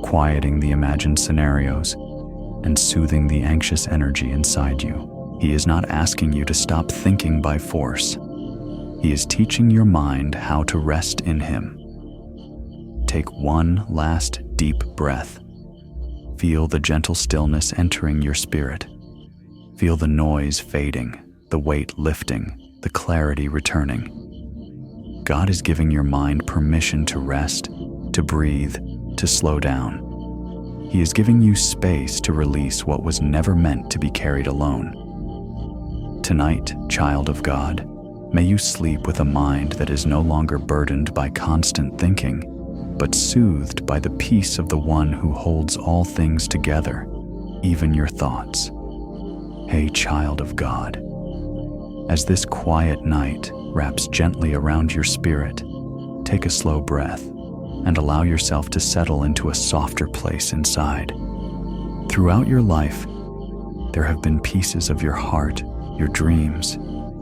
quieting the imagined scenarios, and soothing the anxious energy inside you. He is not asking you to stop thinking by force. He is teaching your mind how to rest in him. Take one last deep breath. Feel the gentle stillness entering your spirit. Feel the noise fading, the weight lifting, the clarity returning. God is giving your mind permission to rest, to breathe, to slow down. He is giving you space to release what was never meant to be carried alone. Tonight, child of God, may you sleep with a mind that is no longer burdened by constant thinking, but soothed by the peace of the one who holds all things together, even your thoughts. Hey, child of God, as this quiet night wraps gently around your spirit, take a slow breath and allow yourself to settle into a softer place inside. Throughout your life, there have been pieces of your heart, your dreams,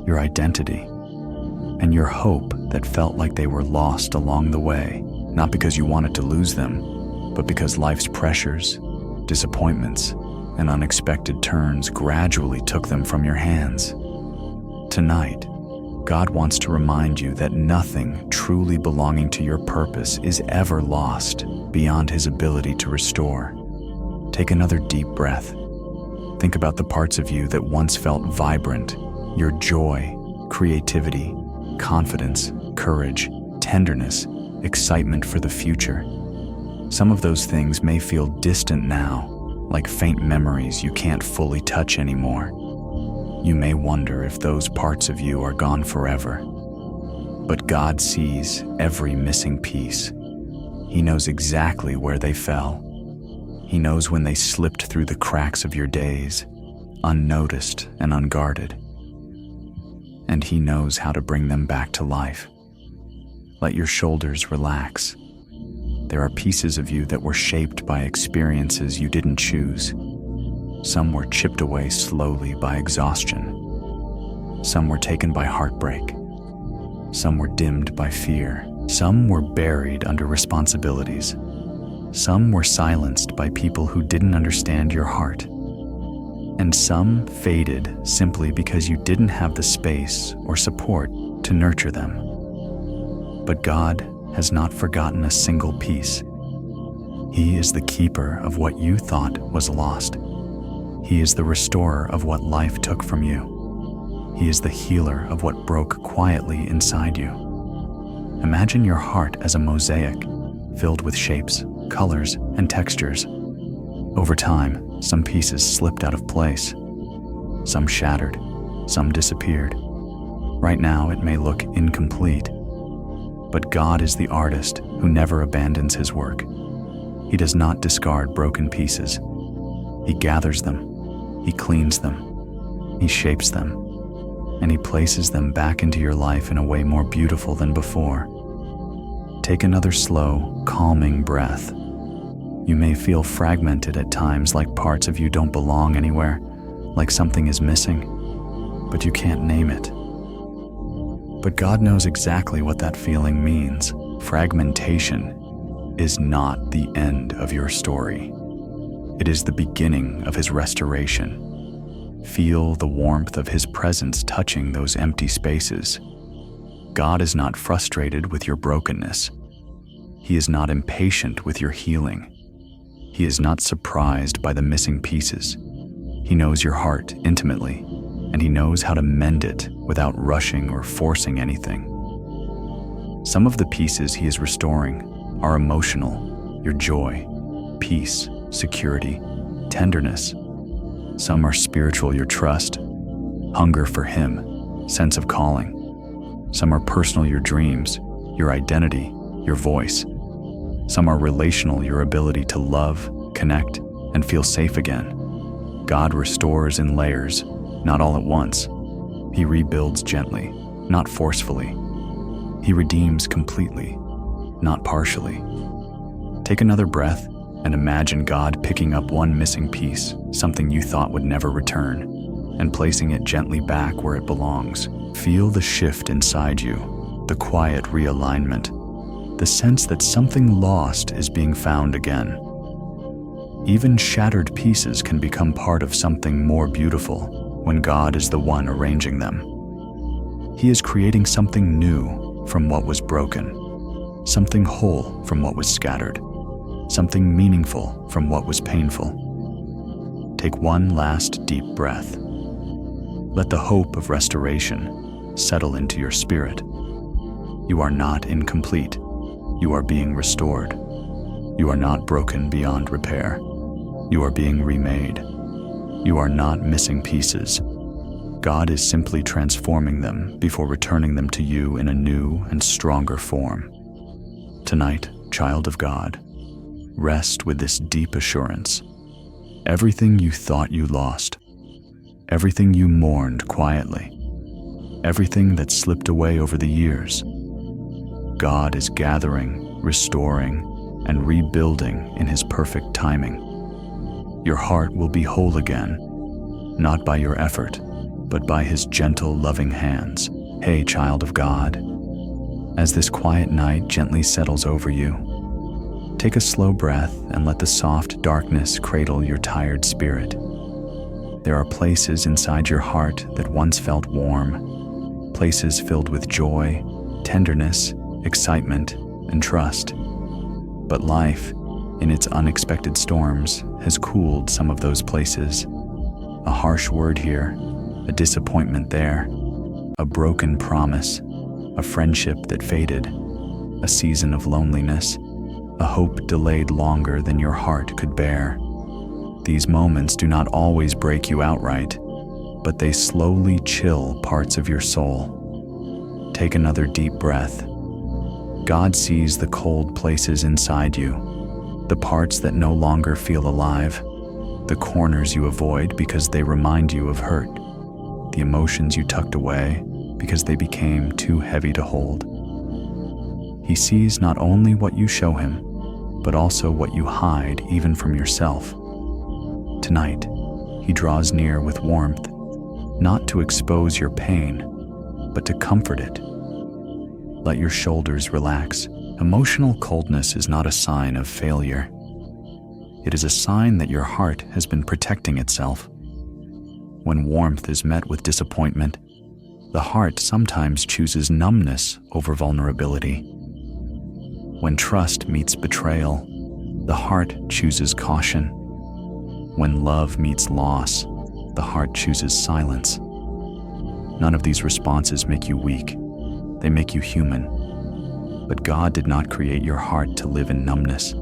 your identity, and your hope that felt like they were lost along the way, not because you wanted to lose them, but because life's pressures, disappointments, and unexpected turns gradually took them from your hands. Tonight, God wants to remind you that nothing truly belonging to your purpose is ever lost beyond his ability to restore. Take another deep breath. Think about the parts of you that once felt vibrant, your joy, creativity, confidence, courage, tenderness, excitement for the future. Some of those things may feel distant now, like faint memories you can't fully touch anymore. You may wonder if those parts of you are gone forever. But God sees every missing piece. He knows exactly where they fell. He knows when they slipped through the cracks of your days, unnoticed and unguarded. And he knows how to bring them back to life. Let your shoulders relax. There are pieces of you that were shaped by experiences you didn't choose. Some were chipped away slowly by exhaustion. Some were taken by heartbreak. Some were dimmed by fear. Some were buried under responsibilities. Some were silenced by people who didn't understand your heart. And some faded simply because you didn't have the space or support to nurture them. But God has not forgotten a single piece. He is the keeper of what you thought was lost. He is the restorer of what life took from you. He is the healer of what broke quietly inside you. Imagine your heart as a mosaic filled with shapes, colors, and textures. Over time, some pieces slipped out of place. Some shattered, some disappeared. Right now, it may look incomplete. But God is the artist who never abandons his work. He does not discard broken pieces. He gathers them, he cleans them, he shapes them, and he places them back into your life in a way more beautiful than before. Take another slow, calming breath. You may feel fragmented at times, like parts of you don't belong anywhere, like something is missing, but you can't name it. But God knows exactly what that feeling means. Fragmentation is not the end of your story. It is the beginning of his restoration. Feel the warmth of his presence touching those empty spaces. God is not frustrated with your brokenness. He is not impatient with your healing. He is not surprised by the missing pieces. He knows your heart intimately, and he knows how to mend it without rushing or forcing anything. Some of the pieces he is restoring are emotional, your joy, peace, security, tenderness. Some are spiritual, your trust, hunger for him, sense of calling. Some are personal, your dreams, your identity, your voice. Some are relational, your ability to love, connect, and feel safe again. God restores in layers, not all at once. He rebuilds gently, not forcefully. He redeems completely, not partially. Take another breath and imagine God picking up one missing piece, something you thought would never return, and placing it gently back where it belongs. Feel the shift inside you, the quiet realignment, the sense that something lost is being found again. Even shattered pieces can become part of something more beautiful when God is the one arranging them. He is creating something new from what was broken, something whole from what was scattered, something meaningful from what was painful. Take one last deep breath. Let the hope of restoration settle into your spirit. You are not incomplete. You are being restored. You are not broken beyond repair. You are being remade. You are not missing pieces. God is simply transforming them before returning them to you in a new and stronger form. Tonight, child of God, rest with this deep assurance. Everything you thought you lost, everything you mourned quietly, everything that slipped away over the years, God is gathering, restoring, and rebuilding in his perfect timing. Your heart will be whole again, not by your effort, but by his gentle, loving hands. Hey, child of God, as this quiet night gently settles over you, take a slow breath and let the soft darkness cradle your tired spirit. There are places inside your heart that once felt warm, places filled with joy, tenderness, excitement, and trust. But life, in its unexpected storms, has cooled some of those places. A harsh word here, a disappointment there, a broken promise, a friendship that faded, a season of loneliness, a hope delayed longer than your heart could bear. These moments do not always break you outright, but they slowly chill parts of your soul. Take another deep breath. God sees the cold places inside you, the parts that no longer feel alive, the corners you avoid because they remind you of hurt, the emotions you tucked away because they became too heavy to hold. He sees not only what you show him, but also what you hide even from yourself. Tonight, he draws near with warmth, not to expose your pain, but to comfort it. Let your shoulders relax. Emotional coldness is not a sign of failure. It is a sign that your heart has been protecting itself. When warmth is met with disappointment, the heart sometimes chooses numbness over vulnerability. When trust meets betrayal, the heart chooses caution. When love meets loss, the heart chooses silence. None of these responses make you weak. They make you human. But God did not create your heart to live in numbness.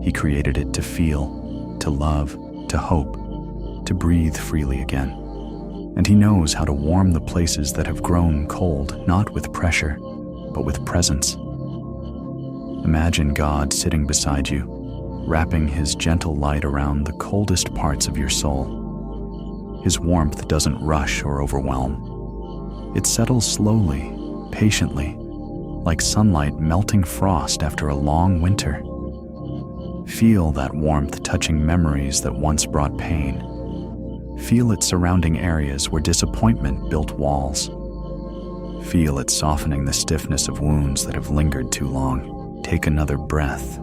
He created it to feel, to love, to hope, to breathe freely again. And he knows how to warm the places that have grown cold, not with pressure, but with presence. Imagine God sitting beside you, wrapping His gentle light around the coldest parts of your soul. His warmth doesn't rush or overwhelm. It settles slowly, patiently, like sunlight melting frost after a long winter. Feel that warmth touching memories that once brought pain. Feel it surrounding areas where disappointment built walls. Feel it softening the stiffness of wounds that have lingered too long. Take another breath.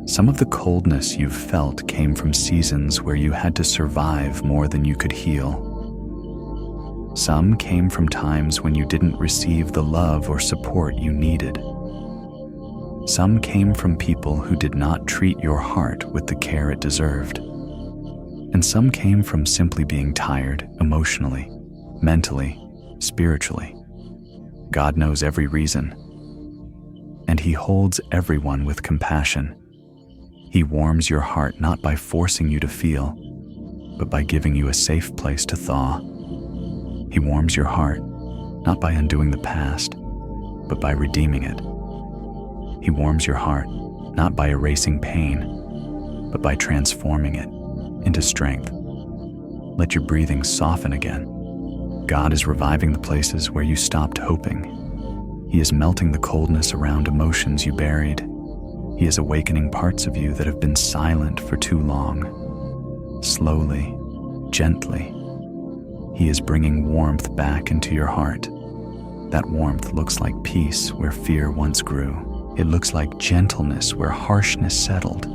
Some of the coldness you've felt came from seasons where you had to survive more than you could heal. Some came from times when you didn't receive the love or support you needed. Some came from people who did not treat your heart with the care it deserved. And some came from simply being tired emotionally, mentally, spiritually. God knows every reason, and He holds everyone with compassion. He warms your heart not by forcing you to feel, but by giving you a safe place to thaw. He warms your heart not by undoing the past, but by redeeming it. He warms your heart not by erasing pain, but by transforming it into strength. Let your breathing soften again. God is reviving the places where you stopped hoping. He is melting the coldness around emotions you buried. He is awakening parts of you that have been silent for too long. Slowly, gently, He is bringing warmth back into your heart. That warmth looks like peace where fear once grew. It looks like gentleness where harshness settled.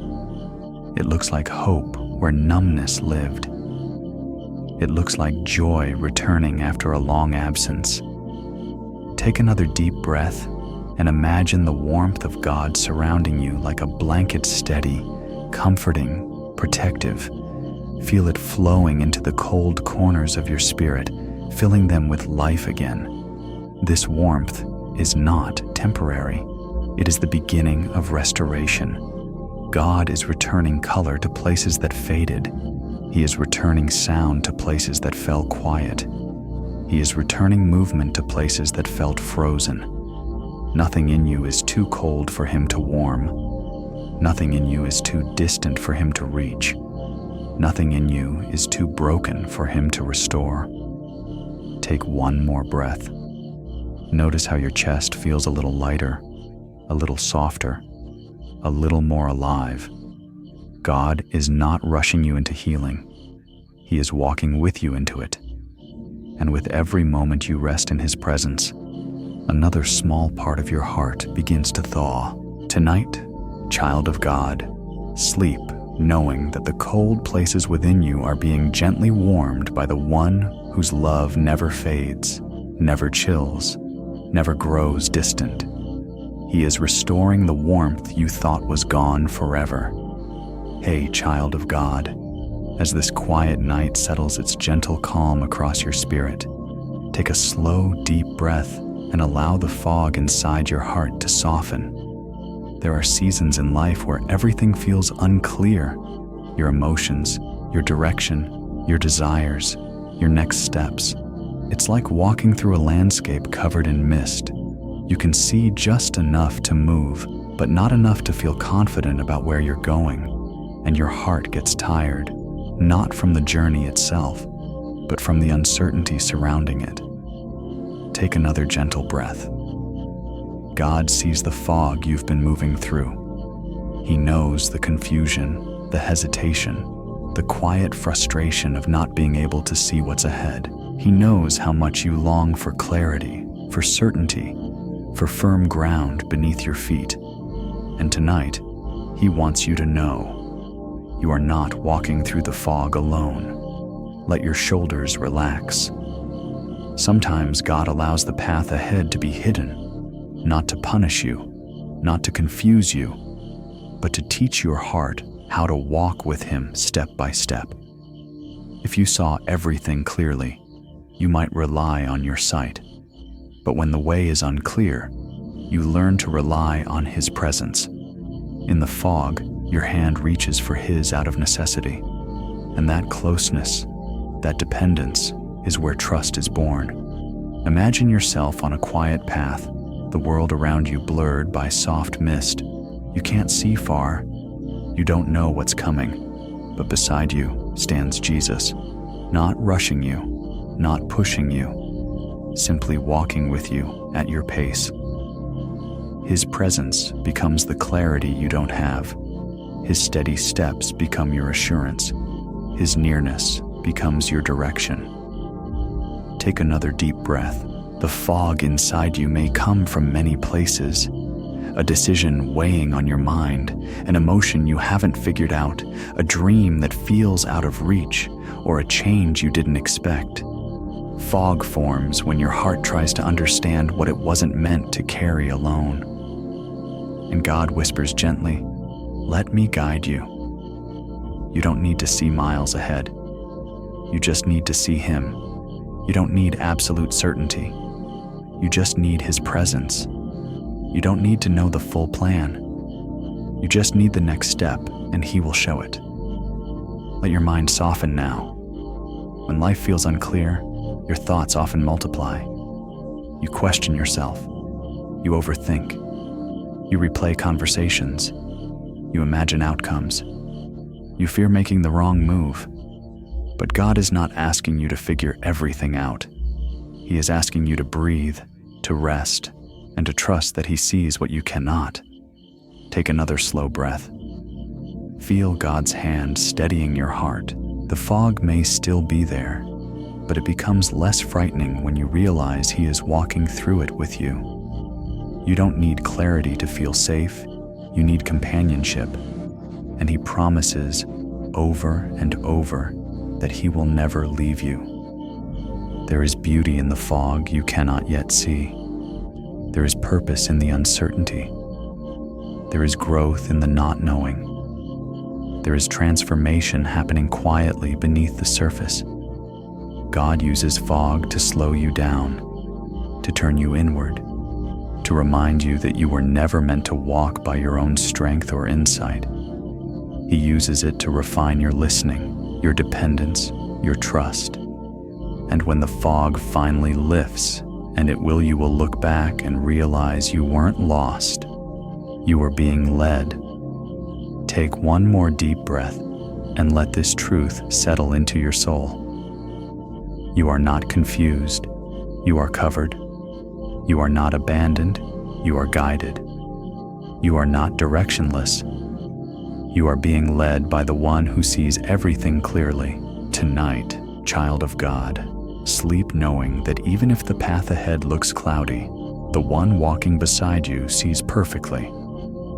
It looks like hope where numbness lived. It looks like joy returning after a long absence. Take another deep breath and imagine the warmth of God surrounding you like a blanket, steady, comforting, protective. Feel it flowing into the cold corners of your spirit, filling them with life again. This warmth is not temporary. It is the beginning of restoration. God is returning color to places that faded. He is returning sound to places that fell quiet. He is returning movement to places that felt frozen. Nothing in you is too cold for Him to warm. Nothing in you is too distant for Him to reach. Nothing in you is too broken for Him to restore. Take one more breath. Notice how your chest feels a little lighter, a little softer, a little more alive. God is not rushing you into healing. He is walking with you into it. And with every moment you rest in His presence, another small part of your heart begins to thaw. Tonight, child of God, sleep knowing that the cold places within you are being gently warmed by the one whose love never fades, never chills, never grows distant. He is restoring the warmth you thought was gone forever. Hey, child of God, as this quiet night settles its gentle calm across your spirit, take a slow, deep breath and allow the fog inside your heart to soften. There are seasons in life where everything feels unclear. Your emotions, your direction, your desires, your next steps. It's like walking through a landscape covered in mist. You can see just enough to move, but not enough to feel confident about where you're going. And your heart gets tired, not from the journey itself, but from the uncertainty surrounding it. Take another gentle breath. God sees the fog you've been moving through. He knows the confusion, the hesitation, the quiet frustration of not being able to see what's ahead. He knows how much you long for clarity, for certainty, for firm ground beneath your feet. And tonight, He wants you to know you are not walking through the fog alone. Let your shoulders relax. Sometimes God allows the path ahead to be hidden, not to punish you, not to confuse you, but to teach your heart how to walk with Him step by step. If you saw everything clearly, you might rely on your sight. But when the way is unclear, you learn to rely on His presence. In the fog, your hand reaches for His out of necessity. And that closeness, that dependence, is where trust is born. Imagine yourself on a quiet path, the world around you blurred by soft mist. You can't see far. You don't know what's coming. But beside you stands Jesus, not rushing you, not pushing you, simply walking with you at your pace. His presence becomes the clarity you don't have. His steady steps become your assurance. His nearness becomes your direction. Take another deep breath. The fog inside you may come from many places. A decision weighing on your mind, an emotion you haven't figured out, a dream that feels out of reach, or a change you didn't expect. Fog forms when your heart tries to understand what it wasn't meant to carry alone. And God whispers gently, "Let me guide you." You don't need to see miles ahead. You just need to see Him. You don't need absolute certainty. You just need His presence. You don't need to know the full plan. You just need the next step, and He will show it. Let your mind soften now. When life feels unclear, your thoughts often multiply. You question yourself. You overthink. You replay conversations. You imagine outcomes. You fear making the wrong move. But God is not asking you to figure everything out. He is asking you to breathe, to rest, and to trust that He sees what you cannot. Take another slow breath. Feel God's hand steadying your heart. The fog may still be there, but it becomes less frightening when you realize He is walking through it with you. You don't need clarity to feel safe. You need companionship. And He promises over and over that He will never leave you. There is beauty in the fog you cannot yet see. There is purpose in the uncertainty. There is growth in the not knowing. There is transformation happening quietly beneath the surface. God uses fog to slow you down, to turn you inward, to remind you that you were never meant to walk by your own strength or insight. He uses it to refine your listening, your dependence, your trust. And when the fog finally lifts, and you will look back and realize you weren't lost. You were being led. Take one more deep breath and let this truth settle into your soul. You are not confused. You are covered. You are not abandoned. You are guided. You are not directionless. You are being led by the one who sees everything clearly. Tonight, child of God, sleep knowing that even if the path ahead looks cloudy, the one walking beside you sees perfectly,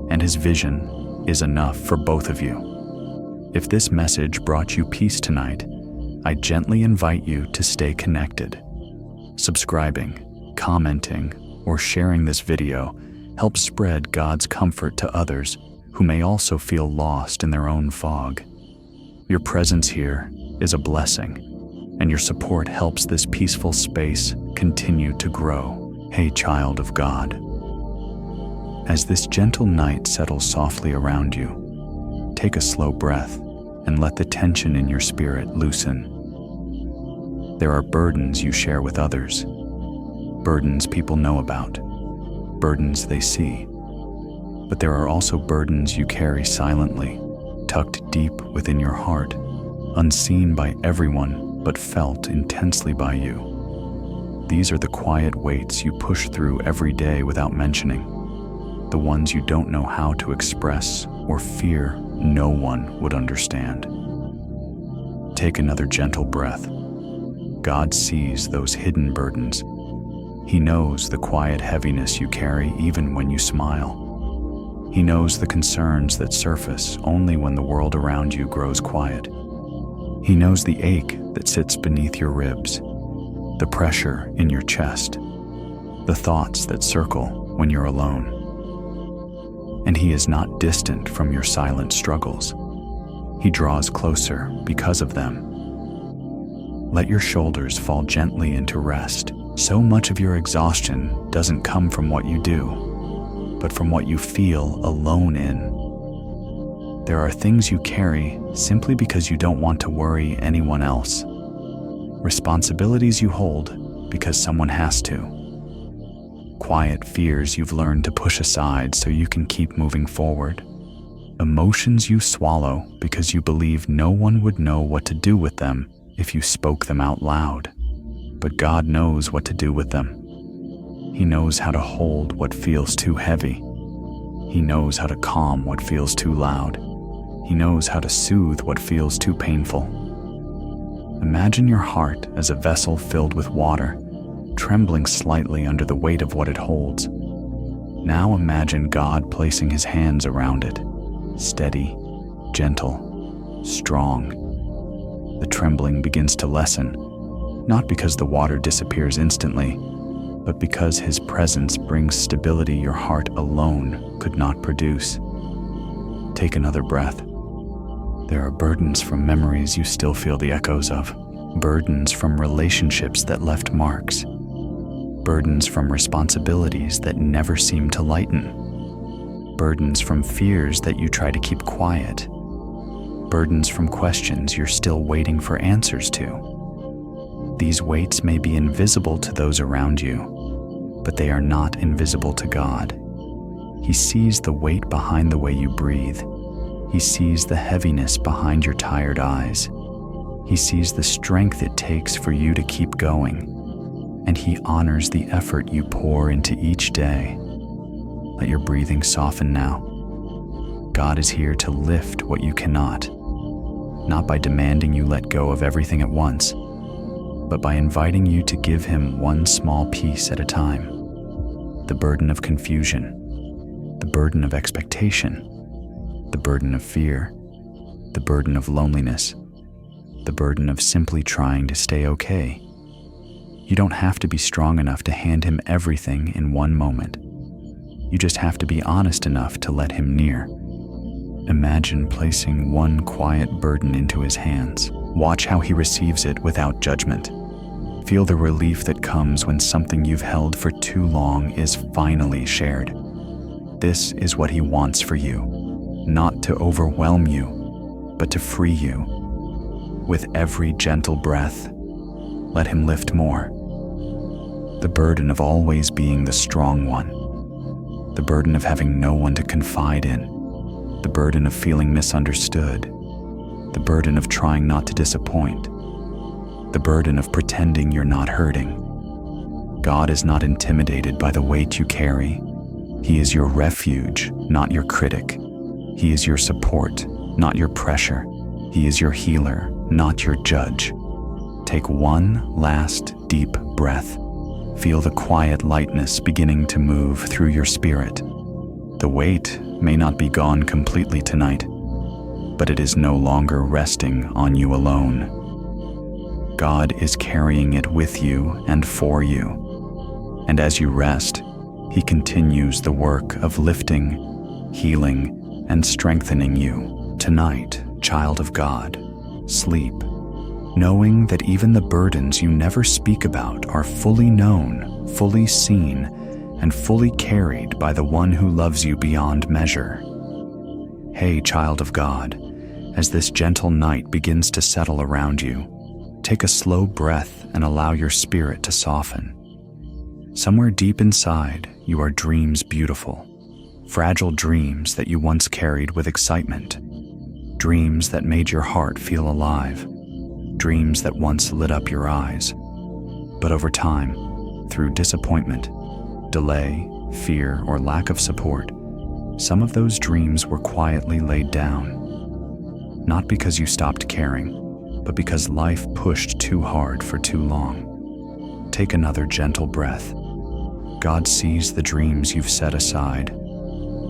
and His vision is enough for both of you. If this message brought you peace tonight, I gently invite you to stay connected. Subscribing, commenting, or sharing this video helps spread God's comfort to others who may also feel lost in their own fog. Your presence here is a blessing, and your support helps this peaceful space continue to grow. Hey, child of God. As this gentle night settles softly around you, take a slow breath and let the tension in your spirit loosen. There are burdens you share with others, burdens people know about, burdens they see. But there are also burdens you carry silently, tucked deep within your heart, unseen by everyone but felt intensely by you. These are the quiet weights you push through every day without mentioning, the ones you don't know how to express or fear no one would understand. Take another gentle breath. God sees those hidden burdens. He knows the quiet heaviness you carry even when you smile. He knows the concerns that surface only when the world around you grows quiet. He knows the ache that sits beneath your ribs, the pressure in your chest, the thoughts that circle when you're alone. And He is not distant from your silent struggles. He draws closer because of them. Let your shoulders fall gently into rest. So much of your exhaustion doesn't come from what you do, but from what you feel alone in. There are things you carry simply because you don't want to worry anyone else. Responsibilities you hold because someone has to. quiet fears you've learned to push aside so you can keep moving forward. Emotions you swallow because you believe no one would know what to do with them if you spoke them out loud. But God knows what to do with them. He knows how to hold what feels too heavy. He knows how to calm what feels too loud. He knows how to soothe what feels too painful. Imagine your heart as a vessel filled with water, trembling slightly under the weight of what it holds. Now imagine God placing his hands around it, steady, gentle, strong. The trembling begins to lessen, not because the water disappears instantly, but because his presence brings stability your heart alone could not produce. Take another breath. There are burdens from memories you still feel the echoes of, burdens from relationships that left marks, burdens from responsibilities that never seem to lighten, burdens from fears that you try to keep quiet, burdens from questions you're still waiting for answers to. These weights may be invisible to those around you, but they are not invisible to God. He sees the weight behind the way you breathe. He sees the heaviness behind your tired eyes. He sees the strength it takes for you to keep going, and he honors the effort you pour into each day. Let your breathing soften now. God is here to lift what you cannot, not by demanding you let go of everything at once, but by inviting you to give him one small piece at a time. The burden of confusion, the burden of expectation, the burden of fear, the burden of loneliness, the burden of simply trying to stay okay. You don't have to be strong enough to hand him everything in one moment. You just have to be honest enough to let him near. Imagine placing one quiet burden into his hands. Watch how he receives it without judgment. Feel the relief that comes when something you've held for too long is finally shared. This is what he wants for you. Not to overwhelm you, but to free you. With every gentle breath, let him lift more. The burden of always being the strong one. The burden of having no one to confide in. The burden of feeling misunderstood. The burden of trying not to disappoint. The burden of pretending you're not hurting. God is not intimidated by the weight you carry. He is your refuge, not your critic. He is your support, not your pressure. He is your healer, not your judge. Take one last deep breath. Feel the quiet lightness beginning to move through your spirit. The weight may not be gone completely tonight, but it is no longer resting on you alone. God is carrying it with you and for you. And as you rest, he continues the work of lifting, healing, and strengthening you. Tonight, child of God, sleep, knowing that even the burdens you never speak about are fully known, fully seen, and fully carried by the one who loves you beyond measure. Hey, child of God, as this gentle night begins to settle around you, take a slow breath and allow your spirit to soften. Somewhere deep inside, you are dreams beautiful. Fragile dreams that you once carried with excitement. Dreams that made your heart feel alive. Dreams that once lit up your eyes. But over time, through disappointment, delay, fear, or lack of support, some of those dreams were quietly laid down. Not because you stopped caring, but because life pushed too hard for too long. Take another gentle breath. God sees the dreams you've set aside.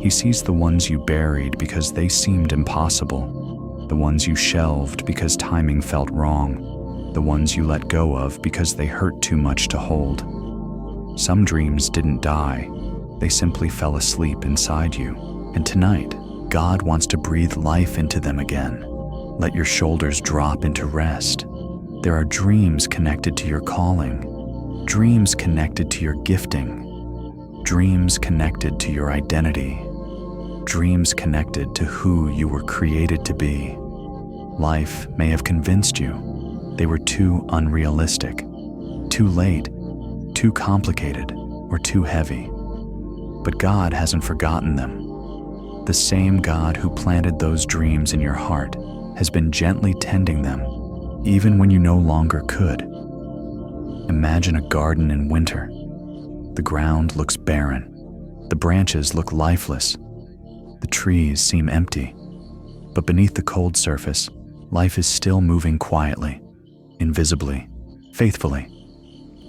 He sees the ones you buried because they seemed impossible, the ones you shelved because timing felt wrong, the ones you let go of because they hurt too much to hold. Some dreams didn't die, they simply fell asleep inside you. And tonight, God wants to breathe life into them again. Let your shoulders drop into rest. There are dreams connected to your calling, dreams connected to your gifting, dreams connected to your identity, dreams connected to who you were created to be. Life may have convinced you they were too unrealistic, too late, too complicated, or too heavy. But God hasn't forgotten them. The same God who planted those dreams in your heart has been gently tending them, even when you no longer could. Imagine a garden in winter. The ground looks barren. The branches look lifeless. The trees seem empty. But beneath the cold surface, life is still moving quietly, invisibly, faithfully.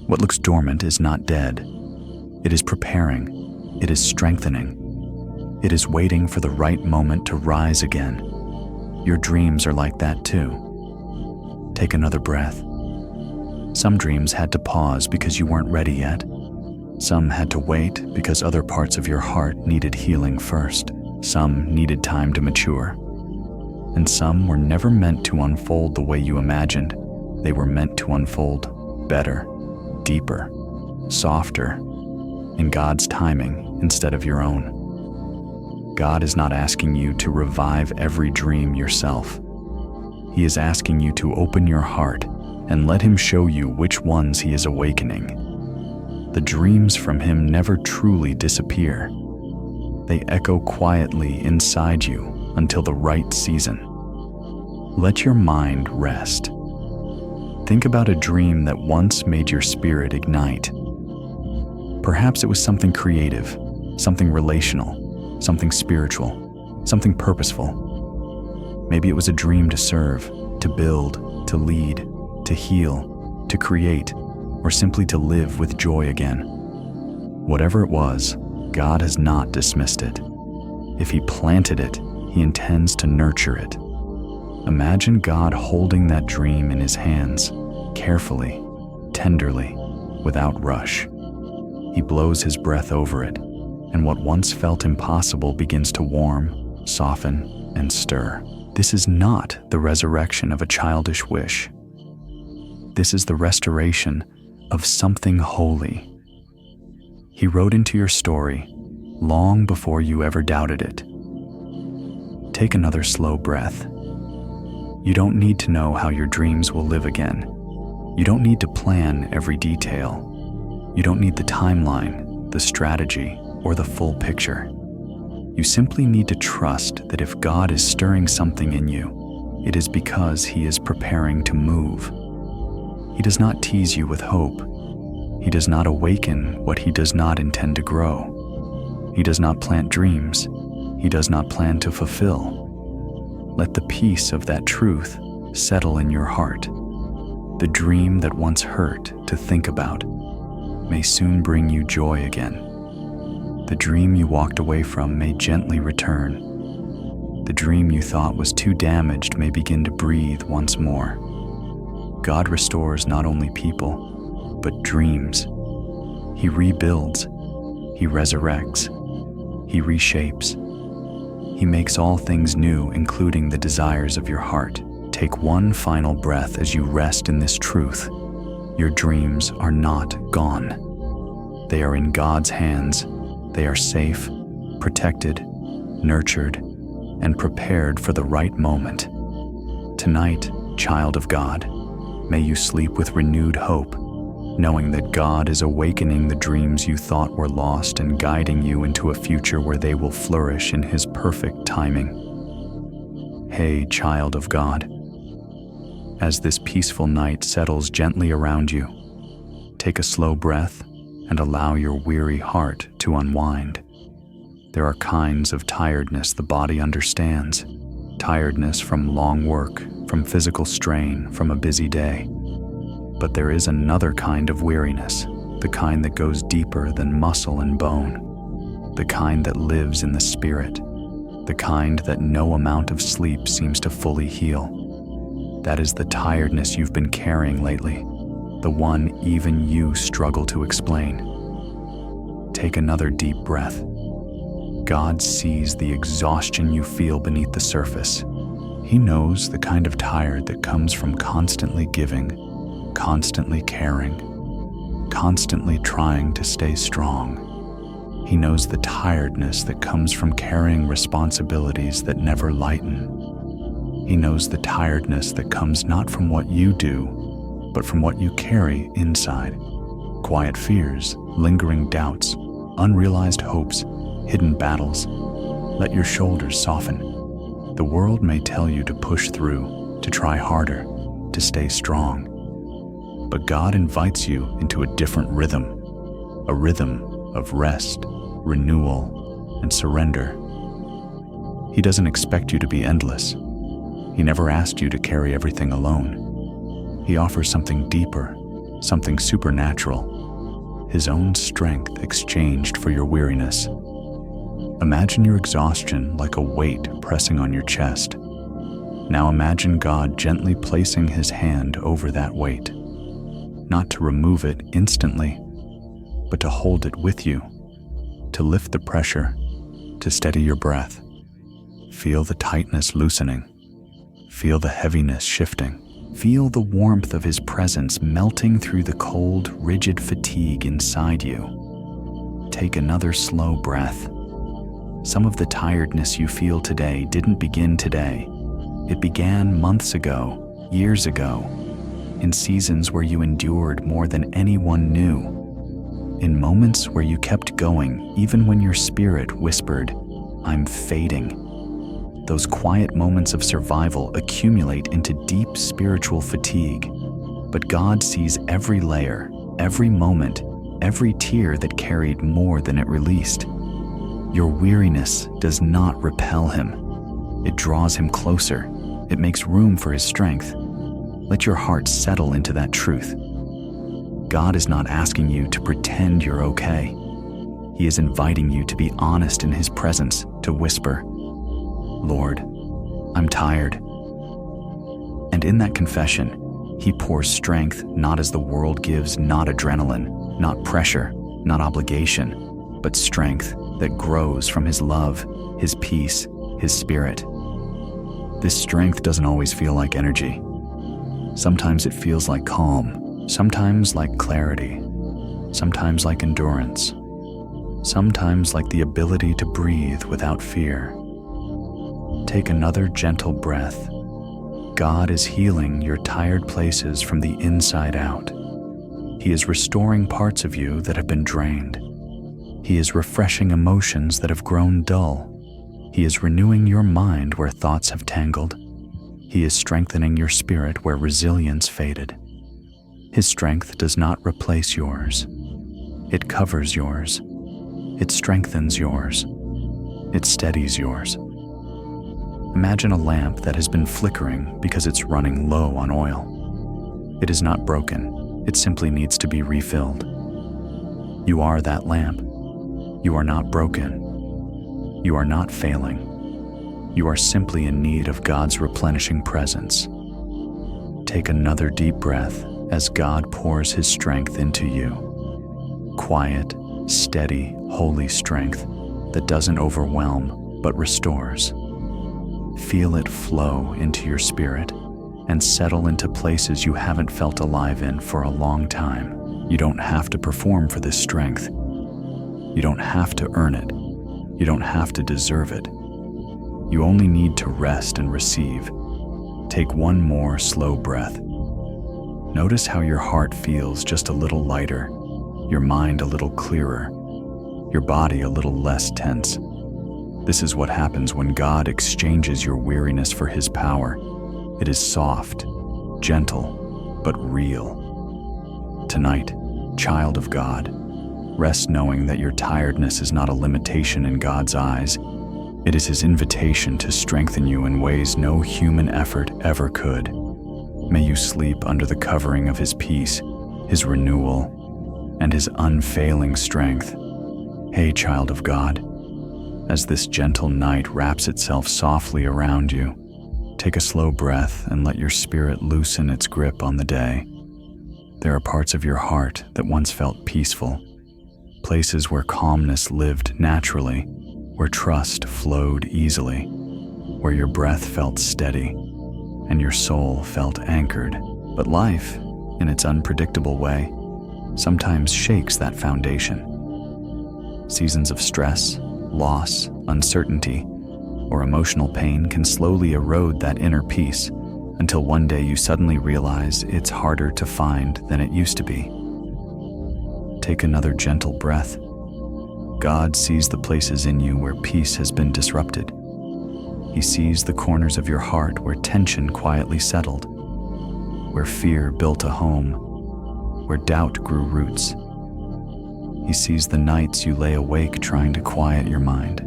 What looks dormant is not dead. It is preparing. It is strengthening. It is waiting for the right moment to rise again. Your dreams are like that too. Take another breath. Some dreams had to pause because you weren't ready yet. Some had to wait because other parts of your heart needed healing first. Some needed time to mature. And some were never meant to unfold the way you imagined. They were meant to unfold better, deeper, softer, in God's timing instead of your own. God is not asking you to revive every dream yourself. He is asking you to open your heart and let Him show you which ones He is awakening. The dreams from Him never truly disappear. They echo quietly inside you until the right season. Let your mind rest. Think about a dream that once made your spirit ignite. Perhaps it was something creative, something relational, something spiritual, something purposeful. Maybe it was a dream to serve, to build, to lead, to heal, to create, or simply to live with joy again. Whatever it was, God has not dismissed it. If He planted it, He intends to nurture it. Imagine God holding that dream in His hands, carefully, tenderly, without rush. He blows His breath over it, and what once felt impossible begins to warm, soften, and stir. This is not the resurrection of a childish wish. This is the restoration of something holy. He wrote into your story long before you ever doubted it. Take another slow breath. You don't need to know how your dreams will live again. You don't need to plan every detail. You don't need the timeline, the strategy, or the full picture. You simply need to trust that if God is stirring something in you, it is because He is preparing to move. He does not tease you with hope. He does not awaken what He does not intend to grow. He does not plant dreams He does not plan to fulfill. Let the peace of that truth settle in your heart. The dream that once hurt to think about may soon bring you joy again. The dream you walked away from may gently return. The dream you thought was too damaged may begin to breathe once more. God restores not only people, but dreams. He rebuilds, He resurrects, He reshapes. He makes all things new, including the desires of your heart. Take one final breath as you rest in this truth. Your dreams are not gone. They are in God's hands. They are safe, protected, nurtured, and prepared for the right moment. Tonight, child of God, may you sleep with renewed hope, knowing that God is awakening the dreams you thought were lost and guiding you into a future where they will flourish in His perfect timing. Hey, child of God, as this peaceful night settles gently around you, take a slow breath and allow your weary heart to unwind. There are kinds of tiredness the body understands. Tiredness from long work, from physical strain, from a busy day. But there is another kind of weariness, the kind that goes deeper than muscle and bone, the kind that lives in the spirit, the kind that no amount of sleep seems to fully heal. That is the tiredness you've been carrying lately, the one even you struggle to explain. Take another deep breath. God sees the exhaustion you feel beneath the surface. He knows the kind of tired that comes from constantly giving, constantly caring, constantly trying to stay strong. He knows the tiredness that comes from carrying responsibilities that never lighten. He knows the tiredness that comes not from what you do, but from what you carry inside. Quiet fears, lingering doubts, unrealized hopes, hidden battles. Let your shoulders soften. The world may tell you to push through, to try harder, to stay strong. But God invites you into a different rhythm, a rhythm of rest, renewal, and surrender. He doesn't expect you to be endless. He never asked you to carry everything alone. He offers something deeper, something supernatural, His own strength exchanged for your weariness. Imagine your exhaustion like a weight pressing on your chest. Now imagine God gently placing His hand over that weight, not to remove it instantly, but to hold it with you, to lift the pressure, to steady your breath. Feel the tightness loosening. Feel the heaviness shifting. Feel the warmth of His presence melting through the cold, rigid fatigue inside you. Take another slow breath. Some of the tiredness you feel today didn't begin today. It began months ago, years ago, in seasons where you endured more than anyone knew. In moments where you kept going even when your spirit whispered, "I'm fading." Those quiet moments of survival accumulate into deep spiritual fatigue. But God sees every layer, every moment, every tear that carried more than it released. Your weariness does not repel Him. It draws Him closer. It makes room for His strength. Let your heart settle into that truth. God is not asking you to pretend you're okay. He is inviting you to be honest in His presence, to whisper, "Lord, I'm tired." And in that confession, He pours strength not as the world gives, not adrenaline, not pressure, not obligation, but strength that grows from His love, His peace, His Spirit. This strength doesn't always feel like energy. Sometimes it feels like calm, sometimes like clarity, sometimes like endurance, sometimes like the ability to breathe without fear. Take another gentle breath. God is healing your tired places from the inside out. He is restoring parts of you that have been drained. He is refreshing emotions that have grown dull. He is renewing your mind where thoughts have tangled. He is strengthening your spirit where resilience faded. His strength does not replace yours. It covers yours. It strengthens yours. It steadies yours. Imagine a lamp that has been flickering because it's running low on oil. It is not broken. It simply needs to be refilled. You are that lamp. You are not broken. You are not failing. You are simply in need of God's replenishing presence. Take another deep breath as God pours His strength into you. Quiet, steady, holy strength that doesn't overwhelm but restores. Feel it flow into your spirit and settle into places you haven't felt alive in for a long time. You don't have to perform for this strength. You don't have to earn it. You don't have to deserve it. You only need to rest and receive. Take one more slow breath. Notice how your heart feels just a little lighter, your mind a little clearer, your body a little less tense. This is what happens when God exchanges your weariness for His power. It is soft, gentle, but real. Tonight, child of God, rest knowing that your tiredness is not a limitation in God's eyes. It is His invitation to strengthen you in ways no human effort ever could. May you sleep under the covering of His peace, His renewal, and His unfailing strength. Hey, child of God, as this gentle night wraps itself softly around you, take a slow breath and let your spirit loosen its grip on the day. There are parts of your heart that once felt peaceful, places where calmness lived naturally, where trust flowed easily, where your breath felt steady and your soul felt anchored. But life, in its unpredictable way, sometimes shakes that foundation. Seasons of stress, loss, uncertainty, or emotional pain can slowly erode that inner peace until one day you suddenly realize it's harder to find than it used to be. Take another gentle breath. God sees the places in you where peace has been disrupted. He sees the corners of your heart where tension quietly settled, where fear built a home, where doubt grew roots. He sees the nights you lay awake trying to quiet your mind.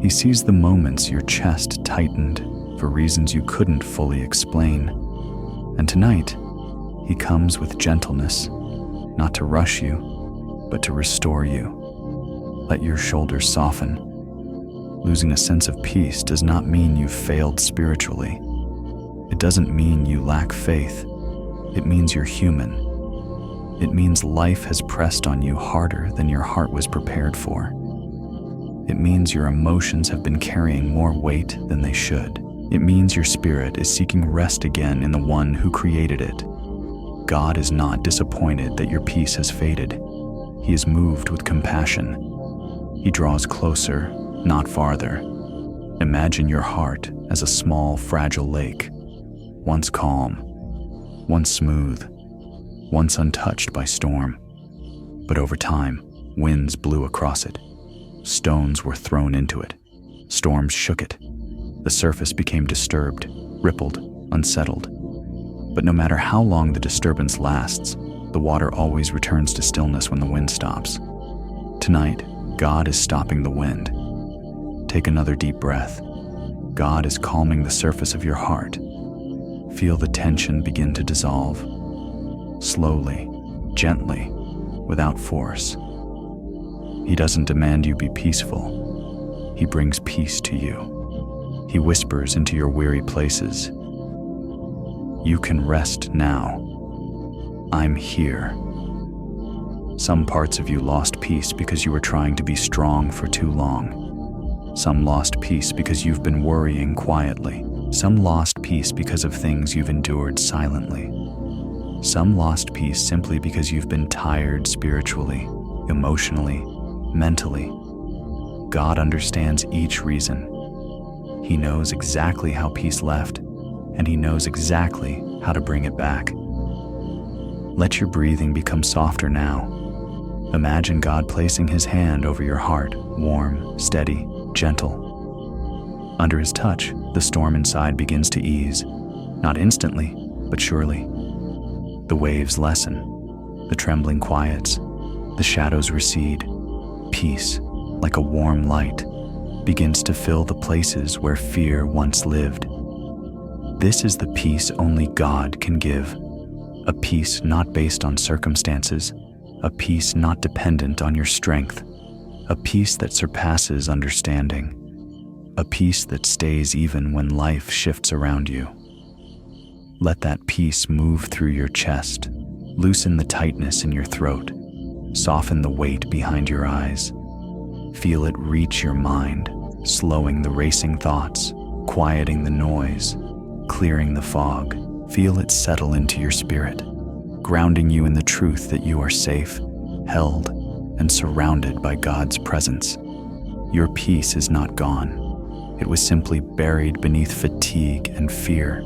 He sees the moments your chest tightened for reasons you couldn't fully explain. And tonight, He comes with gentleness, not to rush you, but to restore you. Let your shoulders soften. Losing a sense of peace does not mean you've failed spiritually. It doesn't mean you lack faith. It means you're human. It means life has pressed on you harder than your heart was prepared for. It means your emotions have been carrying more weight than they should. It means your spirit is seeking rest again in the one who created it. God is not disappointed that your peace has faded. He is moved with compassion. He draws closer, not farther. Imagine your heart as a small, fragile lake, once calm, once smooth, once untouched by storm. But over time, winds blew across it. Stones were thrown into it. Storms shook it. The surface became disturbed, rippled, unsettled. But no matter how long the disturbance lasts, the water always returns to stillness when the wind stops. Tonight, God is stopping the wind. Take another deep breath. God is calming the surface of your heart. Feel the tension begin to dissolve. Slowly, gently, without force. He doesn't demand you be peaceful. He brings peace to you. He whispers into your weary places. You can rest now. I'm here. Some parts of you lost peace because you were trying to be strong for too long. Some lost peace because you've been worrying quietly. Some lost peace because of things you've endured silently. Some lost peace simply because you've been tired spiritually, emotionally, mentally. God understands each reason. He knows exactly how peace left, and He knows exactly how to bring it back. Let your breathing become softer now. Imagine God placing His hand over your heart, warm, steady, gentle. Under His touch, the storm inside begins to ease, not instantly, but surely. The waves lessen, the trembling quiets, the shadows recede. Peace, like a warm light, begins to fill the places where fear once lived. This is the peace only God can give, a peace not based on circumstances, a peace not dependent on your strength, a peace that surpasses understanding, a peace that stays even when life shifts around you. Let that peace move through your chest, loosen the tightness in your throat, soften the weight behind your eyes. Feel it reach your mind, slowing the racing thoughts, quieting the noise, clearing the fog. Feel it settle into your spirit, grounding you in the truth that you are safe, held, and surrounded by God's presence. Your peace is not gone. It was simply buried beneath fatigue and fear,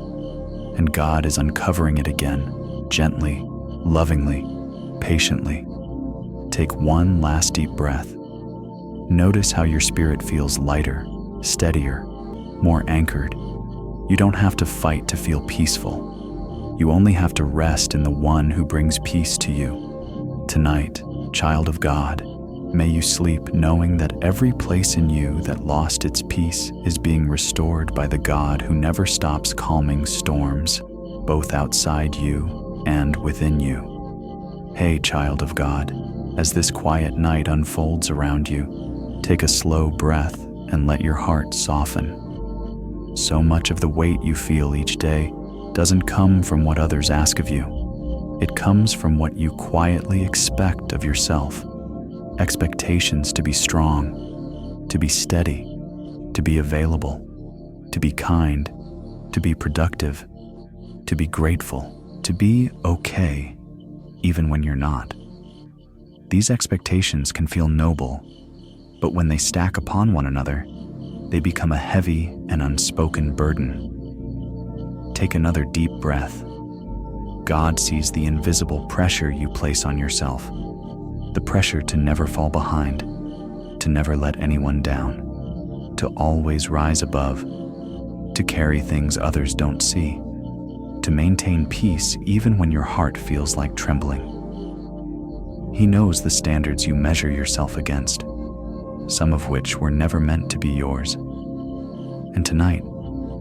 and God is uncovering it again, gently, lovingly, patiently. Take one last deep breath. Notice how your spirit feels lighter, steadier, more anchored. You don't have to fight to feel peaceful. You only have to rest in the one who brings peace to you. Tonight, child of God, may you sleep knowing that every place in you that lost its peace is being restored by the God who never stops calming storms, both outside you and within you. Hey, child of God, as this quiet night unfolds around you, take a slow breath and let your heart soften. So much of the weight you feel each day doesn't come from what others ask of you. It comes from what you quietly expect of yourself. Expectations to be strong, to be steady, to be available, to be kind, to be productive, to be grateful, to be okay, even when you're not. These expectations can feel noble, but when they stack upon one another, they become a heavy and unspoken burden. Take another deep breath. God sees the invisible pressure you place on yourself, The pressure to never fall behind, to never let anyone down, to always rise above, to carry things others don't see, to maintain peace even when your heart feels like trembling. He knows the standards you measure yourself against, some of which were never meant to be yours. And tonight,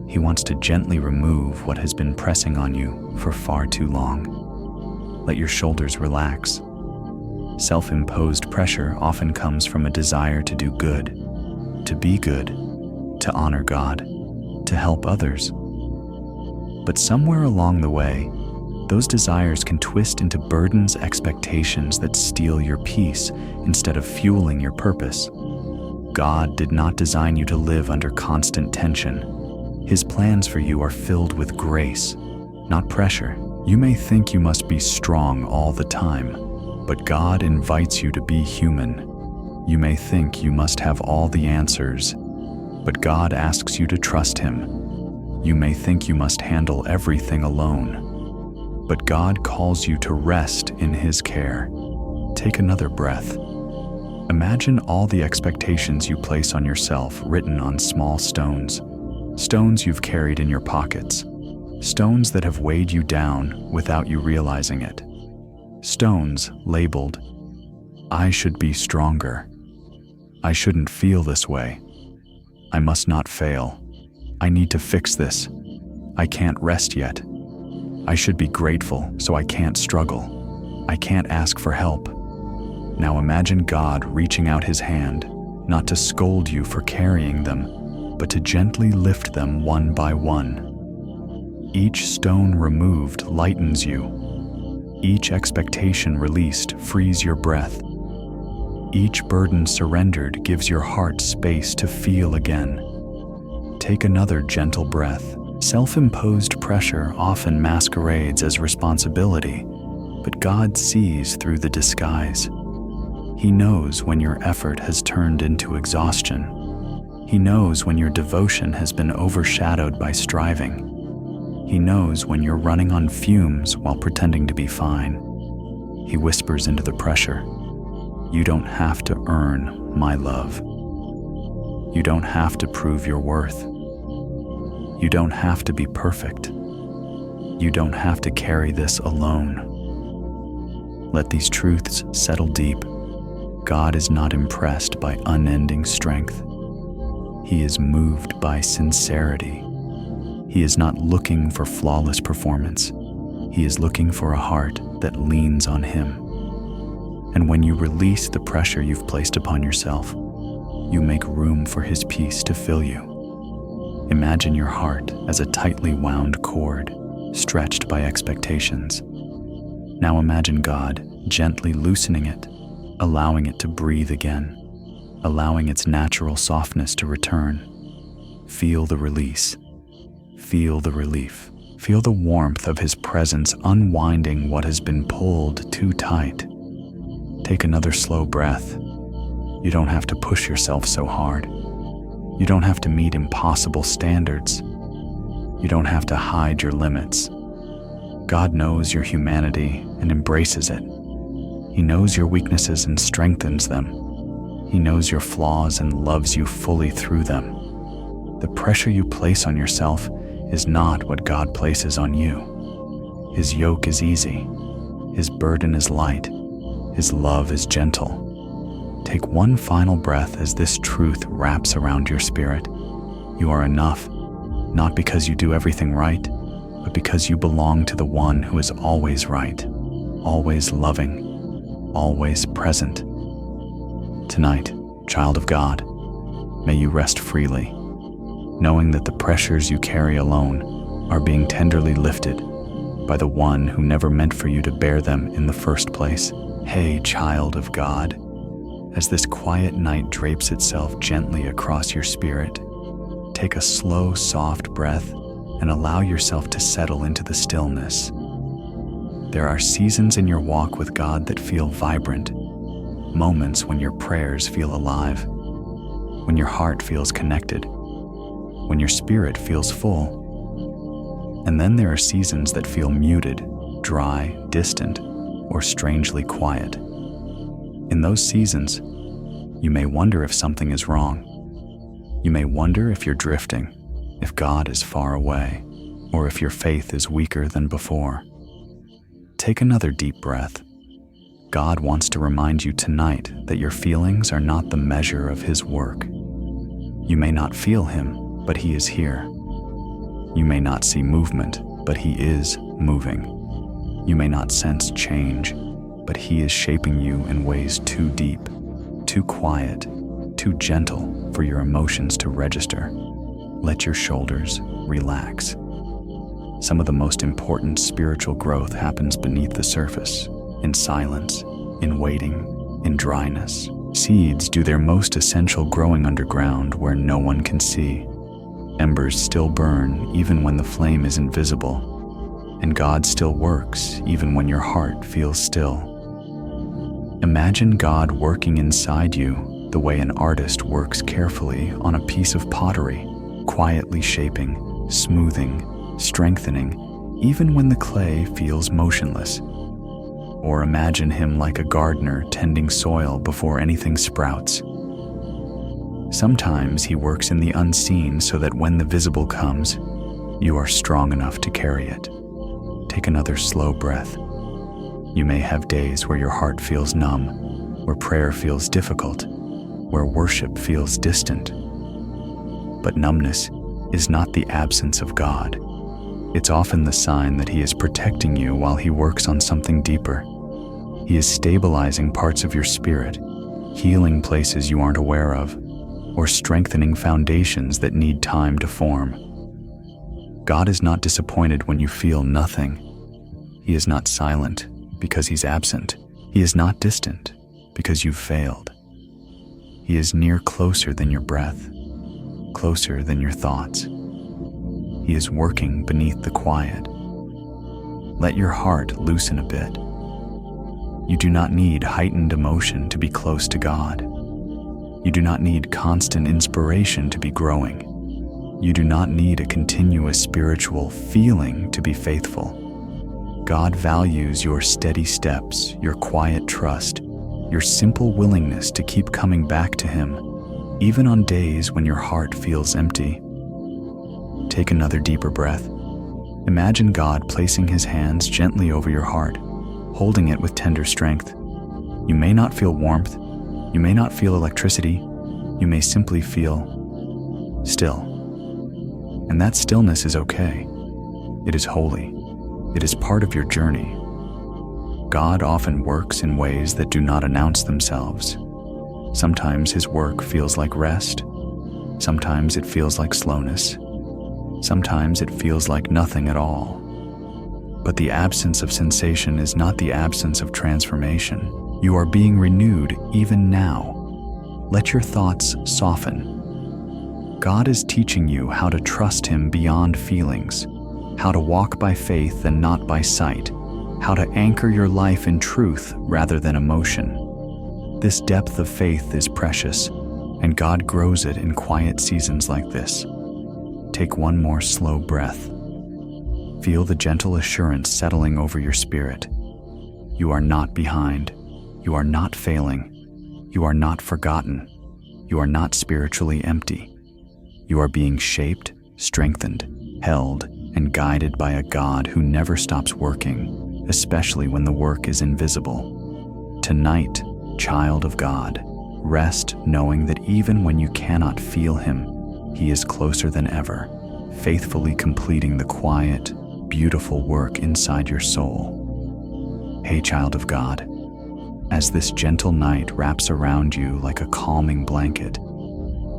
he wants to gently remove what has been pressing on you for far too long. Let your shoulders relax. Self-imposed pressure often comes from a desire to do good, to be good, to honor God, to help others. But somewhere along the way, those desires can twist into burdens, expectations that steal your peace instead of fueling your purpose. God did not design you to live under constant tension. His plans for you are filled with grace, not pressure. You may think you must be strong all the time, but God invites you to be human. You may think you must have all the answers, but God asks you to trust Him. You may think you must handle everything alone, but God calls you to rest in His care. Take another breath. Imagine all the expectations you place on yourself written on small stones, stones you've carried in your pockets, stones that have weighed you down without you realizing it. Stones labeled, "I should be stronger. I shouldn't feel this way. I must not fail. I need to fix this. I can't rest yet. I should be grateful, so I can't struggle. I can't ask for help." Now imagine God reaching out His hand, not to scold you for carrying them, but to gently lift them one by one. Each stone removed lightens you. Each expectation released frees your breath. Each burden surrendered gives your heart space to feel again. Take another gentle breath. Self-imposed pressure often masquerades as responsibility, but God sees through the disguise. He knows when your effort has turned into exhaustion. He knows when your devotion has been overshadowed by striving. He knows when you're running on fumes while pretending to be fine. He whispers into the pressure, "You don't have to earn my love. You don't have to prove your worth. You don't have to be perfect. You don't have to carry this alone." Let these truths settle deep. God is not impressed by unending strength. He is moved by sincerity. He is not looking for flawless performance. He is looking for a heart that leans on Him. And when you release the pressure you've placed upon yourself, you make room for His peace to fill you. Imagine your heart as a tightly wound cord, stretched by expectations. Now imagine God gently loosening it, allowing it to breathe again, allowing its natural softness to return. Feel the release. Feel the relief. Feel the warmth of His presence unwinding what has been pulled too tight. Take another slow breath. You don't have to push yourself so hard. You don't have to meet impossible standards. You don't have to hide your limits. God knows your humanity and embraces it. He knows your weaknesses and strengthens them. He knows your flaws and loves you fully through them. The pressure you place on yourself is not what God places on you. His yoke is easy. His burden is light. His love is gentle. Take one final breath as this truth wraps around your spirit. You are enough, not because you do everything right, but because you belong to the One who is always right, always loving, always present. Tonight, child of God, may you rest freely, knowing that the pressures you carry alone are being tenderly lifted by the One who never meant for you to bear them in the first place. Hey, child of God, as this quiet night drapes itself gently across your spirit, take a slow, soft breath and allow yourself to settle into the stillness. There are seasons in your walk with God that feel vibrant, moments when your prayers feel alive, when your heart feels connected, when your spirit feels full. And then there are seasons that feel muted, dry, distant, or strangely quiet. In those seasons, you may wonder if something is wrong. You may wonder if you're drifting, if God is far away, or if your faith is weaker than before. Take another deep breath. God wants to remind you tonight that your feelings are not the measure of His work. You may not feel Him, but He is here. You may not see movement, but He is moving. You may not sense change, but He is shaping you in ways too deep, too quiet, too gentle for your emotions to register. Let your shoulders relax. Some of the most important spiritual growth happens beneath the surface, in silence, in waiting, in dryness. Seeds do their most essential growing underground where no one can see. Embers still burn even when the flame isn't visible, and God still works even when your heart feels still. Imagine God working inside you the way an artist works carefully on a piece of pottery, quietly shaping, smoothing, strengthening, even when the clay feels motionless. Or imagine Him like a gardener tending soil before anything sprouts. Sometimes He works in the unseen so that when the visible comes, you are strong enough to carry it. Take another slow breath. You may have days where your heart feels numb, where prayer feels difficult, where worship feels distant. But numbness is not the absence of God. It's often the sign that He is protecting you while He works on something deeper. He is stabilizing parts of your spirit, healing places you aren't aware of, or strengthening foundations that need time to form. God is not disappointed when you feel nothing. He is not silent because He's absent. He is not distant because you've failed. He is near, closer than your breath, closer than your thoughts. He is working beneath the quiet. Let your heart loosen a bit. You do not need heightened emotion to be close to God. You do not need constant inspiration to be growing. You do not need a continuous spiritual feeling to be faithful. God values your steady steps, your quiet trust, your simple willingness to keep coming back to Him, even on days when your heart feels empty. Take another deeper breath. Imagine God placing His hands gently over your heart, holding it with tender strength. You may not feel warmth, you may not feel electricity, you may simply feel still. And that stillness is okay. It is holy. It is part of your journey. God often works in ways that do not announce themselves. Sometimes His work feels like rest. Sometimes it feels like slowness. Sometimes it feels like nothing at all. But the absence of sensation is not the absence of transformation. You are being renewed even now. Let your thoughts soften. God is teaching you how to trust Him beyond feelings, how to walk by faith and not by sight, how to anchor your life in truth rather than emotion. This depth of faith is precious, and God grows it in quiet seasons like this. Take one more slow breath. Feel the gentle assurance settling over your spirit. You are not behind. You are not failing. You are not forgotten. You are not spiritually empty. You are being shaped, strengthened, held, and guided by a God who never stops working, especially when the work is invisible. Tonight, child of God, rest knowing that even when you cannot feel Him, He is closer than ever, faithfully completing the quiet, beautiful work inside your soul. Hey, child of God, as this gentle night wraps around you like a calming blanket,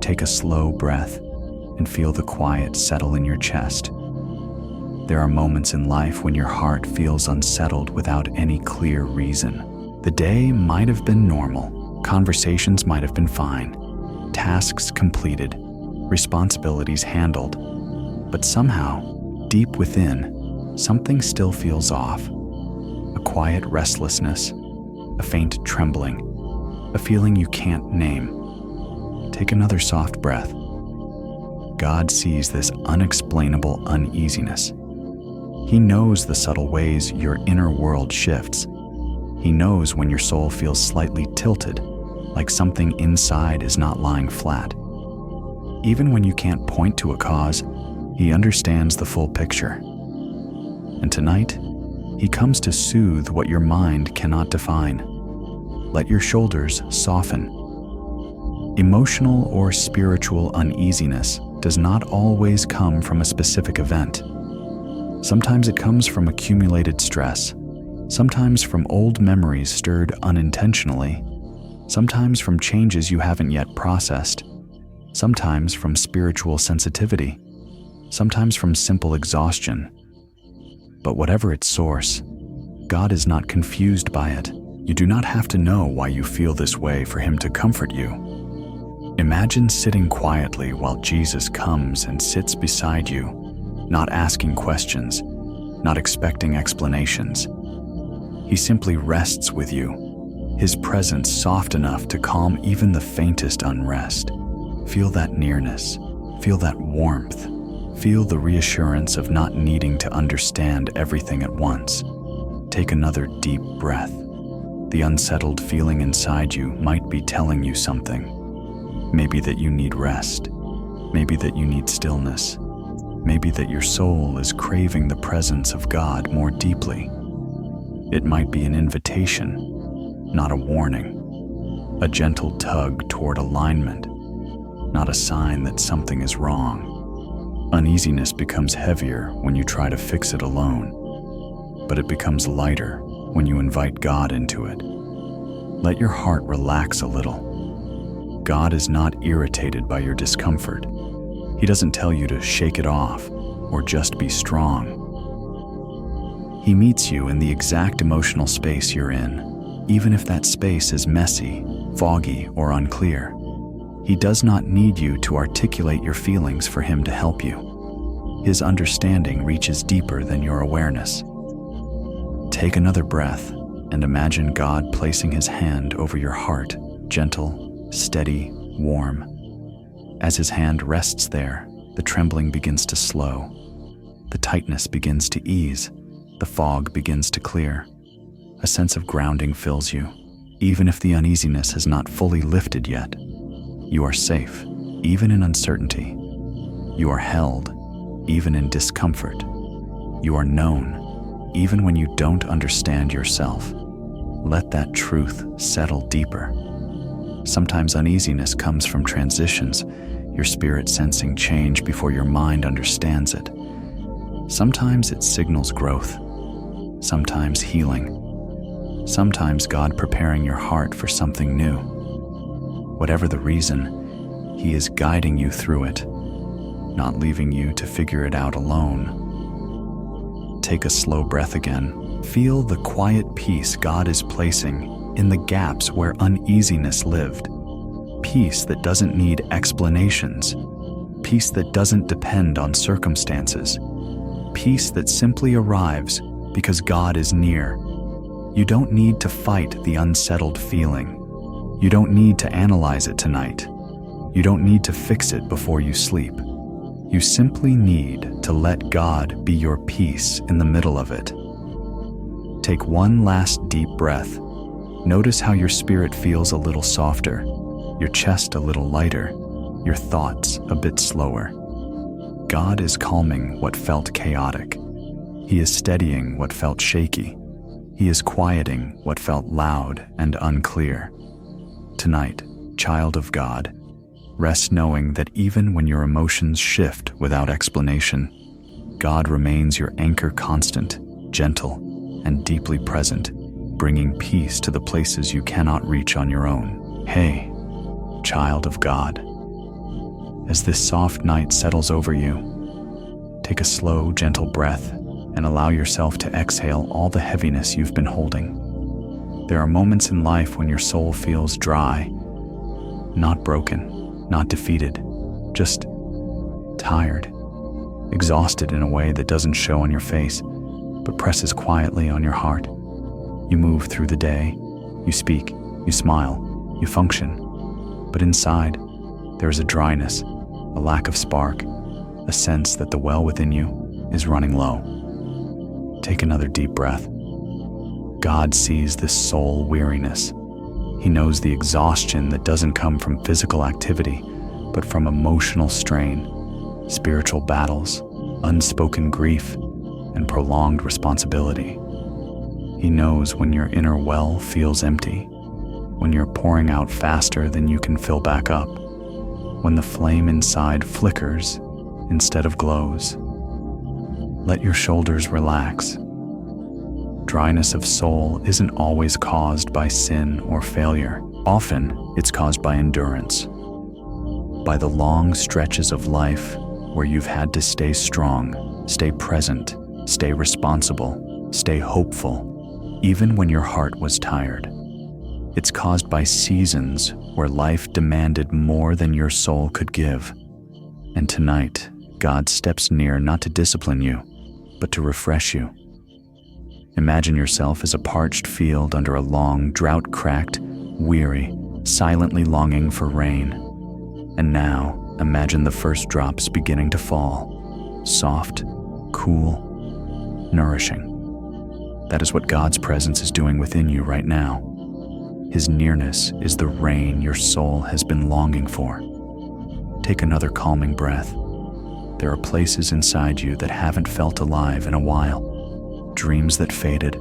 take a slow breath and feel the quiet settle in your chest. There are moments in life when your heart feels unsettled without any clear reason. The day might have been normal, conversations might have been fine, tasks completed, responsibilities handled, but somehow, deep within, something still feels off. A quiet restlessness, a faint trembling, a feeling you can't name. Take another soft breath. God sees this unexplainable uneasiness. He knows the subtle ways your inner world shifts. He knows when your soul feels slightly tilted, like something inside is not lying flat. Even when you can't point to a cause, He understands the full picture. And tonight, He comes to soothe what your mind cannot define. Let your shoulders soften. Emotional or spiritual uneasiness does not always come from a specific event. Sometimes it comes from accumulated stress, sometimes from old memories stirred unintentionally, sometimes from changes you haven't yet processed, sometimes from spiritual sensitivity, sometimes from simple exhaustion. But whatever its source, God is not confused by it. You do not have to know why you feel this way for Him to comfort you. Imagine sitting quietly while Jesus comes and sits beside you, not asking questions, not expecting explanations. He simply rests with you, His presence soft enough to calm even the faintest unrest. Feel that nearness, feel that warmth, feel the reassurance of not needing to understand everything at once. Take another deep breath. The unsettled feeling inside you might be telling you something. Maybe that you need rest, maybe that you need stillness, maybe that your soul is craving the presence of God more deeply. It might be an invitation, not a warning, a gentle tug toward alignment, not a sign that something is wrong. Uneasiness becomes heavier when you try to fix it alone, but it becomes lighter when you invite God into it. Let your heart relax a little. God is not irritated by your discomfort. He doesn't tell you to shake it off or just be strong. He meets you in the exact emotional space you're in, even if that space is messy, foggy, or unclear. He does not need you to articulate your feelings for Him to help you. His understanding reaches deeper than your awareness. Take another breath and imagine God placing His hand over your heart, gentle, steady, warm. As His hand rests there, the trembling begins to slow. The tightness begins to ease. The fog begins to clear. A sense of grounding fills you, even if the uneasiness has not fully lifted yet. You are safe, even in uncertainty. You are held, even in discomfort. You are known, even when you don't understand yourself. Let that truth settle deeper. Sometimes uneasiness comes from transitions, your spirit sensing change before your mind understands it. Sometimes it signals growth, sometimes healing, sometimes God preparing your heart for something new. Whatever the reason, He is guiding you through it, not leaving you to figure it out alone. Take a slow breath again. Feel the quiet peace God is placing in the gaps where uneasiness lived. Peace that doesn't need explanations. Peace that doesn't depend on circumstances. Peace that simply arrives because God is near. You don't need to fight the unsettled feeling. You don't need to analyze it tonight. You don't need to fix it before you sleep. You simply need to let God be your peace in the middle of it. Take one last deep breath. Notice how your spirit feels a little softer, your chest a little lighter, your thoughts a bit slower. God is calming what felt chaotic. He is steadying what felt shaky. He is quieting what felt loud and unclear. Tonight, child of God, rest knowing that even when your emotions shift without explanation, God remains your anchor, constant, gentle, and deeply present, bringing peace to the places you cannot reach on your own. Hey, child of God, as this soft night settles over you, take a slow, gentle breath and allow yourself to exhale all the heaviness you've been holding. There are moments in life when your soul feels dry, not broken, not defeated, just tired, exhausted in a way that doesn't show on your face, but presses quietly on your heart. You move through the day, you speak, you smile, you function, but inside, there is a dryness, a lack of spark, a sense that the well within you is running low. Take another deep breath. God sees this soul weariness. He knows the exhaustion that doesn't come from physical activity, but from emotional strain, spiritual battles, unspoken grief, and prolonged responsibility. He knows when your inner well feels empty, when you're pouring out faster than you can fill back up, when the flame inside flickers instead of glows. Let your shoulders relax. Dryness of soul isn't always caused by sin or failure. Often, it's caused by endurance, by the long stretches of life where you've had to stay strong, stay present, stay responsible, stay hopeful, even when your heart was tired. It's caused by seasons where life demanded more than your soul could give. And tonight, God steps near not to discipline you, but to refresh you. Imagine yourself as a parched field under a long, drought-cracked, weary, silently longing for rain. And now, imagine the first drops beginning to fall, soft, cool, nourishing. That is what God's presence is doing within you right now. His nearness is the rain your soul has been longing for. Take another calming breath. There are places inside you that haven't felt alive in a while. Dreams that faded,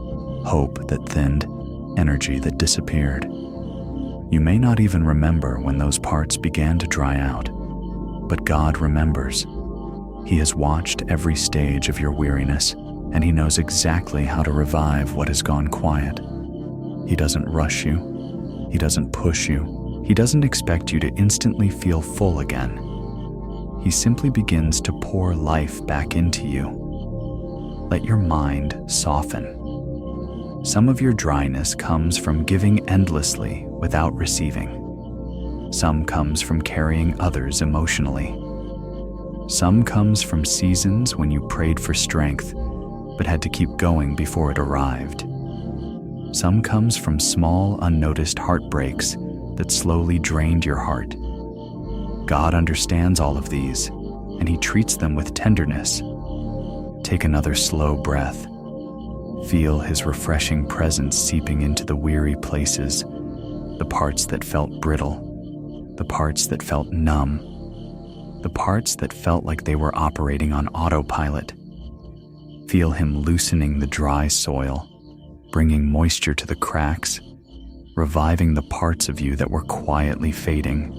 hope that thinned, energy that disappeared. You may not even remember when those parts began to dry out, but God remembers. He has watched every stage of your weariness, and He knows exactly how to revive what has gone quiet. He doesn't rush you. He doesn't push you. He doesn't expect you to instantly feel full again. He simply begins to pour life back into you. Let your mind soften. Some of your dryness comes from giving endlessly without receiving. Some comes from carrying others emotionally. Some comes from seasons when you prayed for strength, but had to keep going before it arrived. Some comes from small, unnoticed heartbreaks that slowly drained your heart. God understands all of these, and He treats them with tenderness. Take another slow breath. Feel His refreshing presence seeping into the weary places, the parts that felt brittle, the parts that felt numb, the parts that felt like they were operating on autopilot. Feel Him loosening the dry soil, bringing moisture to the cracks, reviving the parts of you that were quietly fading.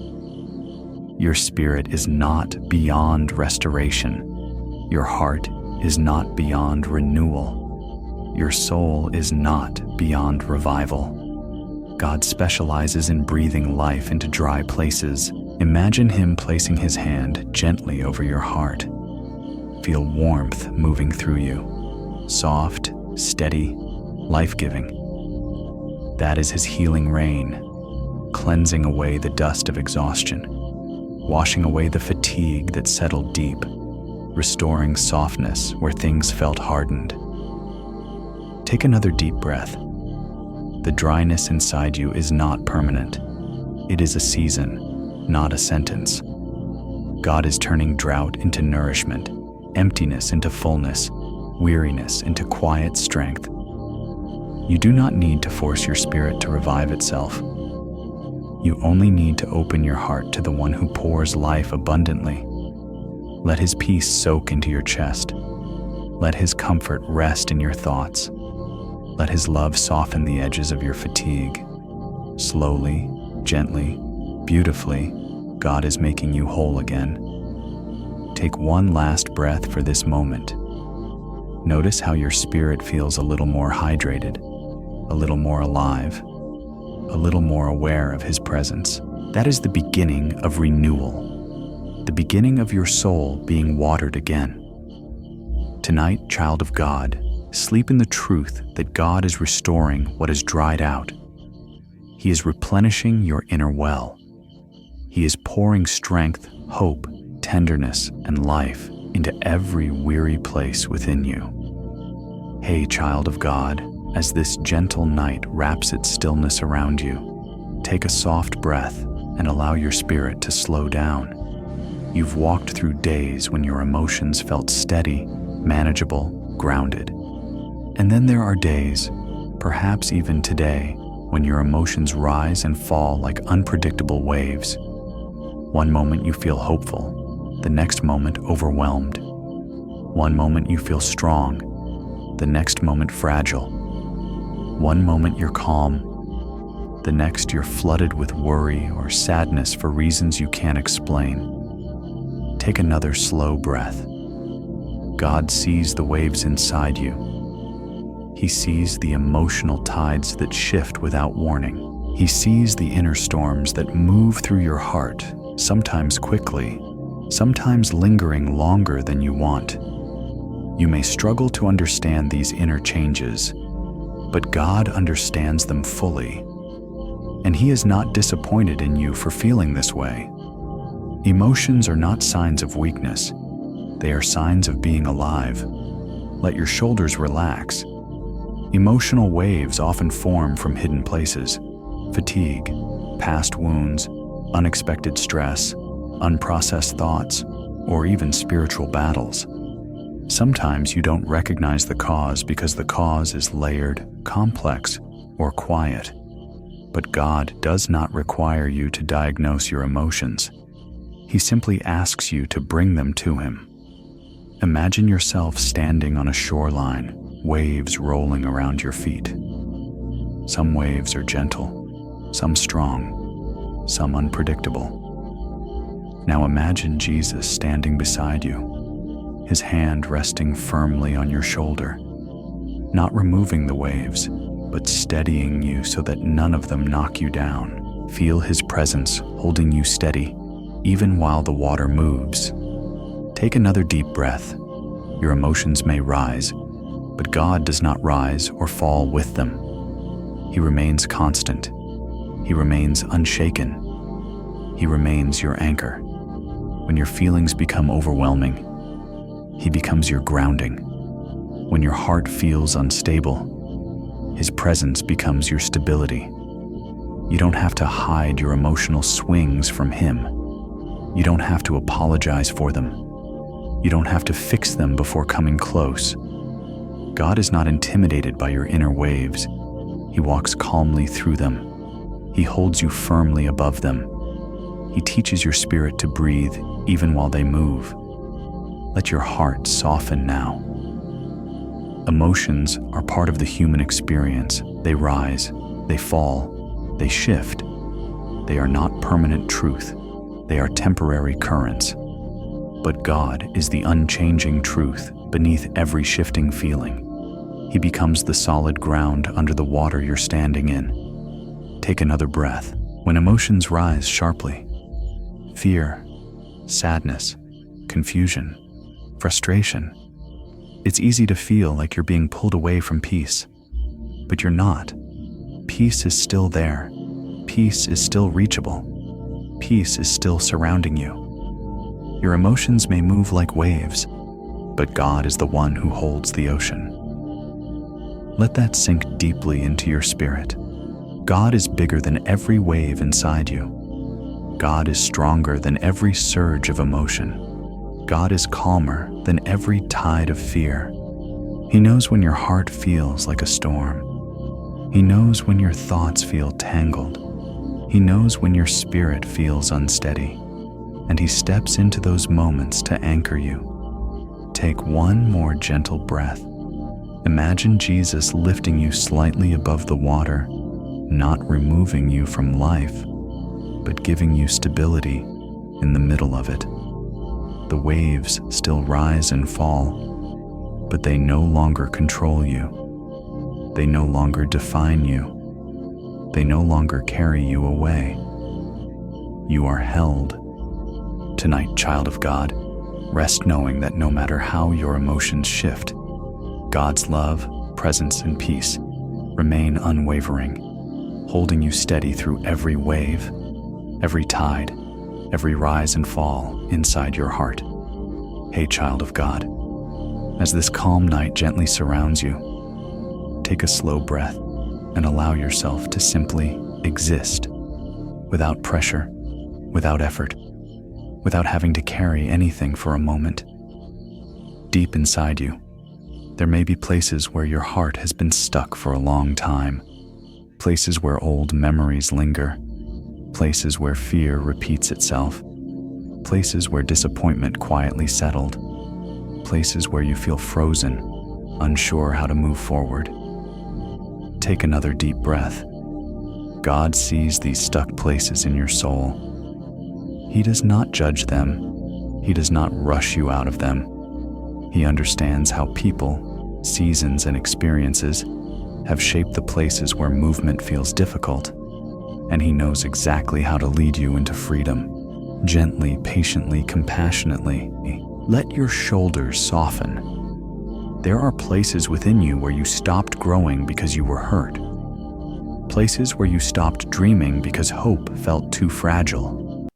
Your spirit is not beyond restoration. Your heart is not beyond renewal. Your soul is not beyond revival. God specializes in breathing life into dry places. Imagine Him placing His hand gently over your heart. Feel warmth moving through you, soft, steady, life-giving. That is His healing rain, cleansing away the dust of exhaustion, washing away the fatigue that settled deep, restoring softness where things felt hardened. Take another deep breath. The dryness inside you is not permanent. It is a season, not a sentence. God is turning drought into nourishment, emptiness into fullness, weariness into quiet strength. You do not need to force your spirit to revive itself. You only need to open your heart to the one who pours life abundantly. Let His peace soak into your chest. Let His comfort rest in your thoughts. Let His love soften the edges of your fatigue. Slowly, gently, beautifully, God is making you whole again. Take one last breath for this moment. Notice how your spirit feels a little more hydrated, a little more alive, a little more aware of His presence. That is the beginning of renewal, the beginning of your soul being watered again. Tonight, child of God, sleep in the truth that God is restoring what is dried out. He is replenishing your inner well. He is pouring strength, hope, tenderness, and life into every weary place within you. Hey, child of God, as this gentle night wraps its stillness around you, take a soft breath and allow your spirit to slow down. You've walked through days when your emotions felt steady, manageable, grounded. And then there are days, Perhaps even today, when your emotions rise and fall like unpredictable waves. One moment you feel hopeful, the next moment overwhelmed. One moment you feel strong, the next moment fragile. One moment you're calm, the next you're flooded with worry or sadness for reasons you can't explain. Take another slow breath. God sees the waves inside you. He sees the emotional tides that shift without warning. He sees the inner storms that move through your heart, sometimes quickly, sometimes lingering longer than you want. You may struggle to understand these inner changes, but God understands them fully, and He is not disappointed in you for feeling this way. Emotions are not signs of weakness. They are signs of being alive. Let your shoulders relax. Emotional waves often form from hidden places: fatigue, past wounds, unexpected stress, unprocessed thoughts, or even spiritual battles. Sometimes you don't recognize the cause because the cause is layered, complex, or quiet. But God does not require you to diagnose your emotions. He simply asks you to bring them to Him. Imagine yourself standing on a shoreline, waves rolling around your feet. Some waves are gentle, some strong, some unpredictable. Now imagine Jesus standing beside you, His hand resting firmly on your shoulder, not removing the waves, but steadying you so that none of them knock you down. Feel His presence holding you steady, even while the water moves. Take another deep breath. Your emotions may rise, but God does not rise or fall with them. He remains constant. He remains unshaken. He remains your anchor. When your feelings become overwhelming, He becomes your grounding. When your heart feels unstable, His presence becomes your stability. You don't have to hide your emotional swings from Him. You don't have to apologize for them. You don't have to fix them before coming close. God is not intimidated by your inner waves. He walks calmly through them. He holds you firmly above them. He teaches your spirit to breathe even while they move. Let your heart soften now. Emotions are part of the human experience. They rise, they fall, they shift. They are not permanent truth. They are temporary currents. But God is the unchanging truth beneath every shifting feeling. He becomes the solid ground under the water you're standing in. Take another breath. When emotions rise sharply, fear, sadness, confusion, frustration, it's easy to feel like you're being pulled away from peace. But you're not. Peace is still there. Peace is still reachable. Peace is still surrounding you. Your emotions may move like waves, but God is the one who holds the ocean. Let that sink deeply into your spirit. God is bigger than every wave inside you. God is stronger than every surge of emotion. God is calmer than every tide of fear. He knows when your heart feels like a storm. He knows when your thoughts feel tangled. He knows when your spirit feels unsteady. And He steps into those moments to anchor you. Take one more gentle breath. Imagine Jesus lifting you slightly above the water, not removing you from life, but giving you stability in the middle of it. The waves still rise and fall, but they no longer control you. They no longer define you. They no longer carry you away. You are held. Tonight, child of God, rest knowing that no matter how your emotions shift, God's love, presence, and peace remain unwavering, holding you steady through every wave, every tide, every rise and fall inside your heart. Hey, child of God, as this calm night gently surrounds you, take a slow breath and allow yourself to simply exist, without pressure, without effort, without having to carry anything for a moment. Deep inside you, There may be places where your heart has been stuck for a long time, places where old memories linger, places where fear repeats itself, places where disappointment quietly settled, places where you feel frozen, unsure how to move forward. Take another deep breath. God sees these stuck places in your soul. He does not judge them. He does not rush you out of them. He understands how people, seasons, and experiences have shaped the places where movement feels difficult, and He knows exactly how to lead you into freedom. Gently, patiently, compassionately, let your shoulders soften. There are places within you where you stopped growing because you were hurt. Places where you stopped dreaming because hope felt too fragile.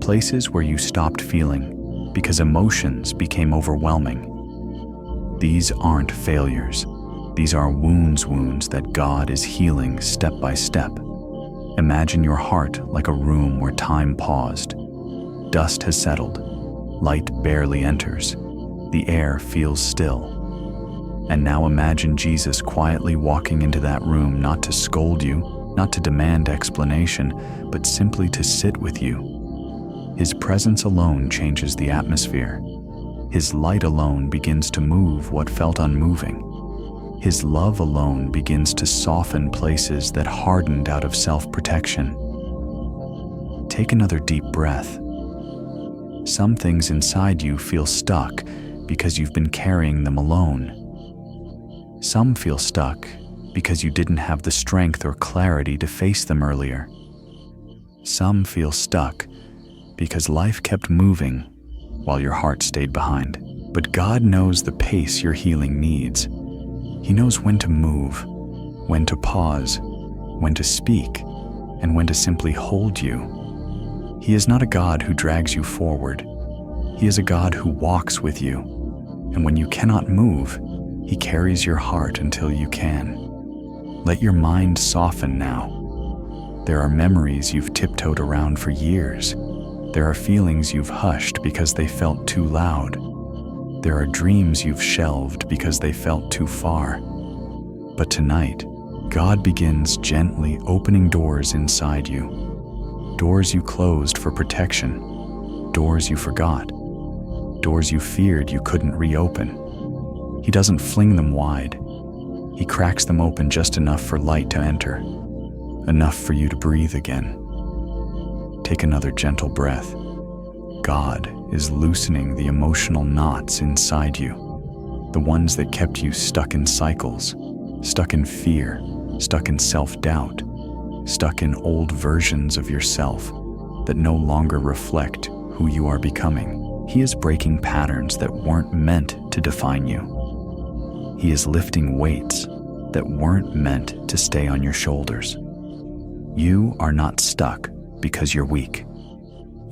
Places where you stopped feeling because emotions became overwhelming. These aren't failures. These are wounds that God is healing step by step. Imagine your heart like a room where time paused. Dust has settled. Light barely enters. The air feels still. And now imagine Jesus quietly walking into that room, not to scold you, not to demand explanation, but simply to sit with you. His presence alone changes the atmosphere. His light alone begins to move what felt unmoving. His love alone begins to soften places that hardened out of self-protection. Take another deep breath. Some things inside you feel stuck because you've been carrying them alone. Some feel stuck because you didn't have the strength or clarity to face them earlier. Some feel stuck because life kept moving while your heart stayed behind. But God knows the pace your healing needs. He knows when to move, when to pause, when to speak, and when to simply hold you. He is not a God who drags you forward. He is a God who walks with you. And when you cannot move, He carries your heart until you can. Let your mind soften now. There are memories you've tiptoed around for years. There are feelings you've hushed because they felt too loud. There are dreams you've shelved because they felt too far. But tonight, God begins gently opening doors inside you. Doors you closed for protection. Doors you forgot. Doors you feared you couldn't reopen. He doesn't fling them wide. He cracks them open just enough for light to enter. Enough for you to breathe again. Take another gentle breath. God is loosening the emotional knots inside you, the ones that kept you stuck in cycles, stuck in fear, stuck in self-doubt, stuck in old versions of yourself that no longer reflect who you are becoming. He is breaking patterns that weren't meant to define you. He is lifting weights that weren't meant to stay on your shoulders. You are not stuck because you're weak.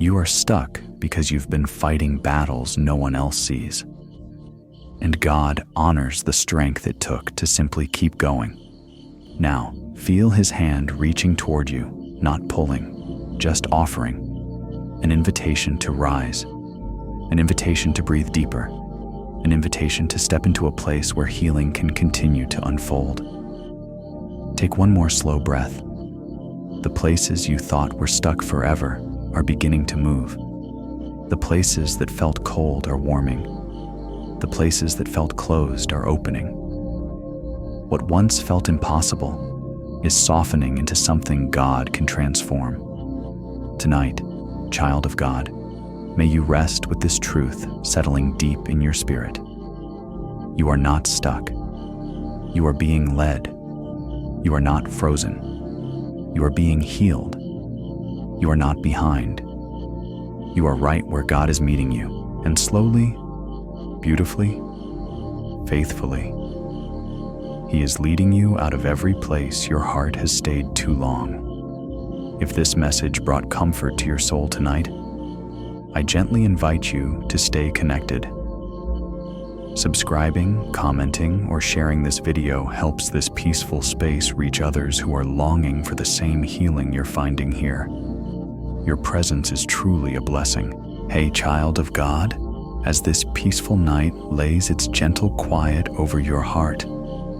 You are stuck because you've been fighting battles no one else sees. And God honors the strength it took to simply keep going. Now, feel His hand reaching toward you, not pulling, just offering. An invitation to rise, an invitation to breathe deeper, an invitation to step into a place where healing can continue to unfold. Take one more slow breath. The places you thought were stuck forever are beginning to move. The places that felt cold are warming. The places that felt closed are opening. What once felt impossible is softening into something God can transform. Tonight, child of God, may you rest with this truth settling deep in your spirit. You are not stuck. You are being led. You are not frozen. You are being healed. You are not behind. You are right where God is meeting you, and slowly, beautifully, faithfully, He is leading you out of every place your heart has stayed too long. If this message brought comfort to your soul tonight, I gently invite you to stay connected. Subscribing, commenting, or sharing this video helps this peaceful space reach others who are longing for the same healing you're finding here. Your presence is truly a blessing. Hey, child of God, As this peaceful night lays its gentle quiet over your heart,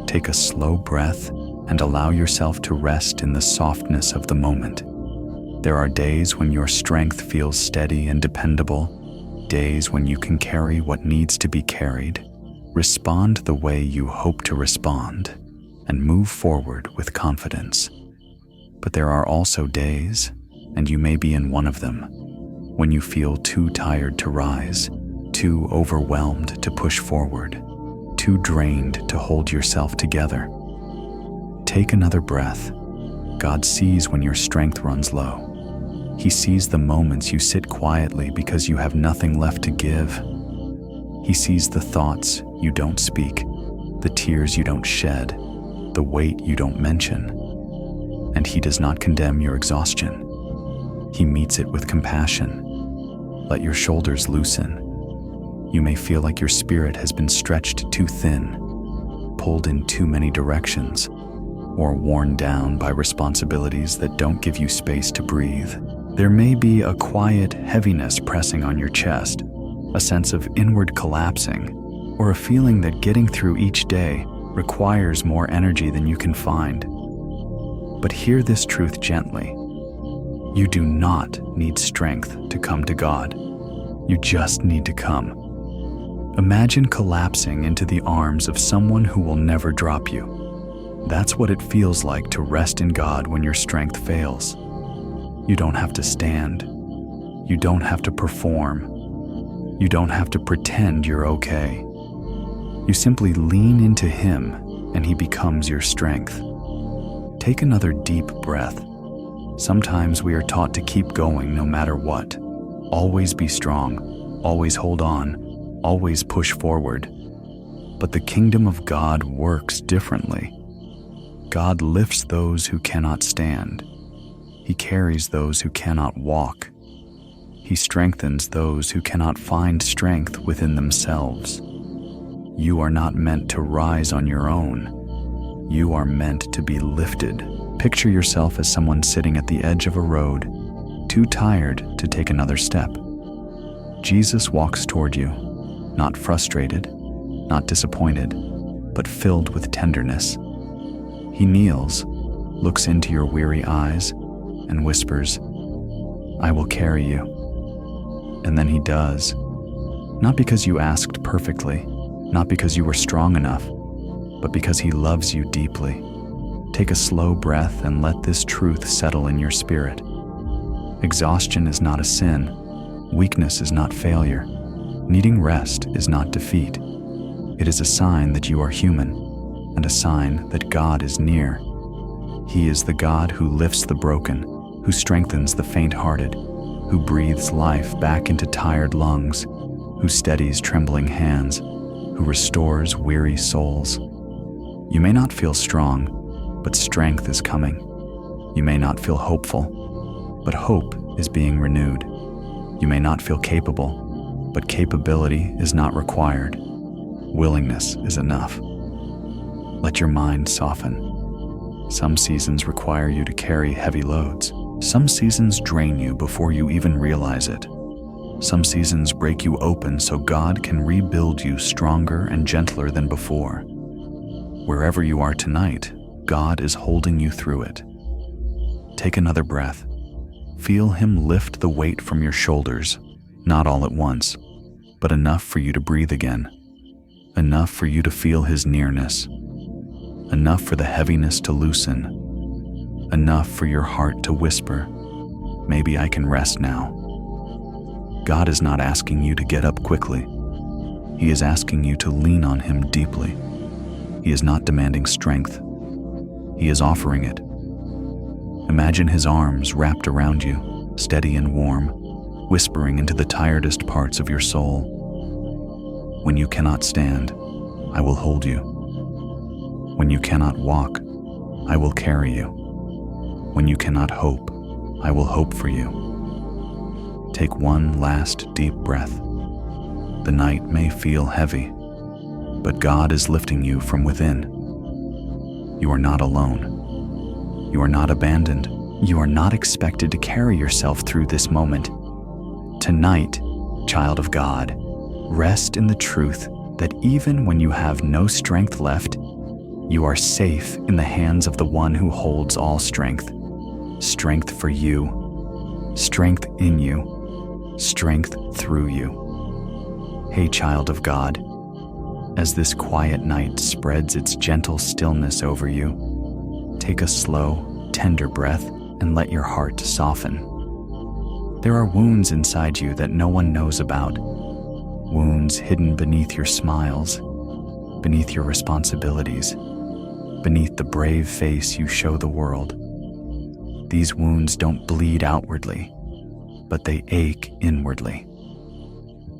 take a slow breath and allow yourself to rest in the softness of the moment. There are days when your strength feels steady and dependable, days when you can carry what needs to be carried, respond the way you hope to respond, and move forward with confidence. But there are also days, and you may be in one of them, when you feel too tired to rise, too overwhelmed to push forward, too drained to hold yourself together. Take another breath. God sees when your strength runs low. He sees the moments you sit quietly because you have nothing left to give. He sees the thoughts you don't speak, the tears you don't shed, the weight you don't mention. And He does not condemn your exhaustion. He meets it with compassion. Let your shoulders loosen. You may feel like your spirit has been stretched too thin, pulled in too many directions, or worn down by responsibilities that don't give you space to breathe. There may be a quiet heaviness pressing on your chest, a sense of inward collapsing, or a feeling that getting through each day requires more energy than you can find. But hear this truth gently. You do not need strength to come to God. You just need to come. Imagine collapsing into the arms of someone who will never drop you. That's what it feels like to rest in God when your strength fails. You don't have to stand. You don't have to perform. You don't have to pretend you're okay. You simply lean into Him and He becomes your strength. Take another deep breath. Sometimes we are taught to keep going no matter what. Always be strong. Always hold on. Always push forward. But the kingdom of God works differently. God lifts those who cannot stand. He carries those who cannot walk. He strengthens those who cannot find strength within themselves. You are not meant to rise on your own. You are meant to be lifted. Picture yourself as someone sitting at the edge of a road, too tired to take another step. Jesus walks toward you, not frustrated, not disappointed, but filled with tenderness. He kneels, looks into your weary eyes, and whispers, "I will carry you." And then He does. Not because you asked perfectly, not because you were strong enough, but because He loves you deeply. Take a slow breath and let this truth settle in your spirit. Exhaustion is not a sin. Weakness is not failure. Needing rest is not defeat. It is a sign that you are human, and a sign that God is near. He is the God who lifts the broken, who strengthens the faint-hearted, who breathes life back into tired lungs, who steadies trembling hands, who restores weary souls. You may not feel strong, but strength is coming. You may not feel hopeful, but hope is being renewed. You may not feel capable, but capability is not required. Willingness is enough. Let your mind soften. Some seasons require you to carry heavy loads. Some seasons drain you before you even realize it. Some seasons break you open so God can rebuild you stronger and gentler than before. Wherever you are tonight, God is holding you through it. Take another breath. Feel Him lift the weight from your shoulders, not all at once, but enough for you to breathe again. Enough for you to feel His nearness. Enough for the heaviness to loosen. Enough for your heart to whisper, "Maybe I can rest now." God is not asking you to get up quickly. He is asking you to lean on Him deeply. He is not demanding strength. He is offering it. Imagine His arms wrapped around you, steady and warm, whispering into the tiredest parts of your soul. When you cannot stand, I will hold you. When you cannot walk, I will carry you. When you cannot hope, I will hope for you. Take one last deep breath. The night may feel heavy, but God is lifting you from within. You are not alone. You are not abandoned. You are not expected to carry yourself through this moment. Tonight, child of God, Rest in the truth that even when you have no strength left, you are safe in the hands of the one who holds all strength. Strength for you, strength in you, strength through you. Hey, child of God, as this quiet night spreads its gentle stillness over you, take a slow, tender breath and let your heart soften. There are wounds inside you that no one knows about, wounds hidden beneath your smiles, beneath your responsibilities, beneath the brave face you show the world. These wounds don't bleed outwardly, but they ache inwardly.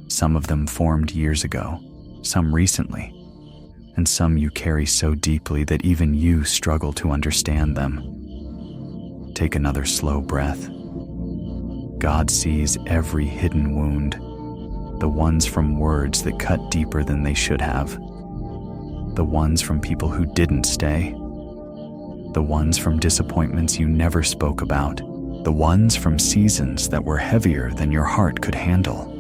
Some of them formed years ago, some recently, and some you carry so deeply that even you struggle to understand them. Take another slow breath. God sees every hidden wound, the ones from words that cut deeper than they should have, the ones from people who didn't stay, the ones from disappointments you never spoke about, the ones from seasons that were heavier than your heart could handle.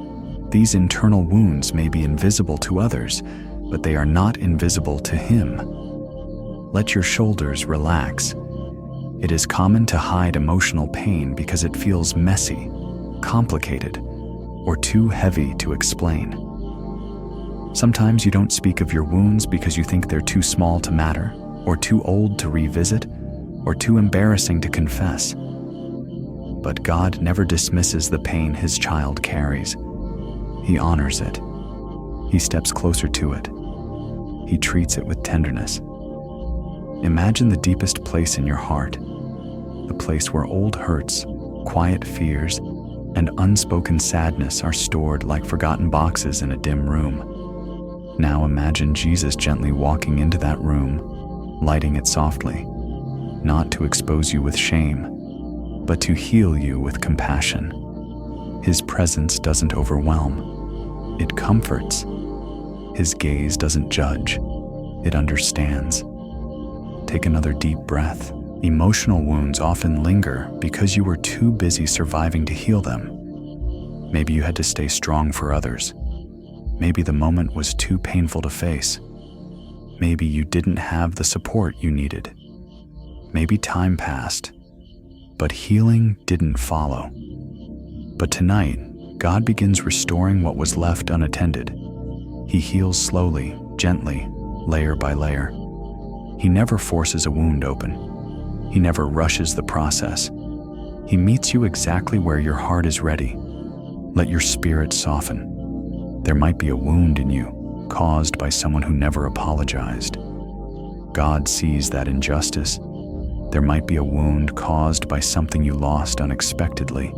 These internal wounds may be invisible to others, but they are not invisible to Him. Let your shoulders relax. It is common to hide emotional pain because it feels messy, complicated, or too heavy to explain. Sometimes you don't speak of your wounds because you think they're too small to matter, or too old to revisit, or too embarrassing to confess. But God never dismisses the pain His child carries. He honors it. He steps closer to it. He treats it with tenderness. Imagine the deepest place in your heart, the place where old hurts, quiet fears, and unspoken sadness are stored like forgotten boxes in a dim room. Now imagine Jesus gently walking into that room, lighting it softly, not to expose you with shame, but to heal you with compassion. His presence doesn't overwhelm, it comforts. His gaze doesn't judge, it understands. Take another deep breath. Emotional wounds often linger because you were too busy surviving to heal them. Maybe you had to stay strong for others. Maybe the moment was too painful to face. Maybe you didn't have the support you needed. Maybe time passed, but healing didn't follow. But tonight, God begins restoring what was left unattended. He heals slowly, gently, layer by layer. He never forces a wound open. He never rushes the process. He meets you exactly where your heart is ready. Let your spirit soften. There might be a wound in you, caused by someone who never apologized. God sees that injustice. There might be a wound caused by something you lost unexpectedly.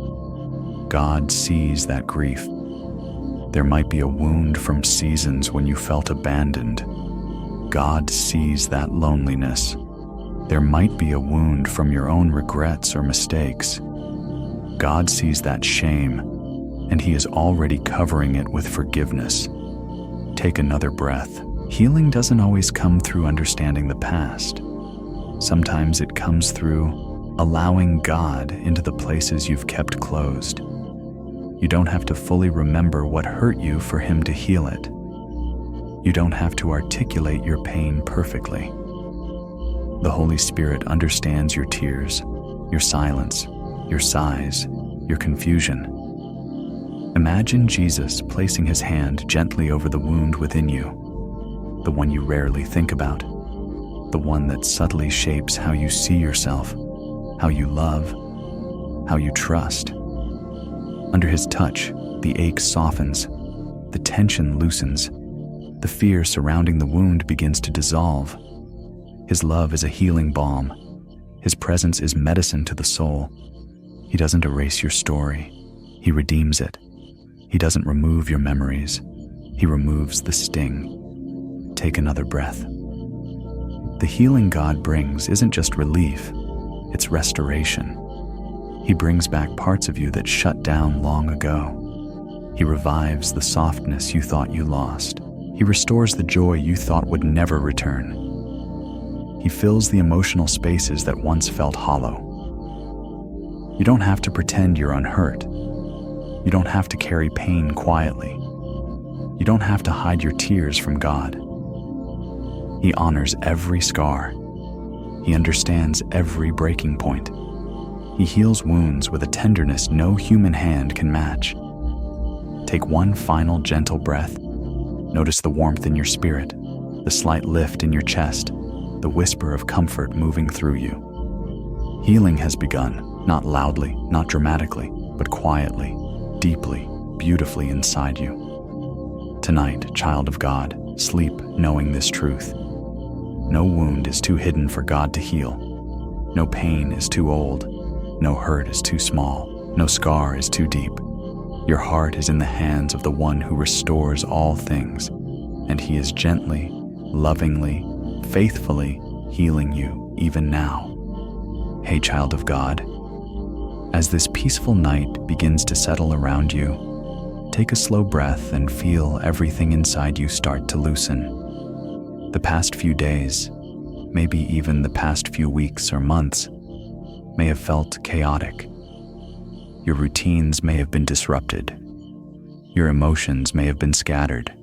God sees that grief. There might be a wound from seasons when you felt abandoned. God sees that loneliness. There might be a wound from your own regrets or mistakes. God sees that shame, and He is already covering it with forgiveness. Take another breath. Healing doesn't always come through understanding the past. Sometimes it comes through allowing God into the places you've kept closed. You don't have to fully remember what hurt you for Him to heal it. You don't have to articulate your pain perfectly. The Holy Spirit understands your tears, your silence, your sighs, your confusion. Imagine Jesus placing His hand gently over the wound within you, the one you rarely think about, the one that subtly shapes how you see yourself, how you love, how you trust. Under His touch, the ache softens, the tension loosens, the fear surrounding the wound begins to dissolve. His love is a healing balm. His presence is medicine to the soul. He doesn't erase your story. He redeems it. He doesn't remove your memories. He removes the sting. Take another breath. The healing God brings isn't just relief, it's restoration. He brings back parts of you that shut down long ago. He revives the softness you thought you lost. He restores the joy you thought would never return. He fills the emotional spaces that once felt hollow. You don't have to pretend you're unhurt. You don't have to carry pain quietly. You don't have to hide your tears from God. He honors every scar. He understands every breaking point. He heals wounds with a tenderness no human hand can match. Take one final gentle breath. Notice the warmth in your spirit, the slight lift in your chest, the whisper of comfort moving through you. Healing has begun, not loudly, not dramatically, but quietly, deeply, beautifully inside you. Tonight, child of God, sleep knowing this truth. No wound is too hidden for God to heal. No pain is too old. No hurt is too small. No scar is too deep. Your heart is in the hands of the one who restores all things, and he is gently, lovingly, faithfully healing you even now. Hey, child of God, as this peaceful night begins to settle around you, take a slow breath and feel everything inside you start to loosen. The past few days, maybe even the past few weeks or months, may have felt chaotic. Your routines may have been disrupted. Your emotions may have been scattered.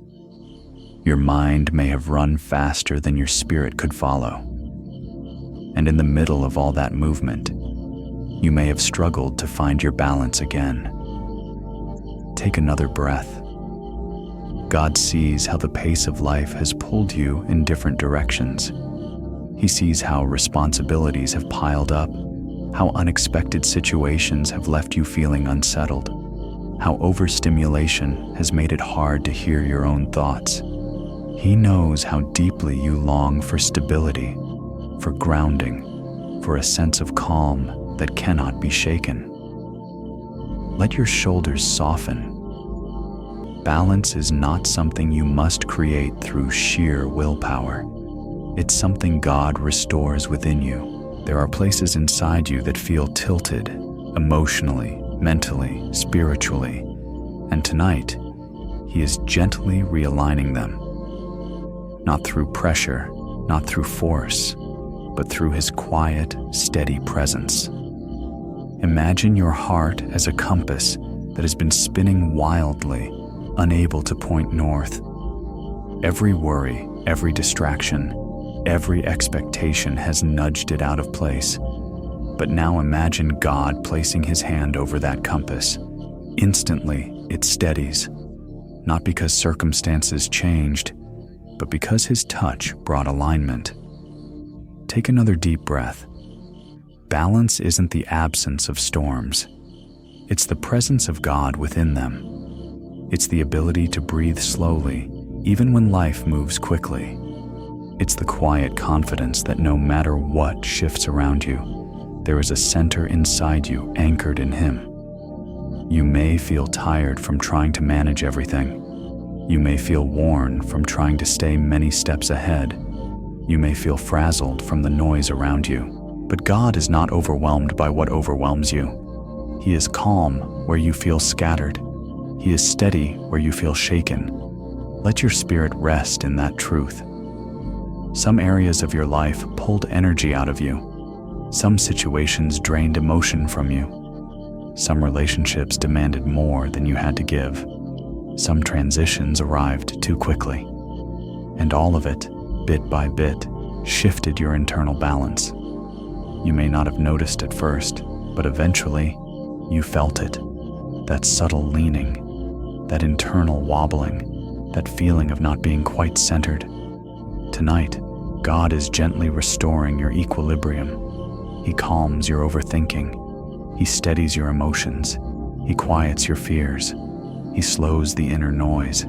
Your mind may have run faster than your spirit could follow. And in the middle of all that movement, you may have struggled to find your balance again. Take another breath. God sees how the pace of life has pulled you in different directions. He sees how responsibilities have piled up, how unexpected situations have left you feeling unsettled, how overstimulation has made it hard to hear your own thoughts. He knows how deeply you long for stability, for grounding, for a sense of calm that cannot be shaken. Let your shoulders soften. Balance is not something you must create through sheer willpower. It's something God restores within you. There are places inside you that feel tilted, emotionally, mentally, spiritually, and tonight, He is gently realigning them. Not through pressure, not through force, but through His quiet, steady presence. Imagine your heart as a compass that has been spinning wildly, unable to point north. Every worry, every distraction, every expectation has nudged it out of place. But now imagine God placing His hand over that compass. Instantly, it steadies, not because circumstances changed, but because His touch brought alignment. Take another deep breath. Balance isn't the absence of storms. It's the presence of God within them. It's the ability to breathe slowly, even when life moves quickly. It's the quiet confidence that no matter what shifts around you, there is a center inside you anchored in Him. You may feel tired from trying to manage everything. You may feel worn from trying to stay many steps ahead. You may feel frazzled from the noise around you. But God is not overwhelmed by what overwhelms you. He is calm where you feel scattered. He is steady where you feel shaken. Let your spirit rest in that truth. Some areas of your life pulled energy out of you. Some situations drained emotion from you. Some relationships demanded more than you had to give. Some transitions arrived too quickly. And all of it, bit by bit, shifted your internal balance. You may not have noticed at first, but eventually, you felt it. That subtle leaning, that internal wobbling, that feeling of not being quite centered. Tonight, God is gently restoring your equilibrium. He calms your overthinking. He steadies your emotions. He quiets your fears. He slows the inner noise.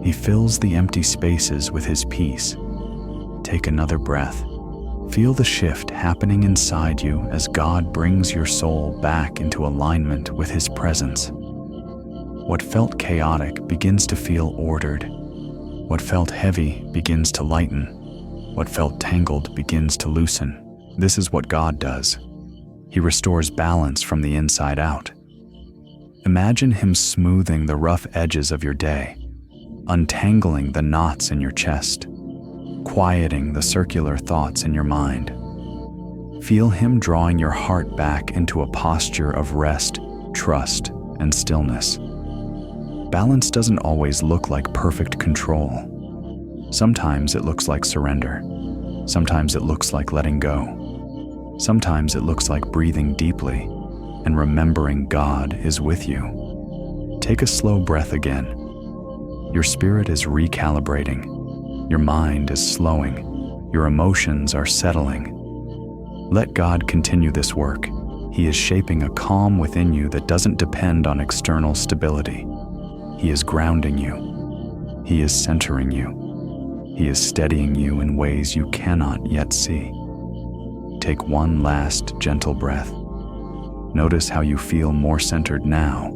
He fills the empty spaces with His peace. Take another breath. Feel the shift happening inside you as God brings your soul back into alignment with His presence. What felt chaotic begins to feel ordered. What felt heavy begins to lighten. What felt tangled begins to loosen. This is what God does. He restores balance from the inside out. Imagine Him smoothing the rough edges of your day, untangling the knots in your chest, quieting the circular thoughts in your mind. Feel Him drawing your heart back into a posture of rest, trust, and stillness. Balance doesn't always look like perfect control. Sometimes it looks like surrender. Sometimes it looks like letting go. Sometimes it looks like breathing deeply and remembering God is with you. Take a slow breath again. Your spirit is recalibrating. Your mind is slowing. Your emotions are settling. Let God continue this work. He is shaping a calm within you that doesn't depend on external stability. He is grounding you. He is centering you. He is steadying you in ways you cannot yet see. Take one last gentle breath. Notice how you feel more centered now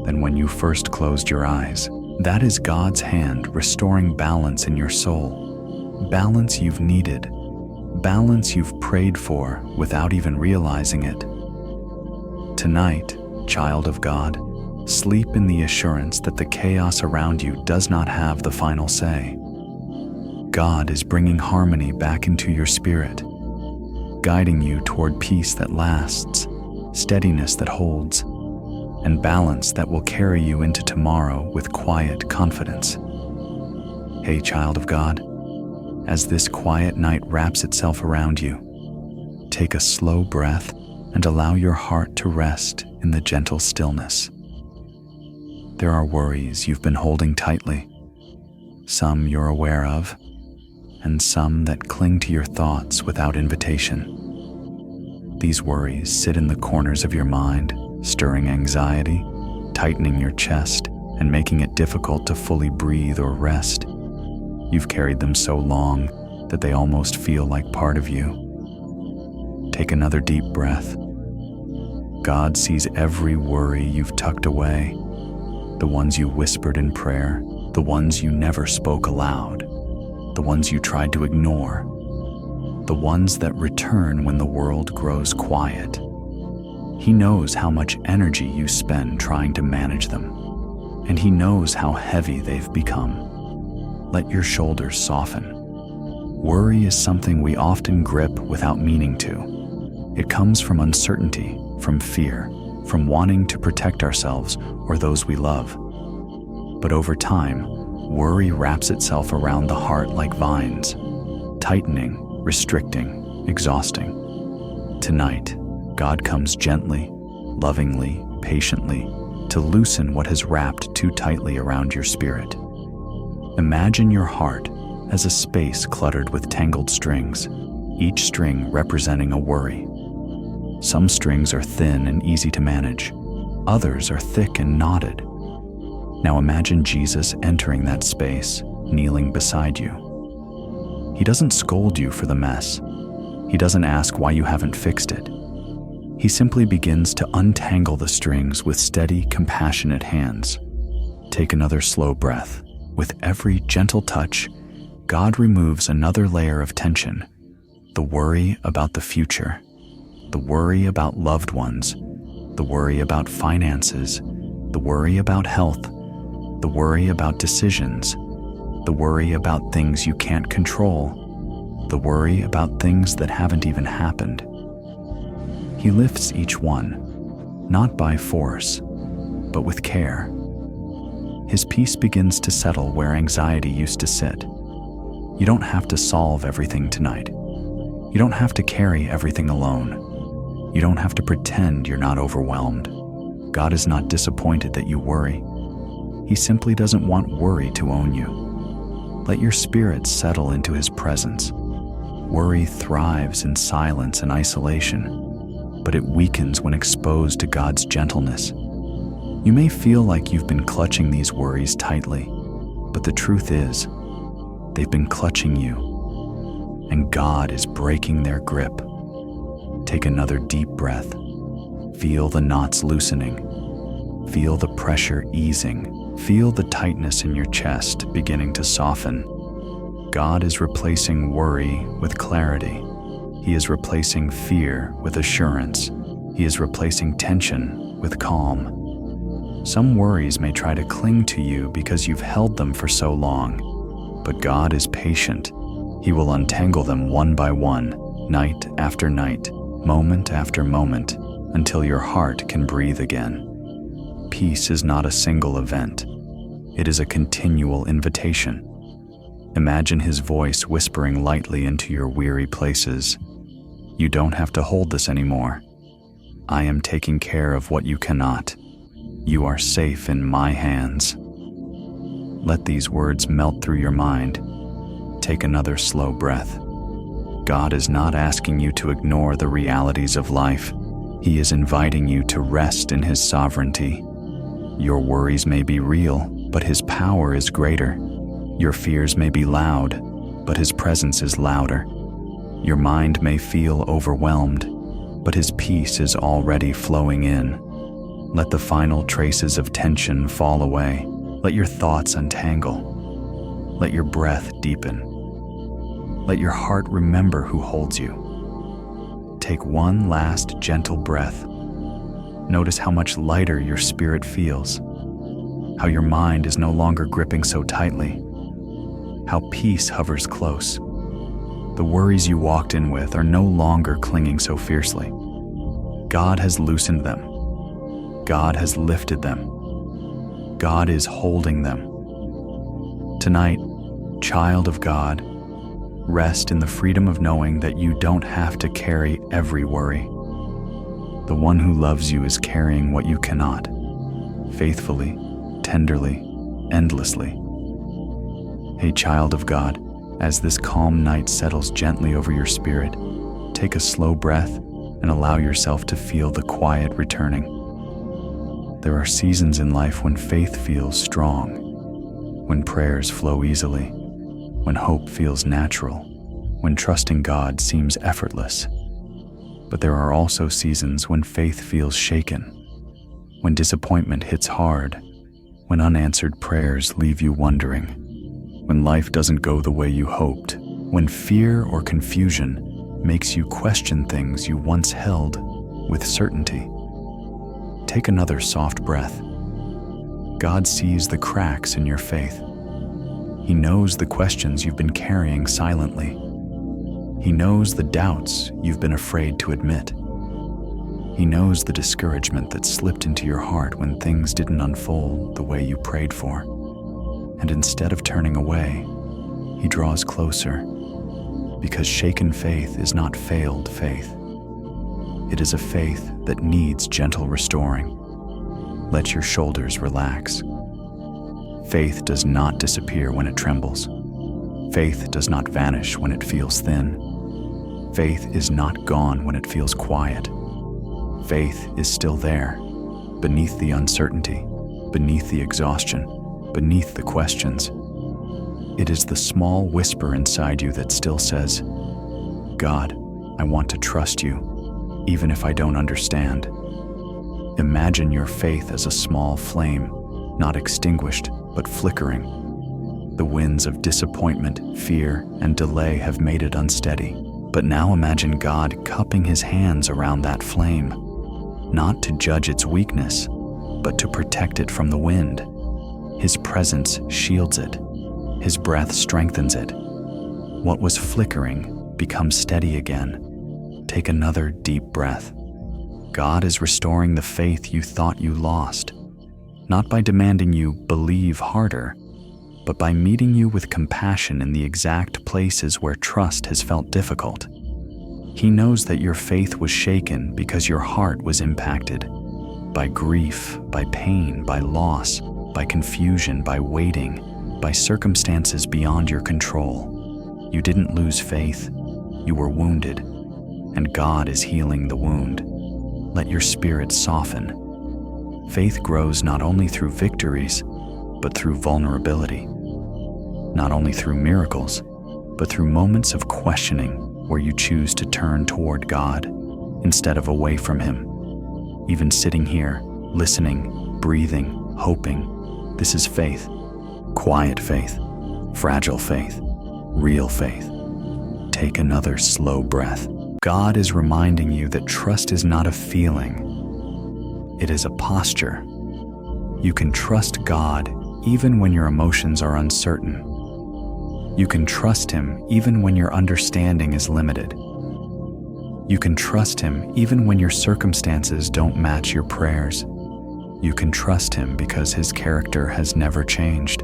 than when you first closed your eyes. That is God's hand restoring balance in your soul. Balance you've needed. Balance you've prayed for without even realizing it. Tonight, child of God, sleep in the assurance that the chaos around you does not have the final say. God is bringing harmony back into your spirit, guiding you toward peace that lasts, steadiness that holds, and balance that will carry you into tomorrow with quiet confidence. Hey, child of God, as this quiet night wraps itself around you, take a slow breath and allow your heart to rest in the gentle stillness. There are worries you've been holding tightly, some you're aware of, and some that cling to your thoughts without invitation. These worries sit in the corners of your mind, stirring anxiety, tightening your chest, and making it difficult to fully breathe or rest. You've carried them so long that they almost feel like part of you. Take another deep breath. God sees every worry you've tucked away, the ones you whispered in prayer, the ones you never spoke aloud, the ones you tried to ignore, the ones that return when the world grows quiet. He knows how much energy you spend trying to manage them, and He knows how heavy they've become. Let your shoulders soften. Worry is something we often grip without meaning to. It comes from uncertainty, from fear, from wanting to protect ourselves or those we love. But over time, worry wraps itself around the heart like vines, tightening, restricting, exhausting. Tonight, God comes gently, lovingly, patiently, to loosen what has wrapped too tightly around your spirit. Imagine your heart as a space cluttered with tangled strings, each string representing a worry. Some strings are thin and easy to manage. Others are thick and knotted. Now imagine Jesus entering that space, kneeling beside you. He doesn't scold you for the mess. He doesn't ask why you haven't fixed it. He simply begins to untangle the strings with steady, compassionate hands. Take another slow breath. With every gentle touch, God removes another layer of tension. The worry about the future, the worry about loved ones, the worry about finances, the worry about health, the worry about decisions, the worry about things you can't control, the worry about things that haven't even happened. He lifts each one, not by force, but with care. His peace begins to settle where anxiety used to sit. You don't have to solve everything tonight. You don't have to carry everything alone. You don't have to pretend you're not overwhelmed. God is not disappointed that you worry. He simply doesn't want worry to own you. Let your spirit settle into His presence. Worry thrives in silence and isolation, but it weakens when exposed to God's gentleness. You may feel like you've been clutching these worries tightly, but the truth is, they've been clutching you, and God is breaking their grip. Take another deep breath. Feel the knots loosening. Feel the pressure easing. Feel the tightness in your chest beginning to soften. God is replacing worry with clarity. He is replacing fear with assurance. He is replacing tension with calm. Some worries may try to cling to you because you've held them for so long, but God is patient. He will untangle them one by one, night after night, moment after moment, until your heart can breathe again. Peace is not a single event. It is a continual invitation. Imagine his voice whispering lightly into your weary places. You don't have to hold this anymore. I am taking care of what you cannot. You are safe in my hands. Let these words melt through your mind. Take another slow breath. God is not asking you to ignore the realities of life. He is inviting you to rest in His sovereignty. Your worries may be real, but His power is greater. Your fears may be loud, but His presence is louder. Your mind may feel overwhelmed, but His peace is already flowing in. Let the final traces of tension fall away. Let your thoughts untangle. Let your breath deepen. Let your heart remember who holds you. Take one last gentle breath. Notice how much lighter your spirit feels, how your mind is no longer gripping so tightly, how peace hovers close. The worries you walked in with are no longer clinging so fiercely. God has loosened them. God has lifted them. God is holding them. Tonight, child of God, rest in the freedom of knowing that you don't have to carry every worry. The one who loves you is carrying what you cannot, faithfully, tenderly, endlessly. Hey, child of God, as this calm night settles gently over your spirit, take a slow breath and allow yourself to feel the quiet returning. There are seasons in life when faith feels strong, when prayers flow easily, when hope feels natural, when trusting God seems effortless. But there are also seasons when faith feels shaken, when disappointment hits hard, when unanswered prayers leave you wondering, when life doesn't go the way you hoped, when fear or confusion makes you question things you once held with certainty. Take another soft breath. God sees the cracks in your faith. He knows the questions you've been carrying silently. He knows the doubts you've been afraid to admit. He knows the discouragement that slipped into your heart when things didn't unfold the way you prayed for. And instead of turning away, He draws closer, because shaken faith is not failed faith. It is a faith that needs gentle restoring. Let your shoulders relax. Faith does not disappear when it trembles. Faith does not vanish when it feels thin. Faith is not gone when it feels quiet. Faith is still there, beneath the uncertainty, beneath the exhaustion, beneath the questions. It is the small whisper inside you that still says, God, I want to trust you, even if I don't understand. Imagine your faith as a small flame, not extinguished, but flickering. The winds of disappointment, fear, and delay have made it unsteady. But now imagine God cupping His hands around that flame, not to judge its weakness, but to protect it from the wind. His presence shields it. His breath strengthens it. What was flickering becomes steady again. Take another deep breath. God is restoring the faith you thought you lost, not by demanding you believe harder, but by meeting you with compassion in the exact places where trust has felt difficult. He knows that your faith was shaken because your heart was impacted by grief, by pain, by loss, by confusion, by waiting, by circumstances beyond your control. You didn't lose faith, you were wounded, and God is healing the wound. Let your spirit soften. Faith grows not only through victories, but through vulnerability. Not only through miracles, but through moments of questioning where you choose to turn toward God instead of away from Him. Even sitting here, listening, breathing, hoping, this is faith. Quiet faith, fragile faith, real faith. Take another slow breath. God is reminding you that trust is not a feeling. It is a posture. You can trust God even when your emotions are uncertain. You can trust Him even when your understanding is limited. You can trust Him even when your circumstances don't match your prayers. You can trust him because his character has never changed.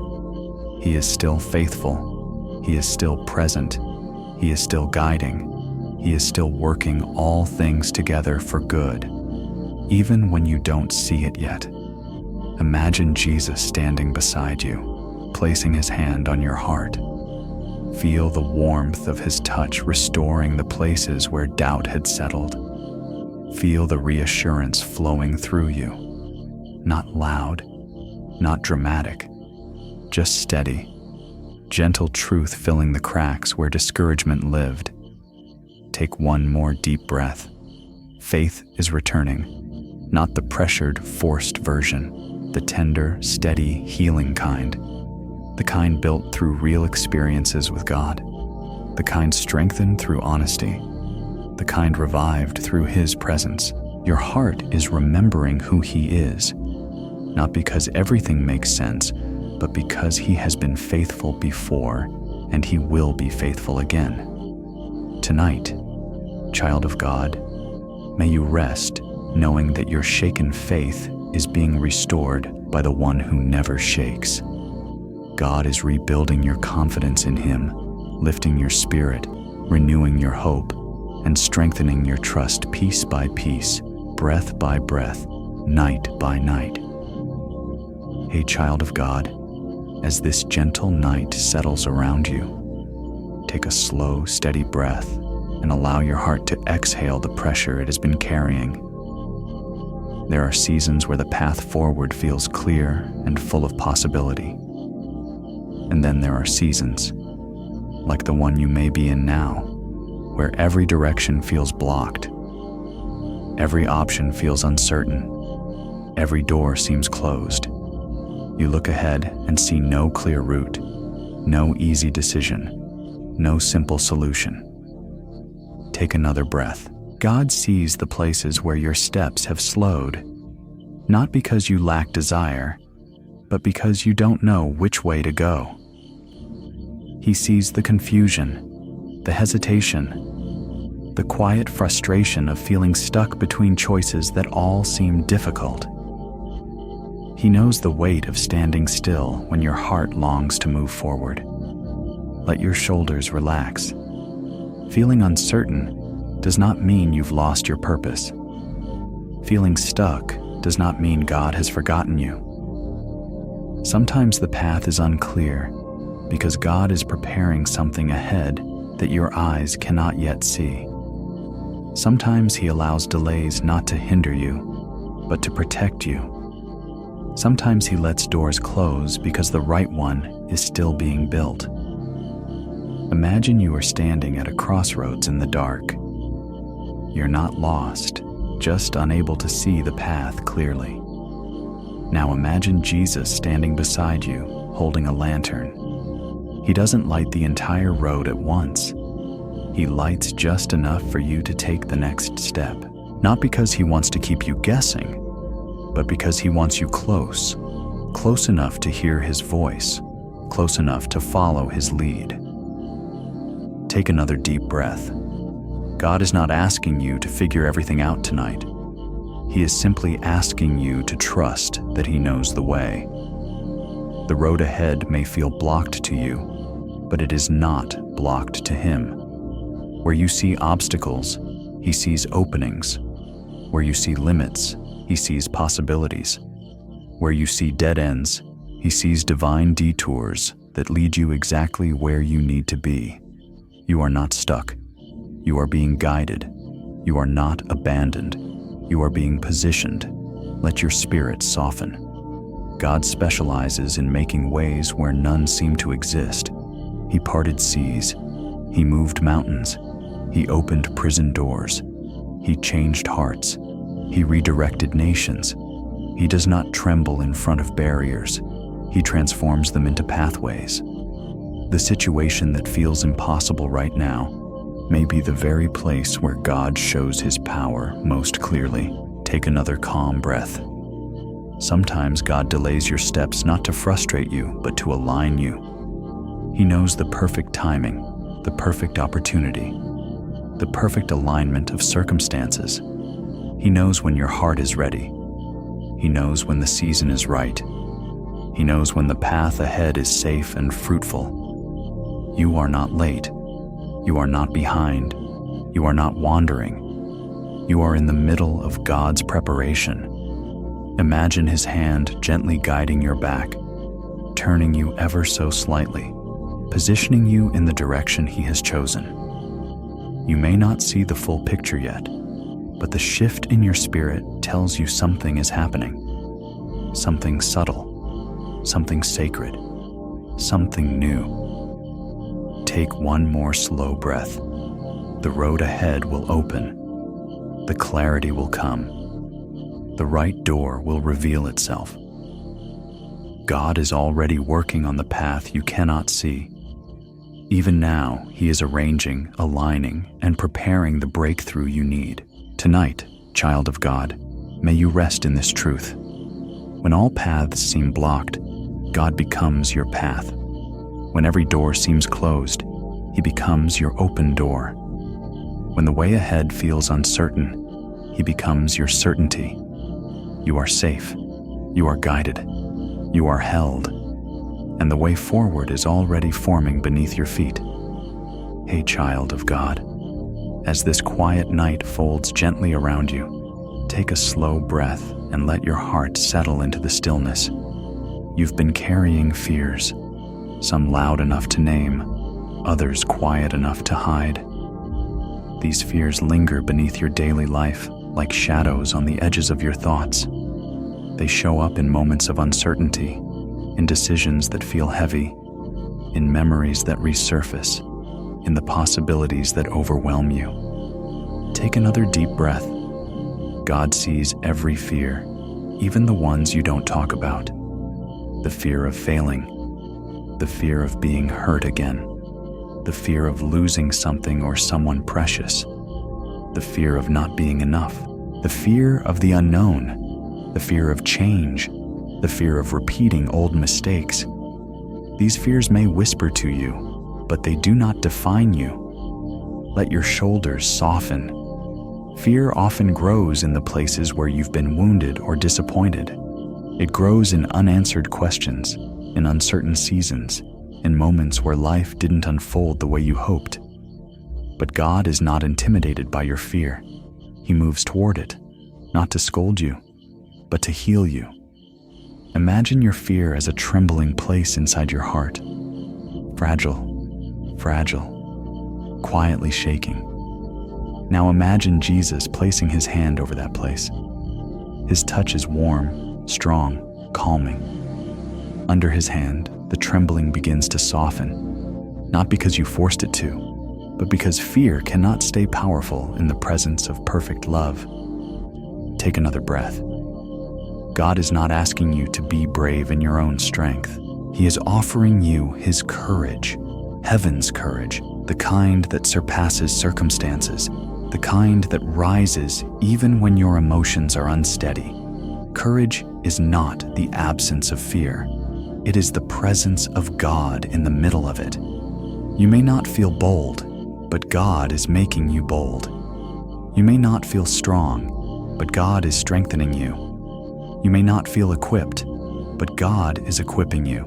He is still faithful. He is still present. He is still guiding. He is still working all things together for good, even when you don't see it yet. Imagine Jesus standing beside you, placing his hand on your heart. Feel the warmth of his touch restoring the places where doubt had settled. Feel the reassurance flowing through you. Not loud, not dramatic, just steady, gentle truth filling the cracks where discouragement lived. Take one more deep breath. Faith is returning, not the pressured, forced version. The tender, steady, healing kind. The kind built through real experiences with God. The kind strengthened through honesty. The kind revived through his presence. Your heart is remembering who he is, not because everything makes sense, but because he has been faithful before and he will be faithful again. Tonight, child of God, may you rest knowing that your shaken faith is being restored by the one who never shakes. God is rebuilding your confidence in him, lifting your spirit, renewing your hope, and strengthening your trust piece by piece, breath by breath, night by night. Hey, child of God, as this gentle night settles around you, take a slow, steady breath and allow your heart to exhale the pressure it has been carrying. There are seasons where the path forward feels clear and full of possibility. And then there are seasons, like the one you may be in now, where every direction feels blocked. Every option feels uncertain. Every door seems closed. You look ahead and see no clear route, no easy decision, no simple solution. Take another breath. God sees the places where your steps have slowed, not because you lack desire, but because you don't know which way to go. He sees the confusion, the hesitation, the quiet frustration of feeling stuck between choices that all seem difficult. He knows the weight of standing still when your heart longs to move forward. Let your shoulders relax. Feeling uncertain does not mean you've lost your purpose. Feeling stuck does not mean God has forgotten you. Sometimes the path is unclear because God is preparing something ahead that your eyes cannot yet see. Sometimes he allows delays not to hinder you, but to protect you. Sometimes he lets doors close because the right one is still being built. Imagine you are standing at a crossroads in the dark. You're not lost, just unable to see the path clearly. Now imagine Jesus standing beside you, holding a lantern. He doesn't light the entire road at once. He lights just enough for you to take the next step, not because he wants to keep you guessing, but because he wants you close enough to hear his voice, close enough to follow his lead. Take another deep breath. God is not asking you to figure everything out tonight. He is simply asking you to trust that he knows the way. The road ahead may feel blocked to you, but it is not blocked to him. Where you see obstacles, he sees openings. Where you see limits, he sees possibilities. Where you see dead ends, he sees divine detours that lead you exactly where you need to be. You are not stuck. You are being guided. You are not abandoned. You are being positioned. Let your spirit soften. God specializes in making ways where none seem to exist. He parted seas. He moved mountains. He opened prison doors. He changed hearts. He redirected nations. He does not tremble in front of barriers. He transforms them into pathways. The situation that feels impossible right now may be the very place where God shows his power most clearly. Take another calm breath. Sometimes God delays your steps not to frustrate you, but to align you. He knows the perfect timing, the perfect opportunity, the perfect alignment of circumstances. He knows when your heart is ready. He knows when the season is right. He knows when the path ahead is safe and fruitful. You are not late. You are not behind. You are not wandering. You are in the middle of God's preparation. Imagine His hand gently guiding your back, turning you ever so slightly, positioning you in the direction He has chosen. You may not see the full picture yet, but the shift in your spirit tells you something is happening. Something subtle, something sacred, something new. Take one more slow breath. The road ahead will open. The clarity will come. The right door will reveal itself. God is already working on the path you cannot see. Even now, He is arranging, aligning, and preparing the breakthrough you need. Tonight, child of God, may you rest in this truth. When all paths seem blocked, God becomes your path. When every door seems closed, He becomes your open door. When the way ahead feels uncertain, He becomes your certainty. You are safe. You are guided. You are held. And the way forward is already forming beneath your feet. Hey, child of God, as this quiet night folds gently around you, take a slow breath and let your heart settle into the stillness. You've been carrying fears, some loud enough to name, others quiet enough to hide. These fears linger beneath your daily life, like shadows on the edges of your thoughts. They show up in moments of uncertainty, in decisions that feel heavy, in memories that resurface, in the possibilities that overwhelm you. Take another deep breath. God sees every fear, even the ones you don't talk about. The fear of failing, the fear of being hurt again, the fear of losing something or someone precious, the fear of not being enough, the fear of the unknown, the fear of change, the fear of repeating old mistakes. These fears may whisper to you, but they do not define you. Let your shoulders soften. Fear often grows in the places where you've been wounded or disappointed. It grows in unanswered questions, in uncertain seasons, in moments where life didn't unfold the way you hoped. But God is not intimidated by your fear. He moves toward it, not to scold you, but to heal you. Imagine your fear as a trembling place inside your heart, fragile, quietly shaking. Now imagine Jesus placing His hand over that place. His touch is warm, strong, calming. Under His hand, the trembling begins to soften, not because you forced it to, but because fear cannot stay powerful in the presence of perfect love. Take another breath. God is not asking you to be brave in your own strength. He is offering you His courage, heaven's courage, the kind that surpasses circumstances, the kind that rises even when your emotions are unsteady. Courage is not the absence of fear. It is the presence of God in the middle of it. You may not feel bold, but God is making you bold. You may not feel strong, but God is strengthening you. You may not feel equipped, but God is equipping you.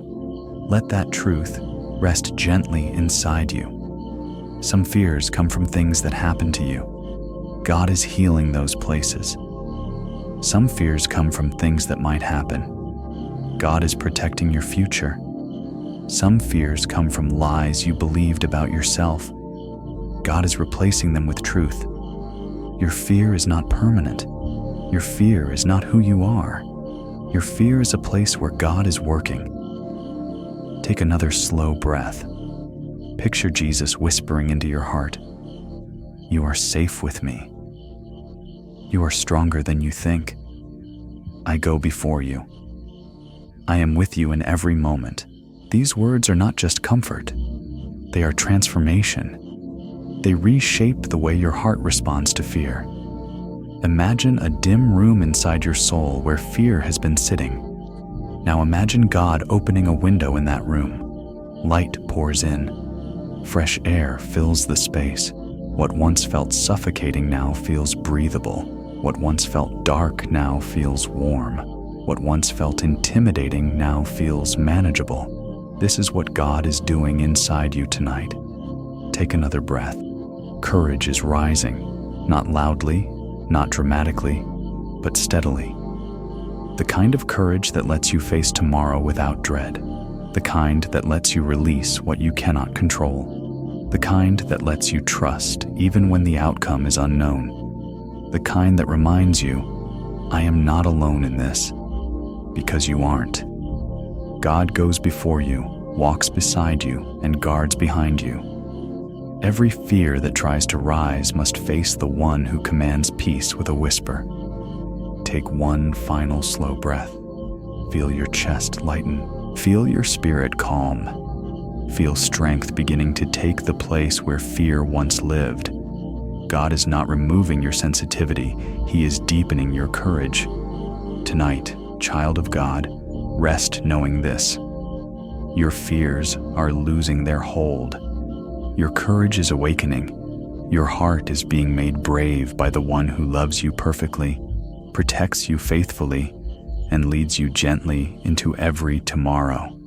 Let that truth rest gently inside you. Some fears come from things that happen to you. God is healing those places. Some fears come from things that might happen. God is protecting your future. Some fears come from lies you believed about yourself. God is replacing them with truth. Your fear is not permanent. Your fear is not who you are. Your fear is a place where God is working. Take another slow breath. Picture Jesus whispering into your heart, "You are safe with me. You are stronger than you think. I go before you. I am with you in every moment." These words are not just comfort. They are transformation. They reshape the way your heart responds to fear. Imagine a dim room inside your soul where fear has been sitting. Now imagine God opening a window in that room. Light pours in. Fresh air fills the space. What once felt suffocating now feels breathable. What once felt dark now feels warm. What once felt intimidating now feels manageable. This is what God is doing inside you tonight. Take another breath. Courage is rising, not loudly, not dramatically, but steadily. The kind of courage that lets you face tomorrow without dread. The kind that lets you release what you cannot control. The kind that lets you trust even when the outcome is unknown. The kind that reminds you, I am not alone in this, because you aren't. God goes before you, walks beside you, and guards behind you. Every fear that tries to rise must face the one who commands peace with a whisper. Take one final slow breath. Feel your chest lighten. Feel your spirit calm. Feel strength beginning to take the place where fear once lived. God is not removing your sensitivity, He is deepening your courage. Tonight, child of God, rest knowing this. Your fears are losing their hold. Your courage is awakening. Your heart is being made brave by the one who loves you perfectly, protects you faithfully, and leads you gently into every tomorrow.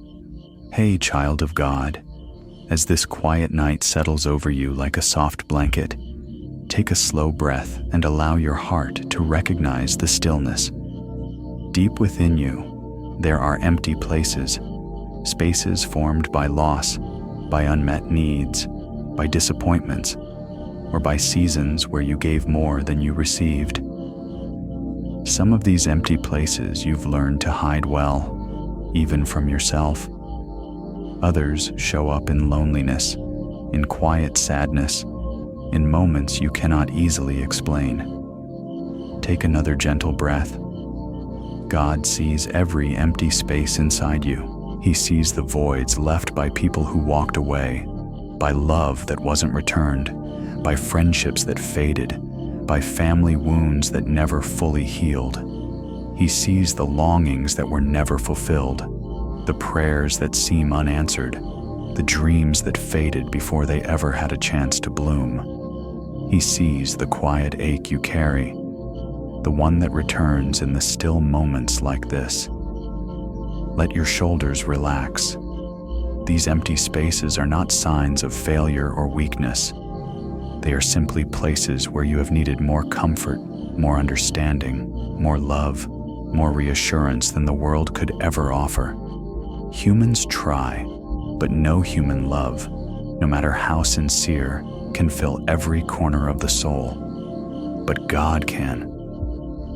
Hey, child of God, as this quiet night settles over you like a soft blanket, take a slow breath and allow your heart to recognize the stillness. Deep within you, there are empty places, spaces formed by loss, by unmet needs, by disappointments, or by seasons where you gave more than you received. Some of these empty places you've learned to hide well, even from yourself. Others show up in loneliness, in quiet sadness, in moments you cannot easily explain. Take another gentle breath. God sees every empty space inside you. He sees the voids left by people who walked away, by love that wasn't returned, by friendships that faded, by family wounds that never fully healed. He sees the longings that were never fulfilled, the prayers that seem unanswered, the dreams that faded before they ever had a chance to bloom. He sees the quiet ache you carry, the one that returns in the still moments like this. Let your shoulders relax. These empty spaces are not signs of failure or weakness. They are simply places where you have needed more comfort, more understanding, more love, more reassurance than the world could ever offer. Humans try, but no human love, no matter how sincere, can fill every corner of the soul. But God can.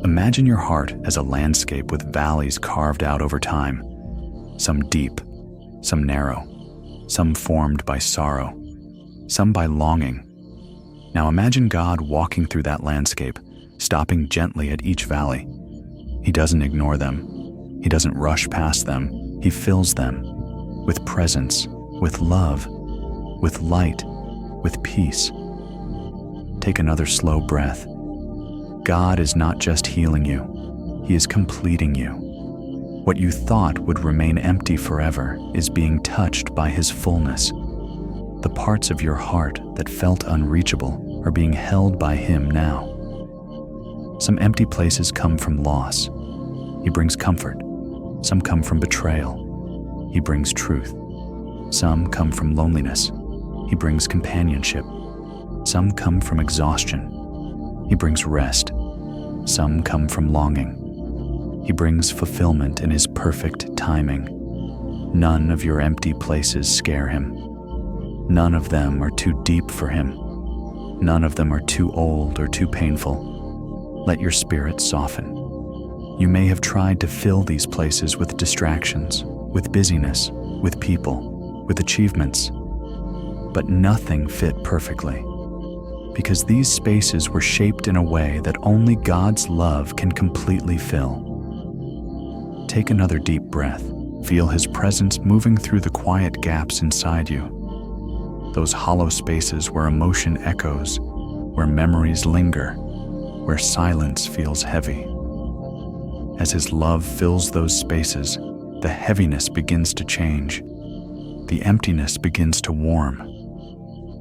Imagine your heart as a landscape with valleys carved out over time, some deep, some narrow, some formed by sorrow, some by longing. Now imagine God walking through that landscape, stopping gently at each valley. He doesn't ignore them. He doesn't rush past them. He fills them with presence, with love, with light, with peace. Take another slow breath. God is not just healing you. He is completing you. What you thought would remain empty forever is being touched by His fullness. The parts of your heart that felt unreachable are being held by Him now. Some empty places come from loss. He brings comfort. Some come from betrayal. He brings truth. Some come from loneliness. He brings companionship. Some come from exhaustion. He brings rest. Some come from longing. He brings fulfillment in His perfect timing. None of your empty places scare Him. None of them are too deep for Him. None of them are too old or too painful. Let your spirit soften. You may have tried to fill these places with distractions, with busyness, with people, with achievements, but nothing fit perfectly, because these spaces were shaped in a way that only God's love can completely fill. Take another deep breath. Feel His presence moving through the quiet gaps inside you. Those hollow spaces where emotion echoes, where memories linger, where silence feels heavy. As His love fills those spaces, the heaviness begins to change. The emptiness begins to warm.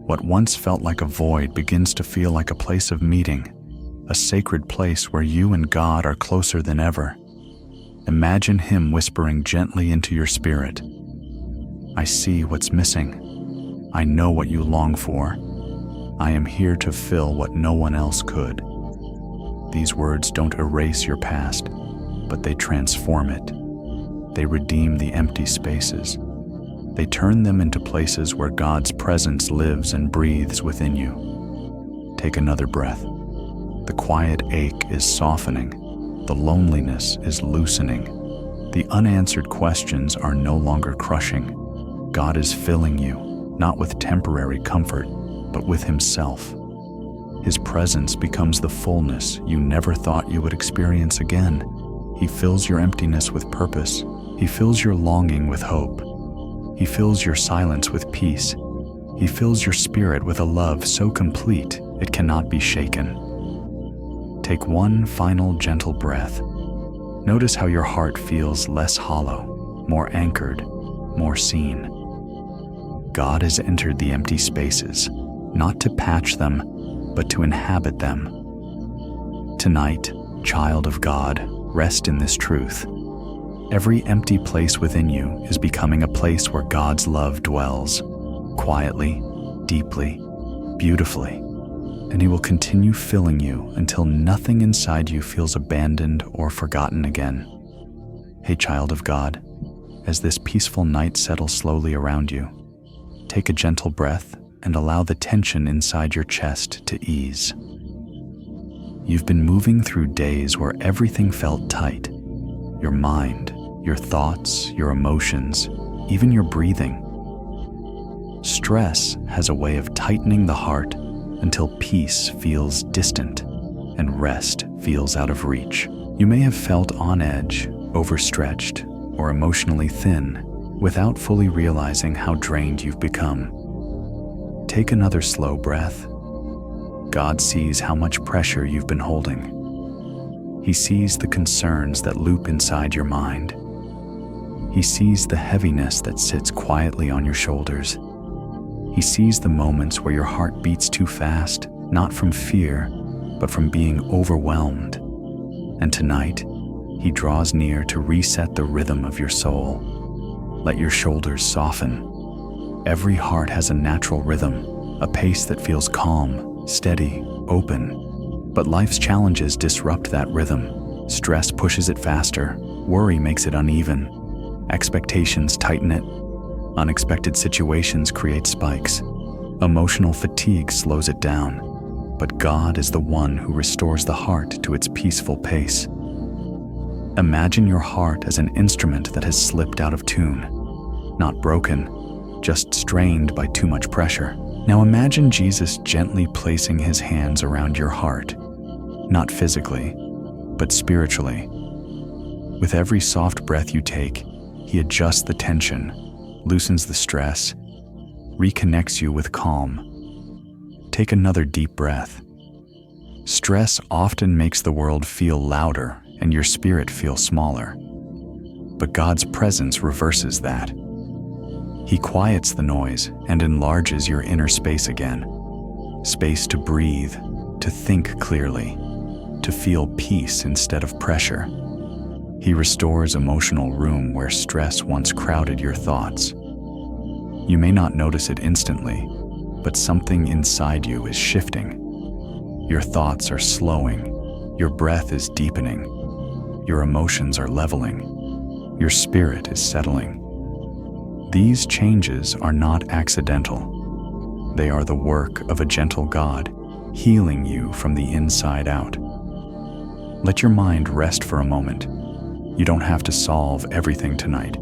What once felt like a void begins to feel like a place of meeting, a sacred place where you and God are closer than ever. Imagine Him whispering gently into your spirit, "I see what's missing. I know what you long for. I am here to fill what no one else could." These words don't erase your past, but they transform it. They redeem the empty spaces. They turn them into places where God's presence lives and breathes within you. Take another breath. The quiet ache is softening. The loneliness is loosening. The unanswered questions are no longer crushing. God is filling you, not with temporary comfort, but with Himself. His presence becomes the fullness you never thought you would experience again. He fills your emptiness with purpose. He fills your longing with hope. He fills your silence with peace. He fills your spirit with a love so complete it cannot be shaken. Take one final gentle breath. Notice how your heart feels less hollow, more anchored, more seen. God has entered the empty spaces, not to patch them, but to inhabit them. Tonight, child of God, rest in this truth. Every empty place within you is becoming a place where God's love dwells, quietly, deeply, beautifully. And He will continue filling you until nothing inside you feels abandoned or forgotten again. Hey, child of God, as this peaceful night settles slowly around you, take a gentle breath and allow the tension inside your chest to ease. You've been moving through days where everything felt tight. Your mind, your thoughts, your emotions, even your breathing. Stress has a way of tightening the heart until peace feels distant and rest feels out of reach. You may have felt on edge, overstretched, or emotionally thin without fully realizing how drained you've become. Take another slow breath. God sees how much pressure you've been holding. He sees the concerns that loop inside your mind. He sees the heaviness that sits quietly on your shoulders. He sees the moments where your heart beats too fast, not from fear, but from being overwhelmed. And tonight, He draws near to reset the rhythm of your soul. Let your shoulders soften. Every heart has a natural rhythm, a pace that feels calm, steady, open. But life's challenges disrupt that rhythm. Stress pushes it faster. Worry makes it uneven. Expectations tighten it. Unexpected situations create spikes. Emotional fatigue slows it down. But God is the one who restores the heart to its peaceful pace. Imagine your heart as an instrument that has slipped out of tune. Not broken, just strained by too much pressure. Now imagine Jesus gently placing His hands around your heart. Not physically, but spiritually. With every soft breath you take, He adjusts the tension, loosens the stress, reconnects you with calm. Take another deep breath. Stress often makes the world feel louder and your spirit feel smaller. But God's presence reverses that. He quiets the noise and enlarges your inner space again. Space to breathe, to think clearly, to feel peace instead of pressure. He restores emotional room where stress once crowded your thoughts. You may not notice it instantly, but something inside you is shifting. Your thoughts are slowing, your breath is deepening, your emotions are leveling, your spirit is settling. These changes are not accidental. They are the work of a gentle God, healing you from the inside out. Let your mind rest for a moment. You don't have to solve everything tonight.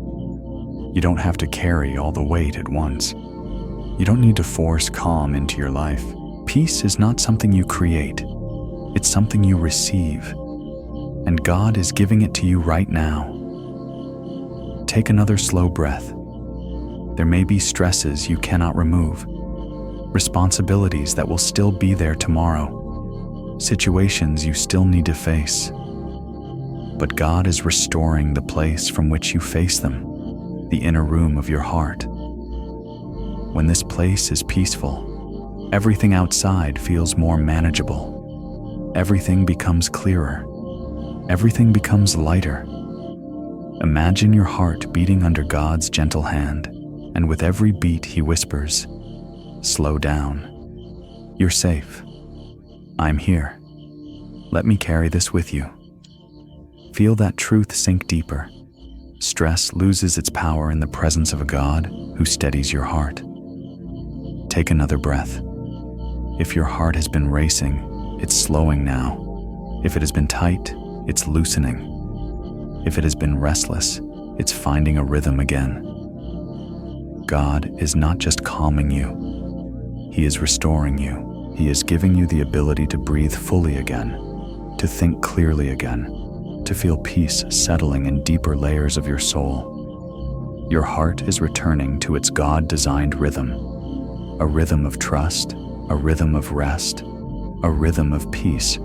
You don't have to carry all the weight at once. You don't need to force calm into your life. Peace is not something you create. It's something you receive. And God is giving it to you right now. Take another slow breath. There may be stresses you cannot remove, responsibilities that will still be there tomorrow, situations you still need to face. But God is restoring the place from which you face them, the inner room of your heart. When this place is peaceful, everything outside feels more manageable. Everything becomes clearer. Everything becomes lighter. Imagine your heart beating under God's gentle hand, and with every beat he whispers, "Slow down. You're safe. I'm here. Let me carry this with you." Feel that truth sink deeper. Stress loses its power in the presence of a God who steadies your heart. Take another breath. If your heart has been racing, it's slowing now. If it has been tight, it's loosening. If it has been restless, it's finding a rhythm again. God is not just calming you. He is restoring you. He is giving you the ability to breathe fully again, to think clearly again, to feel peace settling in deeper layers of your soul. Your heart is returning to its God-designed rhythm, a rhythm of trust, a rhythm of rest, a rhythm of peace.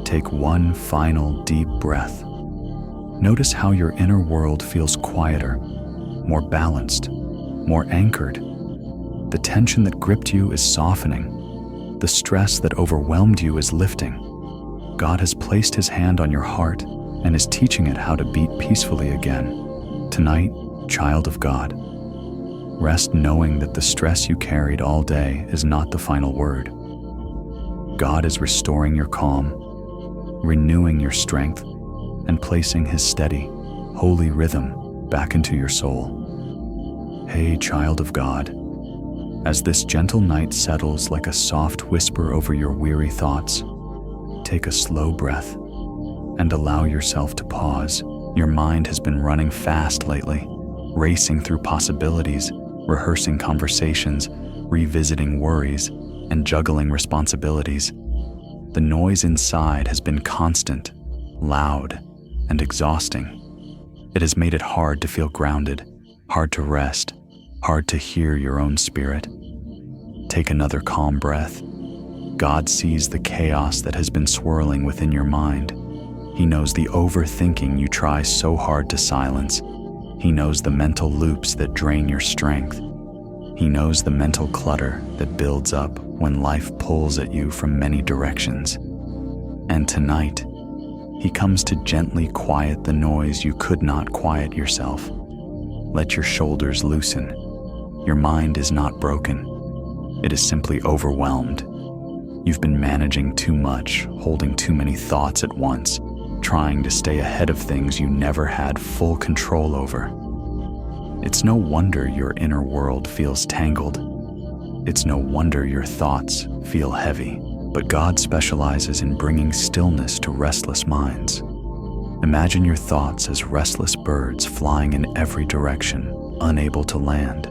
Take one final deep breath. Notice how your inner world feels quieter, more balanced, more anchored. The tension that gripped you is softening. The stress that overwhelmed you is lifting. God has placed his hand on your heart and is teaching it how to beat peacefully again. Tonight, child of God, rest knowing that the stress you carried all day is not the final word. God is restoring your calm, renewing your strength, and placing his steady, holy rhythm back into your soul. Hey, child of God, as this gentle night settles like a soft whisper over your weary thoughts, take a slow breath and allow yourself to pause. Your mind has been running fast lately, racing through possibilities, rehearsing conversations, revisiting worries, and juggling responsibilities. The noise inside has been constant, loud, and exhausting. It has made it hard to feel grounded, hard to rest, hard to hear your own spirit. Take another calm breath. God sees the chaos that has been swirling within your mind. He knows the overthinking you try so hard to silence. He knows the mental loops that drain your strength. He knows the mental clutter that builds up when life pulls at you from many directions. And tonight, he comes to gently quiet the noise you could not quiet yourself. Let your shoulders loosen. Your mind is not broken. It is simply overwhelmed. You've been managing too much, holding too many thoughts at once, trying to stay ahead of things you never had full control over. It's no wonder your inner world feels tangled. It's no wonder your thoughts feel heavy. But God specializes in bringing stillness to restless minds. Imagine your thoughts as restless birds flying in every direction, unable to land.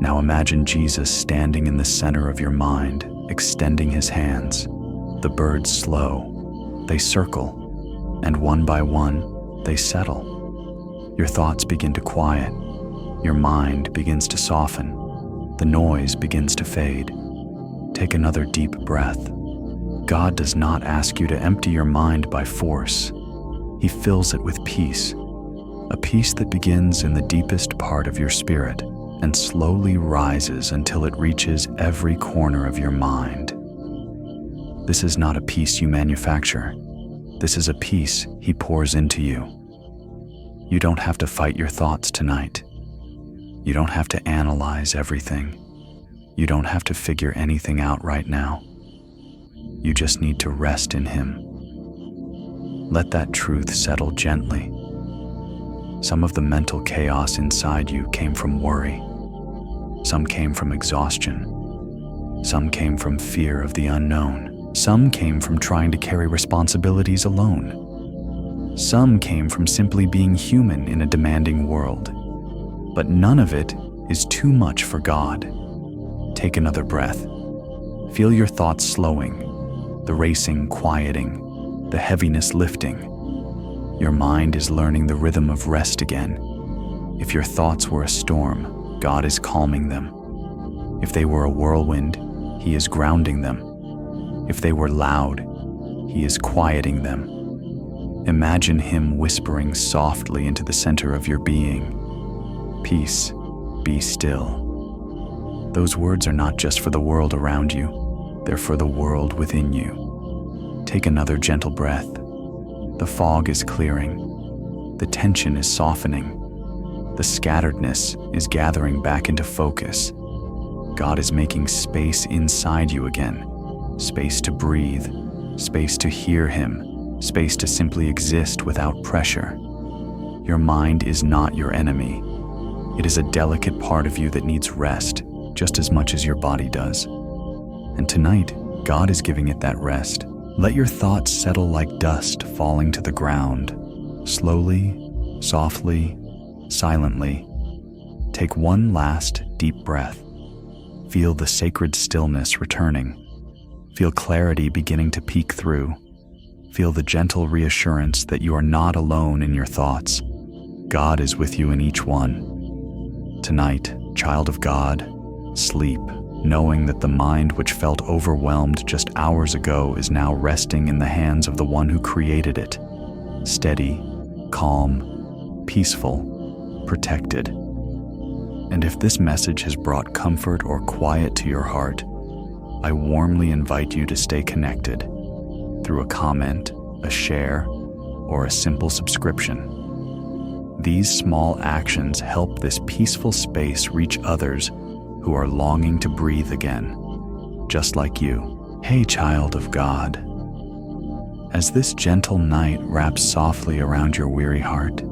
Now imagine Jesus standing in the center of your mind, extending his hands. The birds slow, they circle, and one by one, they settle. Your thoughts begin to quiet. Your mind begins to soften. The noise begins to fade. Take another deep breath. God does not ask you to empty your mind by force. He fills it with peace, a peace that begins in the deepest part of your spirit and slowly rises until it reaches every corner of your mind. This is not a peace you manufacture. This is a peace he pours into you. You don't have to fight your thoughts tonight. You don't have to analyze everything. You don't have to figure anything out right now. You just need to rest in him. Let that truth settle gently. Some of the mental chaos inside you came from worry. Some came from exhaustion. Some came from fear of the unknown. Some came from trying to carry responsibilities alone. Some came from simply being human in a demanding world. But none of it is too much for God. Take another breath. Feel your thoughts slowing, the racing quieting, the heaviness lifting. Your mind is learning the rhythm of rest again. If your thoughts were a storm, God is calming them. If they were a whirlwind, he is grounding them. If they were loud, he is quieting them. Imagine him whispering softly into the center of your being. Peace, be still. Those words are not just for the world around you, they're for the world within you. Take another gentle breath. The fog is clearing. The tension is softening. The scatteredness is gathering back into focus. God is making space inside you again. Space to breathe, space to hear Him, space to simply exist without pressure. Your mind is not your enemy. It is a delicate part of you that needs rest just as much as your body does. And tonight, God is giving it that rest. Let your thoughts settle like dust falling to the ground. Slowly, softly, silently. Take one last deep breath. Feel the sacred stillness returning. Feel clarity beginning to peek through. Feel the gentle reassurance that you are not alone in your thoughts. God is with you in each one. Tonight, child of God, sleep, knowing that the mind which felt overwhelmed just hours ago is now resting in the hands of the one who created it. Steady, calm, peaceful, protected. And if this message has brought comfort or quiet to your heart, I warmly invite you to stay connected through a comment, a share, or a simple subscription. These small actions help this peaceful space reach others who are longing to breathe again, just like you. Hey, child of God. As this gentle night wraps softly around your weary heart,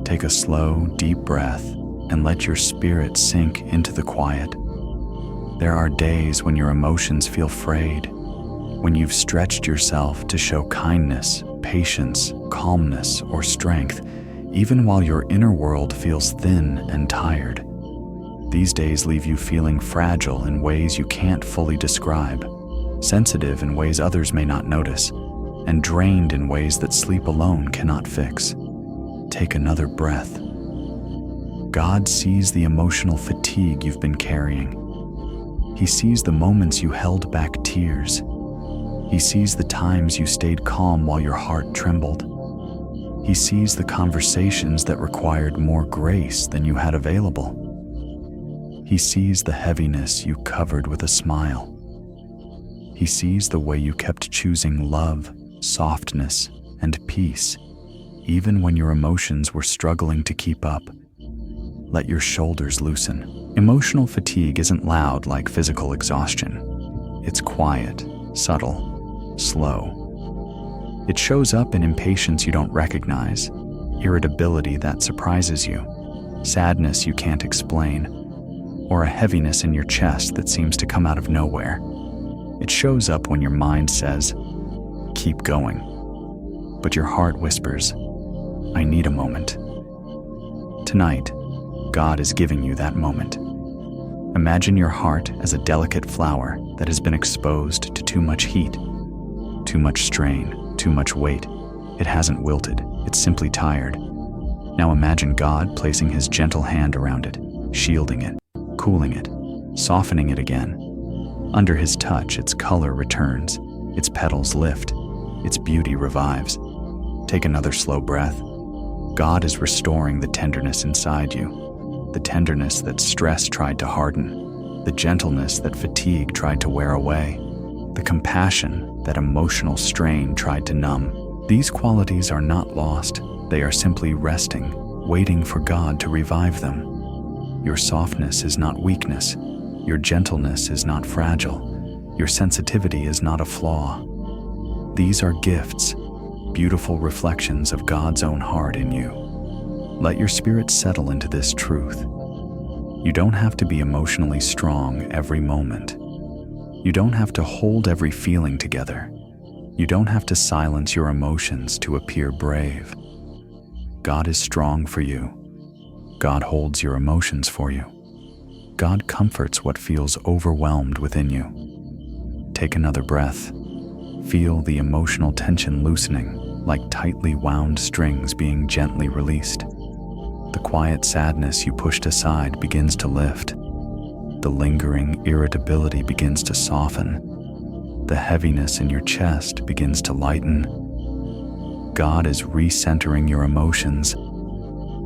take a slow, deep breath and let your spirit sink into the quiet. There are days when your emotions feel frayed, when you've stretched yourself to show kindness, patience, calmness, or strength, even while your inner world feels thin and tired. These days leave you feeling fragile in ways you can't fully describe, sensitive in ways others may not notice, and drained in ways that sleep alone cannot fix. Take another breath. God sees the emotional fatigue you've been carrying. He sees the moments you held back tears. He sees the times you stayed calm while your heart trembled. He sees the conversations that required more grace than you had available. He sees the heaviness you covered with a smile. He sees the way you kept choosing love, softness, and peace, even when your emotions were struggling to keep up. Let your shoulders loosen. Emotional fatigue isn't loud like physical exhaustion. It's quiet, subtle, slow. It shows up in impatience you don't recognize, irritability that surprises you, sadness you can't explain, or a heaviness in your chest that seems to come out of nowhere. It shows up when your mind says, "Keep going," but your heart whispers, "I need a moment." Tonight, God is giving you that moment. Imagine your heart as a delicate flower that has been exposed to too much heat, too much strain, too much weight. It hasn't wilted, it's simply tired. Now imagine God placing His gentle hand around it, shielding it, cooling it, softening it again. Under His touch, its color returns, its petals lift, its beauty revives. Take another slow breath. God is restoring the tenderness inside you, the tenderness that stress tried to harden, the gentleness that fatigue tried to wear away, the compassion that emotional strain tried to numb. These qualities are not lost. They are simply resting, waiting for God to revive them. Your softness is not weakness. Your gentleness is not fragile. Your sensitivity is not a flaw. These are gifts, beautiful reflections of God's own heart in you. Let your spirit settle into this truth. You don't have to be emotionally strong every moment. You don't have to hold every feeling together. You don't have to silence your emotions to appear brave. God is strong for you. God holds your emotions for you. God comforts what feels overwhelmed within you. Take another breath. Feel the emotional tension loosening, like tightly wound strings being gently released. The quiet sadness you pushed aside begins to lift. The lingering irritability begins to soften. The heaviness in your chest begins to lighten. God is recentering your emotions.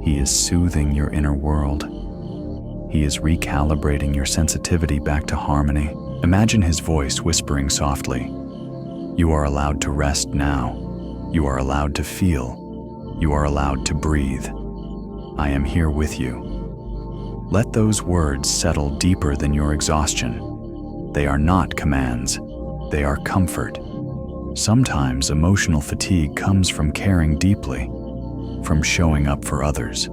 He is soothing your inner world. He is recalibrating your sensitivity back to harmony. Imagine His voice whispering softly, "You are allowed to rest now. You are allowed to feel. You are allowed to breathe. I am here with you. Let those words settle deeper than your exhaustion. They are not commands. They are comfort. Sometimes emotional fatigue comes from caring deeply, from showing up for others,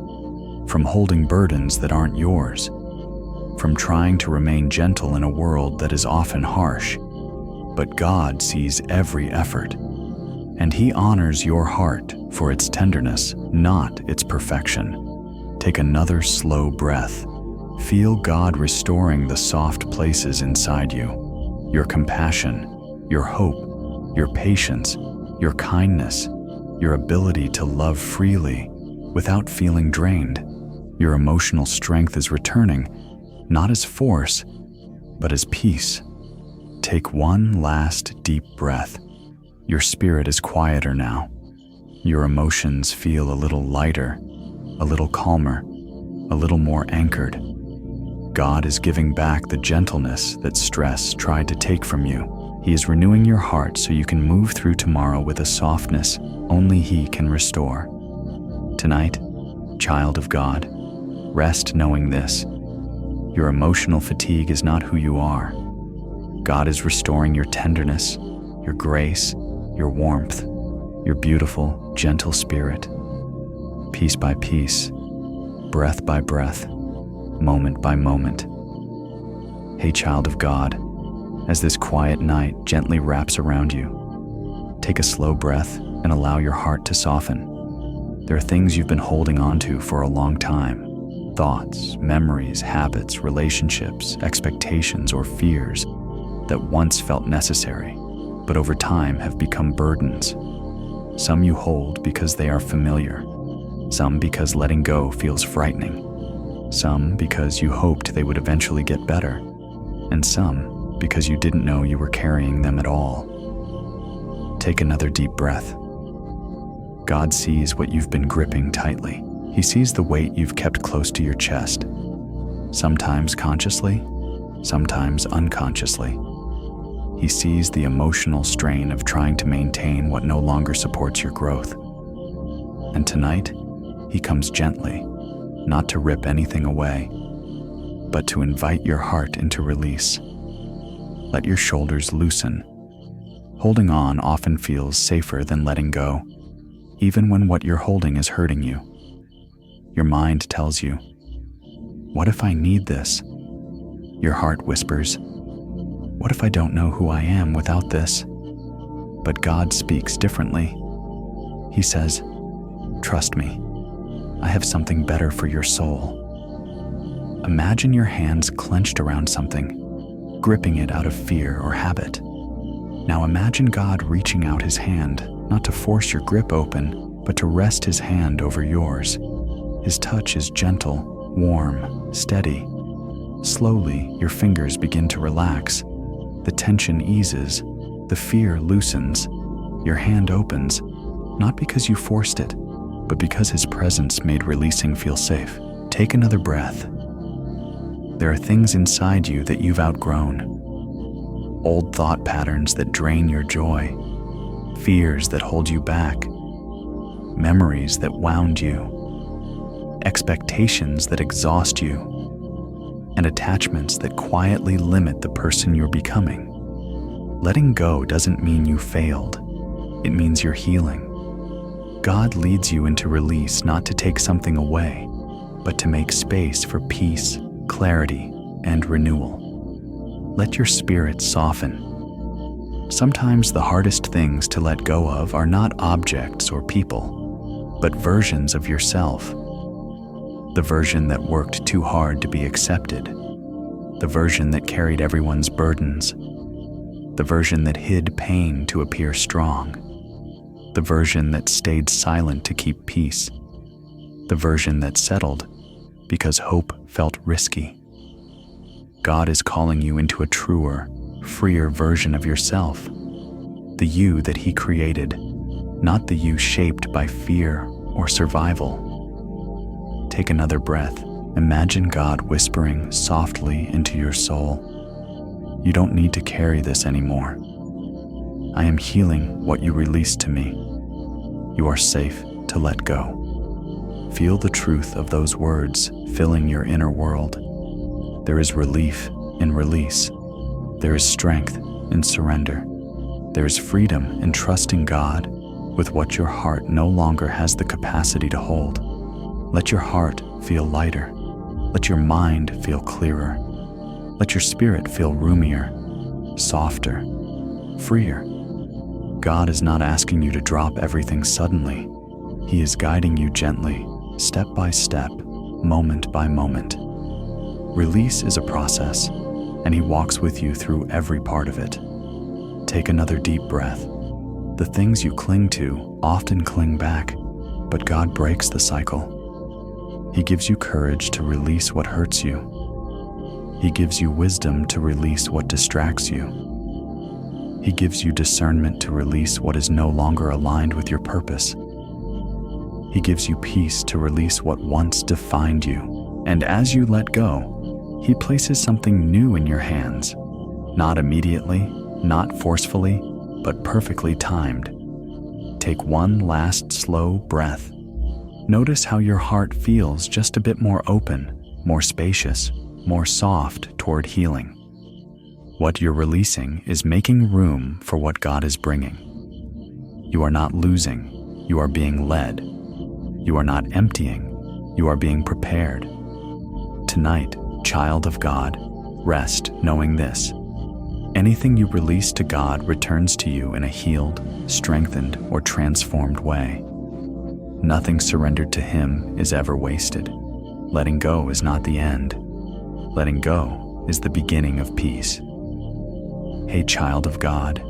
from holding burdens that aren't yours, from trying to remain gentle in a world that is often harsh. But God sees every effort, and He honors your heart for its tenderness, not its perfection. Take another slow breath. Feel God restoring the soft places inside you. Your compassion, your hope, your patience, your kindness, your ability to love freely without feeling drained. Your emotional strength is returning, not as force, but as peace. Take one last deep breath. Your spirit is quieter now. Your emotions feel a little lighter, a little calmer, a little more anchored. God is giving back the gentleness that stress tried to take from you. He is renewing your heart so you can move through tomorrow with a softness only He can restore. Tonight, child of God, rest knowing this. Your emotional fatigue is not who you are. God is restoring your tenderness, your grace, your warmth, your beautiful, gentle spirit. Piece by piece, breath by breath, moment by moment. Hey, child of God, as this quiet night gently wraps around you, take a slow breath and allow your heart to soften. There are things you've been holding on to for a long time. Thoughts, memories, habits, relationships, expectations, or fears that once felt necessary, but over time have become burdens. Some you hold because they are familiar, some because letting go feels frightening, some because you hoped they would eventually get better, and some because you didn't know you were carrying them at all. Take another deep breath. God sees what you've been gripping tightly. He sees the weight you've kept close to your chest, sometimes consciously, sometimes unconsciously. He sees the emotional strain of trying to maintain what no longer supports your growth. And tonight, He comes gently, not to rip anything away, but to invite your heart into release. Let your shoulders loosen. Holding on often feels safer than letting go, even when what you're holding is hurting you. Your mind tells you, "What if I need this?" Your heart whispers, "What if I don't know who I am without this?" But God speaks differently. He says, "Trust me, I have something better for your soul." Imagine your hands clenched around something, gripping it out of fear or habit. Now imagine God reaching out His hand, not to force your grip open, but to rest His hand over yours. His touch is gentle, warm, steady. Slowly, your fingers begin to relax. The tension eases, the fear loosens. Your hand opens, not because you forced it, but because His presence made releasing feel safe. Take another breath. There are things inside you that you've outgrown. Old thought patterns that drain your joy, fears that hold you back, memories that wound you, expectations that exhaust you, and attachments that quietly limit the person you're becoming. Letting go doesn't mean you failed. It means you're healing. God leads you into release not to take something away, but to make space for peace, clarity, and renewal. Let your spirit soften. Sometimes the hardest things to let go of are not objects or people, but versions of yourself. The version that worked too hard to be accepted. The version that carried everyone's burdens. The version that hid pain to appear strong. The version that stayed silent to keep peace. The version that settled because hope felt risky. God is calling you into a truer, freer version of yourself. The you that He created, not the you shaped by fear or survival. Take another breath. Imagine God whispering softly into your soul. You don't need to carry this anymore. I am healing what you released to me. You are safe to let go. Feel the truth of those words filling your inner world. There is relief in release. There is strength in surrender. There is freedom in trusting God with what your heart no longer has the capacity to hold. Let your heart feel lighter. Let your mind feel clearer. Let your spirit feel roomier, softer, freer. God is not asking you to drop everything suddenly. He is guiding you gently, step by step, moment by moment. Release is a process, and He walks with you through every part of it. Take another deep breath. The things you cling to often cling back, but God breaks the cycle. He gives you courage to release what hurts you. He gives you wisdom to release what distracts you. He gives you discernment to release what is no longer aligned with your purpose. He gives you peace to release what once defined you. And as you let go, He places something new in your hands. Not immediately, not forcefully, but perfectly timed. Take one last slow breath. Notice how your heart feels just a bit more open, more spacious, more soft toward healing. What you're releasing is making room for what God is bringing. You are not losing, you are being led. You are not emptying, you are being prepared. Tonight, child of God, rest knowing this. Anything you release to God returns to you in a healed, strengthened, or transformed way. Nothing surrendered to Him is ever wasted. Letting go is not the end. Letting go is the beginning of peace. Hey, child of God,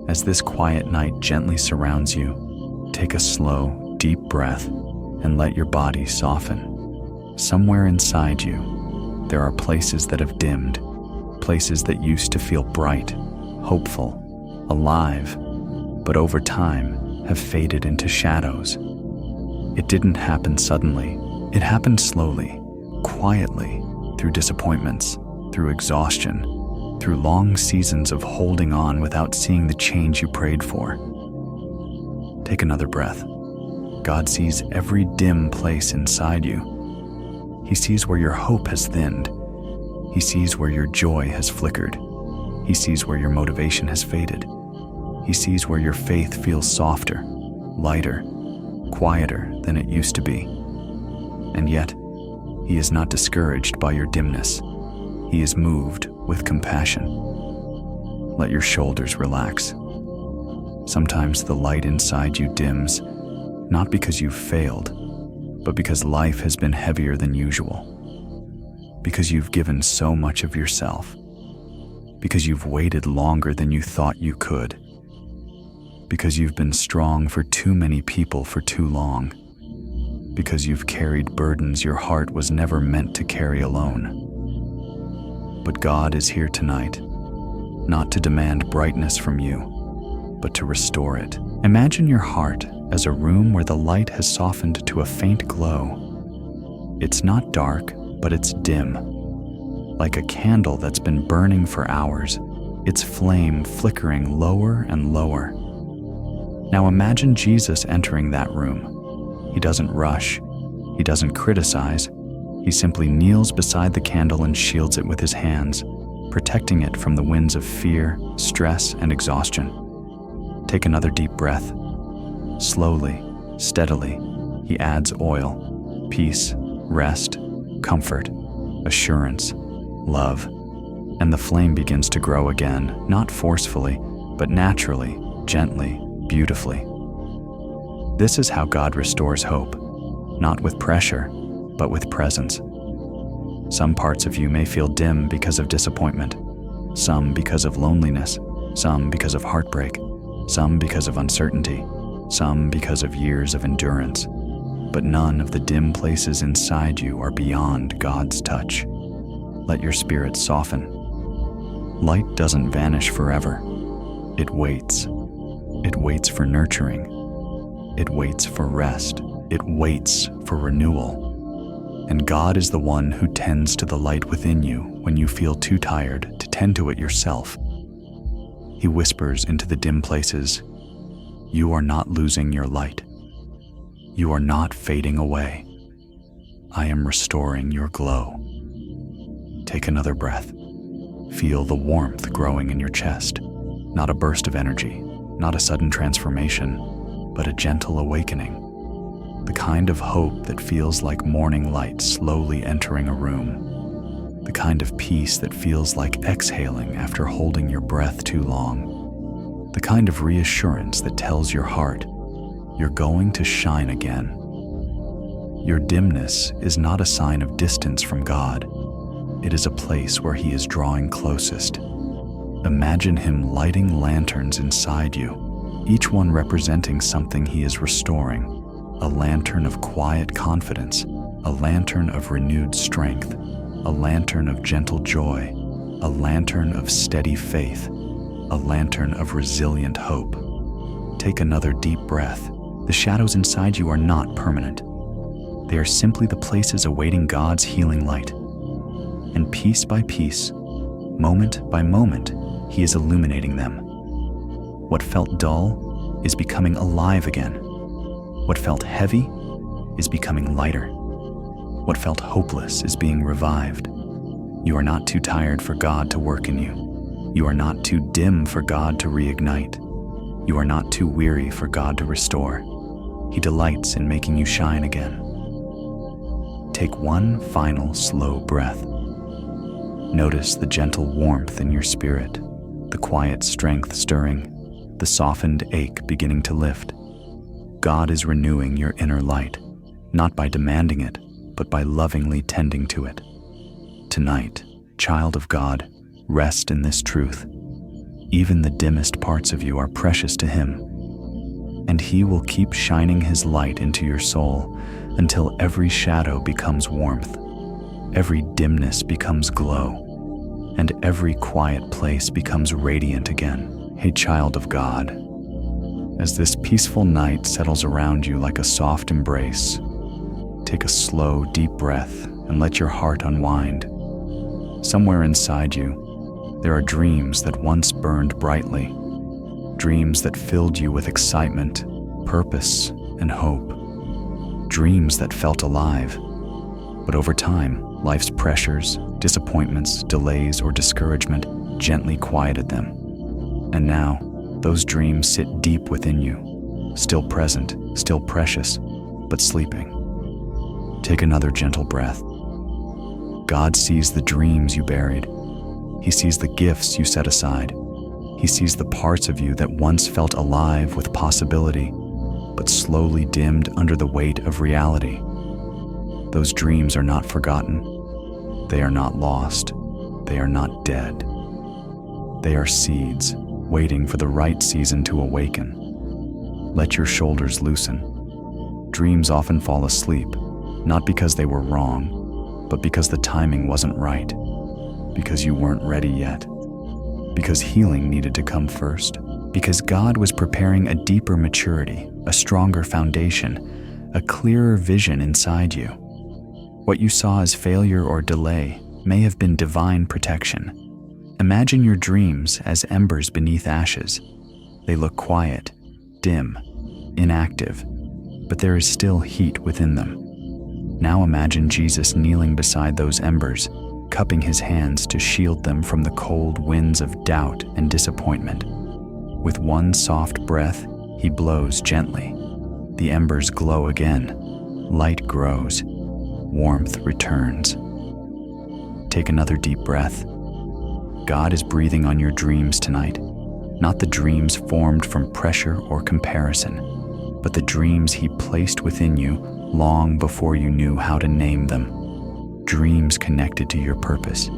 as this quiet night gently surrounds you, take a slow, deep breath and let your body soften. Somewhere inside you, there are places that have dimmed, places that used to feel bright, hopeful, alive, but over time have faded into shadows. It didn't happen suddenly. It happened slowly, quietly, through disappointments, through exhaustion, through long seasons of holding on without seeing the change you prayed for. Take another breath. God sees every dim place inside you. He sees where your hope has thinned. He sees where your joy has flickered. He sees where your motivation has faded. He sees where your faith feels softer, lighter, quieter than it used to be. And yet, He is not discouraged by your dimness. He is moved with compassion. Let your shoulders relax. Sometimes the light inside you dims, not because you've failed, but because life has been heavier than usual. Because you've given so much of yourself. Because you've waited longer than you thought you could. Because you've been strong for too many people for too long. Because you've carried burdens your heart was never meant to carry alone. But God is here tonight, not to demand brightness from you, but to restore it. Imagine your heart as a room where the light has softened to a faint glow. It's not dark, but it's dim. Like a candle that's been burning for hours, its flame flickering lower and lower. Now imagine Jesus entering that room. He doesn't rush. He doesn't criticize. He simply kneels beside the candle and shields it with His hands, protecting it from the winds of fear, stress, and exhaustion. Take another deep breath. Slowly, steadily, He adds oil, peace, rest, comfort, assurance, love, and the flame begins to grow again, not forcefully, but naturally, gently, beautifully. This is how God restores hope, not with pressure, but with presence. Some parts of you may feel dim because of disappointment, some because of loneliness, some because of heartbreak, some because of uncertainty, some because of years of endurance. But none of the dim places inside you are beyond God's touch. Let your spirit soften. Light doesn't vanish forever. It waits. It waits for nurturing. It waits for rest. It waits for renewal. And God is the one who tends to the light within you when you feel too tired to tend to it yourself. He whispers into the dim places, "You are not losing your light. You are not fading away. I am restoring your glow. Take another breath. Feel the warmth growing in your chest. Not a burst of energy, not a sudden transformation, but a gentle awakening. The kind of hope that feels like morning light slowly entering a room. The kind of peace that feels like exhaling after holding your breath too long. The kind of reassurance that tells your heart, you're going to shine again. Your dimness is not a sign of distance from God. It is a place where He is drawing closest. Imagine Him lighting lanterns inside you, each one representing something He is restoring. A lantern of quiet confidence, a lantern of renewed strength, a lantern of gentle joy, a lantern of steady faith, a lantern of resilient hope. Take another deep breath. The shadows inside you are not permanent. They are simply the places awaiting God's healing light. And piece by piece, moment by moment, He is illuminating them. What felt dull is becoming alive again. What felt heavy is becoming lighter. What felt hopeless is being revived. You are not too tired for God to work in you. You are not too dim for God to reignite. You are not too weary for God to restore. He delights in making you shine again. Take one final slow breath. Notice the gentle warmth in your spirit, the quiet strength stirring, the softened ache beginning to lift. God is renewing your inner light, not by demanding it, but by lovingly tending to it. Tonight, child of God, rest in this truth. Even the dimmest parts of you are precious to Him, and He will keep shining His light into your soul until every shadow becomes warmth, every dimness becomes glow, and every quiet place becomes radiant again. Hey, child of God, as this peaceful night settles around you like a soft embrace, take a slow, deep breath and let your heart unwind. Somewhere inside you, there are dreams that once burned brightly, dreams that filled you with excitement, purpose, and hope. Dreams that felt alive. But over time, life's pressures, disappointments, delays, or discouragement gently quieted them. And now, those dreams sit deep within you, still present, still precious, but sleeping. Take another gentle breath. God sees the dreams you buried. He sees the gifts you set aside. He sees the parts of you that once felt alive with possibility, but slowly dimmed under the weight of reality. Those dreams are not forgotten. They are not lost. They are not dead. They are seeds, waiting for the right season to awaken. Let your shoulders loosen. Dreams often fall asleep, not because they were wrong, but because the timing wasn't right, because you weren't ready yet, because healing needed to come first, because God was preparing a deeper maturity, a stronger foundation, a clearer vision inside you. What you saw as failure or delay may have been divine protection. Imagine your dreams as embers beneath ashes. They look quiet, dim, inactive, but there is still heat within them. Now imagine Jesus kneeling beside those embers, cupping His hands to shield them from the cold winds of doubt and disappointment. With one soft breath, He blows gently. The embers glow again. Light grows. Warmth returns. Take another deep breath. God is breathing on your dreams tonight, not the dreams formed from pressure or comparison, but the dreams He placed within you long before you knew how to name them. Dreams connected to your purpose,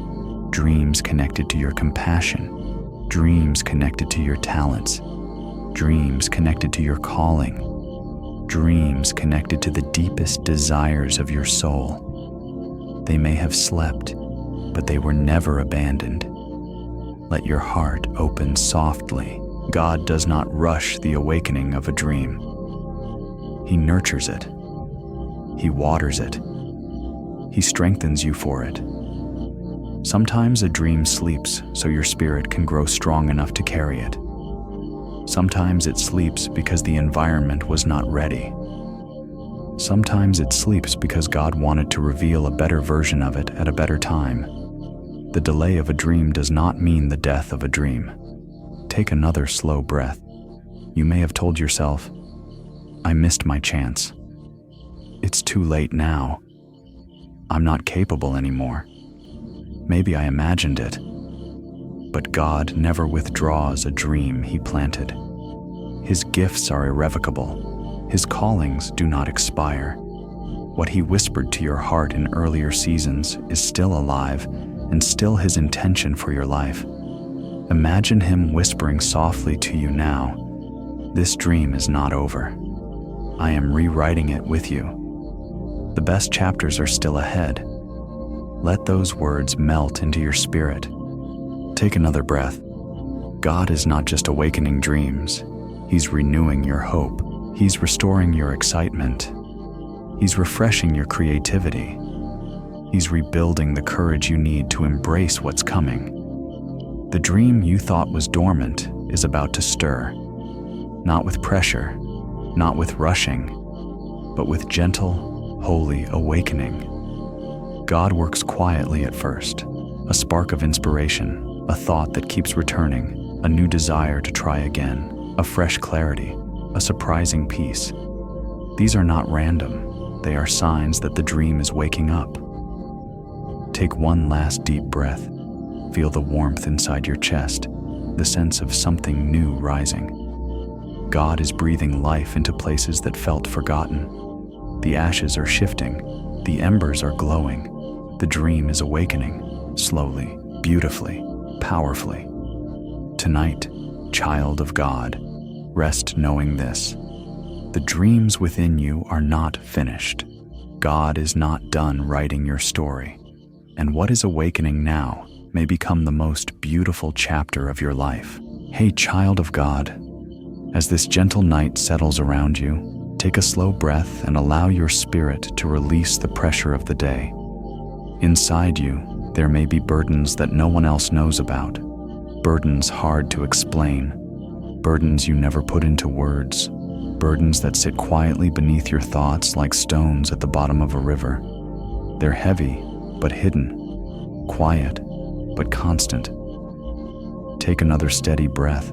dreams connected to your compassion, dreams connected to your talents, dreams connected to your calling, dreams connected to the deepest desires of your soul. They may have slept, but they were never abandoned. Let your heart open softly. God does not rush the awakening of a dream. He nurtures it. He waters it. He strengthens you for it. Sometimes a dream sleeps so your spirit can grow strong enough to carry it. Sometimes it sleeps because the environment was not ready. Sometimes it sleeps because God wanted to reveal a better version of it at a better time. The delay of a dream does not mean the death of a dream. Take another slow breath. You may have told yourself, "I missed my chance. It's too late now. I'm not capable anymore. Maybe I imagined it." But God never withdraws a dream He planted. His gifts are irrevocable. His callings do not expire. What He whispered to your heart in earlier seasons is still alive and still His intention for your life. Imagine Him whispering softly to you now, "This dream is not over. I am rewriting it with you. The best chapters are still ahead." Let those words melt into your spirit. Take another breath. God is not just awakening dreams. He's renewing your hope. He's restoring your excitement. He's refreshing your creativity. He's rebuilding the courage you need to embrace what's coming. The dream you thought was dormant is about to stir. Not with pressure, not with rushing, but with gentle, holy awakening. God works quietly at first, a spark of inspiration, a thought that keeps returning, a new desire to try again, a fresh clarity, a surprising peace. These are not random. They are signs that the dream is waking up. Take one last deep breath. Feel the warmth inside your chest, the sense of something new rising. God is breathing life into places that felt forgotten. The ashes are shifting. The embers are glowing. The dream is awakening, slowly, beautifully, powerfully. Tonight, child of God, rest knowing this. The dreams within you are not finished. God is not done writing your story. And what is awakening now may become the most beautiful chapter of your life. Hey, child of God, as this gentle night settles around you, take a slow breath and allow your spirit to release the pressure of the day. Inside you, there may be burdens that no one else knows about, burdens hard to explain, burdens you never put into words, burdens that sit quietly beneath your thoughts like stones at the bottom of a river. They're heavy, but hidden, quiet, but constant. Take another steady breath.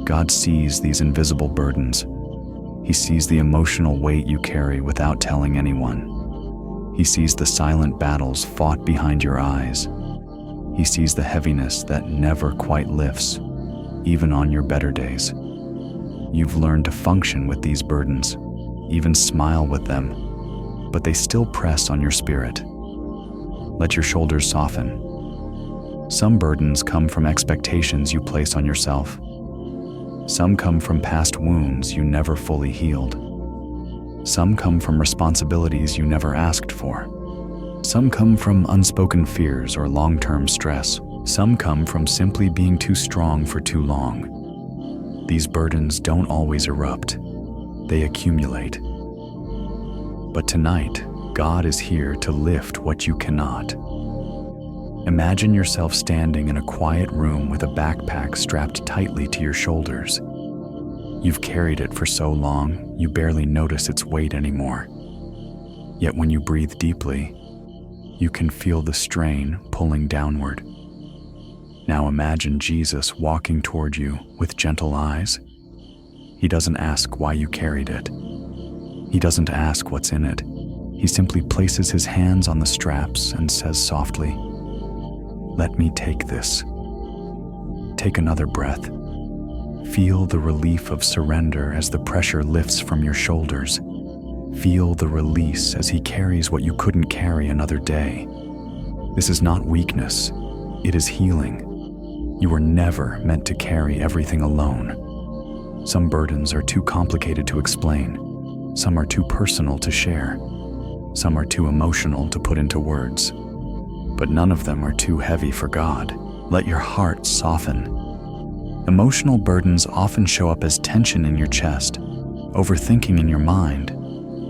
God sees these invisible burdens. He sees the emotional weight you carry without telling anyone. He sees the silent battles fought behind your eyes. He sees the heaviness that never quite lifts, even on your better days. You've learned to function with these burdens, even smile with them, but they still press on your spirit. Let your shoulders soften. Some burdens come from expectations you place on yourself. Some come from past wounds you never fully healed. Some come from responsibilities you never asked for. Some come from unspoken fears or long-term stress. Some come from simply being too strong for too long. These burdens don't always erupt. They accumulate. But tonight, God is here to lift what you cannot. Imagine yourself standing in a quiet room with a backpack strapped tightly to your shoulders. You've carried it for so long, you barely notice its weight anymore. Yet when you breathe deeply, you can feel the strain pulling downward. Now imagine Jesus walking toward you with gentle eyes. He doesn't ask why you carried it. He doesn't ask what's in it. He simply places his hands on the straps and says softly, "Let me take this." Take another breath. Feel the relief of surrender as the pressure lifts from your shoulders. Feel the release as he carries what you couldn't carry another day. This is not weakness, it is healing. You were never meant to carry everything alone. Some burdens are too complicated to explain. Some are too personal to share. Some are too emotional to put into words. But none of them are too heavy for God. Let your heart soften. Emotional burdens often show up as tension in your chest, overthinking in your mind,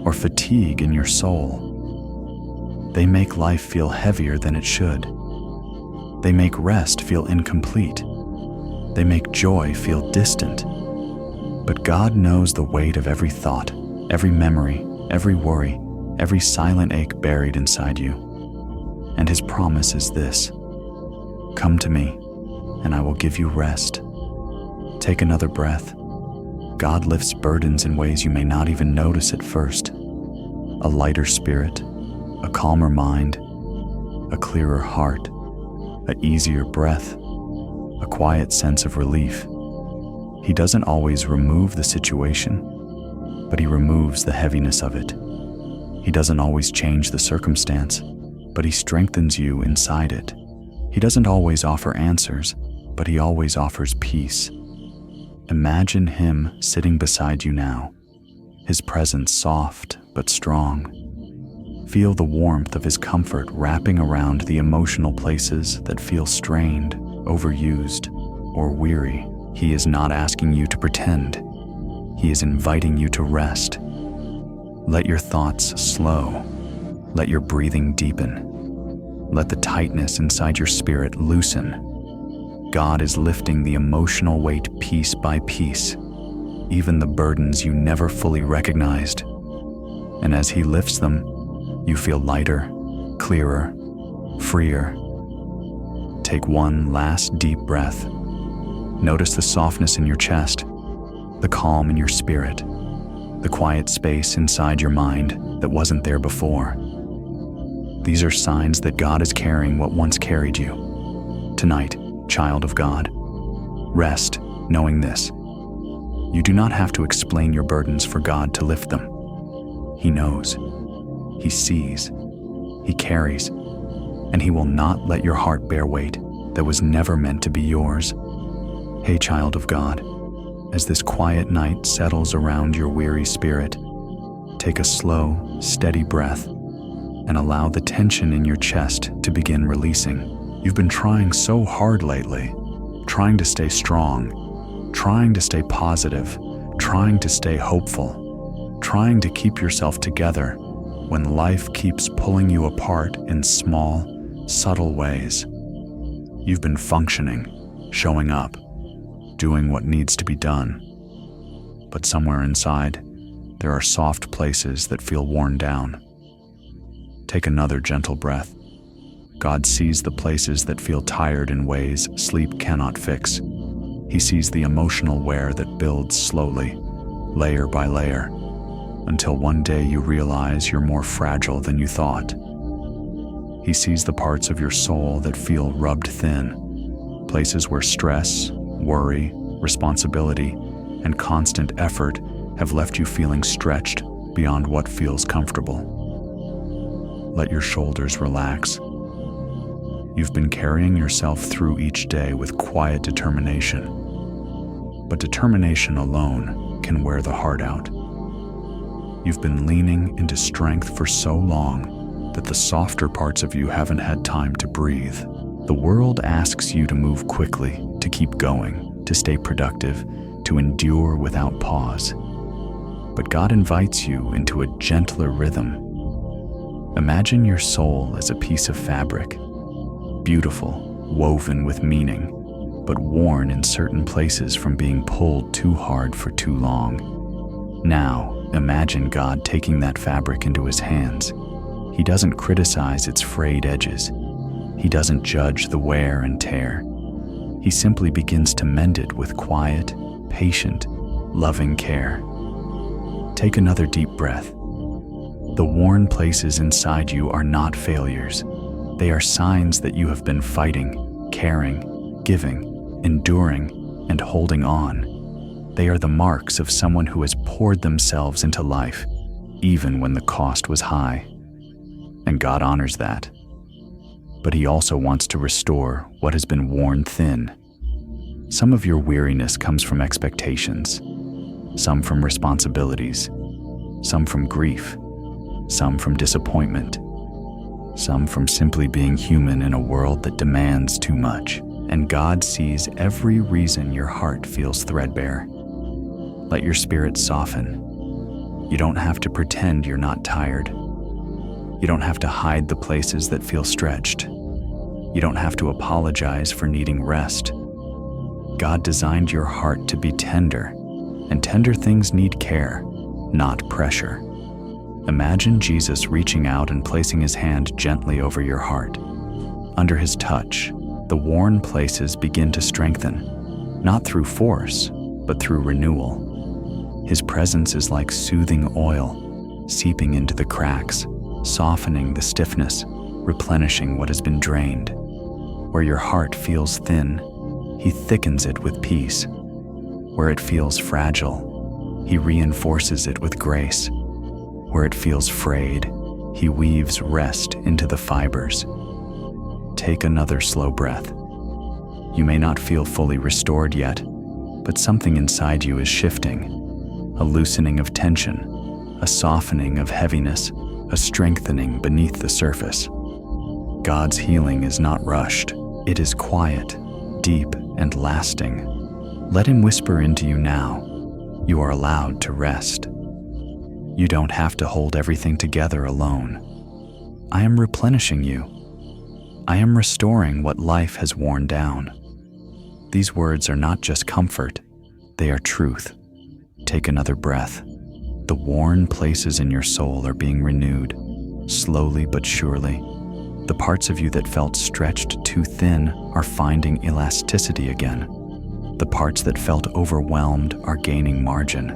or fatigue in your soul. They make life feel heavier than it should. They make rest feel incomplete. They make joy feel distant. But God knows the weight of every thought, every memory, every worry, every silent ache buried inside you. And his promise is this: come to me, and I will give you rest. Take another breath. God lifts burdens in ways you may not even notice at first. A lighter spirit, a calmer mind, a clearer heart, an easier breath, a quiet sense of relief. He doesn't always remove the situation, but he removes the heaviness of it. He doesn't always change the circumstance, but he strengthens you inside it. He doesn't always offer answers, but he always offers peace. Imagine him sitting beside you now, his presence soft but strong. Feel the warmth of his comfort wrapping around the emotional places that feel strained, overused, or weary. He is not asking you to pretend. He is inviting you to rest. Let your thoughts slow. Let your breathing deepen. Let the tightness inside your spirit loosen. God is lifting the emotional weight piece by piece, even the burdens you never fully recognized. And as he lifts them, you feel lighter, clearer, freer. Take one last deep breath. Notice the softness in your chest, the calm in your spirit, the quiet space inside your mind that wasn't there before. These are signs that God is carrying what once carried you. Tonight, child of God, rest knowing this: you do not have to explain your burdens for God to lift them. He knows, he sees, he carries, and he will not let your heart bear weight that was never meant to be yours. Hey, child of God, as this quiet night settles around your weary spirit, take a slow, steady breath and allow the tension in your chest to begin releasing. You've been trying so hard lately, trying to stay strong, trying to stay positive, trying to stay hopeful, trying to keep yourself together when life keeps pulling you apart in small, subtle ways. You've been functioning, showing up, doing what needs to be done. But somewhere inside, there are soft places that feel worn down. Take another gentle breath. God sees the places that feel tired in ways sleep cannot fix. He sees the emotional wear that builds slowly, layer by layer, until one day you realize you're more fragile than you thought. He sees the parts of your soul that feel rubbed thin, places where stress, worry, responsibility, and constant effort have left you feeling stretched beyond what feels comfortable. Let your shoulders relax. You've been carrying yourself through each day with quiet determination. But determination alone can wear the heart out. You've been leaning into strength for so long that the softer parts of you haven't had time to breathe. The world asks you to move quickly, to keep going, to stay productive, to endure without pause. But God invites you into a gentler rhythm. Imagine your soul as a piece of fabric, beautiful, woven with meaning, but worn in certain places from being pulled too hard for too long. Now, imagine God taking that fabric into his hands. He doesn't criticize its frayed edges. He doesn't judge the wear and tear. He simply begins to mend it with quiet, patient, loving care. Take another deep breath. The worn places inside you are not failures. They are signs that you have been fighting, caring, giving, enduring, and holding on. They are the marks of someone who has poured themselves into life, even when the cost was high. And God honors that. But he also wants to restore what has been worn thin. Some of your weariness comes from expectations, some from responsibilities, some from grief, some from disappointment, some from simply being human in a world that demands too much. And God sees every reason your heart feels threadbare. Let your spirit soften. You don't have to pretend you're not tired. You don't have to hide the places that feel stretched. You don't have to apologize for needing rest. God designed your heart to be tender, and tender things need care, not pressure. Imagine Jesus reaching out and placing his hand gently over your heart. Under his touch, the worn places begin to strengthen, not through force, but through renewal. His presence is like soothing oil, seeping into the cracks, softening the stiffness, replenishing what has been drained. Where your heart feels thin, he thickens it with peace. Where it feels fragile, he reinforces it with grace. Where it feels frayed, he weaves rest into the fibers. Take another slow breath. You may not feel fully restored yet, but something inside you is shifting. A loosening of tension, a softening of heaviness, a strengthening beneath the surface. God's healing is not rushed. It is quiet, deep, and lasting. Let him whisper into you now. You are allowed to rest. You don't have to hold everything together alone. I am replenishing you. I am restoring what life has worn down. These words are not just comfort, they are truth. Take another breath. The worn places in your soul are being renewed, slowly but surely. The parts of you that felt stretched too thin are finding elasticity again. The parts that felt overwhelmed are gaining margin.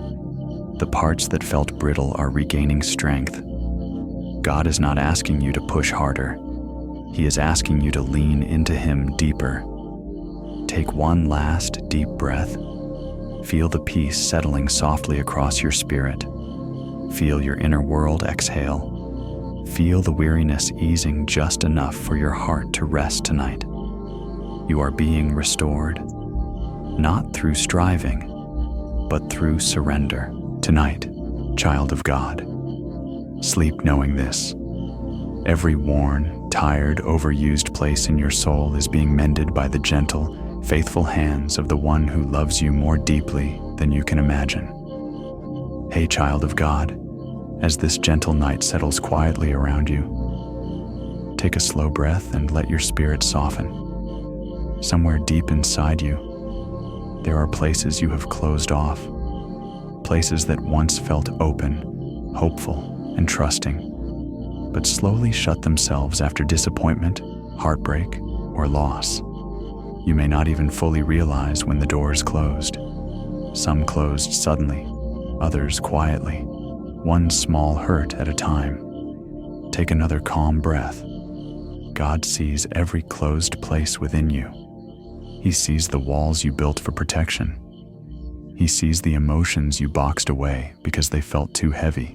The parts that felt brittle are regaining strength. God is not asking you to push harder. He is asking you to lean into him deeper. Take one last deep breath. Feel the peace settling softly across your spirit. Feel your inner world exhale. Feel the weariness easing just enough for your heart to rest tonight. You are being restored, not through striving, but through surrender. Tonight, child of God, sleep knowing this. Every worn, tired, overused place in your soul is being mended by the gentle, faithful hands of the one who loves you more deeply than you can imagine. Hey, child of God, as this gentle night settles quietly around you, take a slow breath and let your spirit soften. Somewhere deep inside you, there are places you have closed off. Places that once felt open, hopeful, and trusting, but slowly shut themselves after disappointment, heartbreak, or loss. You may not even fully realize when the doors closed. Some closed suddenly, others quietly, one small hurt at a time. Take another calm breath. God sees every closed place within you. He sees the walls you built for protection. He sees the emotions you boxed away because they felt too heavy.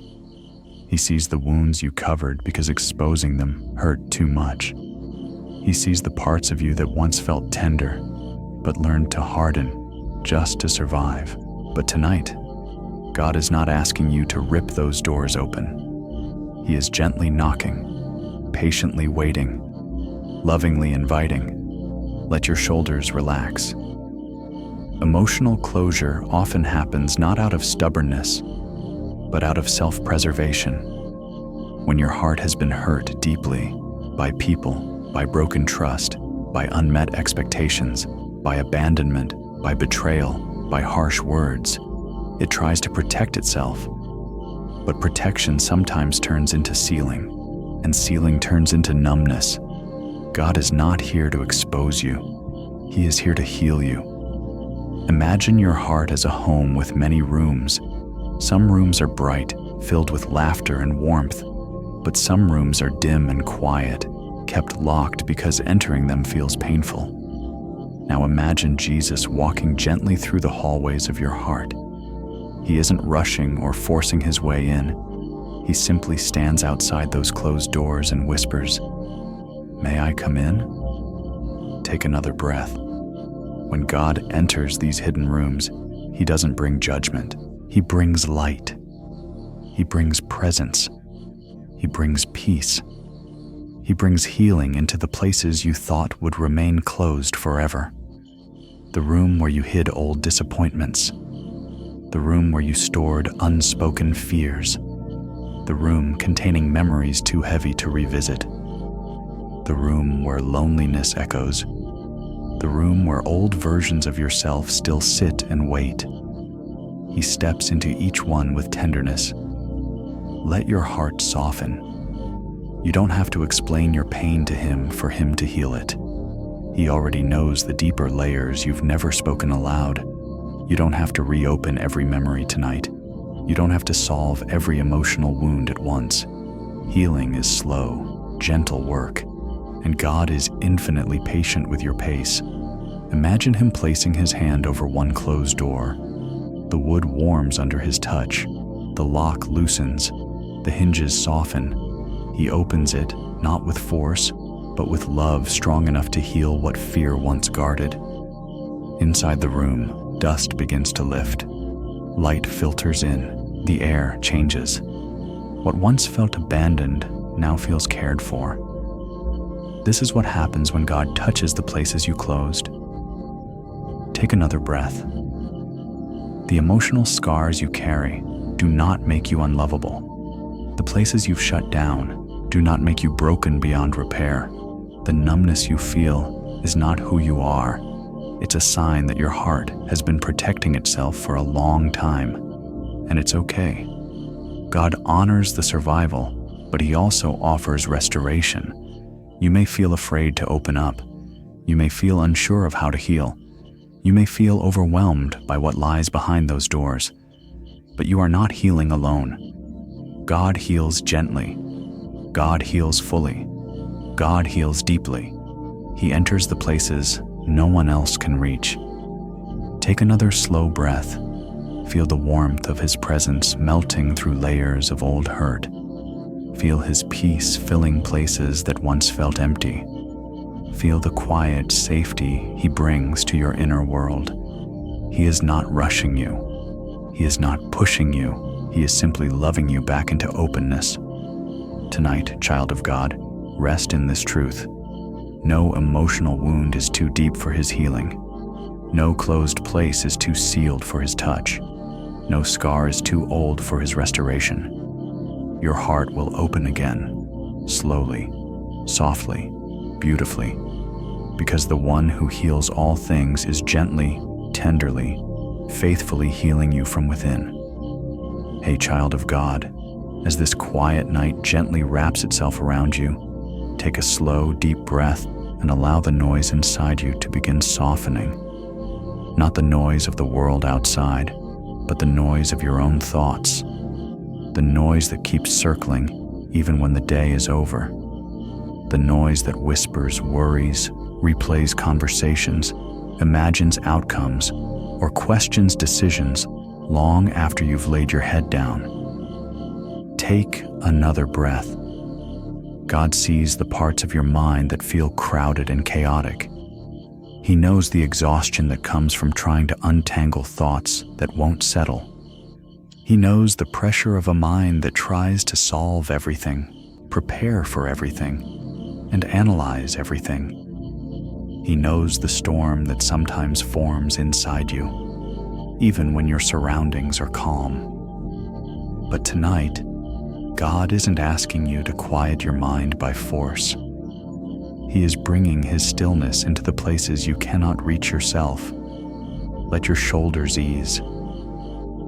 He sees the wounds you covered because exposing them hurt too much. He sees the parts of you that once felt tender, but learned to harden just to survive. But tonight, God is not asking you to rip those doors open. He is gently knocking, patiently waiting, lovingly inviting. Let your shoulders relax. Emotional closure often happens not out of stubbornness, but out of self-preservation. When your heart has been hurt deeply by people, by broken trust, by unmet expectations, by abandonment, by betrayal, by harsh words, it tries to protect itself. But protection sometimes turns into sealing, and sealing turns into numbness. God is not here to expose you. He is here to heal you. Imagine your heart as a home with many rooms. Some rooms are bright, filled with laughter and warmth, but some rooms are dim and quiet, kept locked because entering them feels painful. Now imagine Jesus walking gently through the hallways of your heart. He isn't rushing or forcing his way in. He simply stands outside those closed doors and whispers, "May I come in?" Take another breath. When God enters these hidden rooms, he doesn't bring judgment. He brings light. He brings presence. He brings peace. He brings healing into the places you thought would remain closed forever. The room where you hid old disappointments. The room where you stored unspoken fears. The room containing memories too heavy to revisit. The room where loneliness echoes. The room where old versions of yourself still sit and wait. He steps into each one with tenderness. let your heart soften. You don't have to explain your pain to him for him to heal it. He already knows the deeper layers you've never spoken aloud. You don't have to reopen every memory tonight. You don't have to solve every emotional wound at once. Healing is slow, gentle work, and God is infinitely patient with your pace. Imagine him placing his hand over one closed door. The wood warms under his touch. The lock loosens. The hinges soften. He opens it, not with force, but with love strong enough to heal what fear once guarded. Inside the room, dust begins to lift. Light filters in. The air changes. What once felt abandoned now feels cared for. This is what happens when God touches the places you closed. Take another breath. The emotional scars you carry do not make you unlovable. The places you've shut down do not make you broken beyond repair. The numbness you feel is not who you are. It's a sign that your heart has been protecting itself for a long time, and it's okay. God honors the survival, but he also offers restoration. You may feel afraid to open up. You may feel unsure of how to heal. You may feel overwhelmed by what lies behind those doors. But you are not healing alone. God heals gently. God heals fully. God heals deeply. He enters the places no one else can reach. Take another slow breath. Feel the warmth of his presence melting through layers of old hurt. Feel his peace filling places that once felt empty. Feel the quiet safety he brings to your inner world. He is not rushing you. He is not pushing you. He is simply loving you back into openness. Tonight, child of God, rest in this truth. No emotional wound is too deep for his healing. No closed place is too sealed for his touch. No scar is too old for his restoration. Your heart will open again, slowly, softly, beautifully, because the one who heals all things is gently, tenderly, faithfully healing you from within. Hey, child of God, as this quiet night gently wraps itself around you, take a slow, deep breath and allow the noise inside you to begin softening. Not the noise of the world outside, but the noise of your own thoughts. The noise that keeps circling even when the day is over. The noise that whispers worries, replays conversations, imagines outcomes, or questions decisions long after you've laid your head down. Take another breath. God sees the parts of your mind that feel crowded and chaotic. He knows the exhaustion that comes from trying to untangle thoughts that won't settle. He knows the pressure of a mind that tries to solve everything, prepare for everything, and analyze everything. He knows the storm that sometimes forms inside you, even when your surroundings are calm. But tonight, God isn't asking you to quiet your mind by force. He is bringing his stillness into the places you cannot reach yourself. Let your shoulders ease.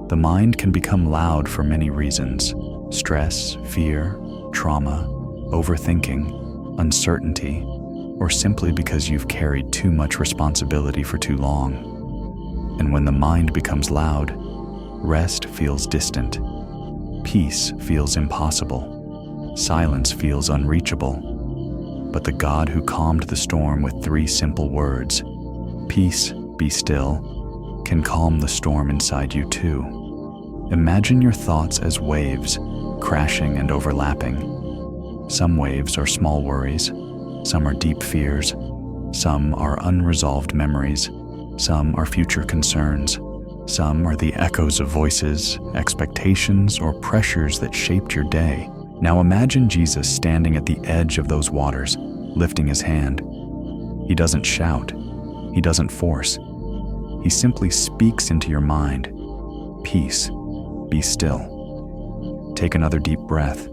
The mind can become loud for many reasons: stress, fear, trauma, overthinking, uncertainty, or simply because you've carried too much responsibility for too long. And when the mind becomes loud, rest feels distant. Peace feels impossible. Silence feels unreachable. But the God who calmed the storm with 3 simple words, "Peace, be still," can calm the storm inside you too. Imagine your thoughts as waves, crashing and overlapping. Some waves are small worries, some are deep fears, some are unresolved memories, some are future concerns. Some are the echoes of voices, expectations, or pressures that shaped your day. Now imagine Jesus standing at the edge of those waters, lifting his hand. He doesn't shout. He doesn't force. He simply speaks into your mind. Peace, be still. Take another deep breath.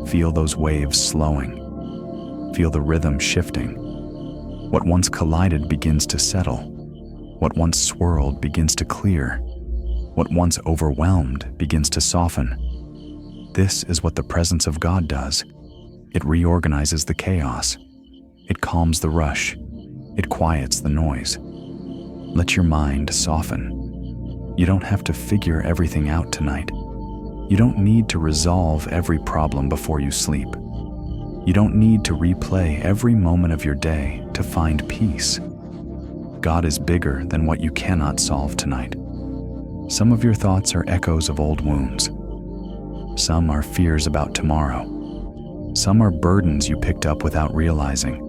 Feel those waves slowing. Feel the rhythm shifting. What once collided begins to settle. What once swirled begins to clear. What once overwhelmed begins to soften. This is what the presence of God does. It reorganizes the chaos. It calms the rush. It quiets the noise. Let your mind soften. You don't have to figure everything out tonight. You don't need to resolve every problem before you sleep. You don't need to replay every moment of your day to find peace. God is bigger than what you cannot solve tonight. Some of your thoughts are echoes of old wounds. Some are fears about tomorrow. Some are burdens you picked up without realizing.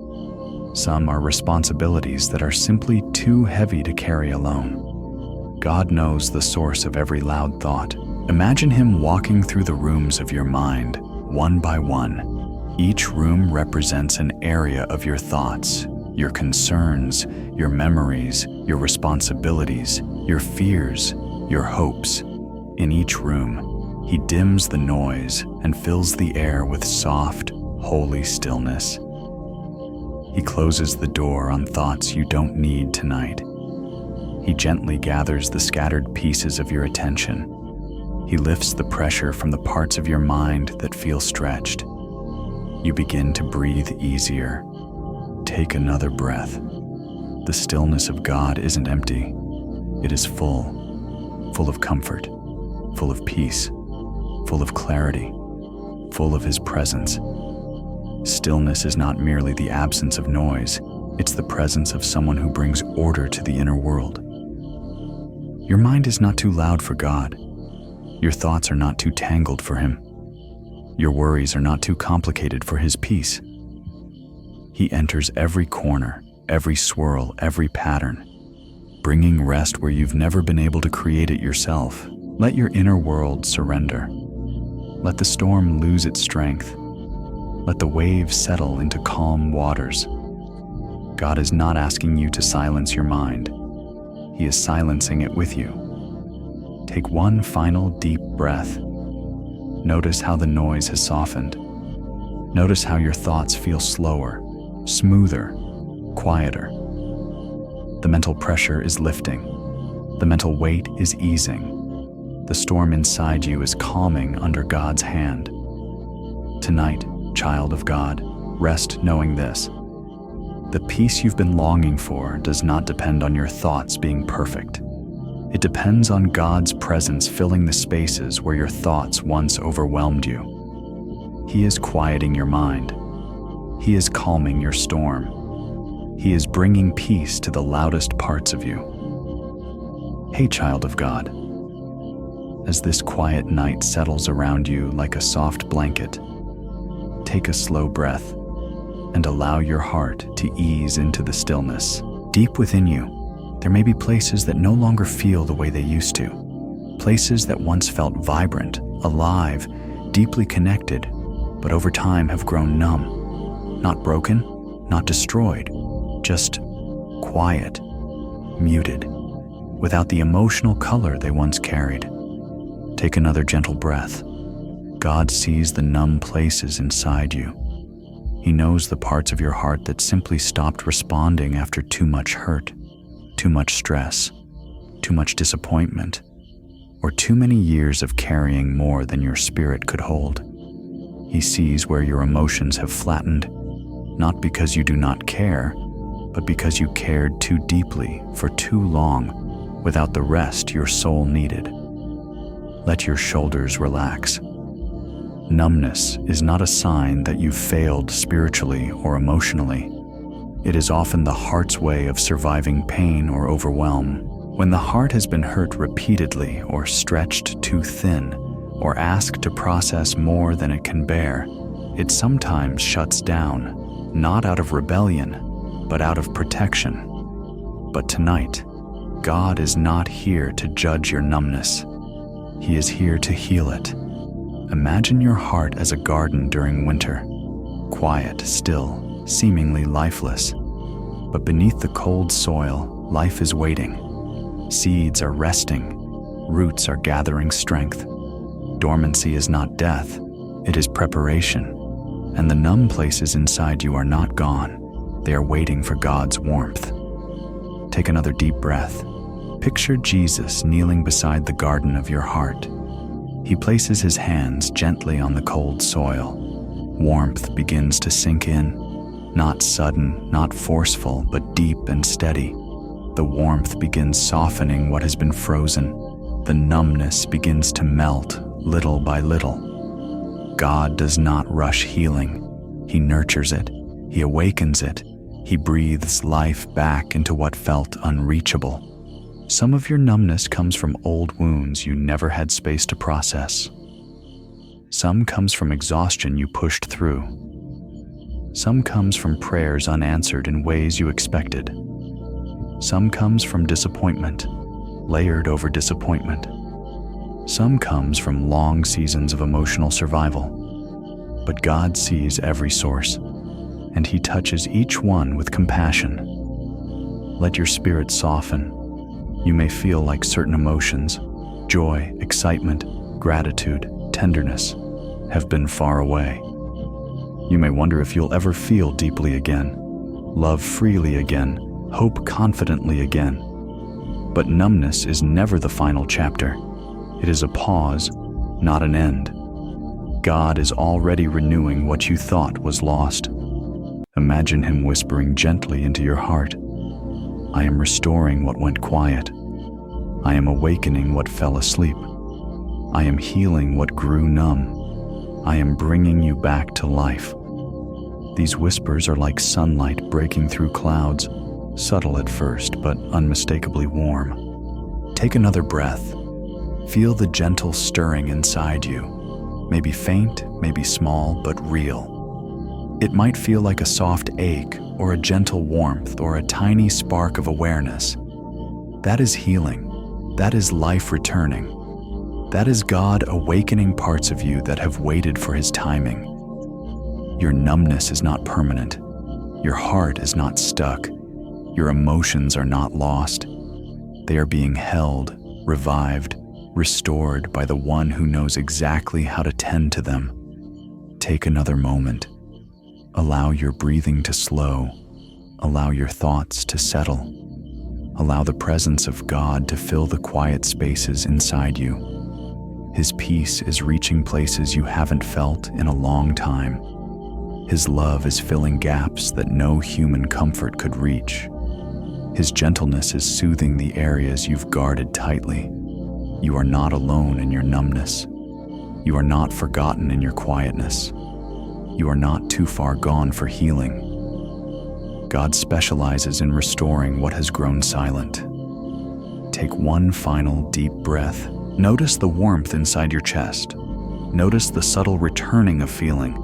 Some are responsibilities that are simply too heavy to carry alone. God knows the source of every loud thought. Imagine Him walking through the rooms of your mind, one by one. Each room represents an area of your thoughts, your concerns, your memories, your responsibilities, your fears, your hopes. In each room, He dims the noise and fills the air with soft, holy stillness. He closes the door on thoughts you don't need tonight. He gently gathers the scattered pieces of your attention. He lifts the pressure from the parts of your mind that feel stretched. You begin to breathe easier. Take another breath. The stillness of God isn't empty. It is full of comfort, full of peace, full of clarity, full of His presence. Stillness is not merely the absence of noise. It's the presence of someone who brings order to the inner world. Your mind is not too loud for God. Your thoughts are not too tangled for Him. Your worries are not too complicated for His peace. He enters every corner, every swirl, every pattern, bringing rest where you've never been able to create it yourself. Let your inner world surrender. Let the storm lose its strength. Let the waves settle into calm waters. God is not asking you to silence your mind. He is silencing it with you. Take one final deep breath. Notice how the noise has softened. Notice how your thoughts feel slower, smoother, quieter. The mental pressure is lifting. The mental weight is easing. The storm inside you is calming under God's hand. Tonight, child of God, rest knowing this. The peace you've been longing for does not depend on your thoughts being perfect. It depends on God's presence filling the spaces where your thoughts once overwhelmed you. He is quieting your mind. He is calming your storm. He is bringing peace to the loudest parts of you. Hey, child of God, as this quiet night settles around you like a soft blanket, take a slow breath and allow your heart to ease into the stillness. Deep within you, there may be places that no longer feel the way they used to. Places that once felt vibrant, alive, deeply connected, but over time have grown numb. Not broken, not destroyed, just quiet, muted, without the emotional color they once carried. Take another gentle breath. God sees the numb places inside you. He knows the parts of your heart that simply stopped responding after too much hurt, too much stress, too much disappointment, or too many years of carrying more than your spirit could hold. He sees where your emotions have flattened, not because you do not care, but because you cared too deeply for too long without the rest your soul needed. Let your shoulders relax. Numbness is not a sign that you've failed spiritually or emotionally. It is often the heart's way of surviving pain or overwhelm. When the heart has been hurt repeatedly or stretched too thin or asked to process more than it can bear, it sometimes shuts down, not out of rebellion, but out of protection. But tonight, God is not here to judge your numbness. He is here to heal it. Imagine your heart as a garden during winter, quiet, still, seemingly lifeless. But beneath the cold soil, life is waiting. Seeds are resting. Roots are gathering strength. Dormancy is not death, it is preparation. And the numb places inside you are not gone. They are waiting for God's warmth. Take another deep breath. Picture Jesus kneeling beside the garden of your heart. He places his hands gently on the cold soil. Warmth begins to sink in, not sudden, not forceful, but deep and steady. The warmth begins softening what has been frozen. The numbness begins to melt little by little. God does not rush healing. He nurtures it. He awakens it. He breathes life back into what felt unreachable. Some of your numbness comes from old wounds you never had space to process. Some comes from exhaustion you pushed through. Some comes from prayers unanswered in ways you expected. Some comes from disappointment, layered over disappointment. Some comes from long seasons of emotional survival. But God sees every source, and He touches each one with compassion. Let your spirit soften. You may feel like certain emotions, joy, excitement, gratitude, tenderness, have been far away. You may wonder if you'll ever feel deeply again, love freely again, hope confidently again. But numbness is never the final chapter. It is a pause, not an end. God is already renewing what you thought was lost. Imagine Him whispering gently into your heart, "I am restoring what went quiet. I am awakening what fell asleep. I am healing what grew numb. I am bringing you back to life." These whispers are like sunlight breaking through clouds, subtle at first, but unmistakably warm. Take another breath. Feel the gentle stirring inside you. Maybe faint, maybe small, but real. It might feel like a soft ache, or a gentle warmth, or a tiny spark of awareness. That is healing. That is life returning. That is God awakening parts of you that have waited for His timing. Your numbness is not permanent. Your heart is not stuck. Your emotions are not lost. They are being held, revived, restored by the one who knows exactly how to tend to them. Take another moment. Allow your breathing to slow. Allow your thoughts to settle. Allow the presence of God to fill the quiet spaces inside you. His peace is reaching places you haven't felt in a long time. His love is filling gaps that no human comfort could reach. His gentleness is soothing the areas you've guarded tightly. You are not alone in your numbness. You are not forgotten in your quietness. You are not too far gone for healing. God specializes in restoring what has grown silent. Take one final deep breath. Notice the warmth inside your chest. Notice the subtle returning of feeling.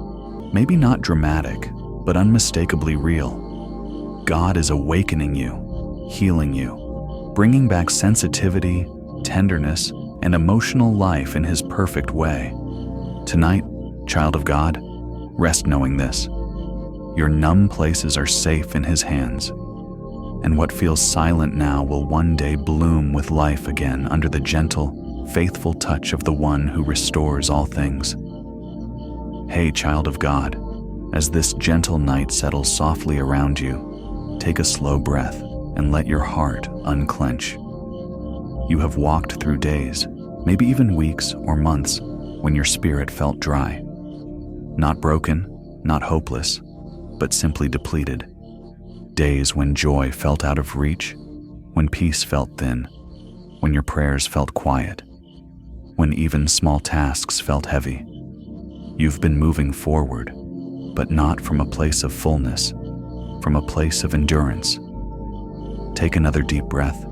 Maybe not dramatic, but unmistakably real. God is awakening you, healing you, bringing back sensitivity, tenderness, and emotional life in His perfect way. Tonight, child of God, rest knowing this. Your numb places are safe in His hands, and what feels silent now will one day bloom with life again under the gentle, faithful touch of the one who restores all things. Hey, child of God, as this gentle night settles softly around you, take a slow breath and let your heart unclench. You have walked through days, maybe even weeks or months, when your spirit felt dry. Not broken, not hopeless, but simply depleted. Days when joy felt out of reach, when peace felt thin, when your prayers felt quiet, when even small tasks felt heavy. You've been moving forward, but not from a place of fullness, from a place of endurance. Take another deep breath.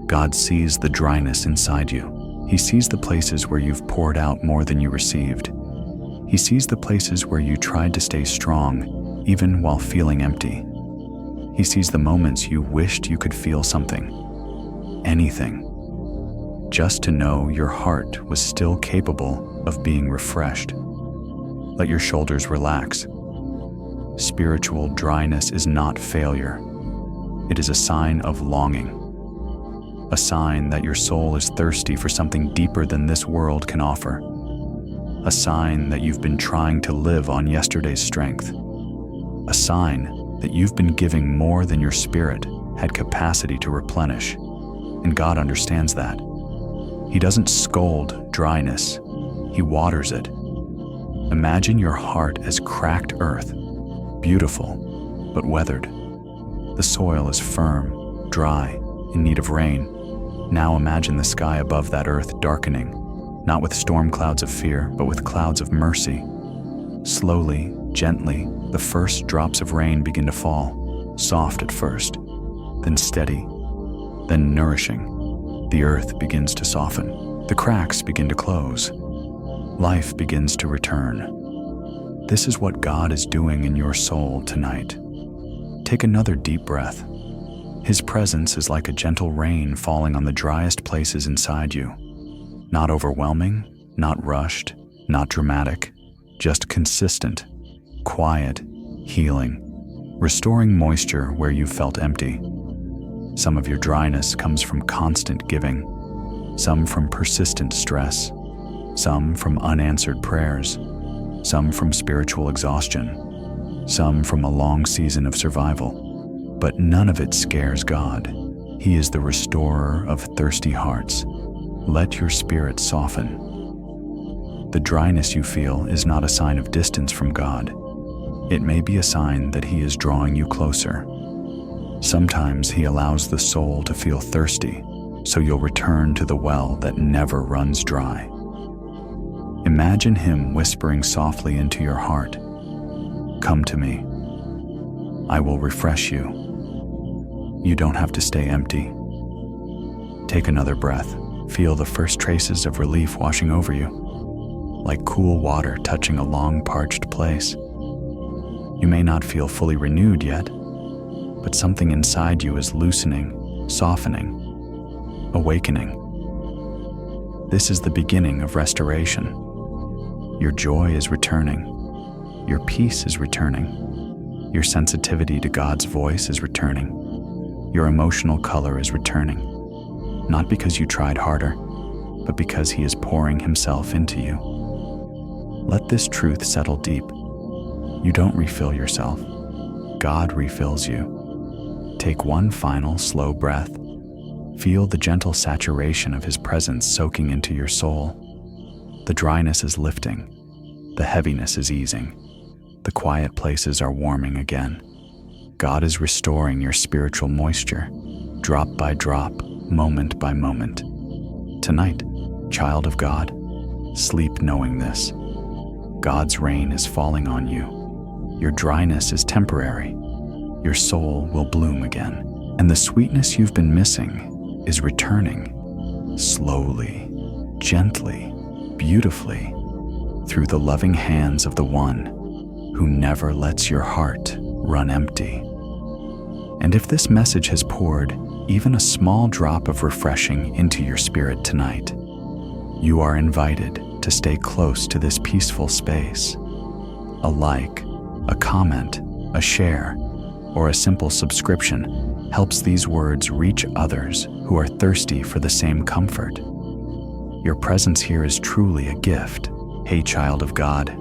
God sees the dryness inside you. He sees the places where you've poured out more than you received. He sees the places where you tried to stay strong, even while feeling empty. He sees the moments you wished you could feel something, anything, just to know your heart was still capable of being refreshed. Let your shoulders relax. Spiritual dryness is not failure. It is a sign of longing, a sign that your soul is thirsty for something deeper than this world can offer, a sign that you've been trying to live on yesterday's strength, a sign that you've been giving more than your spirit had capacity to replenish, and God understands that. He doesn't scold dryness, He waters it. Imagine your heart as cracked earth, beautiful, but weathered. The soil is firm, dry, in need of rain. Now imagine the sky above that earth darkening, not with storm clouds of fear, but with clouds of mercy. Slowly, gently, the first drops of rain begin to fall, soft at first, then steady, then nourishing. The earth begins to soften. The cracks begin to close. Life begins to return. This is what God is doing in your soul tonight. Take another deep breath. His presence is like a gentle rain falling on the driest places inside you. Not overwhelming, not rushed, not dramatic, just consistent, quiet, healing, restoring moisture where you felt empty. Some of your dryness comes from constant giving, some from persistent stress, some from unanswered prayers, some from spiritual exhaustion, some from a long season of survival. But none of it scares God. He is the restorer of thirsty hearts. Let your spirit soften. The dryness you feel is not a sign of distance from God. It may be a sign that He is drawing you closer. Sometimes He allows the soul to feel thirsty, so you'll return to the well that never runs dry. Imagine Him whispering softly into your heart, "Come to me. I will refresh you." You don't have to stay empty. Take another breath. Feel the first traces of relief washing over you, like cool water touching a long parched place. You may not feel fully renewed yet, but something inside you is loosening, softening, awakening. This is the beginning of restoration. Your joy is returning. Your peace is returning. Your sensitivity to God's voice is returning. Your emotional color is returning, not because you tried harder, but because He is pouring Himself into you. Let this truth settle deep. You don't refill yourself. God refills you. Take one final slow breath. Feel the gentle saturation of His presence soaking into your soul. The dryness is lifting. The heaviness is easing. The quiet places are warming again. God is restoring your spiritual moisture, drop by drop, moment by moment. Tonight, child of God, sleep knowing this. God's rain is falling on you. Your dryness is temporary. Your soul will bloom again. And the sweetness you've been missing is returning, slowly, gently, beautifully, through the loving hands of the One who never lets your heart run empty. And if this message has poured even a small drop of refreshing into your spirit tonight, you are invited to stay close to this peaceful space. A like, a comment, a share, or a simple subscription helps these words reach others who are thirsty for the same comfort. Your presence here is truly a gift. Hey, child of God.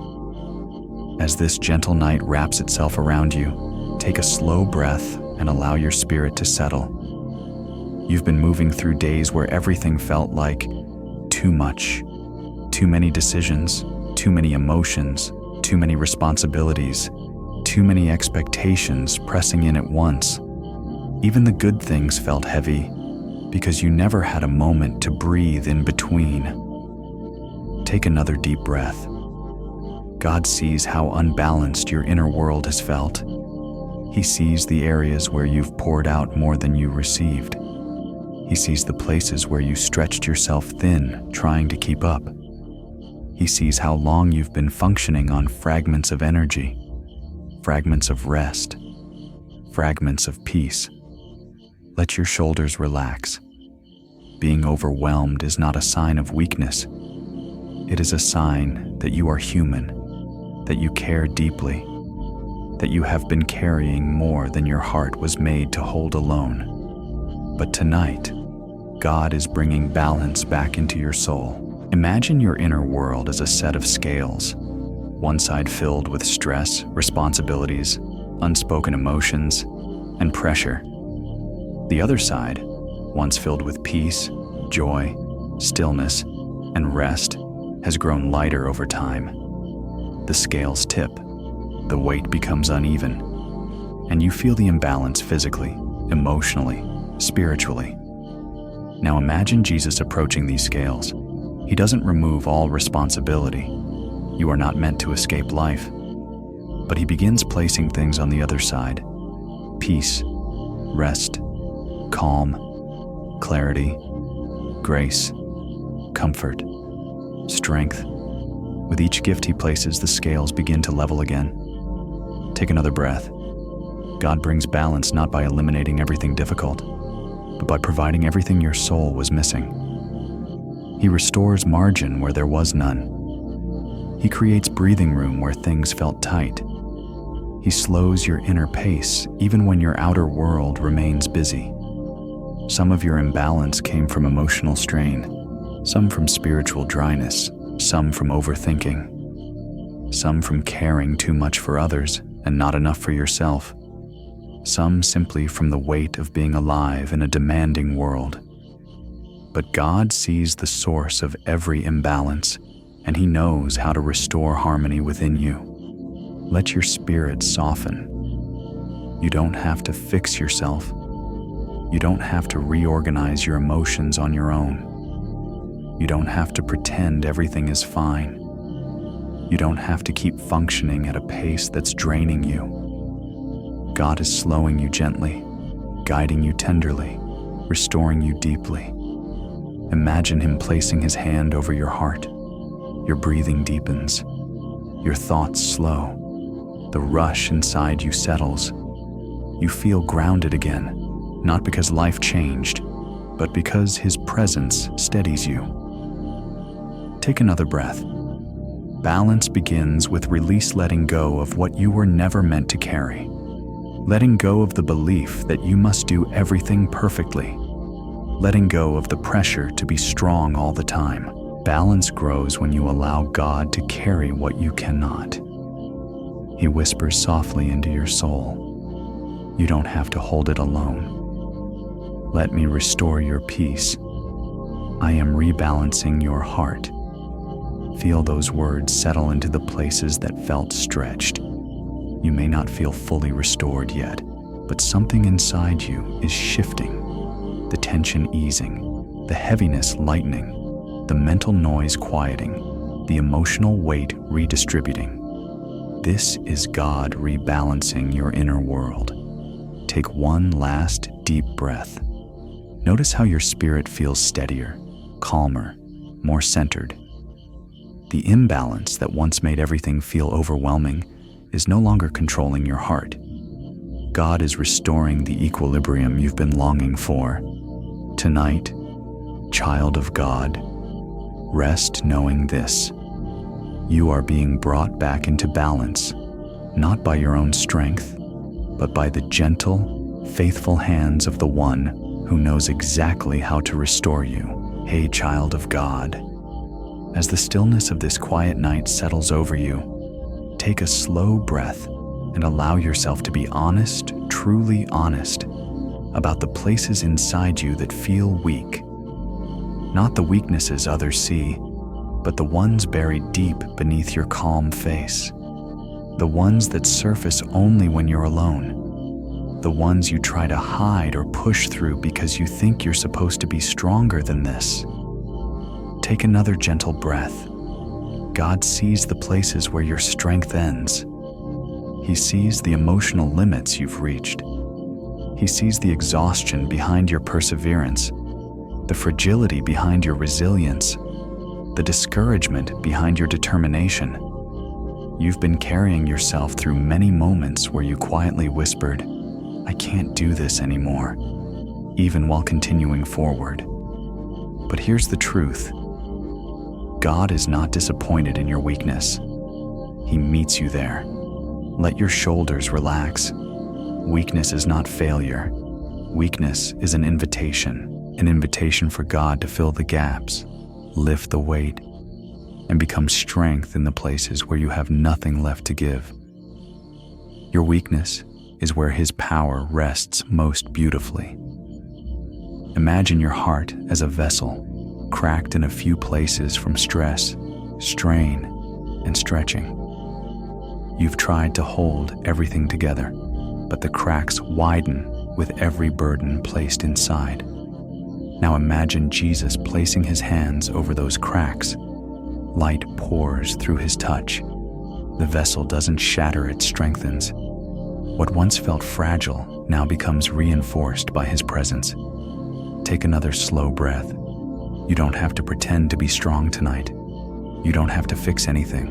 As this gentle night wraps itself around you, take a slow breath and allow your spirit to settle. You've been moving through days where everything felt like too much, too many decisions, too many emotions, too many responsibilities, too many expectations pressing in at once. Even the good things felt heavy because you never had a moment to breathe in between. Take another deep breath. God sees how unbalanced your inner world has felt. He sees the areas where you've poured out more than you received. He sees the places where you stretched yourself thin, trying to keep up. He sees how long you've been functioning on fragments of energy, fragments of rest, fragments of peace. Let your shoulders relax. Being overwhelmed is not a sign of weakness. It is a sign that you are human, that you care deeply, that you have been carrying more than your heart was made to hold alone. But tonight, God is bringing balance back into your soul. Imagine your inner world as a set of scales, one side filled with stress, responsibilities, unspoken emotions, and pressure. The other side, once filled with peace, joy, stillness, and rest, has grown lighter over time. The scales tip, the weight becomes uneven, and you feel the imbalance physically, emotionally, spiritually. Now imagine Jesus approaching these scales. He doesn't remove all responsibility. You are not meant to escape life. But he begins placing things on the other side: peace, rest, calm, clarity, grace, comfort, strength. With each gift he places, the scales begin to level again. Take another breath. God brings balance not by eliminating everything difficult, but by providing everything your soul was missing. He restores margin where there was none. He creates breathing room where things felt tight. He slows your inner pace even when your outer world remains busy. Some of your imbalance came from emotional strain, some from spiritual dryness, some from overthinking, some from caring too much for others and not enough for yourself, some simply from the weight of being alive in a demanding world. But God sees the source of every imbalance, and He knows how to restore harmony within you. Let your spirit soften. You don't have to fix yourself. You don't have to reorganize your emotions on your own. You don't have to pretend everything is fine. You don't have to keep functioning at a pace that's draining you. God is slowing you gently, guiding you tenderly, restoring you deeply. Imagine Him placing His hand over your heart. Your breathing deepens. Your thoughts slow. The rush inside you settles. You feel grounded again, not because life changed, but because His presence steadies you. Take another breath. Balance begins with release, letting go of what you were never meant to carry. Letting go of the belief that you must do everything perfectly. Letting go of the pressure to be strong all the time. Balance grows when you allow God to carry what you cannot. He whispers softly into your soul. You don't have to hold it alone. Let me restore your peace. I am rebalancing your heart. Feel those words settle into the places that felt stretched. You may not feel fully restored yet, but something inside you is shifting. The tension easing, the heaviness lightening, the mental noise quieting, the emotional weight redistributing. This is God rebalancing your inner world. Take one last deep breath. Notice how your spirit feels steadier, calmer, more centered. The imbalance that once made everything feel overwhelming is no longer controlling your heart. God is restoring the equilibrium you've been longing for. Tonight, child of God, rest knowing this. You are being brought back into balance, not by your own strength, but by the gentle, faithful hands of the One who knows exactly how to restore you. Hey, child of God, as the stillness of this quiet night settles over you, take a slow breath and allow yourself to be honest, truly honest, about the places inside you that feel weak. Not the weaknesses others see, but the ones buried deep beneath your calm face. The ones that surface only when you're alone. The ones you try to hide or push through because you think you're supposed to be stronger than this. Take another gentle breath. God sees the places where your strength ends. He sees the emotional limits you've reached. He sees the exhaustion behind your perseverance, the fragility behind your resilience, the discouragement behind your determination. You've been carrying yourself through many moments where you quietly whispered, "I can't do this anymore," even while continuing forward. But here's the truth. God is not disappointed in your weakness. He meets you there. Let your shoulders relax. Weakness is not failure. Weakness is an invitation for God to fill the gaps, lift the weight, and become strength in the places where you have nothing left to give. Your weakness is where His power rests most beautifully. Imagine your heart as a vessel, cracked in a few places from stress, strain, and stretching. You've tried to hold everything together, but the cracks widen with every burden placed inside. Now imagine Jesus placing his hands over those cracks. Light pours through his touch. The vessel doesn't shatter, it strengthens. What once felt fragile now becomes reinforced by his presence. Take another slow breath. You don't have to pretend to be strong tonight. You don't have to fix anything.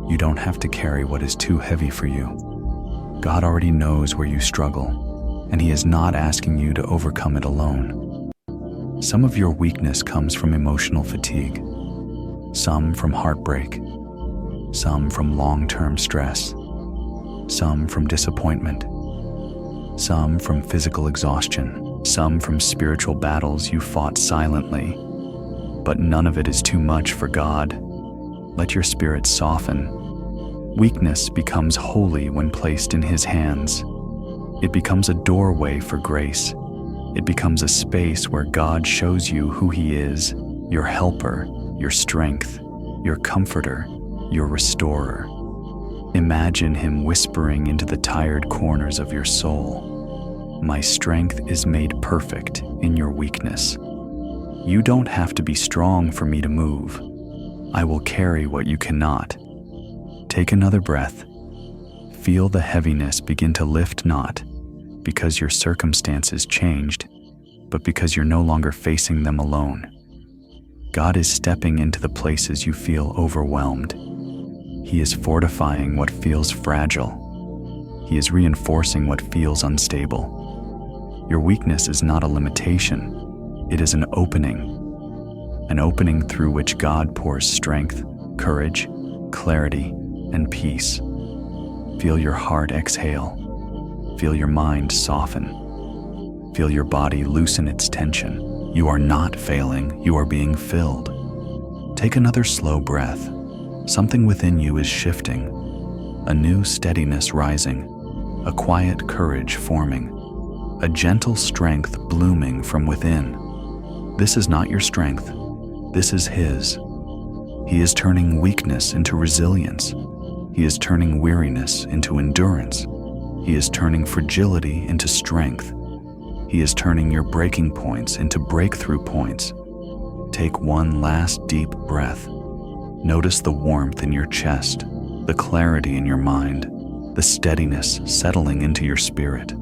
You don't have to carry what is too heavy for you. God already knows where you struggle, and he is not asking you to overcome it alone. Some of your weakness comes from emotional fatigue, some from heartbreak, some from long-term stress, some from disappointment, some from physical exhaustion, some from spiritual battles you fought silently. But none of it is too much for God. Let your spirit soften. Weakness becomes holy when placed in his hands. It becomes a doorway for grace. It becomes a space where God shows you who he is, your helper, your strength, your comforter, your restorer. Imagine him whispering into the tired corners of your soul, "My strength is made perfect in your weakness." You don't have to be strong for me to move. I will carry what you cannot. Take another breath. Feel the heaviness begin to lift, not because your circumstances changed, but because you're no longer facing them alone. God is stepping into the places you feel overwhelmed. He is fortifying what feels fragile. He is reinforcing what feels unstable. Your weakness is not a limitation. It is an opening through which God pours strength, courage, clarity, and peace. Feel your heart exhale. Feel your mind soften. Feel your body loosen its tension. You are not failing, you are being filled. Take another slow breath. Something within you is shifting, a new steadiness rising, a quiet courage forming, a gentle strength blooming from within. This is not your strength, this is his. He is turning weakness into resilience. He is turning weariness into endurance. He is turning fragility into strength. He is turning your breaking points into breakthrough points. Take one last deep breath. Notice the warmth in your chest, the clarity in your mind, the steadiness settling into your spirit.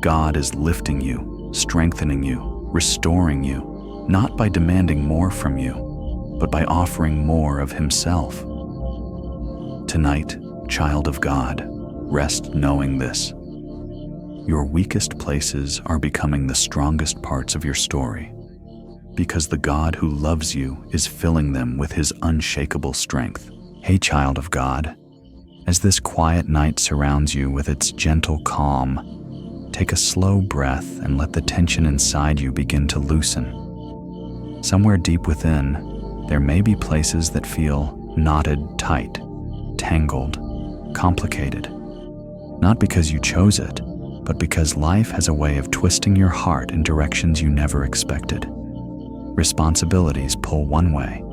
God is lifting you, strengthening you, restoring you, not by demanding more from you, but by offering more of himself. Tonight, child of God, rest knowing this. Your weakest places are becoming the strongest parts of your story, because the God who loves you is filling them with his unshakable strength. Hey, child of God, as this quiet night surrounds you with its gentle calm, take a slow breath and let the tension inside you begin to loosen. Somewhere deep within, there may be places that feel knotted tight, tangled, complicated. Not because you chose it, but because life has a way of twisting your heart in directions you never expected. Responsibilities pull one way,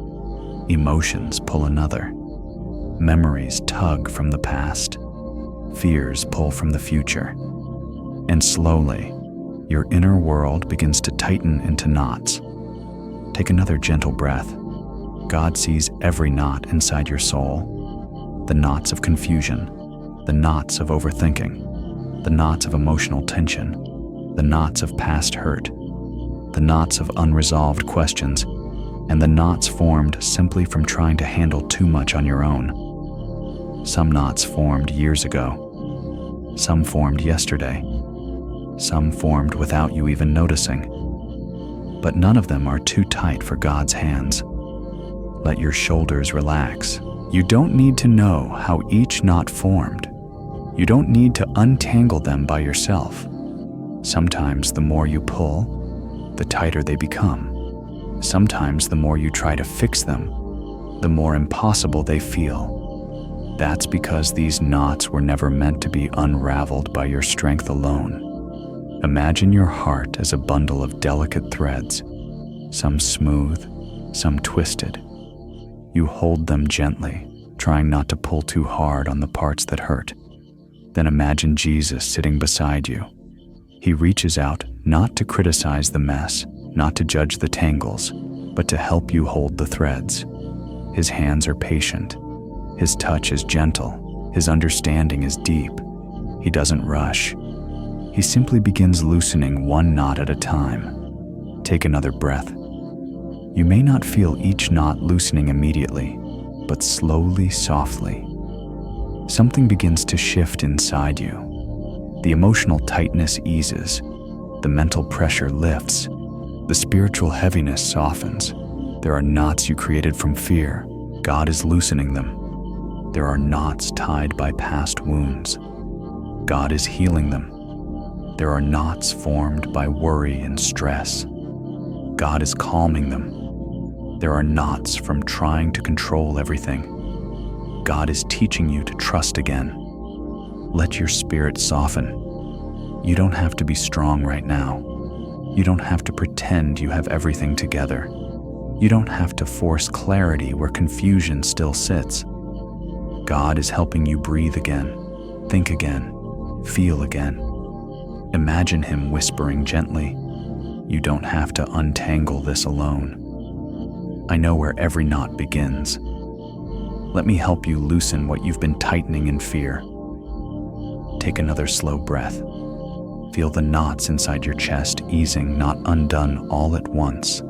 emotions pull another, memories tug from the past, fears pull from the future, and slowly, your inner world begins to tighten into knots. Take another gentle breath. God sees every knot inside your soul, the knots of confusion, the knots of overthinking, the knots of emotional tension, the knots of past hurt, the knots of unresolved questions, and the knots formed simply from trying to handle too much on your own. Some knots formed years ago. Some formed yesterday. Some formed without you even noticing. But none of them are too tight for God's hands. Let your shoulders relax. You don't need to know how each knot formed. You don't need to untangle them by yourself. Sometimes the more you pull, the tighter they become. Sometimes the more you try to fix them, the more impossible they feel. That's because these knots were never meant to be unraveled by your strength alone. Imagine your heart as a bundle of delicate threads, some smooth, some twisted. You hold them gently, trying not to pull too hard on the parts that hurt. Then imagine Jesus sitting beside you. He reaches out not to criticize the mess, not to judge the tangles, but to help you hold the threads. His hands are patient. His touch is gentle. His understanding is deep. He doesn't rush. He simply begins loosening one knot at a time. Take another breath. You may not feel each knot loosening immediately, but slowly, softly. Something begins to shift inside you. The emotional tightness eases. The mental pressure lifts. The spiritual heaviness softens. There are knots you created from fear. God is loosening them. There are knots tied by past wounds. God is healing them. There are knots formed by worry and stress. God is calming them. There are knots from trying to control everything. God is teaching you to trust again. Let your spirit soften. You don't have to be strong right now. You don't have to pretend you have everything together. You don't have to force clarity where confusion still sits. God is helping you breathe again, think again, feel again. Imagine Him whispering gently, "You don't have to untangle this alone. I know where every knot begins. Let me help you loosen what you've been tightening in fear." Take another slow breath. Feel the knots inside your chest easing, not undone all at once,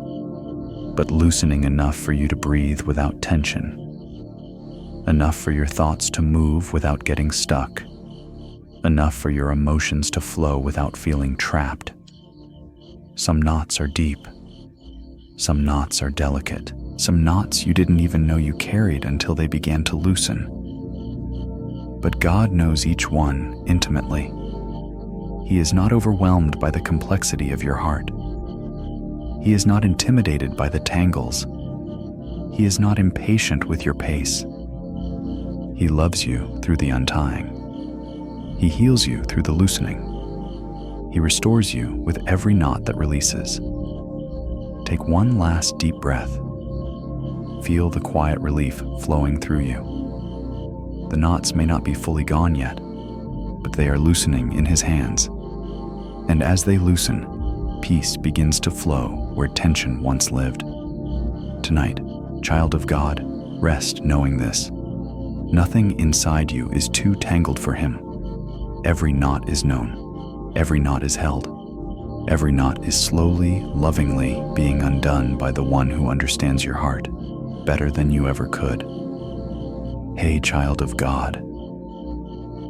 but loosening enough for you to breathe without tension. Enough for your thoughts to move without getting stuck. Enough for your emotions to flow without feeling trapped. Some knots are deep. Some knots are delicate. Some knots you didn't even know you carried until they began to loosen. But God knows each one intimately. He is not overwhelmed by the complexity of your heart. He is not intimidated by the tangles. He is not impatient with your pace. He loves you through the untying. He heals you through the loosening. He restores you with every knot that releases. Take one last deep breath. Feel the quiet relief flowing through you. The knots may not be fully gone yet, but they are loosening in His hands. And as they loosen, peace begins to flow where tension once lived. Tonight, child of God, rest knowing this. Nothing inside you is too tangled for Him. Every knot is known. Every knot is held. Every knot is slowly, lovingly being undone by the one who understands your heart better than you ever could. Hey, child of God.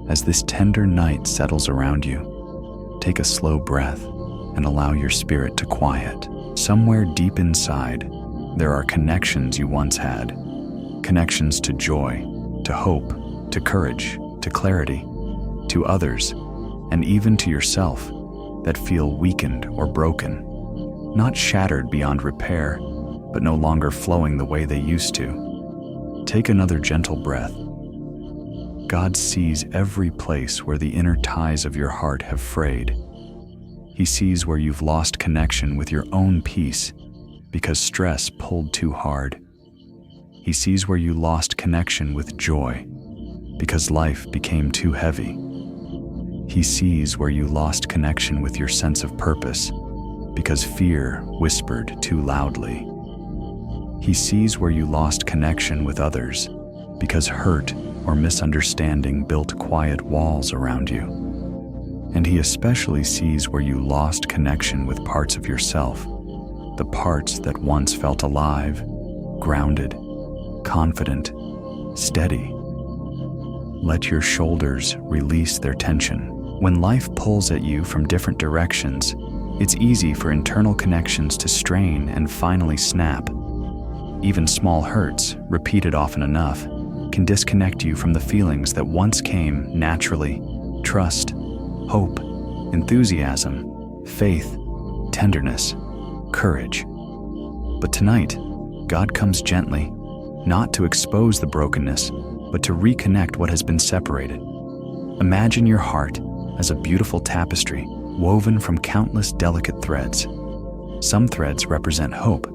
As this tender night settles around you, take a slow breath and allow your spirit to quiet. Somewhere deep inside, there are connections you once had. Connections to joy, to hope, to courage, to clarity, to others, and even to yourself that feel weakened or broken, not shattered beyond repair, but no longer flowing the way they used to. Take another gentle breath. God sees every place where the inner ties of your heart have frayed. He sees where you've lost connection with your own peace because stress pulled too hard. He sees where you lost connection with joy because life became too heavy. He sees where you lost connection with your sense of purpose because fear whispered too loudly. He sees where you lost connection with others because hurt or misunderstanding built quiet walls around you. And He especially sees where you lost connection with parts of yourself, the parts that once felt alive, grounded, confident, steady. Let your shoulders release their tension. When life pulls at you from different directions, it's easy for internal connections to strain and finally snap. Even small hurts, repeated often enough, can disconnect you from the feelings that once came naturally: trust, hope, enthusiasm, faith, tenderness, courage. But tonight, God comes gently, not to expose the brokenness, but to reconnect what has been separated. Imagine your heart as a beautiful tapestry woven from countless delicate threads. Some threads represent hope,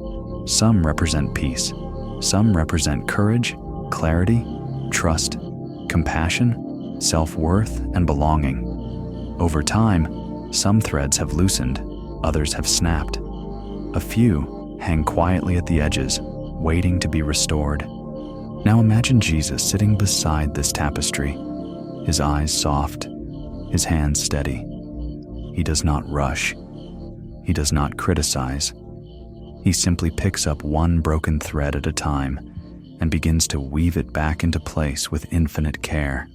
some represent peace, Some represent courage, clarity, trust, compassion, self-worth, and belonging. Over time, some threads have loosened, others have snapped. A few hang quietly at the edges, waiting to be restored. Now imagine Jesus sitting beside this tapestry, his eyes soft, his hands steady. He does not rush. He does not criticize. He simply picks up one broken thread at a time and begins to weave it back into place with infinite care.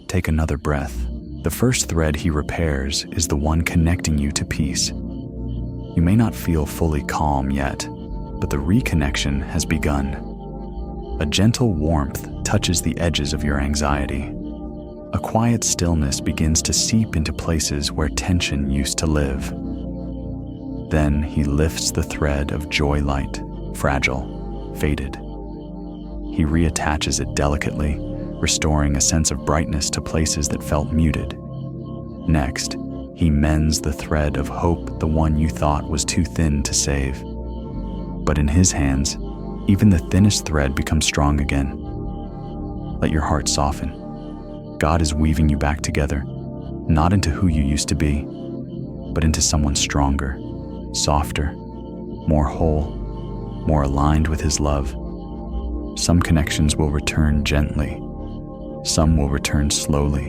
Take another breath. The first thread he repairs is the one connecting you to peace. You may not feel fully calm yet, but the reconnection has begun. A gentle warmth touches the edges of your anxiety. A quiet stillness begins to seep into places where tension used to live. Then he lifts the thread of joy light, fragile, faded. He reattaches it delicately, restoring a sense of brightness to places that felt muted. Next, he mends the thread of hope, the one you thought was too thin to save. But in his hands, even the thinnest thread becomes strong again. Let your heart soften. God is weaving you back together, not into who you used to be, but into someone stronger, softer, more whole, more aligned with his love. Some connections will return gently. Some will return slowly.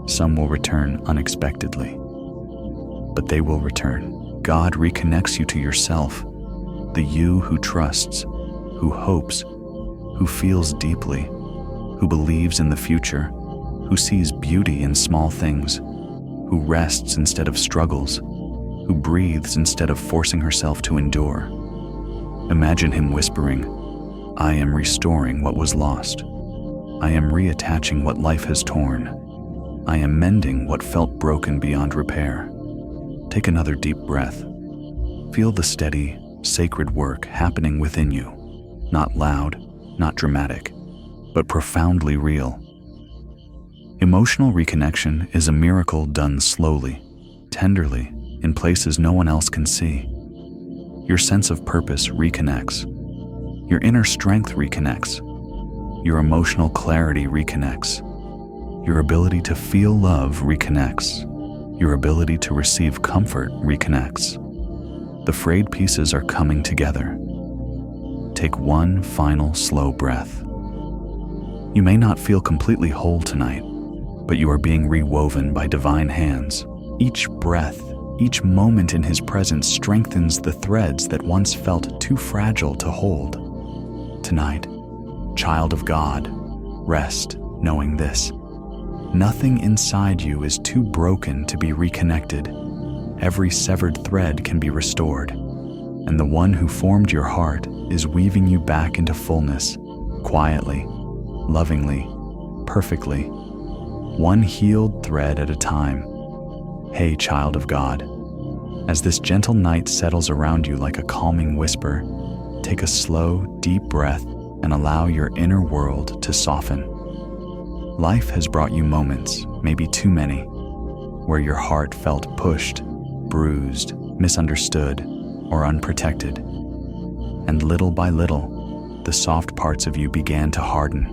Some will return unexpectedly. But they will return. God reconnects you to yourself, the you who trusts, who hopes, who feels deeply, who believes in the future, who sees beauty in small things, who rests instead of struggles, who breathes instead of forcing herself to endure. Imagine him whispering, "I am restoring what was lost. I am reattaching what life has torn. I am mending what felt broken beyond repair." Take another deep breath. Feel the steady, sacred work happening within you. Not loud, not dramatic, but profoundly real. Emotional reconnection is a miracle done slowly, tenderly, in places no one else can see. Your sense of purpose reconnects. Your inner strength reconnects. Your emotional clarity reconnects. Your ability to feel love reconnects. Your ability to receive comfort reconnects. The frayed pieces are coming together. Take one final slow breath. You may not feel completely whole tonight, but you are being rewoven by divine hands. Each breath, each moment in his presence strengthens the threads that once felt too fragile to hold. Tonight, child of God, rest knowing this. Nothing inside you is too broken to be reconnected. Every severed thread can be restored, and the one who formed your heart is weaving you back into fullness, quietly, lovingly, perfectly, one healed thread at a time. Hey, child of God, as this gentle night settles around you like a calming whisper, take a slow, deep breath and allow your inner world to soften. Life has brought you moments, maybe too many, where your heart felt pushed, bruised, misunderstood, or unprotected. And little by little, the soft parts of you began to harden.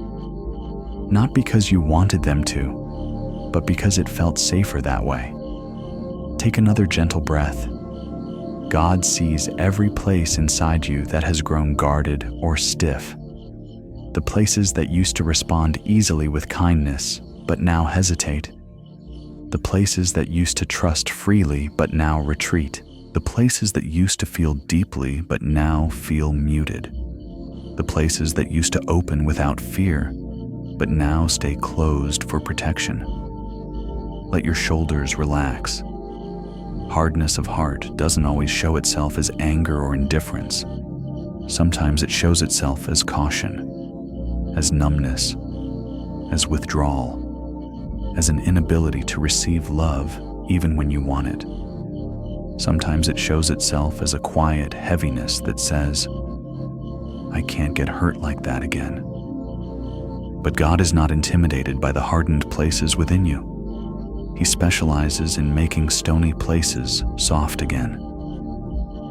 Not because you wanted them to, but because it felt safer that way. Take another gentle breath. God sees every place inside you that has grown guarded or stiff. The places that used to respond easily with kindness, but now hesitate. The places that used to trust freely, but now retreat. The places that used to feel deeply, but now feel muted. The places that used to open without fear, but now stay closed for protection. Let your shoulders relax. Hardness of heart doesn't always show itself as anger or indifference. Sometimes it shows itself as caution, as numbness, as withdrawal, as an inability to receive love even when you want it. Sometimes it shows itself as a quiet heaviness that says, "I can't get hurt like that again." But God is not intimidated by the hardened places within you. He specializes in making stony places soft again.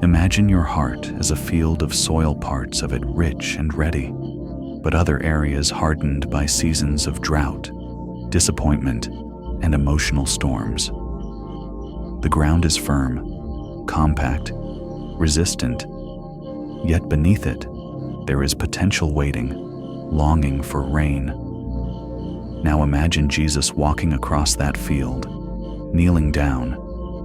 Imagine your heart as a field of soil, parts of it rich and ready, but other areas hardened by seasons of drought, disappointment, and emotional storms. The ground is firm, compact, resistant, yet beneath it, there is potential waiting, longing for rain. Now imagine Jesus walking across that field, kneeling down,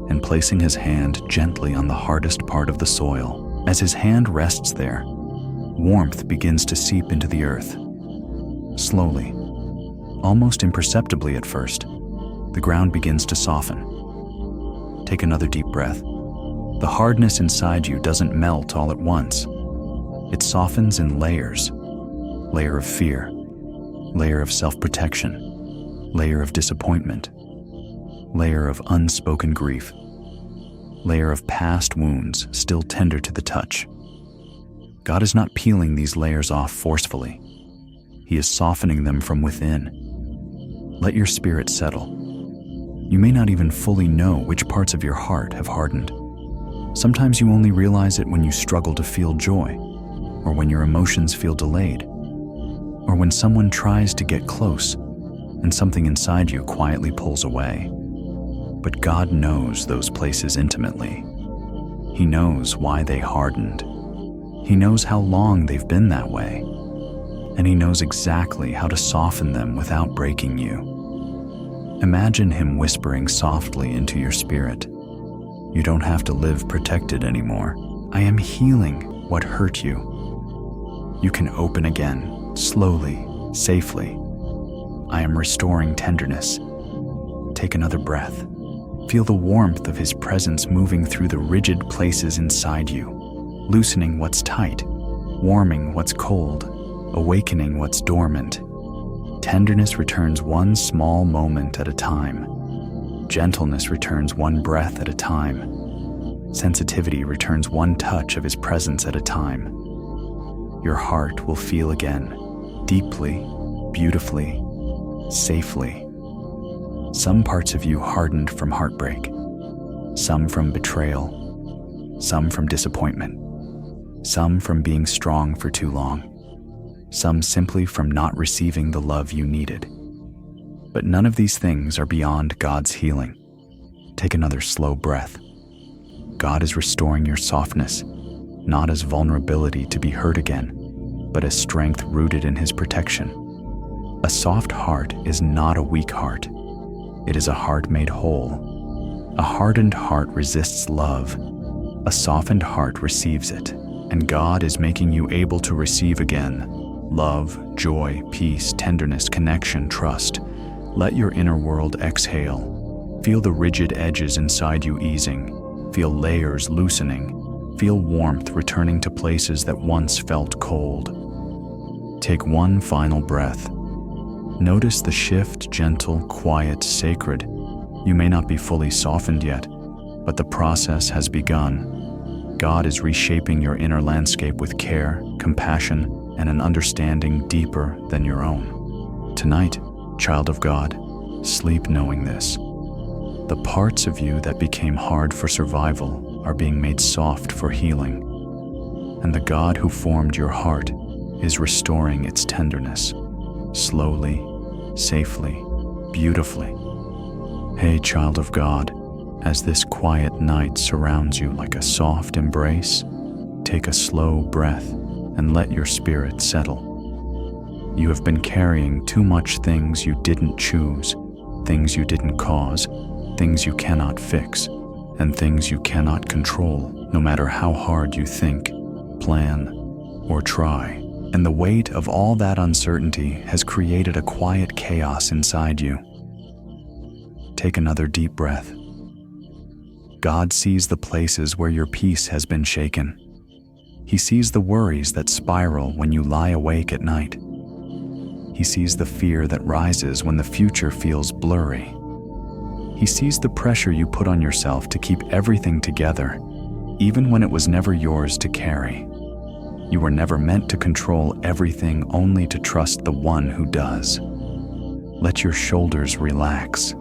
and placing his hand gently on the hardest part of the soil. As his hand rests there, warmth begins to seep into the earth. Slowly, almost imperceptibly at first, the ground begins to soften. Take another deep breath. The hardness inside you doesn't melt all at once. It softens in layers. Layer of fear, layer of self-protection, layer of disappointment, layer of unspoken grief, layer of past wounds still tender to the touch. God is not peeling these layers off forcefully. He is softening them from within. Let your spirit settle. You may not even fully know which parts of your heart have hardened. Sometimes you only realize it when you struggle to feel joy, or when your emotions feel delayed, or when someone tries to get close and something inside you quietly pulls away. But God knows those places intimately. He knows why they hardened. He knows how long they've been that way. And he knows exactly how to soften them without breaking you. Imagine him whispering softly into your spirit. You don't have to live protected anymore. I am healing what hurt you. You can open again, slowly, safely. I am restoring tenderness. Take another breath. Feel the warmth of his presence moving through the rigid places inside you, loosening what's tight, warming what's cold, awakening what's dormant. Tenderness returns one small moment at a time. Gentleness returns one breath at a time. Sensitivity returns one touch of his presence at a time. Your heart will feel again, deeply, beautifully, safely. Some parts of you hardened from heartbreak, some from betrayal, some from disappointment, some from being strong for too long, some simply from not receiving the love you needed. But none of these things are beyond God's healing. Take another slow breath. God is restoring your softness, not as vulnerability to be hurt again, but as strength rooted in his protection. A soft heart is not a weak heart. It is a heart made whole. A hardened heart resists love. A softened heart receives it. And God is making you able to receive again love, joy, peace, tenderness, connection, trust. Let your inner world exhale. Feel the rigid edges inside you easing. Feel layers loosening. Feel warmth returning to places that once felt cold. Take one final breath. Notice the shift, gentle, quiet, sacred. You may not be fully softened yet, but the process has begun. God is reshaping your inner landscape with care, compassion, and an understanding deeper than your own. Tonight, child of God, sleep knowing this. The parts of you that became hard for survival are being made soft for healing. And the God who formed your heart is restoring its tenderness, slowly, safely, beautifully. Hey, child of God, as this quiet night surrounds you like a soft embrace, take a slow breath and let your spirit settle. You have been carrying too much things you didn't choose, things you didn't cause, things you cannot fix, and things you cannot control, no matter how hard you think, plan, or try. And the weight of all that uncertainty has created a quiet chaos inside you. Take another deep breath. God sees the places where your peace has been shaken. He sees the worries that spiral when you lie awake at night. He sees the fear that rises when the future feels blurry. He sees the pressure you put on yourself to keep everything together, even when it was never yours to carry. You were never meant to control everything, only to trust the one who does. Let your shoulders relax.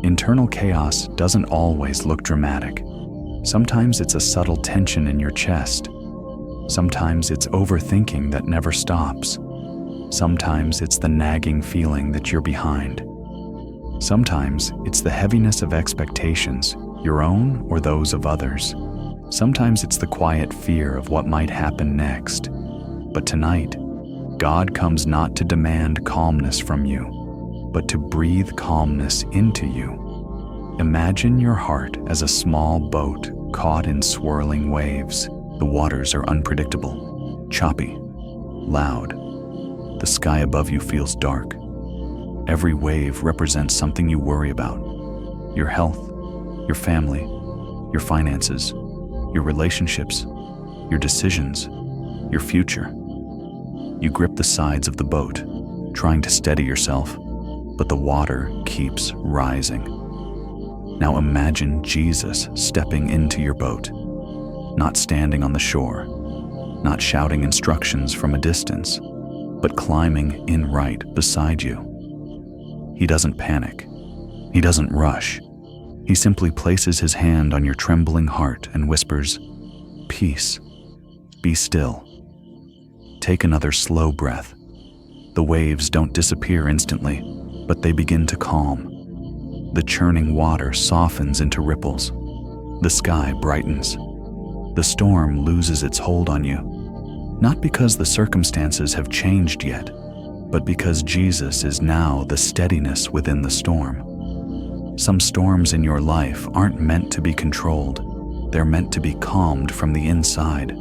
Internal chaos doesn't always look dramatic. Sometimes it's a subtle tension in your chest. Sometimes it's overthinking that never stops. Sometimes it's the nagging feeling that you're behind. Sometimes it's the heaviness of expectations, your own or those of others. Sometimes it's the quiet fear of what might happen next. But tonight, God comes not to demand calmness from you, but to breathe calmness into you. Imagine your heart as a small boat caught in swirling waves. The waters are unpredictable, choppy, loud. The sky above you feels dark. Every wave represents something you worry about. Your health, your family, your finances, your relationships, your decisions, your future. You grip the sides of the boat, trying to steady yourself, but the water keeps rising. Now imagine Jesus stepping into your boat, not standing on the shore, not shouting instructions from a distance, but climbing in right beside you. He doesn't panic. He doesn't rush. He simply places his hand on your trembling heart and whispers, "Peace, be still." Take another slow breath. The waves don't disappear instantly, but they begin to calm. The churning water softens into ripples. The sky brightens. The storm loses its hold on you, not because the circumstances have changed yet, but because Jesus is now the steadiness within the storm. Some storms in your life aren't meant to be controlled. They're meant to be calmed from the inside.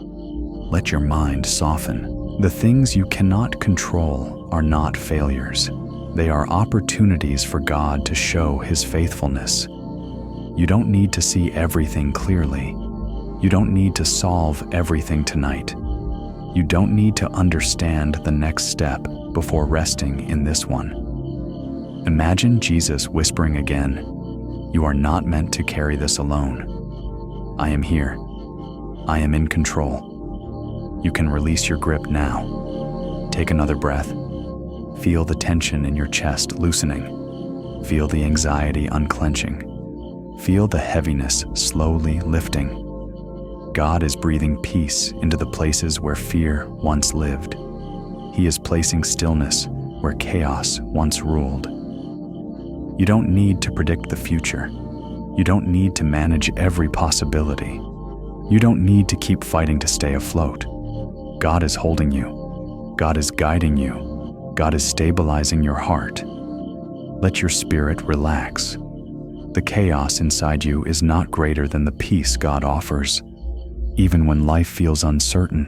Let your mind soften. The things you cannot control are not failures. They are opportunities for God to show His faithfulness. You don't need to see everything clearly. You don't need to solve everything tonight. You don't need to understand the next step before resting in this one. Imagine Jesus whispering again, "You are not meant to carry this alone. I am here. I am in control." You can release your grip now. Take another breath. Feel the tension in your chest loosening. Feel the anxiety unclenching. Feel the heaviness slowly lifting. God is breathing peace into the places where fear once lived. He is placing stillness where chaos once ruled. You don't need to predict the future. You don't need to manage every possibility. You don't need to keep fighting to stay afloat. God is holding you. God is guiding you. God is stabilizing your heart. Let your spirit relax. The chaos inside you is not greater than the peace God offers. Even when life feels uncertain,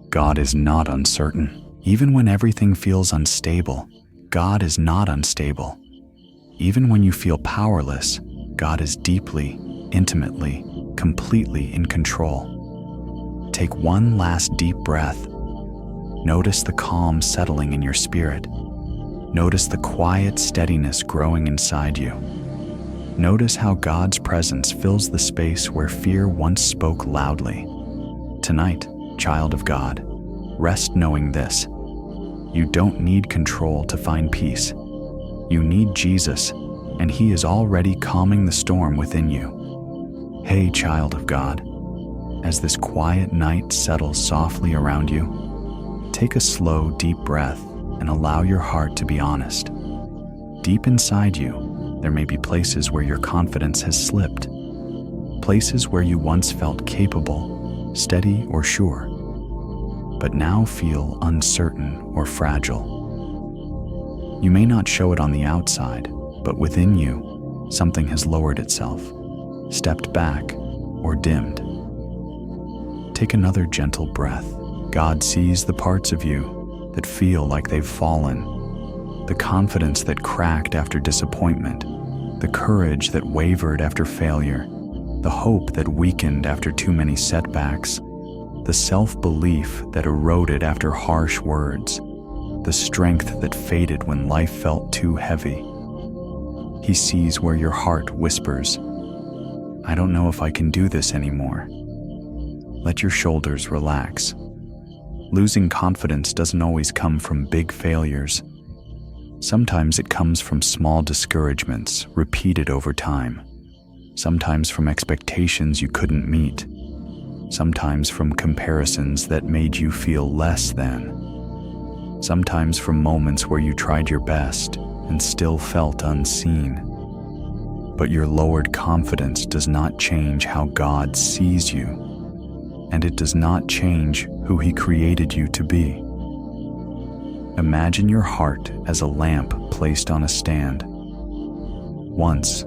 God is not uncertain. Even when everything feels unstable, God is not unstable. Even when you feel powerless, God is deeply, intimately, completely in control. Take one last deep breath. Notice the calm settling in your spirit. Notice the quiet steadiness growing inside you. Notice how God's presence fills the space where fear once spoke loudly. Tonight, child of God, rest knowing this. You don't need control to find peace. You need Jesus, and He is already calming the storm within you. Hey, child of God, as this quiet night settles softly around you, take a slow, deep breath and allow your heart to be honest. Deep inside you, there may be places where your confidence has slipped, places where you once felt capable, steady, or sure, but now feel uncertain or fragile. You may not show it on the outside, but within you, something has lowered itself, stepped back, or dimmed. Take another gentle breath. God sees the parts of you that feel like they've fallen, the confidence that cracked after disappointment, the courage that wavered after failure, the hope that weakened after too many setbacks, the self-belief that eroded after harsh words, the strength that faded when life felt too heavy. He sees where your heart whispers, "I don't know if I can do this anymore." Let your shoulders relax. Losing confidence doesn't always come from big failures. Sometimes it comes from small discouragements repeated over time. sometimes from expectations you couldn't meet, sometimes from comparisons that made you feel less than, sometimes from moments where you tried your best and still felt unseen. But your lowered confidence does not change how God sees you, and it does not change who He created you to be. Imagine your heart as a lamp placed on a stand. Once,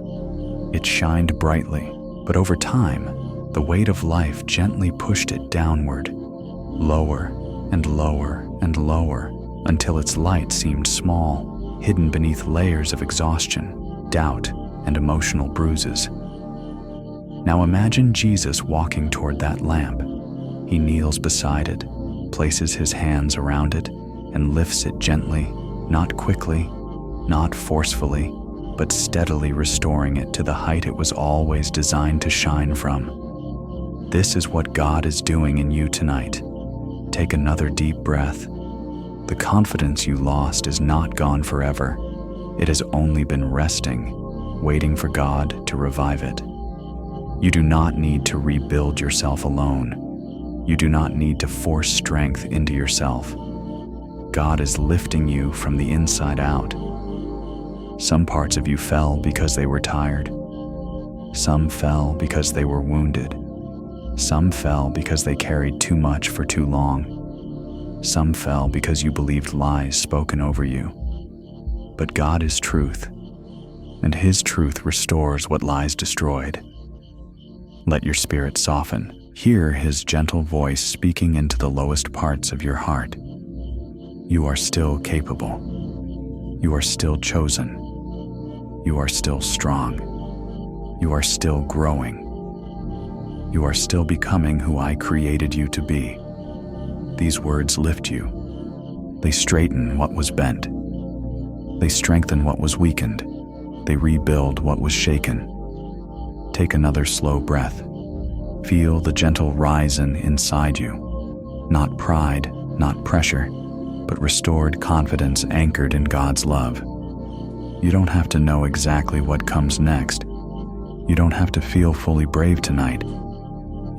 it shined brightly, but over time, the weight of life gently pushed it downward, lower and lower and lower, until its light seemed small, hidden beneath layers of exhaustion, doubt, and emotional bruises. Now imagine Jesus walking toward that lamp. He kneels beside it, places His hands around it, and lifts it gently, not quickly, not forcefully, but steadily restoring it to the height it was always designed to shine from. This is what God is doing in you tonight. Take another deep breath. The confidence you lost is not gone forever. It has only been resting, waiting for God to revive it. You do not need to rebuild yourself alone. You do not need to force strength into yourself. God is lifting you from the inside out. Some parts of you fell because they were tired. Some fell because they were wounded. Some fell because they carried too much for too long. Some fell because you believed lies spoken over you. But God is truth, and His truth restores what lies destroyed. Let your spirit soften. Hear His gentle voice speaking into the lowest parts of your heart. You are still capable. You are still chosen. You are still strong. You are still growing. You are still becoming who I created you to be. These words lift you. They straighten what was bent. They strengthen what was weakened. They rebuild what was shaken. Take another slow breath. Feel the gentle rising inside you. Not pride, not pressure, but restored confidence anchored in God's love. You don't have to know exactly what comes next. You don't have to feel fully brave tonight.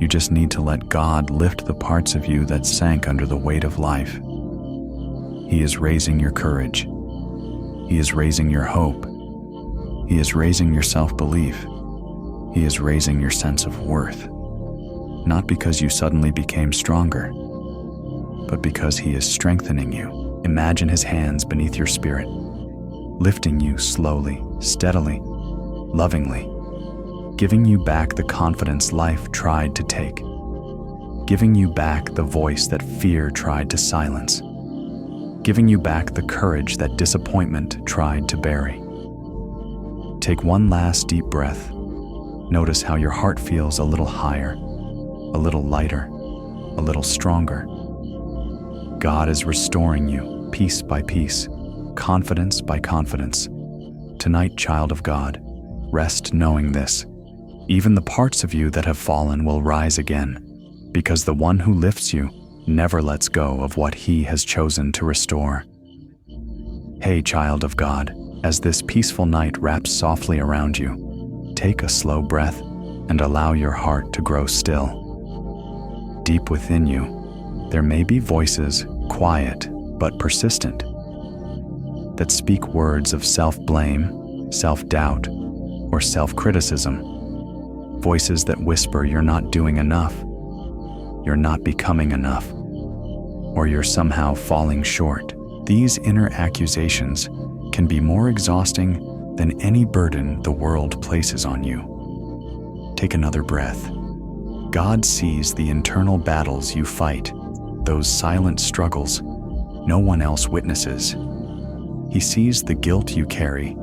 You just need to let God lift the parts of you that sank under the weight of life. He is raising your courage. He is raising your hope. He is raising your self-belief. He is raising your sense of worth. Not because you suddenly became stronger, but because He is strengthening you. Imagine His hands beneath your spirit, lifting you slowly, steadily, lovingly, giving you back the confidence life tried to take, giving you back the voice that fear tried to silence, giving you back the courage that disappointment tried to bury. Take one last deep breath. Notice how your heart feels a little higher, a little lighter, a little stronger. God is restoring you piece by piece, confidence by confidence. Tonight, child of God, rest knowing this. Even the parts of you that have fallen will rise again, because the one who lifts you never lets go of what He has chosen to restore. Hey, child of God, as this peaceful night wraps softly around you, take a slow breath and allow your heart to grow still. Deep within you, there may be voices, quiet but persistent, that speak words of self-blame, self-doubt, or self-criticism. Voices that whisper you're not doing enough, you're not becoming enough, or you're somehow falling short. These inner accusations can be more exhausting than any burden the world places on you. Take another breath. God sees the internal battles you fight, those silent struggles no one else witnesses. He sees the guilt you carry,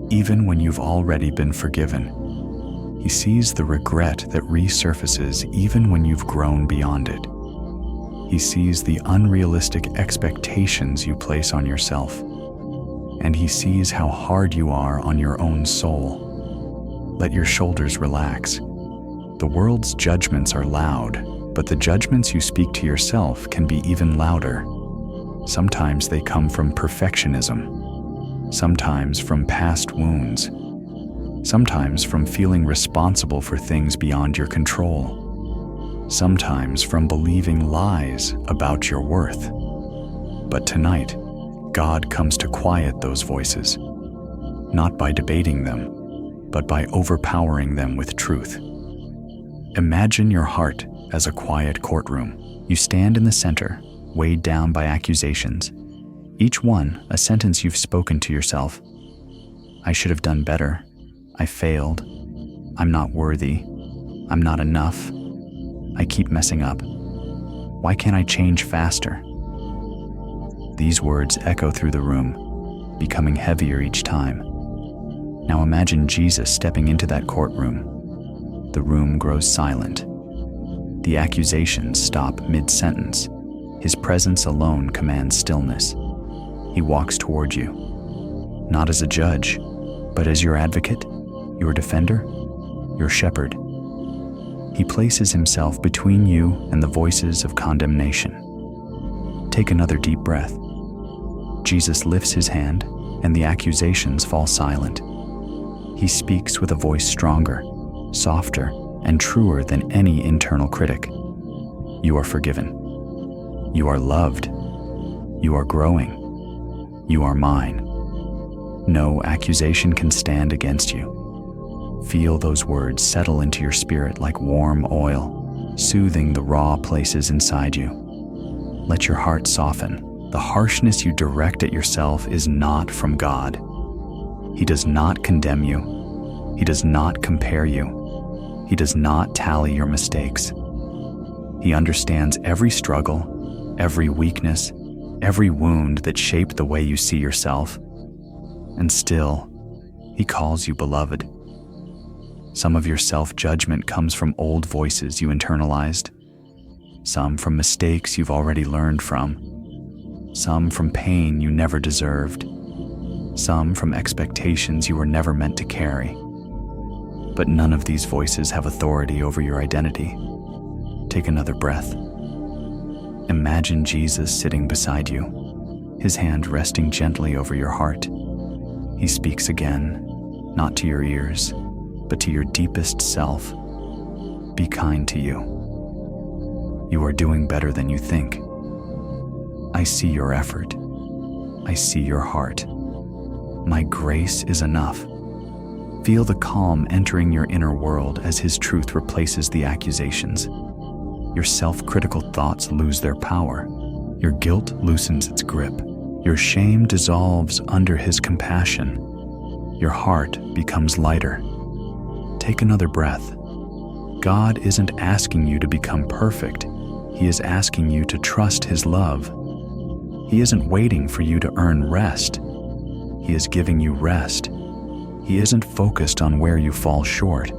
even when you've already been forgiven. He sees the regret that resurfaces even when you've grown beyond it. He sees the unrealistic expectations you place on yourself, and He sees how hard you are on your own soul. Let your shoulders relax. The world's judgments are loud, but the judgments you speak to yourself can be even louder. Sometimes they come from perfectionism, sometimes from past wounds, Sometimes from feeling responsible for things beyond your control. Sometimes from believing lies about your worth. But tonight, God comes to quiet those voices, not by debating them, but by overpowering them with truth. Imagine your heart as a quiet courtroom. You stand in the center, weighed down by accusations, each one a sentence you've spoken to yourself. I should have done better. I failed. I'm not worthy. I'm not enough. I keep messing up. Why can't I change faster? These words echo through the room, becoming heavier each time. Now imagine Jesus stepping into that courtroom. The room grows silent. The accusations stop mid-sentence. His presence alone commands stillness. He walks toward you, not as a judge, but as your advocate, your defender, your shepherd. He places himself between you and the voices of condemnation. Take another deep breath. Jesus lifts his hand, and the accusations fall silent. He speaks with a voice stronger, softer, and truer than any internal critic. You are forgiven. You are loved. You are growing. You are mine. No accusation can stand against you. Feel those words settle into your spirit like warm oil, soothing the raw places inside you. Let your heart soften. The harshness you direct at yourself is not from God. He does not condemn you. He does not compare you. He does not tally your mistakes. He understands every struggle, every weakness, every wound that shaped the way you see yourself. And still, he calls you beloved. Some of your self-judgment comes from old voices you internalized. Some from mistakes you've already learned from. Some from pain you never deserved. Some from expectations you were never meant to carry. But none of these voices have authority over your identity. Take another breath. Imagine Jesus sitting beside you, his hand resting gently over your heart. He speaks again, not to your ears, but to your deepest self. Be kind to you. You are doing better than you think. I see your effort. I see your heart. My grace is enough. Feel the calm entering your inner world as his truth replaces the accusations. Your self-critical thoughts lose their power. Your guilt loosens its grip. Your shame dissolves under his compassion. Your heart becomes lighter. Take another breath. God isn't asking you to become perfect. He is asking you to trust his love. He isn't waiting for you to earn rest. He is giving you rest. He isn't focused on where you fall short.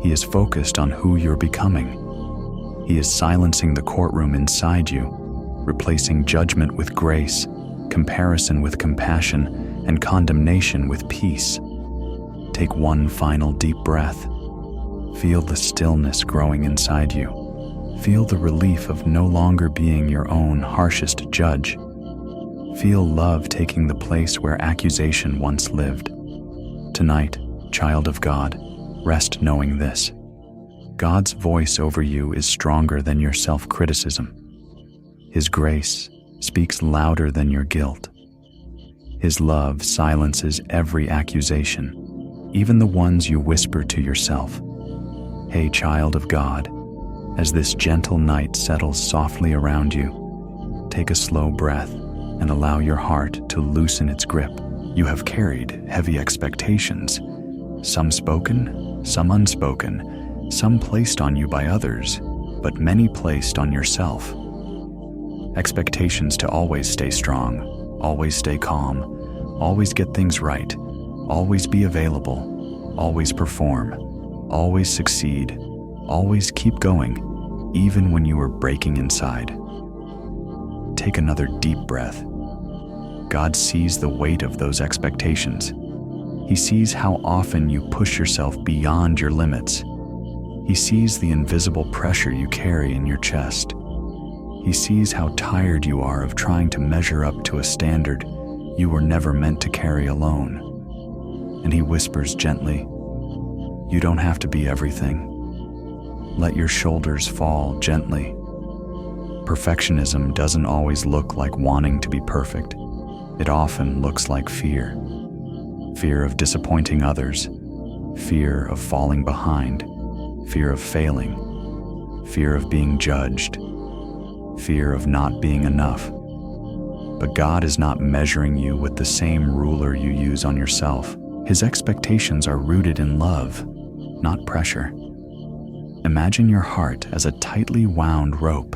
He is focused on who you're becoming. He is silencing the courtroom inside you, replacing judgment with grace, comparison with compassion, and condemnation with peace. Take one final deep breath. Feel the stillness growing inside you. Feel the relief of no longer being your own harshest judge. Feel love taking the place where accusation once lived. Tonight, child of God, rest knowing this. God's voice over you is stronger than your self-criticism. His grace speaks louder than your guilt. His love silences every accusation, even the ones you whisper to yourself. Hey, child of God, as this gentle night settles softly around you, take a slow breath and allow your heart to loosen its grip. You have carried heavy expectations, some spoken, some unspoken, some placed on you by others, but many placed on yourself. Expectations to always stay strong, always stay calm, always get things right, always be available, always perform, always succeed, always keep going, even when you are breaking inside. Take another deep breath. God sees the weight of those expectations. He sees how often you push yourself beyond your limits. He sees the invisible pressure you carry in your chest. He sees how tired you are of trying to measure up to a standard you were never meant to carry alone. And he whispers gently, You don't have to be everything. Let your shoulders fall gently. Perfectionism doesn't always look like wanting to be perfect. It often looks like fear. Fear of disappointing others, fear of falling behind, fear of failing, fear of being judged, fear of not being enough. But God is not measuring you with the same ruler you use on yourself. His expectations are rooted in love, not pressure. Imagine your heart as a tightly wound rope.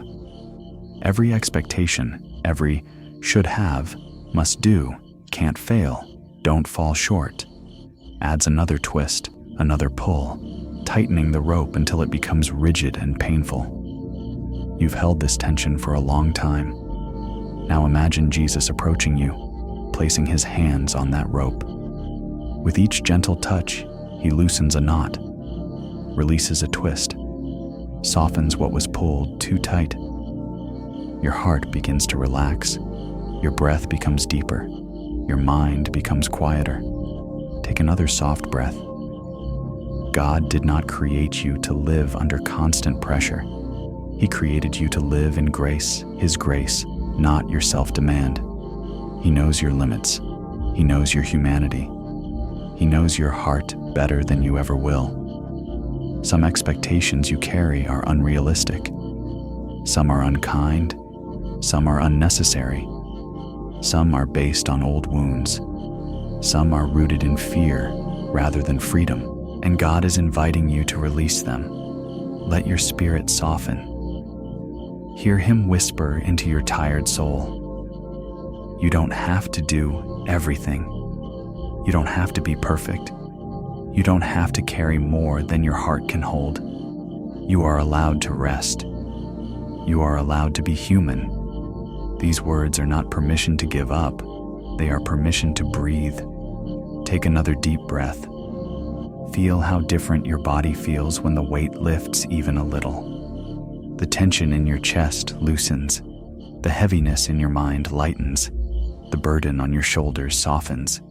Every expectation, every should have, must do, can't fail, don't fall short, adds another twist, another pull, tightening the rope until it becomes rigid and painful. You've held this tension for a long time. Now imagine Jesus approaching you, placing his hands on that rope. With each gentle touch, he loosens a knot, releases a twist, softens what was pulled too tight. Your heart begins to relax, your breath becomes deeper, your mind becomes quieter. Take another soft breath. God did not create you to live under constant pressure. He created you to live in grace, his grace, not your self-demand. He knows your limits. He knows your humanity. He knows your heart better than you ever will. Some expectations you carry are unrealistic. Some are unkind. Some are unnecessary. Some are based on old wounds. Some are rooted in fear rather than freedom. And God is inviting you to release them. Let your spirit soften. Hear him whisper into your tired soul. You don't have to do everything. You don't have to be perfect. You don't have to carry more than your heart can hold. You are allowed to rest. You are allowed to be human. These words are not permission to give up. They are permission to breathe. Take another deep breath. Feel how different your body feels when the weight lifts even a little. The tension in your chest loosens. The heaviness in your mind lightens. The burden on your shoulders softens.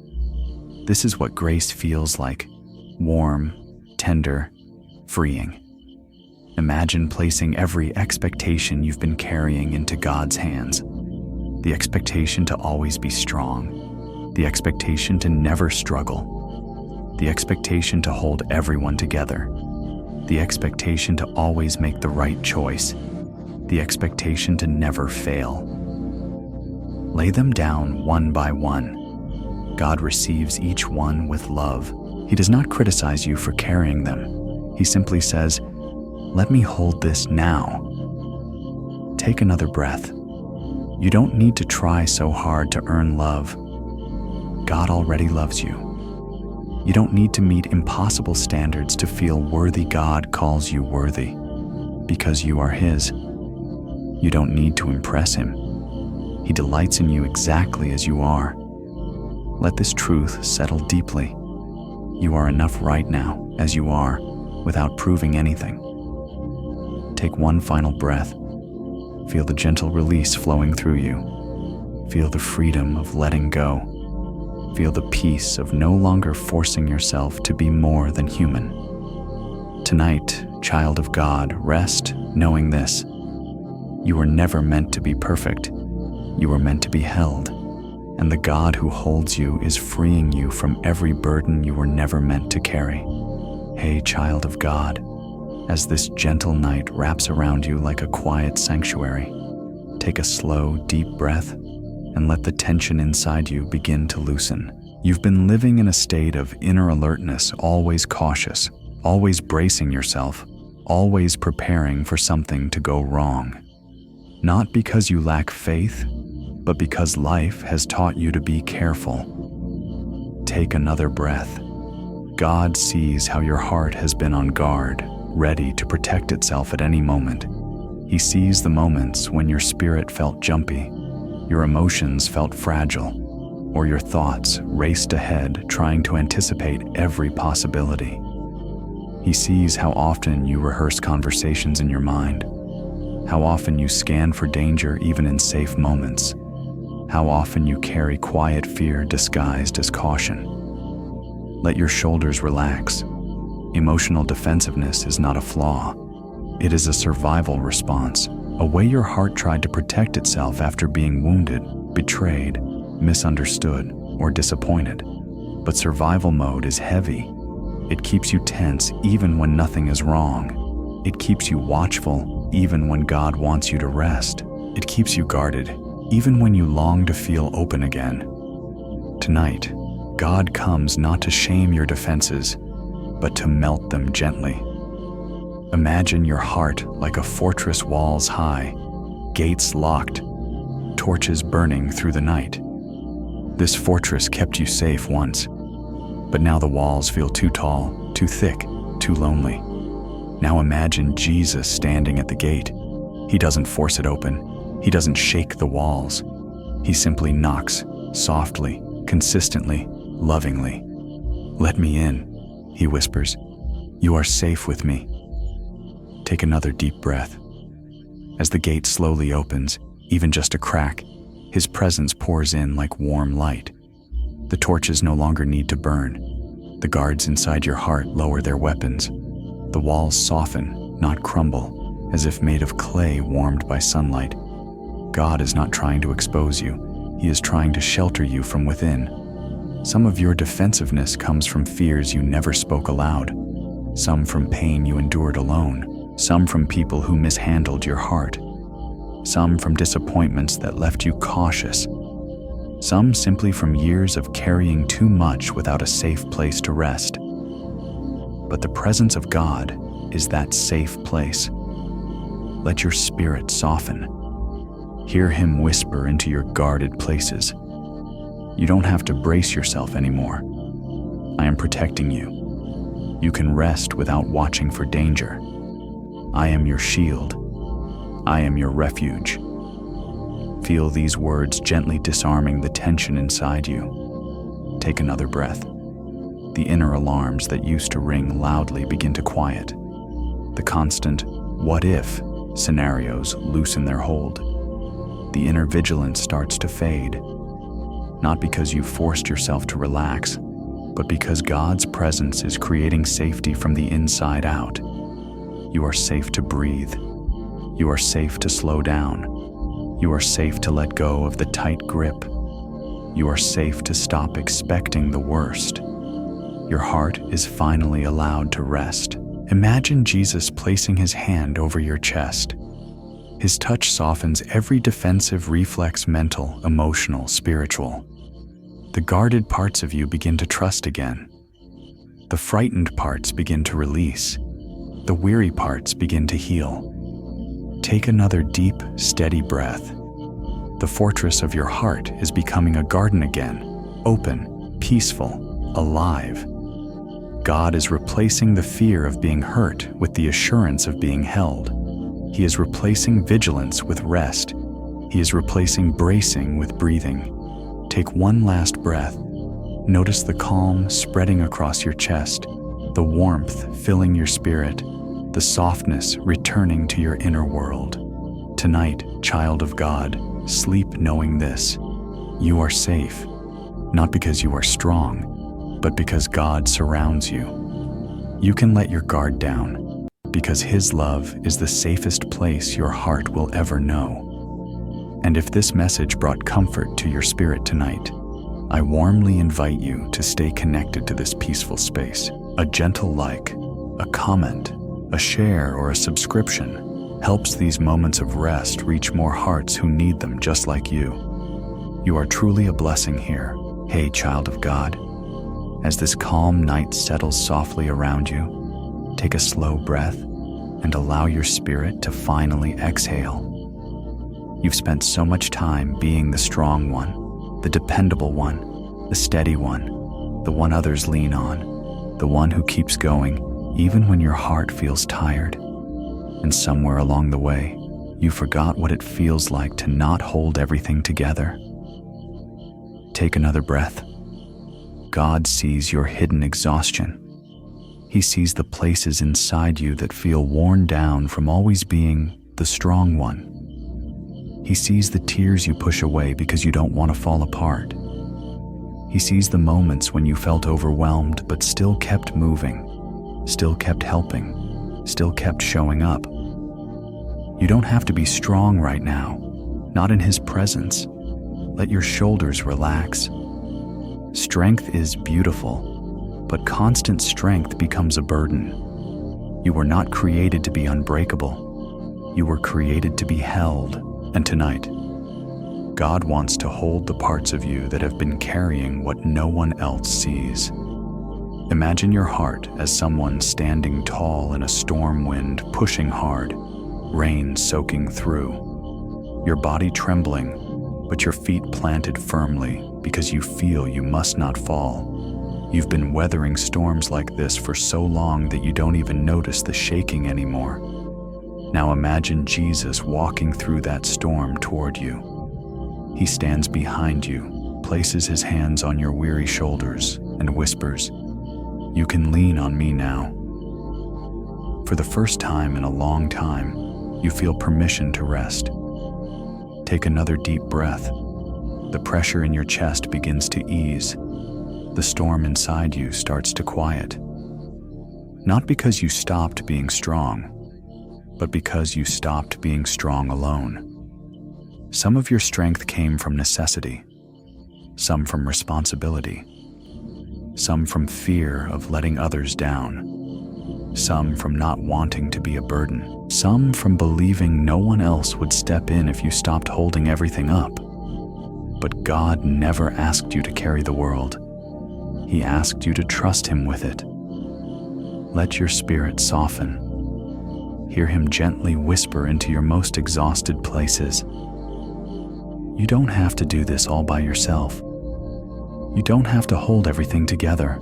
This is what grace feels like. Warm, tender, freeing. Imagine placing every expectation you've been carrying into God's hands. The expectation to always be strong. The expectation to never struggle. The expectation to hold everyone together. The expectation to always make the right choice. The expectation to never fail. Lay them down one by one. God receives each one with love. He does not criticize you for carrying them. He simply says, "Let me hold this now." Take another breath. You don't need to try so hard to earn love. God already loves you. You don't need to meet impossible standards to feel worthy. God calls you worthy because you are his. You don't need to impress him. He delights in you exactly as you are. Let this truth settle deeply. You are enough right now as you are, without proving anything. Take one final breath. Feel the gentle release flowing through you. Feel the freedom of letting go. Feel the peace of no longer forcing yourself to be more than human. Tonight, child of God, rest knowing this. You were never meant to be perfect. You were meant to be held. And the God who holds you is freeing you from every burden you were never meant to carry. Hey, child of God, as this gentle night wraps around you like a quiet sanctuary, take a slow, deep breath and let the tension inside you begin to loosen. You've been living in a state of inner alertness, always cautious, always bracing yourself, always preparing for something to go wrong. Not because you lack faith, but because life has taught you to be careful. Take another breath. God sees how your heart has been on guard, ready to protect itself at any moment. He sees the moments when your spirit felt jumpy, your emotions felt fragile, or your thoughts raced ahead trying to anticipate every possibility. He sees how often you rehearse conversations in your mind, how often you scan for danger even in safe moments, how often you carry quiet fear disguised as caution. Let your shoulders relax. Emotional defensiveness is not a flaw. It is a survival response, a way your heart tried to protect itself after being wounded, betrayed, misunderstood, or disappointed. But survival mode is heavy. It keeps you tense even when nothing is wrong. It keeps you watchful even when God wants you to rest. It keeps you guarded even when you long to feel open again. Tonight, God comes not to shame your defenses, but to melt them gently. Imagine your heart like a fortress walls high, gates locked, torches burning through the night. This fortress kept you safe once, but now the walls feel too tall, too thick, too lonely. Now imagine Jesus standing at the gate. He doesn't force it open. He doesn't shake the walls. He simply knocks, softly, consistently, lovingly. "Let me in," he whispers. "You are safe with me." Take another deep breath. As the gate slowly opens, even just a crack, his presence pours in like warm light. The torches no longer need to burn. The guards inside your heart lower their weapons. The walls soften, not crumble, as if made of clay warmed by sunlight. God is not trying to expose you. He is trying to shelter you from within. Some of your defensiveness comes from fears you never spoke aloud. Some from pain you endured alone. Some from people who mishandled your heart. Some from disappointments that left you cautious. Some simply from years of carrying too much without a safe place to rest. But the presence of God is that safe place. Let your spirit soften. Hear him whisper into your guarded places. You don't have to brace yourself anymore. I am protecting you. You can rest without watching for danger. I am your shield. I am your refuge. Feel these words gently disarming the tension inside you. Take another breath. The inner alarms that used to ring loudly begin to quiet. The constant "what if" scenarios loosen their hold. The inner vigilance starts to fade. Not because you forced yourself to relax, but because God's presence is creating safety from the inside out. You are safe to breathe. You are safe to slow down. You are safe to let go of the tight grip. You are safe to stop expecting the worst. Your heart is finally allowed to rest. Imagine Jesus placing his hand over your chest. His touch softens every defensive reflex, mental, emotional, spiritual. The guarded parts of you begin to trust again. The frightened parts begin to release. The weary parts begin to heal. Take another deep, steady breath. The fortress of your heart is becoming a garden again, open, peaceful, alive. God is replacing the fear of being hurt with the assurance of being held. He is replacing vigilance with rest. He is replacing bracing with breathing. Take one last breath. Notice the calm spreading across your chest, the warmth filling your spirit, the softness returning to your inner world. Tonight, child of God, sleep knowing this. You are safe, not because you are strong, but because God surrounds you. You can let your guard down, because his love is the safest place your heart will ever know. And if this message brought comfort to your spirit tonight, I warmly invite you to stay connected to this peaceful space. A gentle like, a comment, a share, or a subscription helps these moments of rest reach more hearts who need them just like you. You are truly a blessing here. Hey, child of God. As this calm night settles softly around you, take a slow breath and allow your spirit to finally exhale. You've spent so much time being the strong one, the dependable one, the steady one, the one others lean on, the one who keeps going even when your heart feels tired. And somewhere along the way, you forgot what it feels like to not hold everything together. Take another breath. God sees your hidden exhaustion. He sees the places inside you that feel worn down from always being the strong one. He sees the tears you push away because you don't want to fall apart. He sees the moments when you felt overwhelmed but still kept moving. still kept helping, still kept showing up. You don't have to be strong right now, not in His presence. Let your shoulders relax. Strength is beautiful, but constant strength becomes a burden. You were not created to be unbreakable. You were created to be held. And tonight, God wants to hold the parts of you that have been carrying what no one else sees. Imagine your heart as someone standing tall in a storm wind, pushing hard, rain soaking through. Your body trembling, but your feet planted firmly because you feel you must not fall. You've been weathering storms like this for so long that you don't even notice the shaking anymore. Now imagine Jesus walking through that storm toward you. He stands behind you, places His hands on your weary shoulders, and whispers, "You can lean on me now." For the first time in a long time, you feel permission to rest. Take another deep breath. The pressure in your chest begins to ease. The storm inside you starts to quiet. Not because you stopped being strong, but because you stopped being strong alone. Some of your strength came from necessity, some from responsibility, some from fear of letting others down, some from not wanting to be a burden, some from believing no one else would step in if you stopped holding everything up. But God never asked you to carry the world. He asked you to trust Him with it. Let your spirit soften. Hear Him gently whisper into your most exhausted places. You don't have to do this all by yourself. You don't have to hold everything together.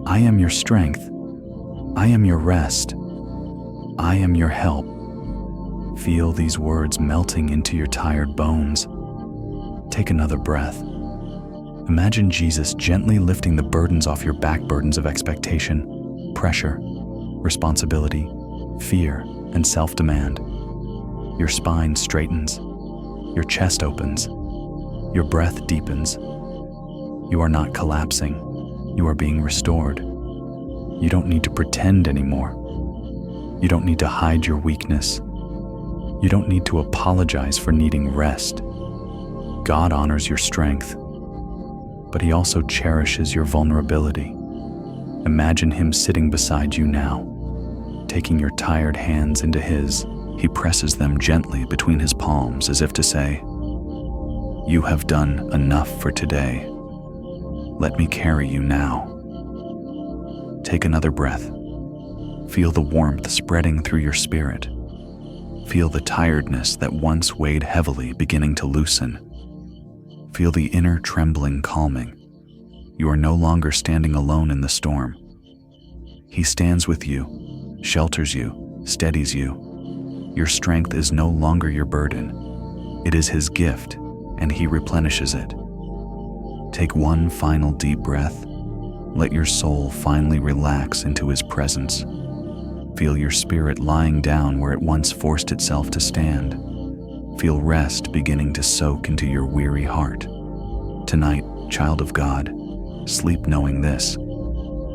I am your strength. I am your rest. I am your help. Feel these words melting into your tired bones. Take another breath. Imagine Jesus gently lifting the burdens off your back, burdens of expectation, pressure, responsibility, fear, and self-demand. Your spine straightens. Your chest opens. Your breath deepens. You are not collapsing. You are being restored. You don't need to pretend anymore. You don't need to hide your weakness. You don't need to apologize for needing rest. God honors your strength, but He also cherishes your vulnerability. Imagine Him sitting beside you now, taking your tired hands into His. He presses them gently between His palms as if to say, "You have done enough for today. Let me carry you now." Take another breath. Feel the warmth spreading through your spirit. Feel the tiredness that once weighed heavily beginning to loosen. Feel the inner trembling calming. You are no longer standing alone in the storm. He stands with you, shelters you, steadies you. Your strength is no longer your burden. It is His gift, and He replenishes it. Take one final deep breath. Let your soul finally relax into His presence. Feel your spirit lying down where it once forced itself to stand. Feel rest beginning to soak into your weary heart. Tonight, child of God, sleep knowing this.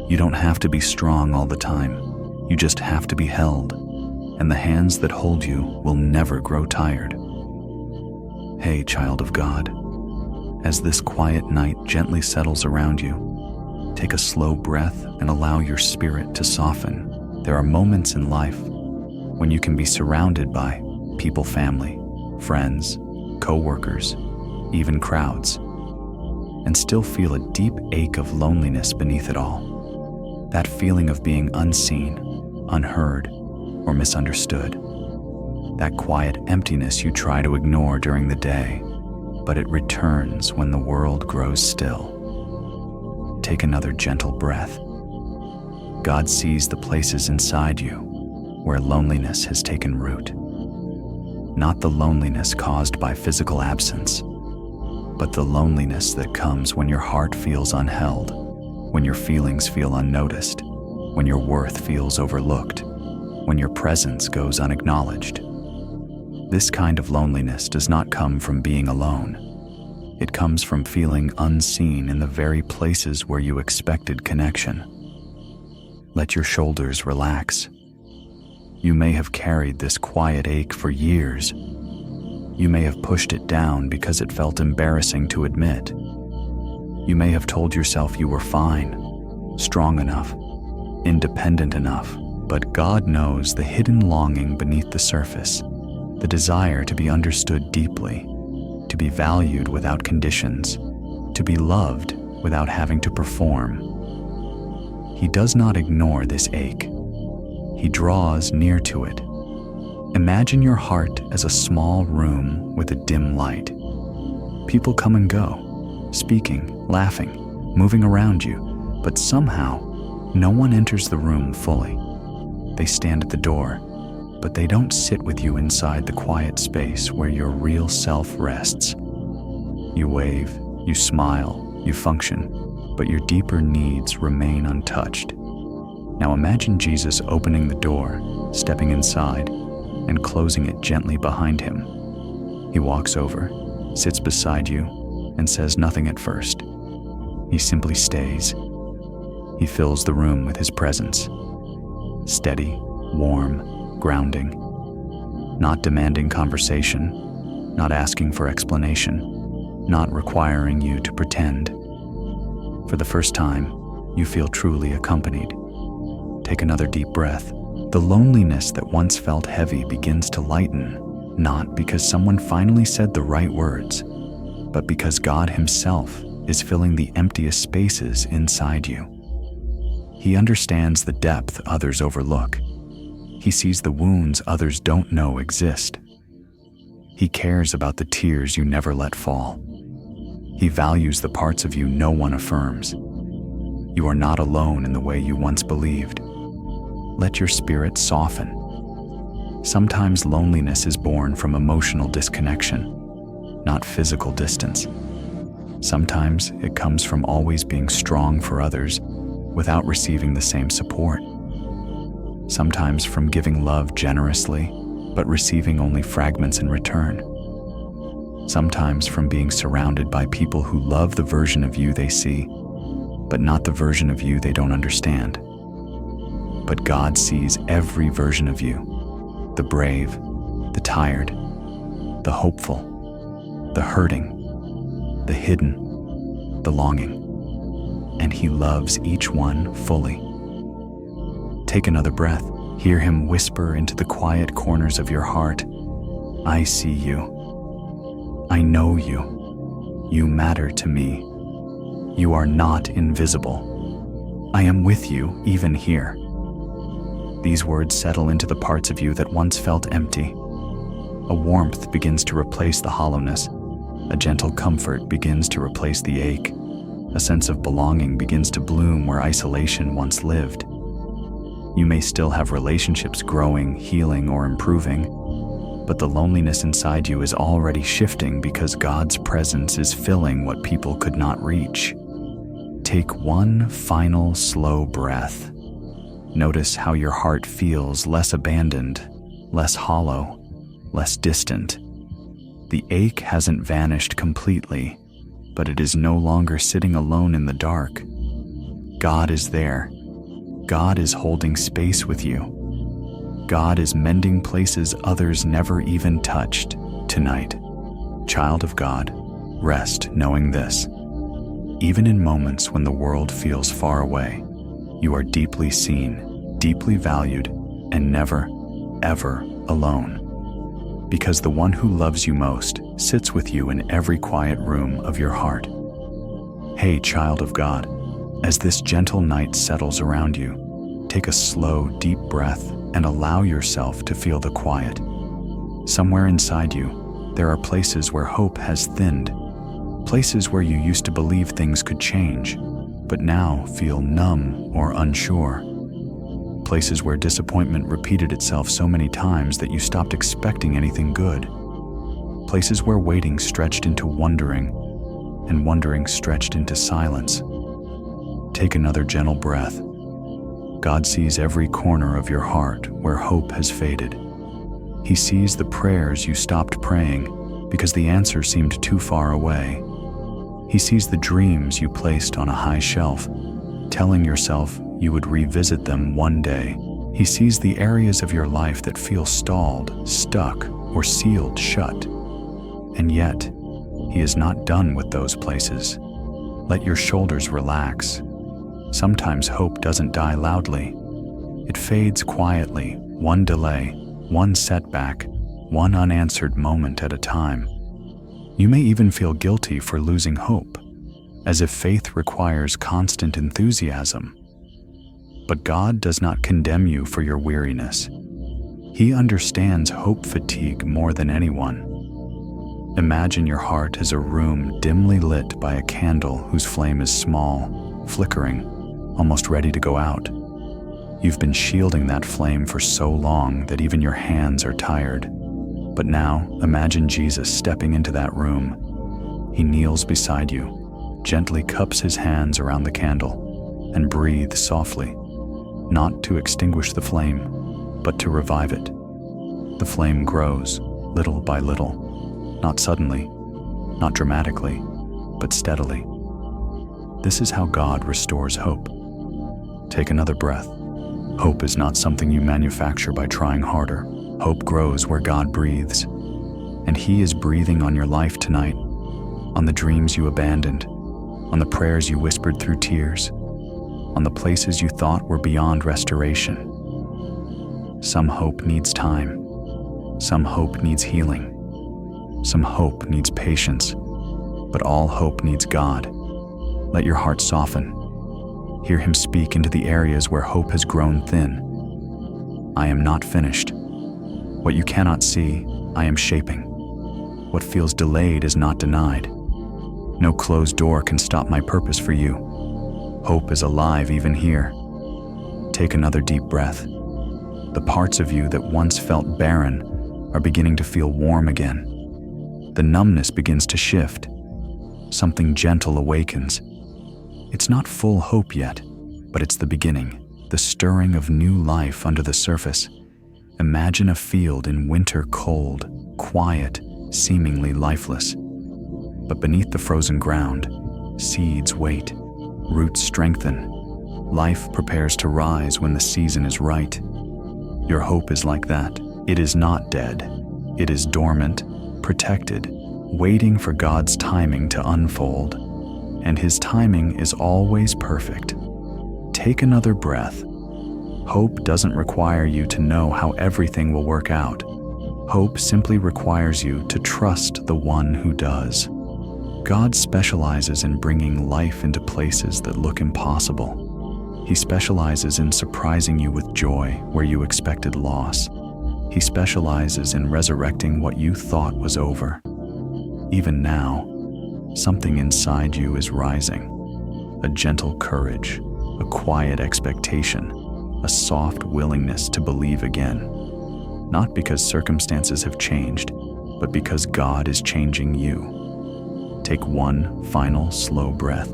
You don't have to be strong all the time. You just have to be held, and the hands that hold you will never grow tired. Hey, child of God, as this quiet night gently settles around you, take a slow breath and allow your spirit to soften. There are moments in life when you can be surrounded by people, family, friends, co-workers, even crowds, and still feel a deep ache of loneliness beneath it all. That feeling of being unseen, unheard, or misunderstood. That quiet emptiness you try to ignore during the day, but it returns when the world grows still. Take another gentle breath. God sees the places inside you where loneliness has taken root. Not the loneliness caused by physical absence, but the loneliness that comes when your heart feels unheld, when your feelings feel unnoticed, when your worth feels overlooked, when your presence goes unacknowledged. This kind of loneliness does not come from being alone. It comes from feeling unseen in the very places where you expected connection. Let your shoulders relax. You may have carried this quiet ache for years. You may have pushed it down because it felt embarrassing to admit. You may have told yourself you were fine, strong enough, independent enough, but God knows the hidden longing beneath the surface, the desire to be understood deeply, to be valued without conditions, to be loved without having to perform. He does not ignore this ache. He draws near to it. Imagine your heart as a small room with a dim light. People come and go, speaking, laughing, moving around you, but somehow no one enters the room fully. They stand at the door, but they don't sit with you inside the quiet space where your real self rests. You wave, you smile, you function, but your deeper needs remain untouched. Now imagine Jesus opening the door, stepping inside, and closing it gently behind him. He walks over, sits beside you, and says nothing at first. He simply stays. He fills the room with his presence. Steady, warm, grounding. Not demanding conversation, not asking for explanation, not requiring you to pretend. For the first time, you feel truly accompanied. Take another deep breath. The loneliness that once felt heavy begins to lighten, not because someone finally said the right words, but because God Himself is filling the emptiest spaces inside you. He understands the depth others overlook. He sees the wounds others don't know exist. He cares about the tears you never let fall. He values the parts of you no one affirms. You are not alone in the way you once believed. Let your spirit soften. Sometimes loneliness is born from emotional disconnection, not physical distance. Sometimes it comes from always being strong for others without receiving the same support. Sometimes from giving love generously, but receiving only fragments in return. Sometimes from being surrounded by people who love the version of you they see, but not the version of you they don't understand. But God sees every version of you, the brave, the tired, the hopeful, the hurting, the hidden, the longing, and He loves each one fully. Take another breath. Hear Him whisper into the quiet corners of your heart, I see you. I know you. You matter to me. You are not invisible. I am with you even here. These words settle into the parts of you that once felt empty. A warmth begins to replace the hollowness. A gentle comfort begins to replace the ache. A sense of belonging begins to bloom where isolation once lived. You may still have relationships growing, healing, or improving, but the loneliness inside you is already shifting because God's presence is filling what people could not reach. Take one final slow breath. Notice how your heart feels less abandoned, less hollow, less distant. The ache hasn't vanished completely, but it is no longer sitting alone in the dark. God is there. God is holding space with you. God is mending places others never even touched tonight. Child of God, rest knowing this. Even in moments when the world feels far away, you are deeply seen, deeply valued, and never, ever alone. Because the one who loves you most sits with you in every quiet room of your heart. Hey, child of God, as this gentle night settles around you, take a slow, deep breath and allow yourself to feel the quiet. Somewhere inside you, there are places where hope has thinned, places where you used to believe things could change, but now feel numb or unsure. Places where disappointment repeated itself so many times that you stopped expecting anything good. Places where waiting stretched into wondering, and wondering stretched into silence. Take another gentle breath. God sees every corner of your heart where hope has faded. He sees the prayers you stopped praying because the answer seemed too far away. He sees the dreams you placed on a high shelf, telling yourself you would revisit them one day. He sees the areas of your life that feel stalled, stuck, or sealed shut. And yet, He is not done with those places. Let your shoulders relax. Sometimes hope doesn't die loudly. It fades quietly, one delay, one setback, one unanswered moment at a time. You may even feel guilty for losing hope, as if faith requires constant enthusiasm. But God does not condemn you for your weariness. He understands hope fatigue more than anyone. Imagine your heart as a room dimly lit by a candle whose flame is small, flickering, almost ready to go out. You've been shielding that flame for so long that even your hands are tired. But now, imagine Jesus stepping into that room. He kneels beside you, gently cups His hands around the candle, and breathes softly, not to extinguish the flame, but to revive it. The flame grows, little by little, not suddenly, not dramatically, but steadily. This is how God restores hope. Take another breath. Hope is not something you manufacture by trying harder. Hope grows where God breathes. And He is breathing on your life tonight, on the dreams you abandoned, on the prayers you whispered through tears, on the places you thought were beyond restoration. Some hope needs time. Some hope needs healing. Some hope needs patience. But all hope needs God. Let your heart soften. Hear Him speak into the areas where hope has grown thin. I am not finished. What you cannot see, I am shaping. What feels delayed is not denied. No closed door can stop my purpose for you. Hope is alive even here. Take another deep breath. The parts of you that once felt barren are beginning to feel warm again. The numbness begins to shift. Something gentle awakens. It's not full hope yet, but it's the beginning, the stirring of new life under the surface. Imagine a field in winter cold, quiet, seemingly lifeless. But beneath the frozen ground, seeds wait, roots strengthen. Life prepares to rise when the season is right. Your hope is like that. It is not dead. It is dormant, protected, waiting for God's timing to unfold. And His timing is always perfect. Take another breath. Hope doesn't require you to know how everything will work out. Hope simply requires you to trust the one who does. God specializes in bringing life into places that look impossible. He specializes in surprising you with joy where you expected loss. He specializes in resurrecting what you thought was over. Even now, something inside you is rising. A gentle courage, a quiet expectation, a soft willingness to believe again. Not because circumstances have changed, but because God is changing you. Take one final slow breath.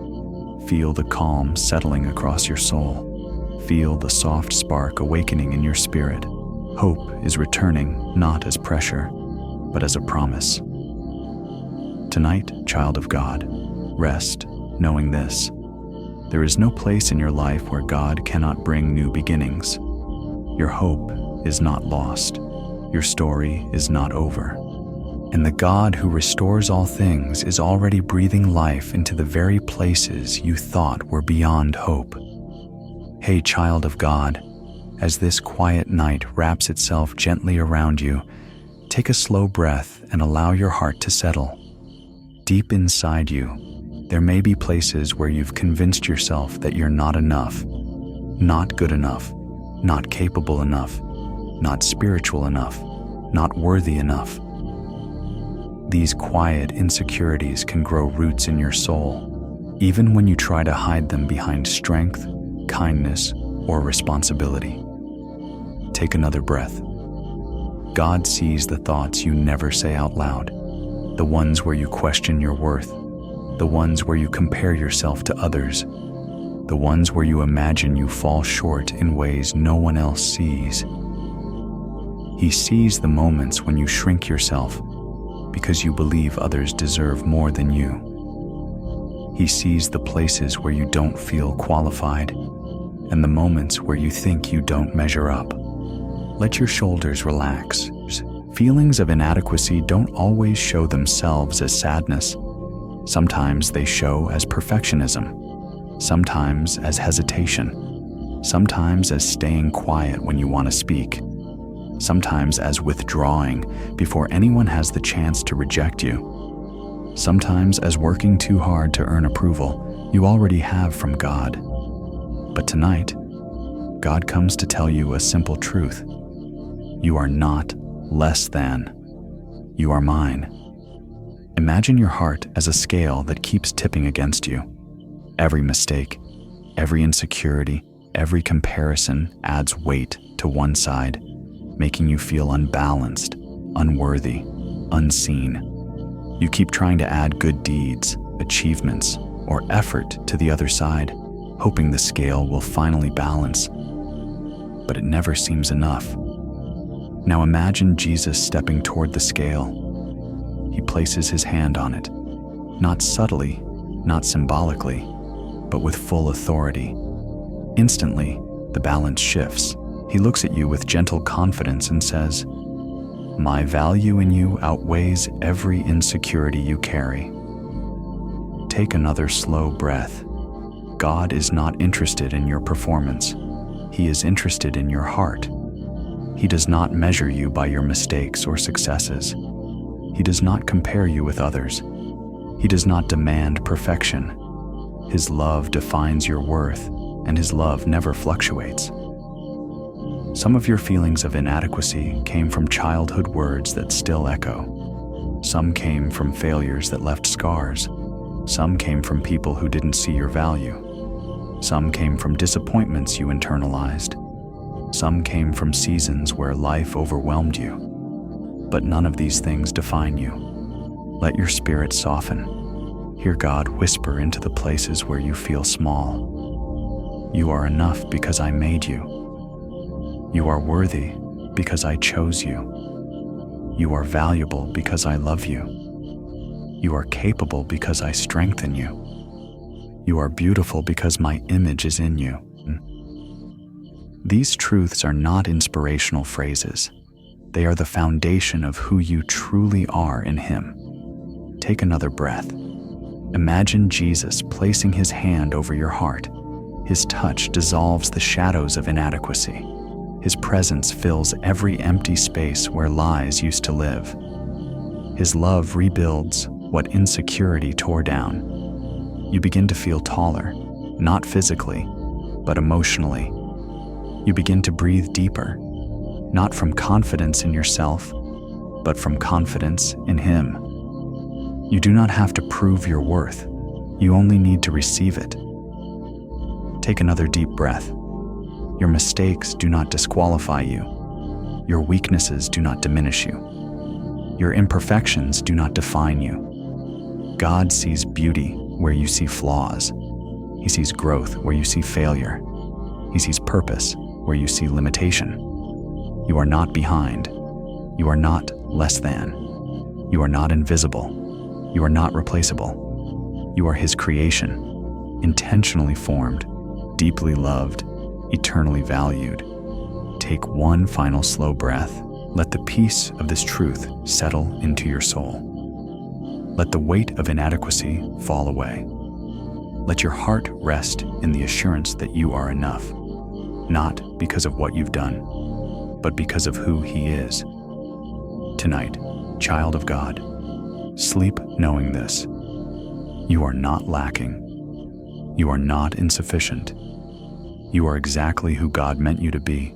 Feel the calm settling across your soul. Feel the soft spark awakening in your spirit. Hope is returning not as pressure, but as a promise. Tonight, child of God, rest knowing this. There is no place in your life where God cannot bring new beginnings. Your hope is not lost. Your story is not over. And the God who restores all things is already breathing life into the very places you thought were beyond hope. Hey, child of God, as this quiet night wraps itself gently around you, take a slow breath and allow your heart to settle. Deep inside you, there may be places where you've convinced yourself that you're not enough, not good enough, not capable enough, not spiritual enough, not worthy enough. These quiet insecurities can grow roots in your soul, even when you try to hide them behind strength, kindness, or responsibility. Take another breath. God sees the thoughts you never say out loud, the ones where you question your worth, the ones where you compare yourself to others, the ones where you imagine you fall short in ways no one else sees. He sees the moments when you shrink yourself because you believe others deserve more than you. He sees the places where you don't feel qualified and the moments where you think you don't measure up. Let your shoulders relax. Feelings of inadequacy don't always show themselves as sadness. Sometimes they show as perfectionism, sometimes as hesitation, sometimes as staying quiet when you want to speak, sometimes as withdrawing before anyone has the chance to reject you, sometimes as working too hard to earn approval you already have from God. But tonight, God comes to tell you a simple truth. You are not less than. You are mine. Imagine your heart as a scale that keeps tipping against you. Every mistake, every insecurity, every comparison adds weight to one side, making you feel unbalanced, unworthy, unseen. You keep trying to add good deeds, achievements, or effort to the other side, hoping the scale will finally balance. But it never seems enough. Now imagine Jesus stepping toward the scale. He places his hand on it, not subtly, not symbolically, but with full authority. Instantly, the balance shifts. He looks at you with gentle confidence and says, "My value in you outweighs every insecurity you carry." Take another slow breath. God is not interested in your performance. He is interested in your heart. He does not measure you by your mistakes or successes. He does not compare you with others. He does not demand perfection. His love defines your worth, and his love never fluctuates. Some of your feelings of inadequacy came from childhood words that still echo. Some came from failures that left scars. Some came from people who didn't see your value. Some came from disappointments you internalized. Some came from seasons where life overwhelmed you. But none of these things define you. Let your spirit soften. Hear God whisper into the places where you feel small. You are enough because I made you. You are worthy because I chose you. You are valuable because I love you. You are capable because I strengthen you. You are beautiful because my image is in you. These truths are not inspirational phrases. They are the foundation of who you truly are in Him. Take another breath. Imagine Jesus placing His hand over your heart. His touch dissolves the shadows of inadequacy. His presence fills every empty space where lies used to live. His love rebuilds what insecurity tore down. You begin to feel taller, not physically, but emotionally. You begin to breathe deeper, not from confidence in yourself, but from confidence in Him. You do not have to prove your worth. You only need to receive it. Take another deep breath. Your mistakes do not disqualify you. Your weaknesses do not diminish you. Your imperfections do not define you. God sees beauty where you see flaws. He sees growth where you see failure. He sees purpose where you see limitation. You are not behind. You are not less than. You are not invisible. You are not replaceable. You are His creation, intentionally formed, deeply loved, eternally valued. Take one final slow breath. Let the peace of this truth settle into your soul. Let the weight of inadequacy fall away. Let your heart rest in the assurance that you are enough, not because of what you've done, but because of who He is. Tonight, child of God, sleep knowing this. You are not lacking. You are not insufficient. You are exactly who God meant you to be,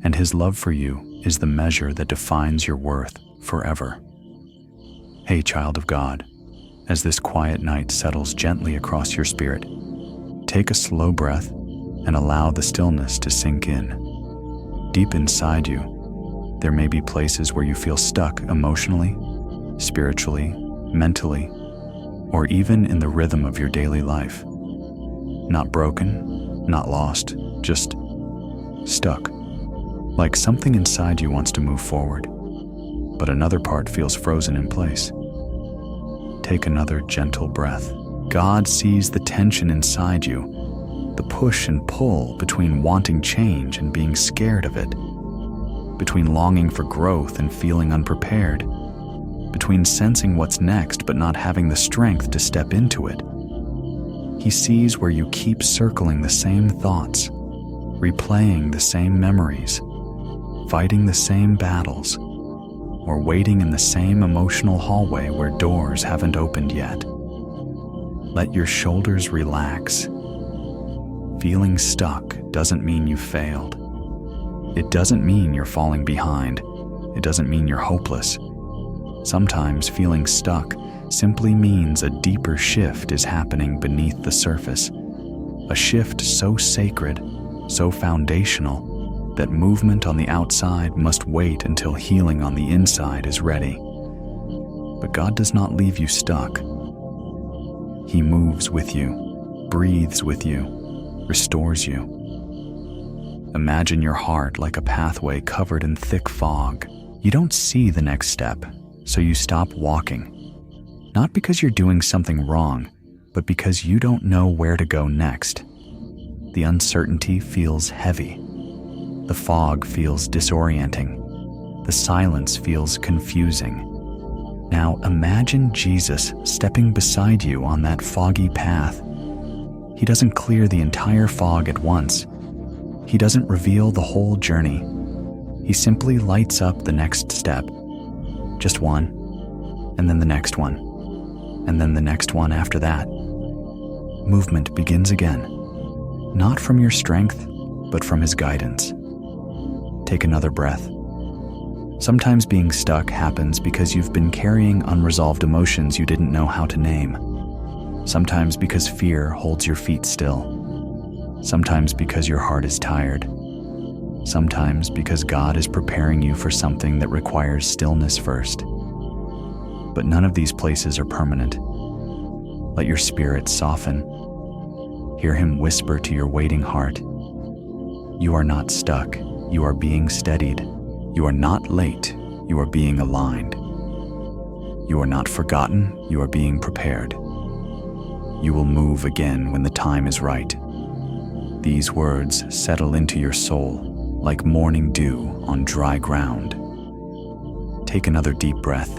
and His love for you is the measure that defines your worth forever. Hey, child of God, as this quiet night settles gently across your spirit, take a slow breath and allow the stillness to sink in. Deep inside you, there may be places where you feel stuck emotionally, spiritually, mentally, or even in the rhythm of your daily life. Not broken, not lost, just stuck. Like something inside you wants to move forward, but another part feels frozen in place. Take another gentle breath. God sees the tension inside you, the push and pull between wanting change and being scared of it, between longing for growth and feeling unprepared, between sensing what's next but not having the strength to step into it. He sees where you keep circling the same thoughts, replaying the same memories, fighting the same battles, or waiting in the same emotional hallway where doors haven't opened yet. Let your shoulders relax. Feeling stuck doesn't mean you failed. It doesn't mean you're falling behind. It doesn't mean you're hopeless. Sometimes feeling stuck simply means a deeper shift is happening beneath the surface. A shift so sacred, so foundational, that movement on the outside must wait until healing on the inside is ready. But God does not leave you stuck. He moves with you, breathes with you, restores you. Imagine your heart like a pathway covered in thick fog. You don't see the next step, so you stop walking. Not because you're doing something wrong, but because you don't know where to go next. The uncertainty feels heavy. The fog feels disorienting. The silence feels confusing. Now imagine Jesus stepping beside you on that foggy path. He doesn't clear the entire fog at once. He doesn't reveal the whole journey. He simply lights up the next step. Just one, and then the next one, and then the next one after that. Movement begins again, not from your strength, but from His guidance. Take another breath. Sometimes being stuck happens because you've been carrying unresolved emotions you didn't know how to name. Sometimes because fear holds your feet still. Sometimes because your heart is tired. Sometimes because God is preparing you for something that requires stillness first. But none of these places are permanent. Let your spirit soften. Hear Him whisper to your waiting heart. You are not stuck. You are being steadied. You are not late. You are being aligned. You are not forgotten. You are being prepared. You will move again when the time is right. These words settle into your soul like morning dew on dry ground. Take another deep breath.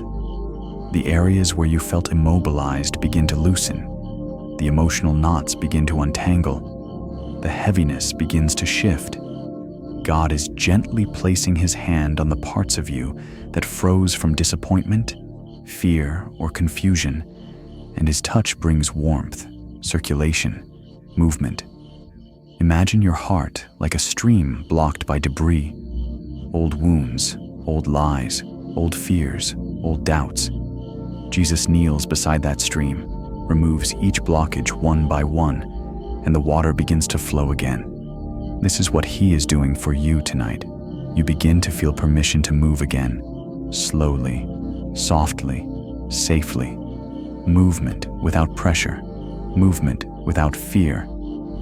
The areas where you felt immobilized begin to loosen. The emotional knots begin to untangle. The heaviness begins to shift. God is gently placing His hand on the parts of you that froze from disappointment, fear, or confusion, and His touch brings warmth, circulation, movement. Imagine your heart like a stream blocked by debris, old wounds, old lies, old fears, old doubts. Jesus kneels beside that stream, removes each blockage one by one, and the water begins to flow again. This is what He is doing for you tonight. You begin to feel permission to move again, slowly, softly, safely. Movement without pressure, movement without fear,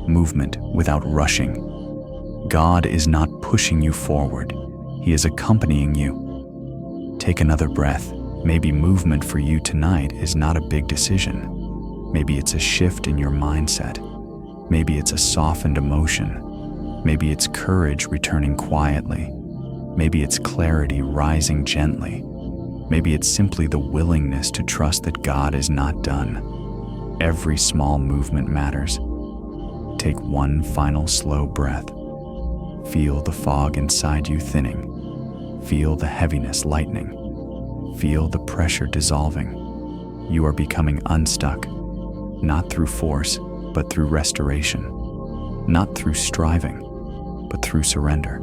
movement without rushing. God is not pushing you forward. He is accompanying you. Take another breath. Maybe movement for you tonight is not a big decision. Maybe it's a shift in your mindset. Maybe it's a softened emotion. Maybe it's courage returning quietly. Maybe it's clarity rising gently. Maybe it's simply the willingness to trust that God is not done. Every small movement matters. Take one final slow breath. Feel the fog inside you thinning. Feel the heaviness lightening. Feel the pressure dissolving. You are becoming unstuck, not through force, but through restoration. Not through striving, but through surrender.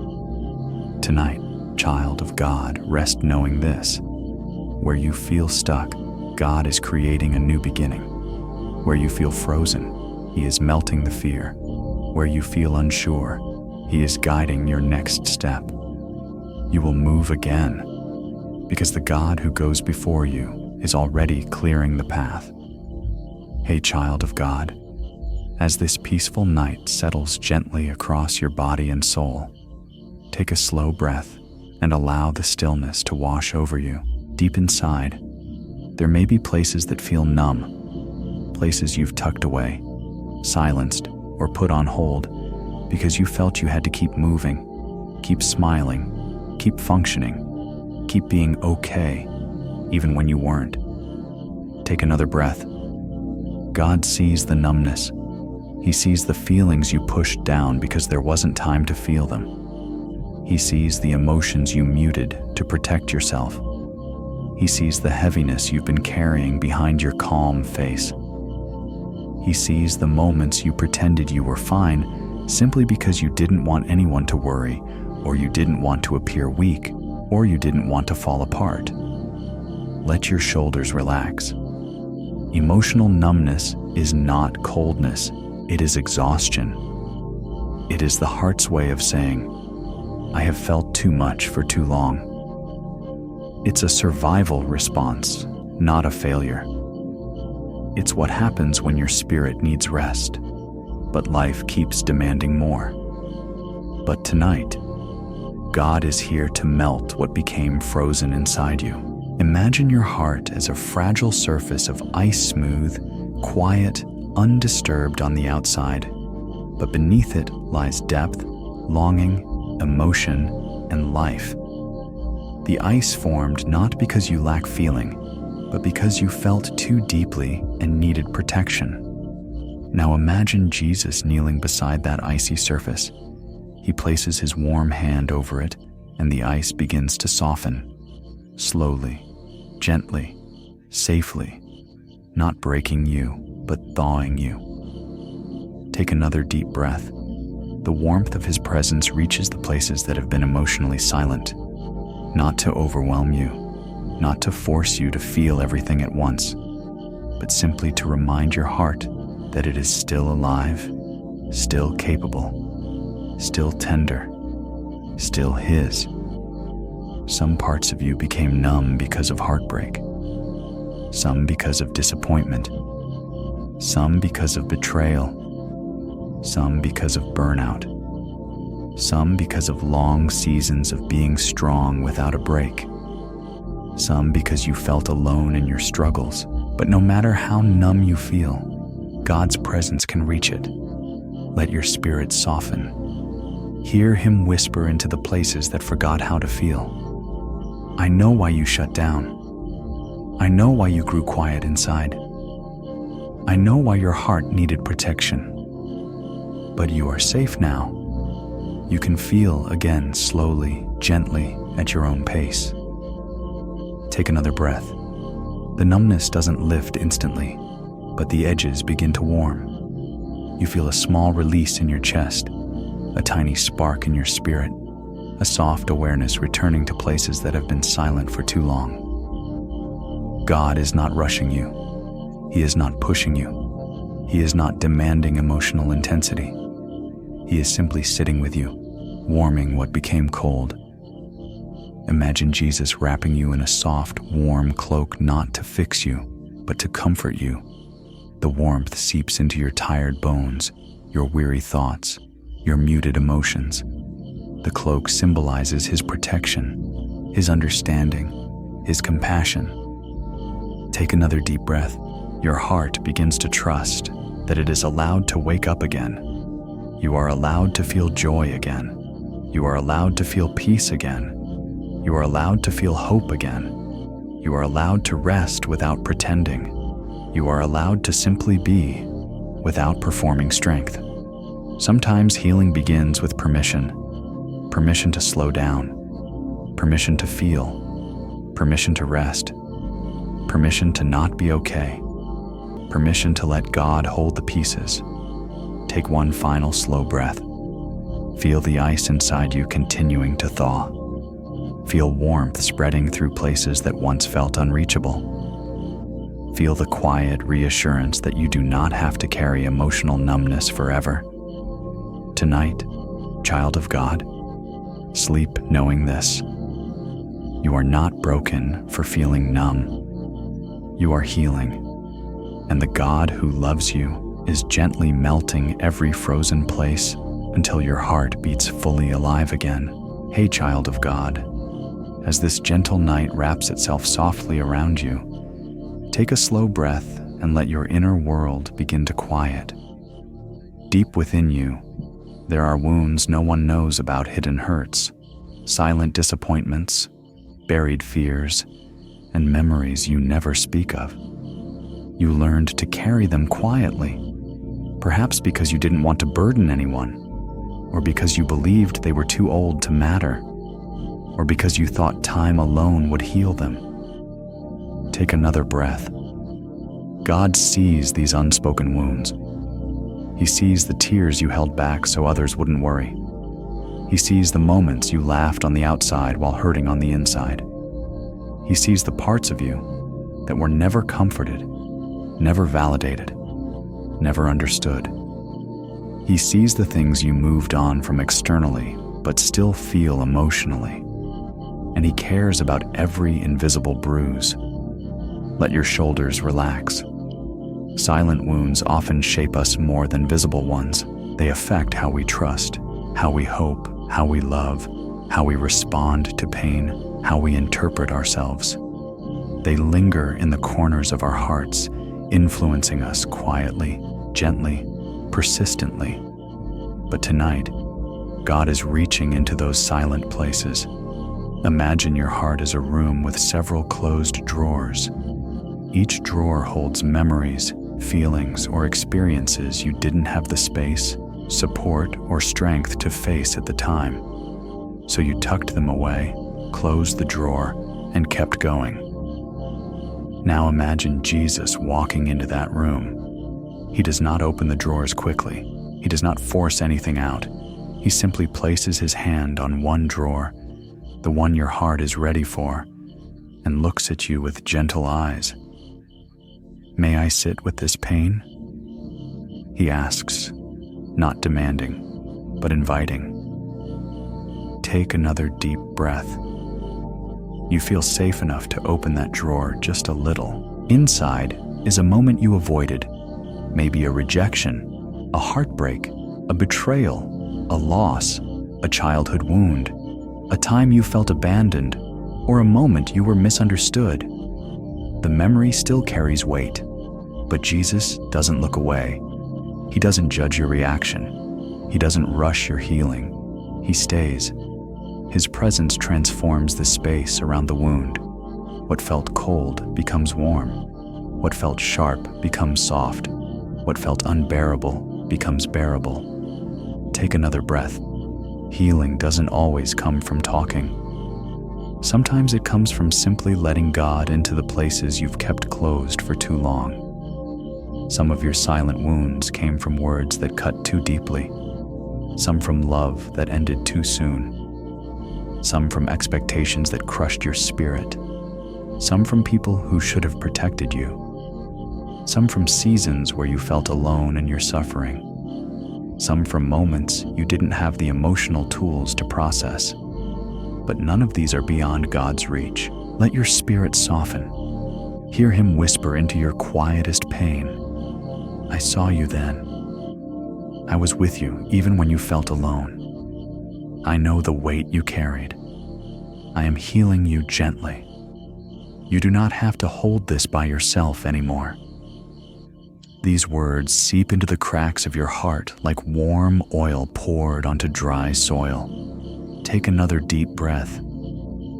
Tonight, child of God, rest knowing this. Where you feel stuck, God is creating a new beginning. Where you feel frozen, He is melting the fear. Where you feel unsure, He is guiding your next step. You will move again, because the God who goes before you is already clearing the path. Hey, child of God, as this peaceful night settles gently across your body and soul, take a slow breath and allow the stillness to wash over you. Deep inside, there may be places that feel numb, places you've tucked away, silenced, or put on hold because you felt you had to keep moving, keep smiling, keep functioning, keep being okay, even when you weren't. Take another breath. God sees the numbness. He sees the feelings you pushed down because there wasn't time to feel them. He sees the emotions you muted to protect yourself. He sees the heaviness you've been carrying behind your calm face. He sees the moments you pretended you were fine simply because you didn't want anyone to worry, or you didn't want to appear weak, or you didn't want to fall apart. Let your shoulders relax. Emotional numbness is not coldness, it is exhaustion. It is the heart's way of saying, I have felt too much for too long. It's a survival response, not a failure. It's what happens when your spirit needs rest, but life keeps demanding more. But tonight, God is here to melt what became frozen inside you. Imagine your heart as a fragile surface of ice-smooth, quiet, undisturbed on the outside, but beneath it lies depth, longing, emotion, and life. The ice formed not because you lack feeling, but because you felt too deeply and needed protection. Now imagine Jesus kneeling beside that icy surface. He places his warm hand over it, and the ice begins to soften, slowly, gently, safely, not breaking you, but thawing you. Take another deep breath. The warmth of his presence reaches the places that have been emotionally silent, not to overwhelm you, not to force you to feel everything at once, but simply to remind your heart that it is still alive, still capable, still tender, still his. Some parts of you became numb because of heartbreak, some because of disappointment, some because of betrayal, some because of burnout, some because of long seasons of being strong without a break, some because you felt alone in your struggles. But no matter how numb you feel, God's presence can reach it. Let your spirit soften. Hear him whisper into the places that forgot how to feel. I know why you shut down. I know why you grew quiet inside. I know why your heart needed protection. But you are safe now. You can feel again slowly, gently, at your own pace. Take another breath. The numbness doesn't lift instantly, but the edges begin to warm. You feel a small release in your chest, a tiny spark in your spirit, a soft awareness returning to places that have been silent for too long. God is not rushing you. He is not pushing you. He is not demanding emotional intensity. He is simply sitting with you, warming what became cold. Imagine Jesus wrapping you in a soft, warm cloak, not to fix you, but to comfort you. The warmth seeps into your tired bones, your weary thoughts, your muted emotions. The cloak symbolizes his protection, his understanding, his compassion. Take another deep breath. Your heart begins to trust that it is allowed to wake up again. You are allowed to feel joy again. You are allowed to feel peace again. You are allowed to feel hope again. You are allowed to rest without pretending. You are allowed to simply be without performing strength. Sometimes healing begins with permission. Permission to slow down. Permission to feel. Permission to rest. Permission to not be okay. Permission to let God hold the pieces. Take one final slow breath. Feel the ice inside you continuing to thaw. Feel warmth spreading through places that once felt unreachable. Feel the quiet reassurance that you do not have to carry emotional numbness forever. Tonight, child of God, sleep knowing this. You are not broken for feeling numb. You are healing, and the God who loves you is gently melting every frozen place until your heart beats fully alive again. Hey, child of God, as this gentle night wraps itself softly around you, take a slow breath and let your inner world begin to quiet. Deep within you, there are wounds no one knows about, hidden hurts, silent disappointments, buried fears, and memories you never speak of. You learned to carry them quietly, perhaps because you didn't want to burden anyone, or because you believed they were too old to matter, or because you thought time alone would heal them. Take another breath. God sees these unspoken wounds. He sees the tears you held back so others wouldn't worry. He sees the moments you laughed on the outside while hurting on the inside. He sees the parts of you that were never comforted, never validated, never understood. He sees the things you moved on from externally but still feel emotionally. And he cares about every invisible bruise. Let your shoulders relax. Silent wounds often shape us more than visible ones. They affect how we trust, how we hope, how we love, how we respond to pain, how we interpret ourselves. They linger in the corners of our hearts, influencing us quietly, gently, persistently. But tonight, God is reaching into those silent places. Imagine your heart as a room with several closed drawers. Each drawer holds memories, feelings, or experiences you didn't have the space, support, or strength to face at the time. So you tucked them away, closed the drawer, and kept going. Now imagine Jesus walking into that room. He does not open the drawers quickly. He does not force anything out. He simply places his hand on one drawer, the one your heart is ready for, and looks at you with gentle eyes. "May I sit with this pain?" He asks, not demanding, but inviting. Take another deep breath. You feel safe enough to open that drawer just a little. Inside is a moment you avoided, maybe a rejection, a heartbreak, a betrayal, a loss, a childhood wound, a time you felt abandoned, or a moment you were misunderstood. The memory still carries weight, but Jesus doesn't look away. He doesn't judge your reaction. He doesn't rush your healing. He stays. His presence transforms the space around the wound. What felt cold becomes warm. What felt sharp becomes soft. What felt unbearable becomes bearable. Take another breath. Healing doesn't always come from talking. Sometimes it comes from simply letting God into the places you've kept closed for too long. Some of your silent wounds came from words that cut too deeply. Some from love that ended too soon. Some from expectations that crushed your spirit. Some from people who should have protected you. Some from seasons where you felt alone in your suffering. Some from moments you didn't have the emotional tools to process. But none of these are beyond God's reach. Let your spirit soften. Hear him whisper into your quietest pain. I saw you then. I was with you even when you felt alone. I know the weight you carried. I am healing you gently. You do not have to hold this by yourself anymore. These words seep into the cracks of your heart like warm oil poured onto dry soil. Take another deep breath.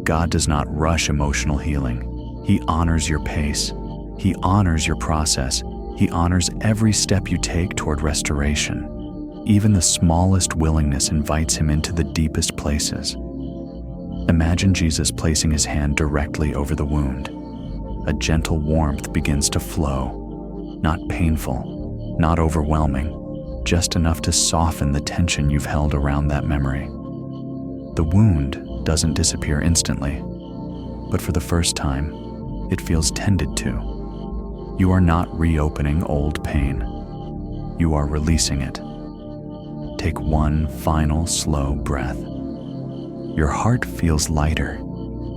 God does not rush emotional healing. He honors your pace. He honors your process. He honors every step you take toward restoration. Even the smallest willingness invites him into the deepest places. Imagine Jesus placing his hand directly over the wound. A gentle warmth begins to flow, not painful, not overwhelming, just enough to soften the tension you've held around that memory. The wound doesn't disappear instantly, but for the first time, it feels tended to. You are not reopening old pain. You are releasing it. Take one final slow breath. Your heart feels lighter,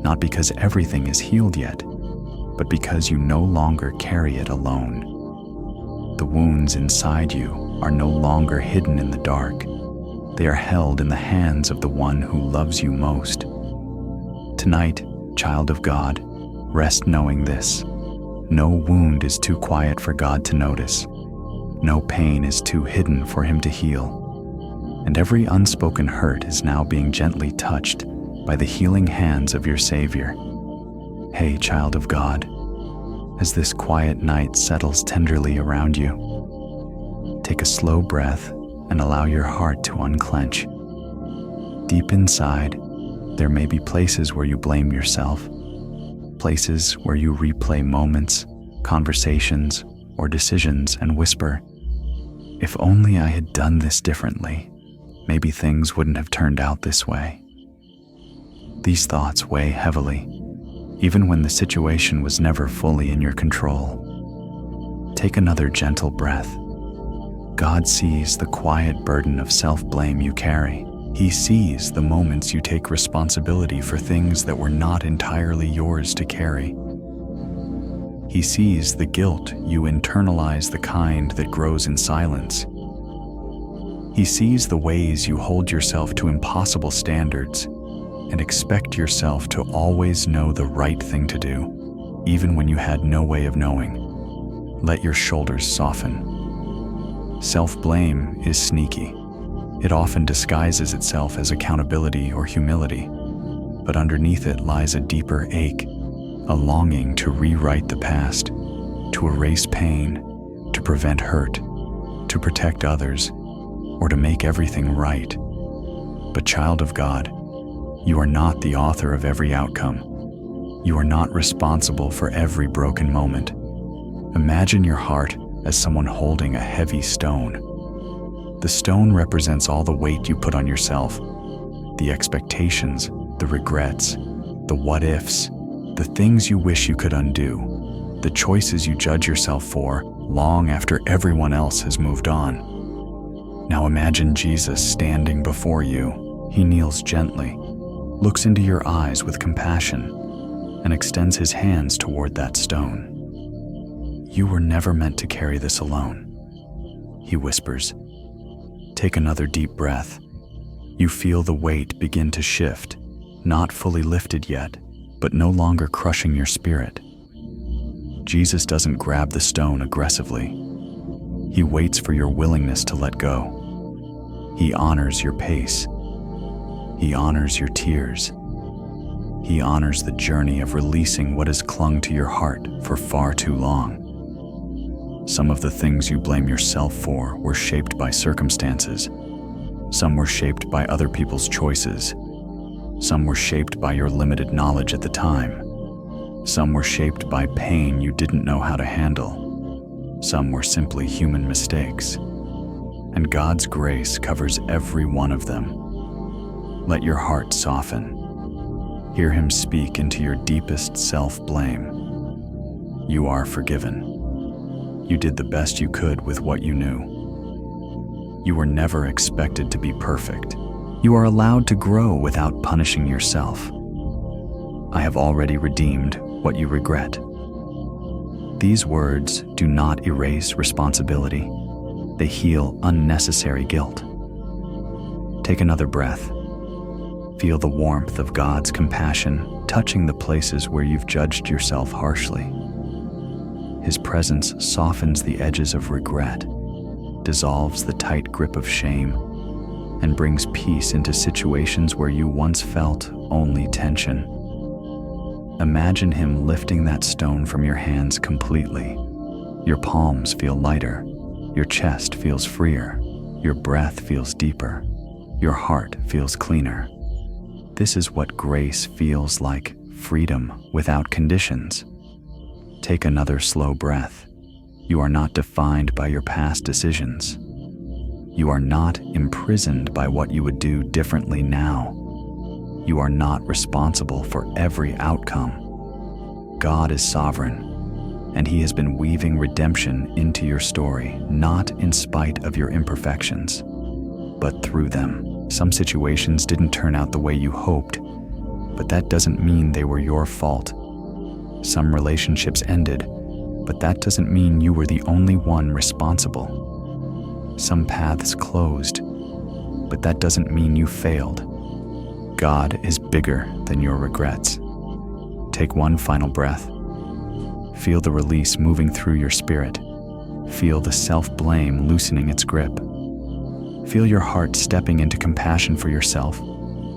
not because everything is healed yet, but because you no longer carry it alone. The wounds inside you are no longer hidden in the dark. They are held in the hands of the one who loves you most. Tonight, child of God, rest knowing this. No wound is too quiet for God to notice. No pain is too hidden for him to heal, and every unspoken hurt is now being gently touched by the healing hands of your Savior. Hey, child of God, as this quiet night settles tenderly around you, take a slow breath and allow your heart to unclench. Deep inside, there may be places where you blame yourself, places where you replay moments, conversations, or decisions and whisper, "If only I had done this differently, maybe things wouldn't have turned out this way." These thoughts weigh heavily, even when the situation was never fully in your control. Take another gentle breath. God sees the quiet burden of self-blame you carry. He sees the moments you take responsibility for things that were not entirely yours to carry. He sees the guilt you internalize, the kind that grows in silence. He sees the ways you hold yourself to impossible standards and expect yourself to always know the right thing to do, even when you had no way of knowing. Let your shoulders soften. Self-blame is sneaky. It often disguises itself as accountability or humility, but underneath it lies a deeper ache, a longing to rewrite the past, to erase pain, to prevent hurt, to protect others, or to make everything right. But child of God, you are not the author of every outcome. You are not responsible for every broken moment. Imagine your heart as someone holding a heavy stone. The stone represents all the weight you put on yourself, the expectations, the regrets, the what-ifs, the things you wish you could undo, the choices you judge yourself for long after everyone else has moved on. Now imagine Jesus standing before you. He kneels gently, looks into your eyes with compassion, and extends his hands toward that stone. "You were never meant to carry this alone," he whispers. Take another deep breath. You feel the weight begin to shift, not fully lifted yet, but no longer crushing your spirit. Jesus doesn't grab the stone aggressively. He waits for your willingness to let go. He honors your pace. He honors your tears. He honors the journey of releasing what has clung to your heart for far too long. Some of the things you blame yourself for were shaped by circumstances. Some were shaped by other people's choices. Some were shaped by your limited knowledge at the time. Some were shaped by pain you didn't know how to handle. Some were simply human mistakes. And God's grace covers every one of them. Let your heart soften. Hear him speak into your deepest self-blame. You are forgiven. You did the best you could with what you knew. You were never expected to be perfect. You are allowed to grow without punishing yourself. I have already redeemed what you regret. These words do not erase responsibility. They heal unnecessary guilt. Take another breath. Feel the warmth of God's compassion touching the places where you've judged yourself harshly. His presence softens the edges of regret, dissolves the tight grip of shame, and brings peace into situations where you once felt only tension. Imagine him lifting that stone from your hands completely. Your palms feel lighter, your chest feels freer, your breath feels deeper, your heart feels cleaner. This is what grace feels like, freedom without conditions. Take another slow breath. You are not defined by your past decisions. You are not imprisoned by what you would do differently now. You are not responsible for every outcome. God is sovereign, and he has been weaving redemption into your story, not in spite of your imperfections, but through them. Some situations didn't turn out the way you hoped, but that doesn't mean they were your fault. Some relationships ended, but that doesn't mean you were the only one responsible. Some paths closed, but that doesn't mean you failed. God is bigger than your regrets. Take one final breath. Feel the release moving through your spirit. Feel the self-blame loosening its grip. Feel your heart stepping into compassion for yourself,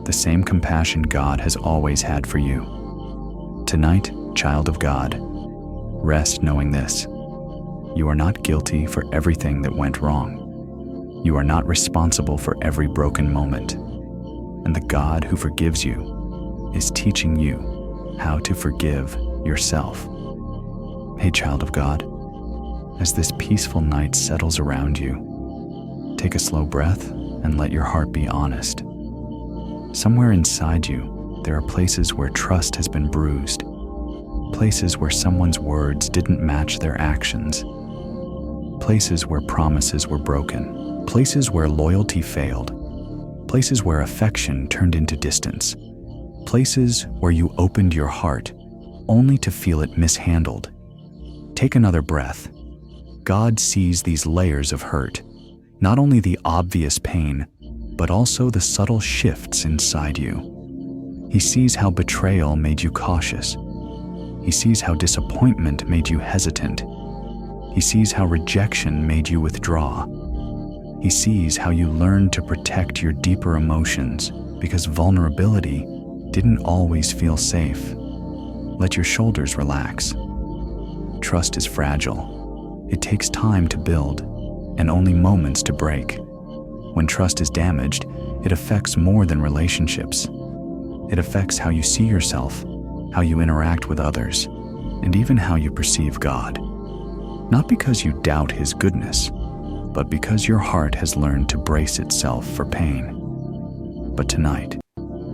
the same compassion God has always had for you. Tonight, child of God, rest knowing this. You are not guilty for everything that went wrong. You are not responsible for every broken moment. And the God who forgives you is teaching you how to forgive yourself. Hey, child of God, as this peaceful night settles around you, take a slow breath and let your heart be honest. Somewhere inside you, there are places where trust has been bruised, places where someone's words didn't match their actions, places where promises were broken, places where loyalty failed, places where affection turned into distance, places where you opened your heart only to feel it mishandled. Take another breath. God sees these layers of hurt, not only the obvious pain, but also the subtle shifts inside you. He sees how betrayal made you cautious. He sees how disappointment made you hesitant. He sees how rejection made you withdraw. He sees how you learned to protect your deeper emotions because vulnerability didn't always feel safe. Let your shoulders relax. Trust is fragile. It takes time to build and only moments to break. When trust is damaged, it affects more than relationships. It affects how you see yourself, how you interact with others, and even how you perceive God. Not because you doubt His goodness, but because your heart has learned to brace itself for pain. But tonight,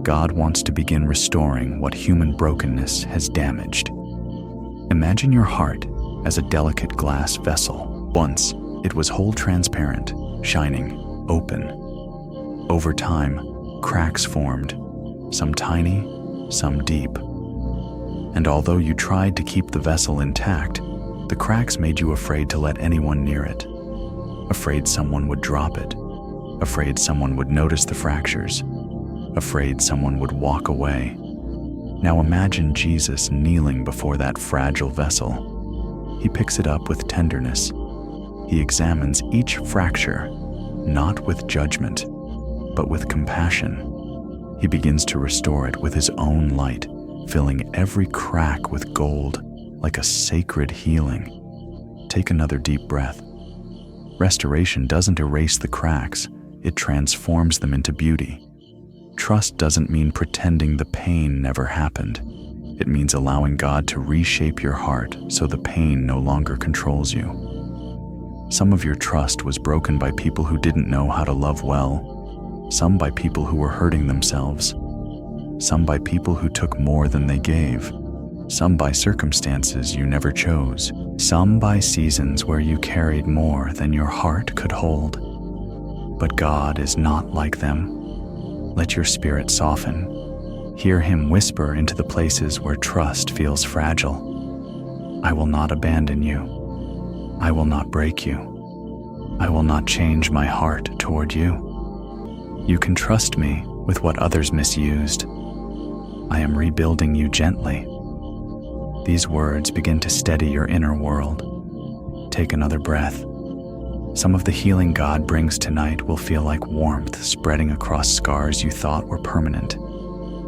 God wants to begin restoring what human brokenness has damaged. Imagine your heart as a delicate glass vessel. Once, it was whole transparent, shining, open. Over time, cracks formed, some tiny, some deep. And although you tried to keep the vessel intact, the cracks made you afraid to let anyone near it. Afraid someone would drop it. Afraid someone would notice the fractures. Afraid someone would walk away. Now imagine Jesus kneeling before that fragile vessel. He picks it up with tenderness. He examines each fracture, not with judgment, but with compassion. He begins to restore it with His own light, filling every crack with gold, like a sacred healing. Take another deep breath. Restoration doesn't erase the cracks, it transforms them into beauty. Trust doesn't mean pretending the pain never happened. It means allowing God to reshape your heart so the pain no longer controls you. Some of your trust was broken by people who didn't know how to love well, some by people who were hurting themselves, some by people who took more than they gave, some by circumstances you never chose, some by seasons where you carried more than your heart could hold. But God is not like them. Let your spirit soften. Hear Him whisper into the places where trust feels fragile. I will not abandon you. I will not break you. I will not change my heart toward you. You can trust me with what others misused. I am rebuilding you gently. These words begin to steady your inner world. Take another breath. Some of the healing God brings tonight will feel like warmth spreading across scars you thought were permanent.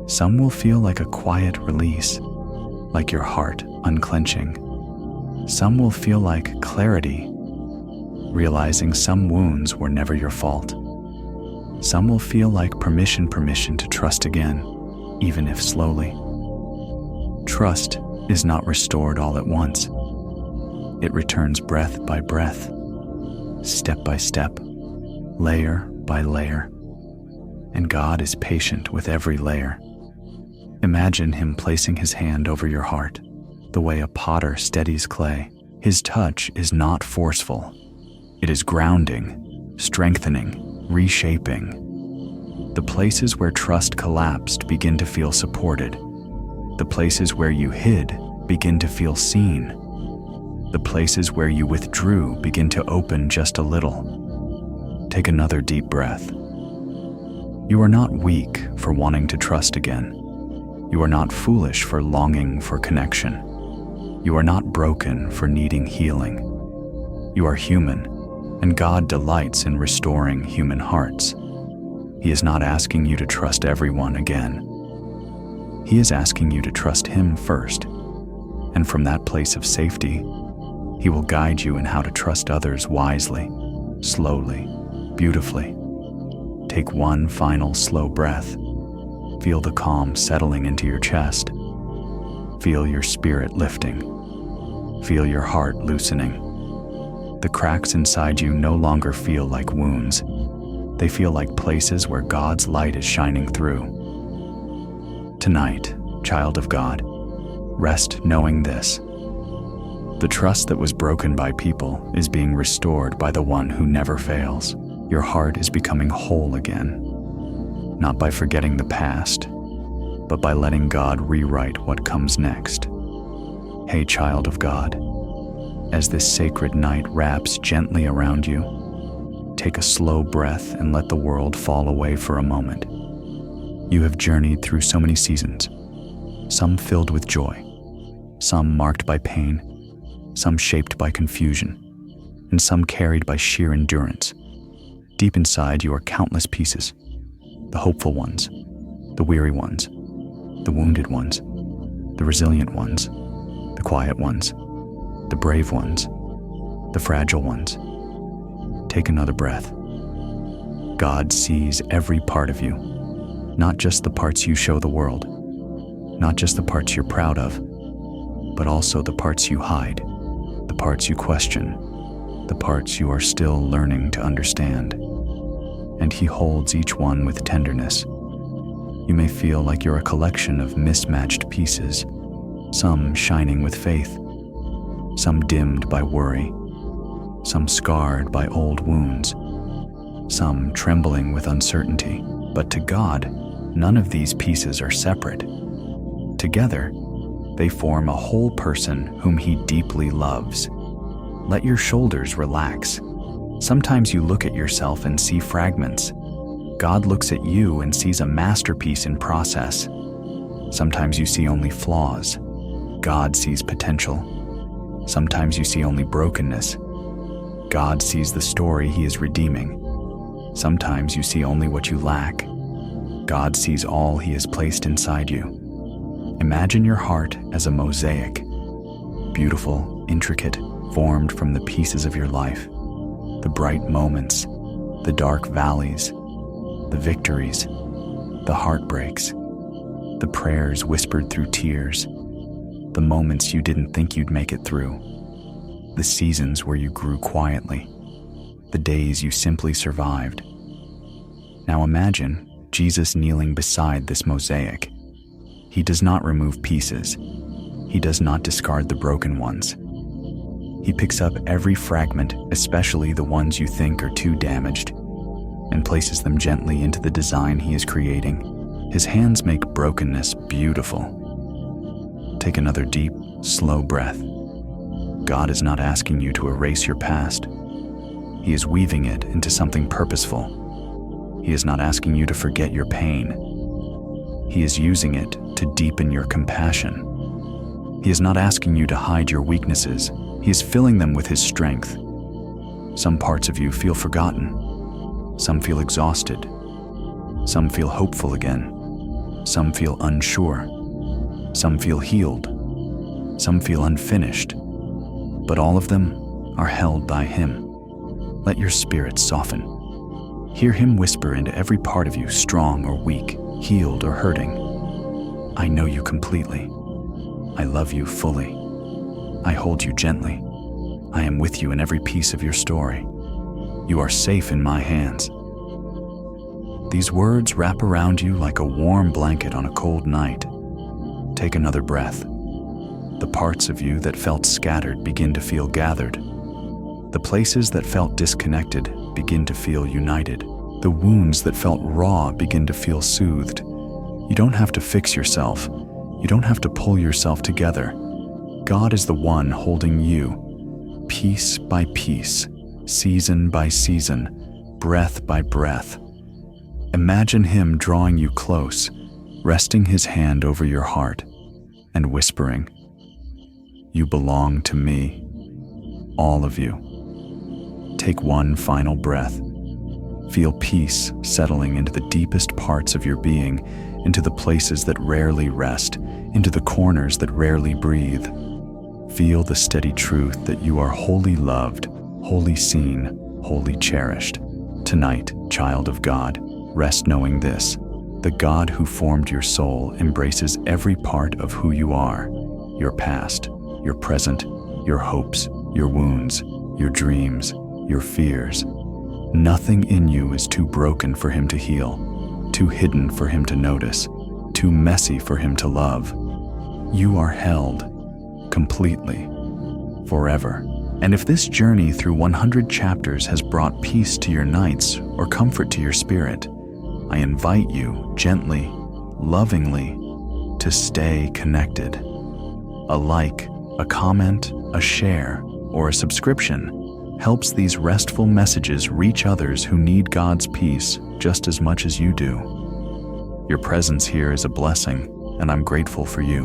Some will feel like a quiet release, like your heart unclenching. Some will feel like clarity, realizing some wounds were never your fault. Some will feel like permission to trust again, even if slowly. Trust is not restored all at once. It returns breath by breath, step by step, layer by layer. And God is patient with every layer. Imagine Him placing His hand over your heart, the way a potter steadies clay. His touch is not forceful. It is grounding, strengthening, reshaping. The places where trust collapsed begin to feel supported. The places where you hid begin to feel seen. The places where you withdrew begin to open just a little. Take another deep breath. You are not weak for wanting to trust again. You are not foolish for longing for connection. You are not broken for needing healing. You are human, and God delights in restoring human hearts. He is not asking you to trust everyone again. He is asking you to trust Him first, and from that place of safety, He will guide you in how to trust others wisely, slowly, beautifully. Take one final slow breath. Feel the calm settling into your chest. Feel your spirit lifting. Feel your heart loosening. The cracks inside you no longer feel like wounds. They feel like places where God's light is shining through. Tonight, child of God, rest knowing this. The trust that was broken by people is being restored by the one who never fails. Your heart is becoming whole again, not by forgetting the past, but by letting God rewrite what comes next. Hey, child of God, as this sacred night wraps gently around you, take a slow breath and let the world fall away for a moment. You have journeyed through so many seasons, some filled with joy, some marked by pain, some shaped by confusion, and some carried by sheer endurance. Deep inside you are countless pieces, the hopeful ones, the weary ones, the wounded ones, the resilient ones, the quiet ones, the brave ones, the fragile ones. Take another breath. God sees every part of you, not just the parts you show the world, not just the parts you're proud of, but also the parts you hide, the parts you question, the parts you are still learning to understand. And He holds each one with tenderness. You may feel like you're a collection of mismatched pieces, some shining with faith, some dimmed by worry, some scarred by old wounds, some trembling with uncertainty. But to God, none of these pieces are separate. Together, they form a whole person whom He deeply loves. Let your shoulders relax. Sometimes you look at yourself and see fragments. God looks at you and sees a masterpiece in process. Sometimes you see only flaws. God sees potential. Sometimes you see only brokenness. God sees the story He is redeeming. Sometimes you see only what you lack. God sees all He has placed inside you. Imagine your heart as a mosaic, beautiful, intricate, formed from the pieces of your life, the bright moments, the dark valleys, the victories, the heartbreaks, the prayers whispered through tears, the moments you didn't think you'd make it through, the seasons where you grew quietly, the days you simply survived. Now imagine Jesus kneeling beside this mosaic. He does not remove pieces. He does not discard the broken ones. He picks up every fragment, especially the ones you think are too damaged, and places them gently into the design He is creating. His hands make brokenness beautiful. Take another deep, slow breath. God is not asking you to erase your past. He is weaving it into something purposeful. He is not asking you to forget your pain. He is using it to deepen your compassion. He is not asking you to hide your weaknesses. He is filling them with His strength. Some parts of you feel forgotten. Some feel exhausted. Some feel hopeful again. Some feel unsure. Some feel healed. Some feel unfinished. But all of them are held by Him. Let your spirit soften. Hear Him whisper into every part of you, strong or weak, healed or hurting. I know you completely. I love you fully. I hold you gently. I am with you in every piece of your story. You are safe in my hands. These words wrap around you like a warm blanket on a cold night. Take another breath. The parts of you that felt scattered begin to feel gathered. The places that felt disconnected begin to feel united. The wounds that felt raw begin to feel soothed. You don't have to fix yourself. You don't have to pull yourself together. God is the one holding you, piece by piece, season by season, breath by breath. Imagine Him drawing you close, resting His hand over your heart, and whispering, "You belong to me, all of you." take one final breath. Feel peace settling into the deepest parts of your being, into the places that rarely rest, into the corners that rarely breathe. Feel the steady truth that you are wholly loved, wholly seen, wholly cherished. Tonight, child of God, rest knowing this: the God who formed your soul embraces every part of who you are, your past, your present, your hopes, your wounds, your dreams, your fears. Nothing in you is too broken for him to heal, too hidden for him to notice, too messy for him to love. You are held completely, forever. And if this journey through 100 chapters has brought peace to your nights or comfort to your spirit, I invite you gently, lovingly, to stay connected. A like, a comment, a share, or a subscription helps these restful messages reach others who need God's peace just as much as you do. Your presence here is a blessing, and I'm grateful for you.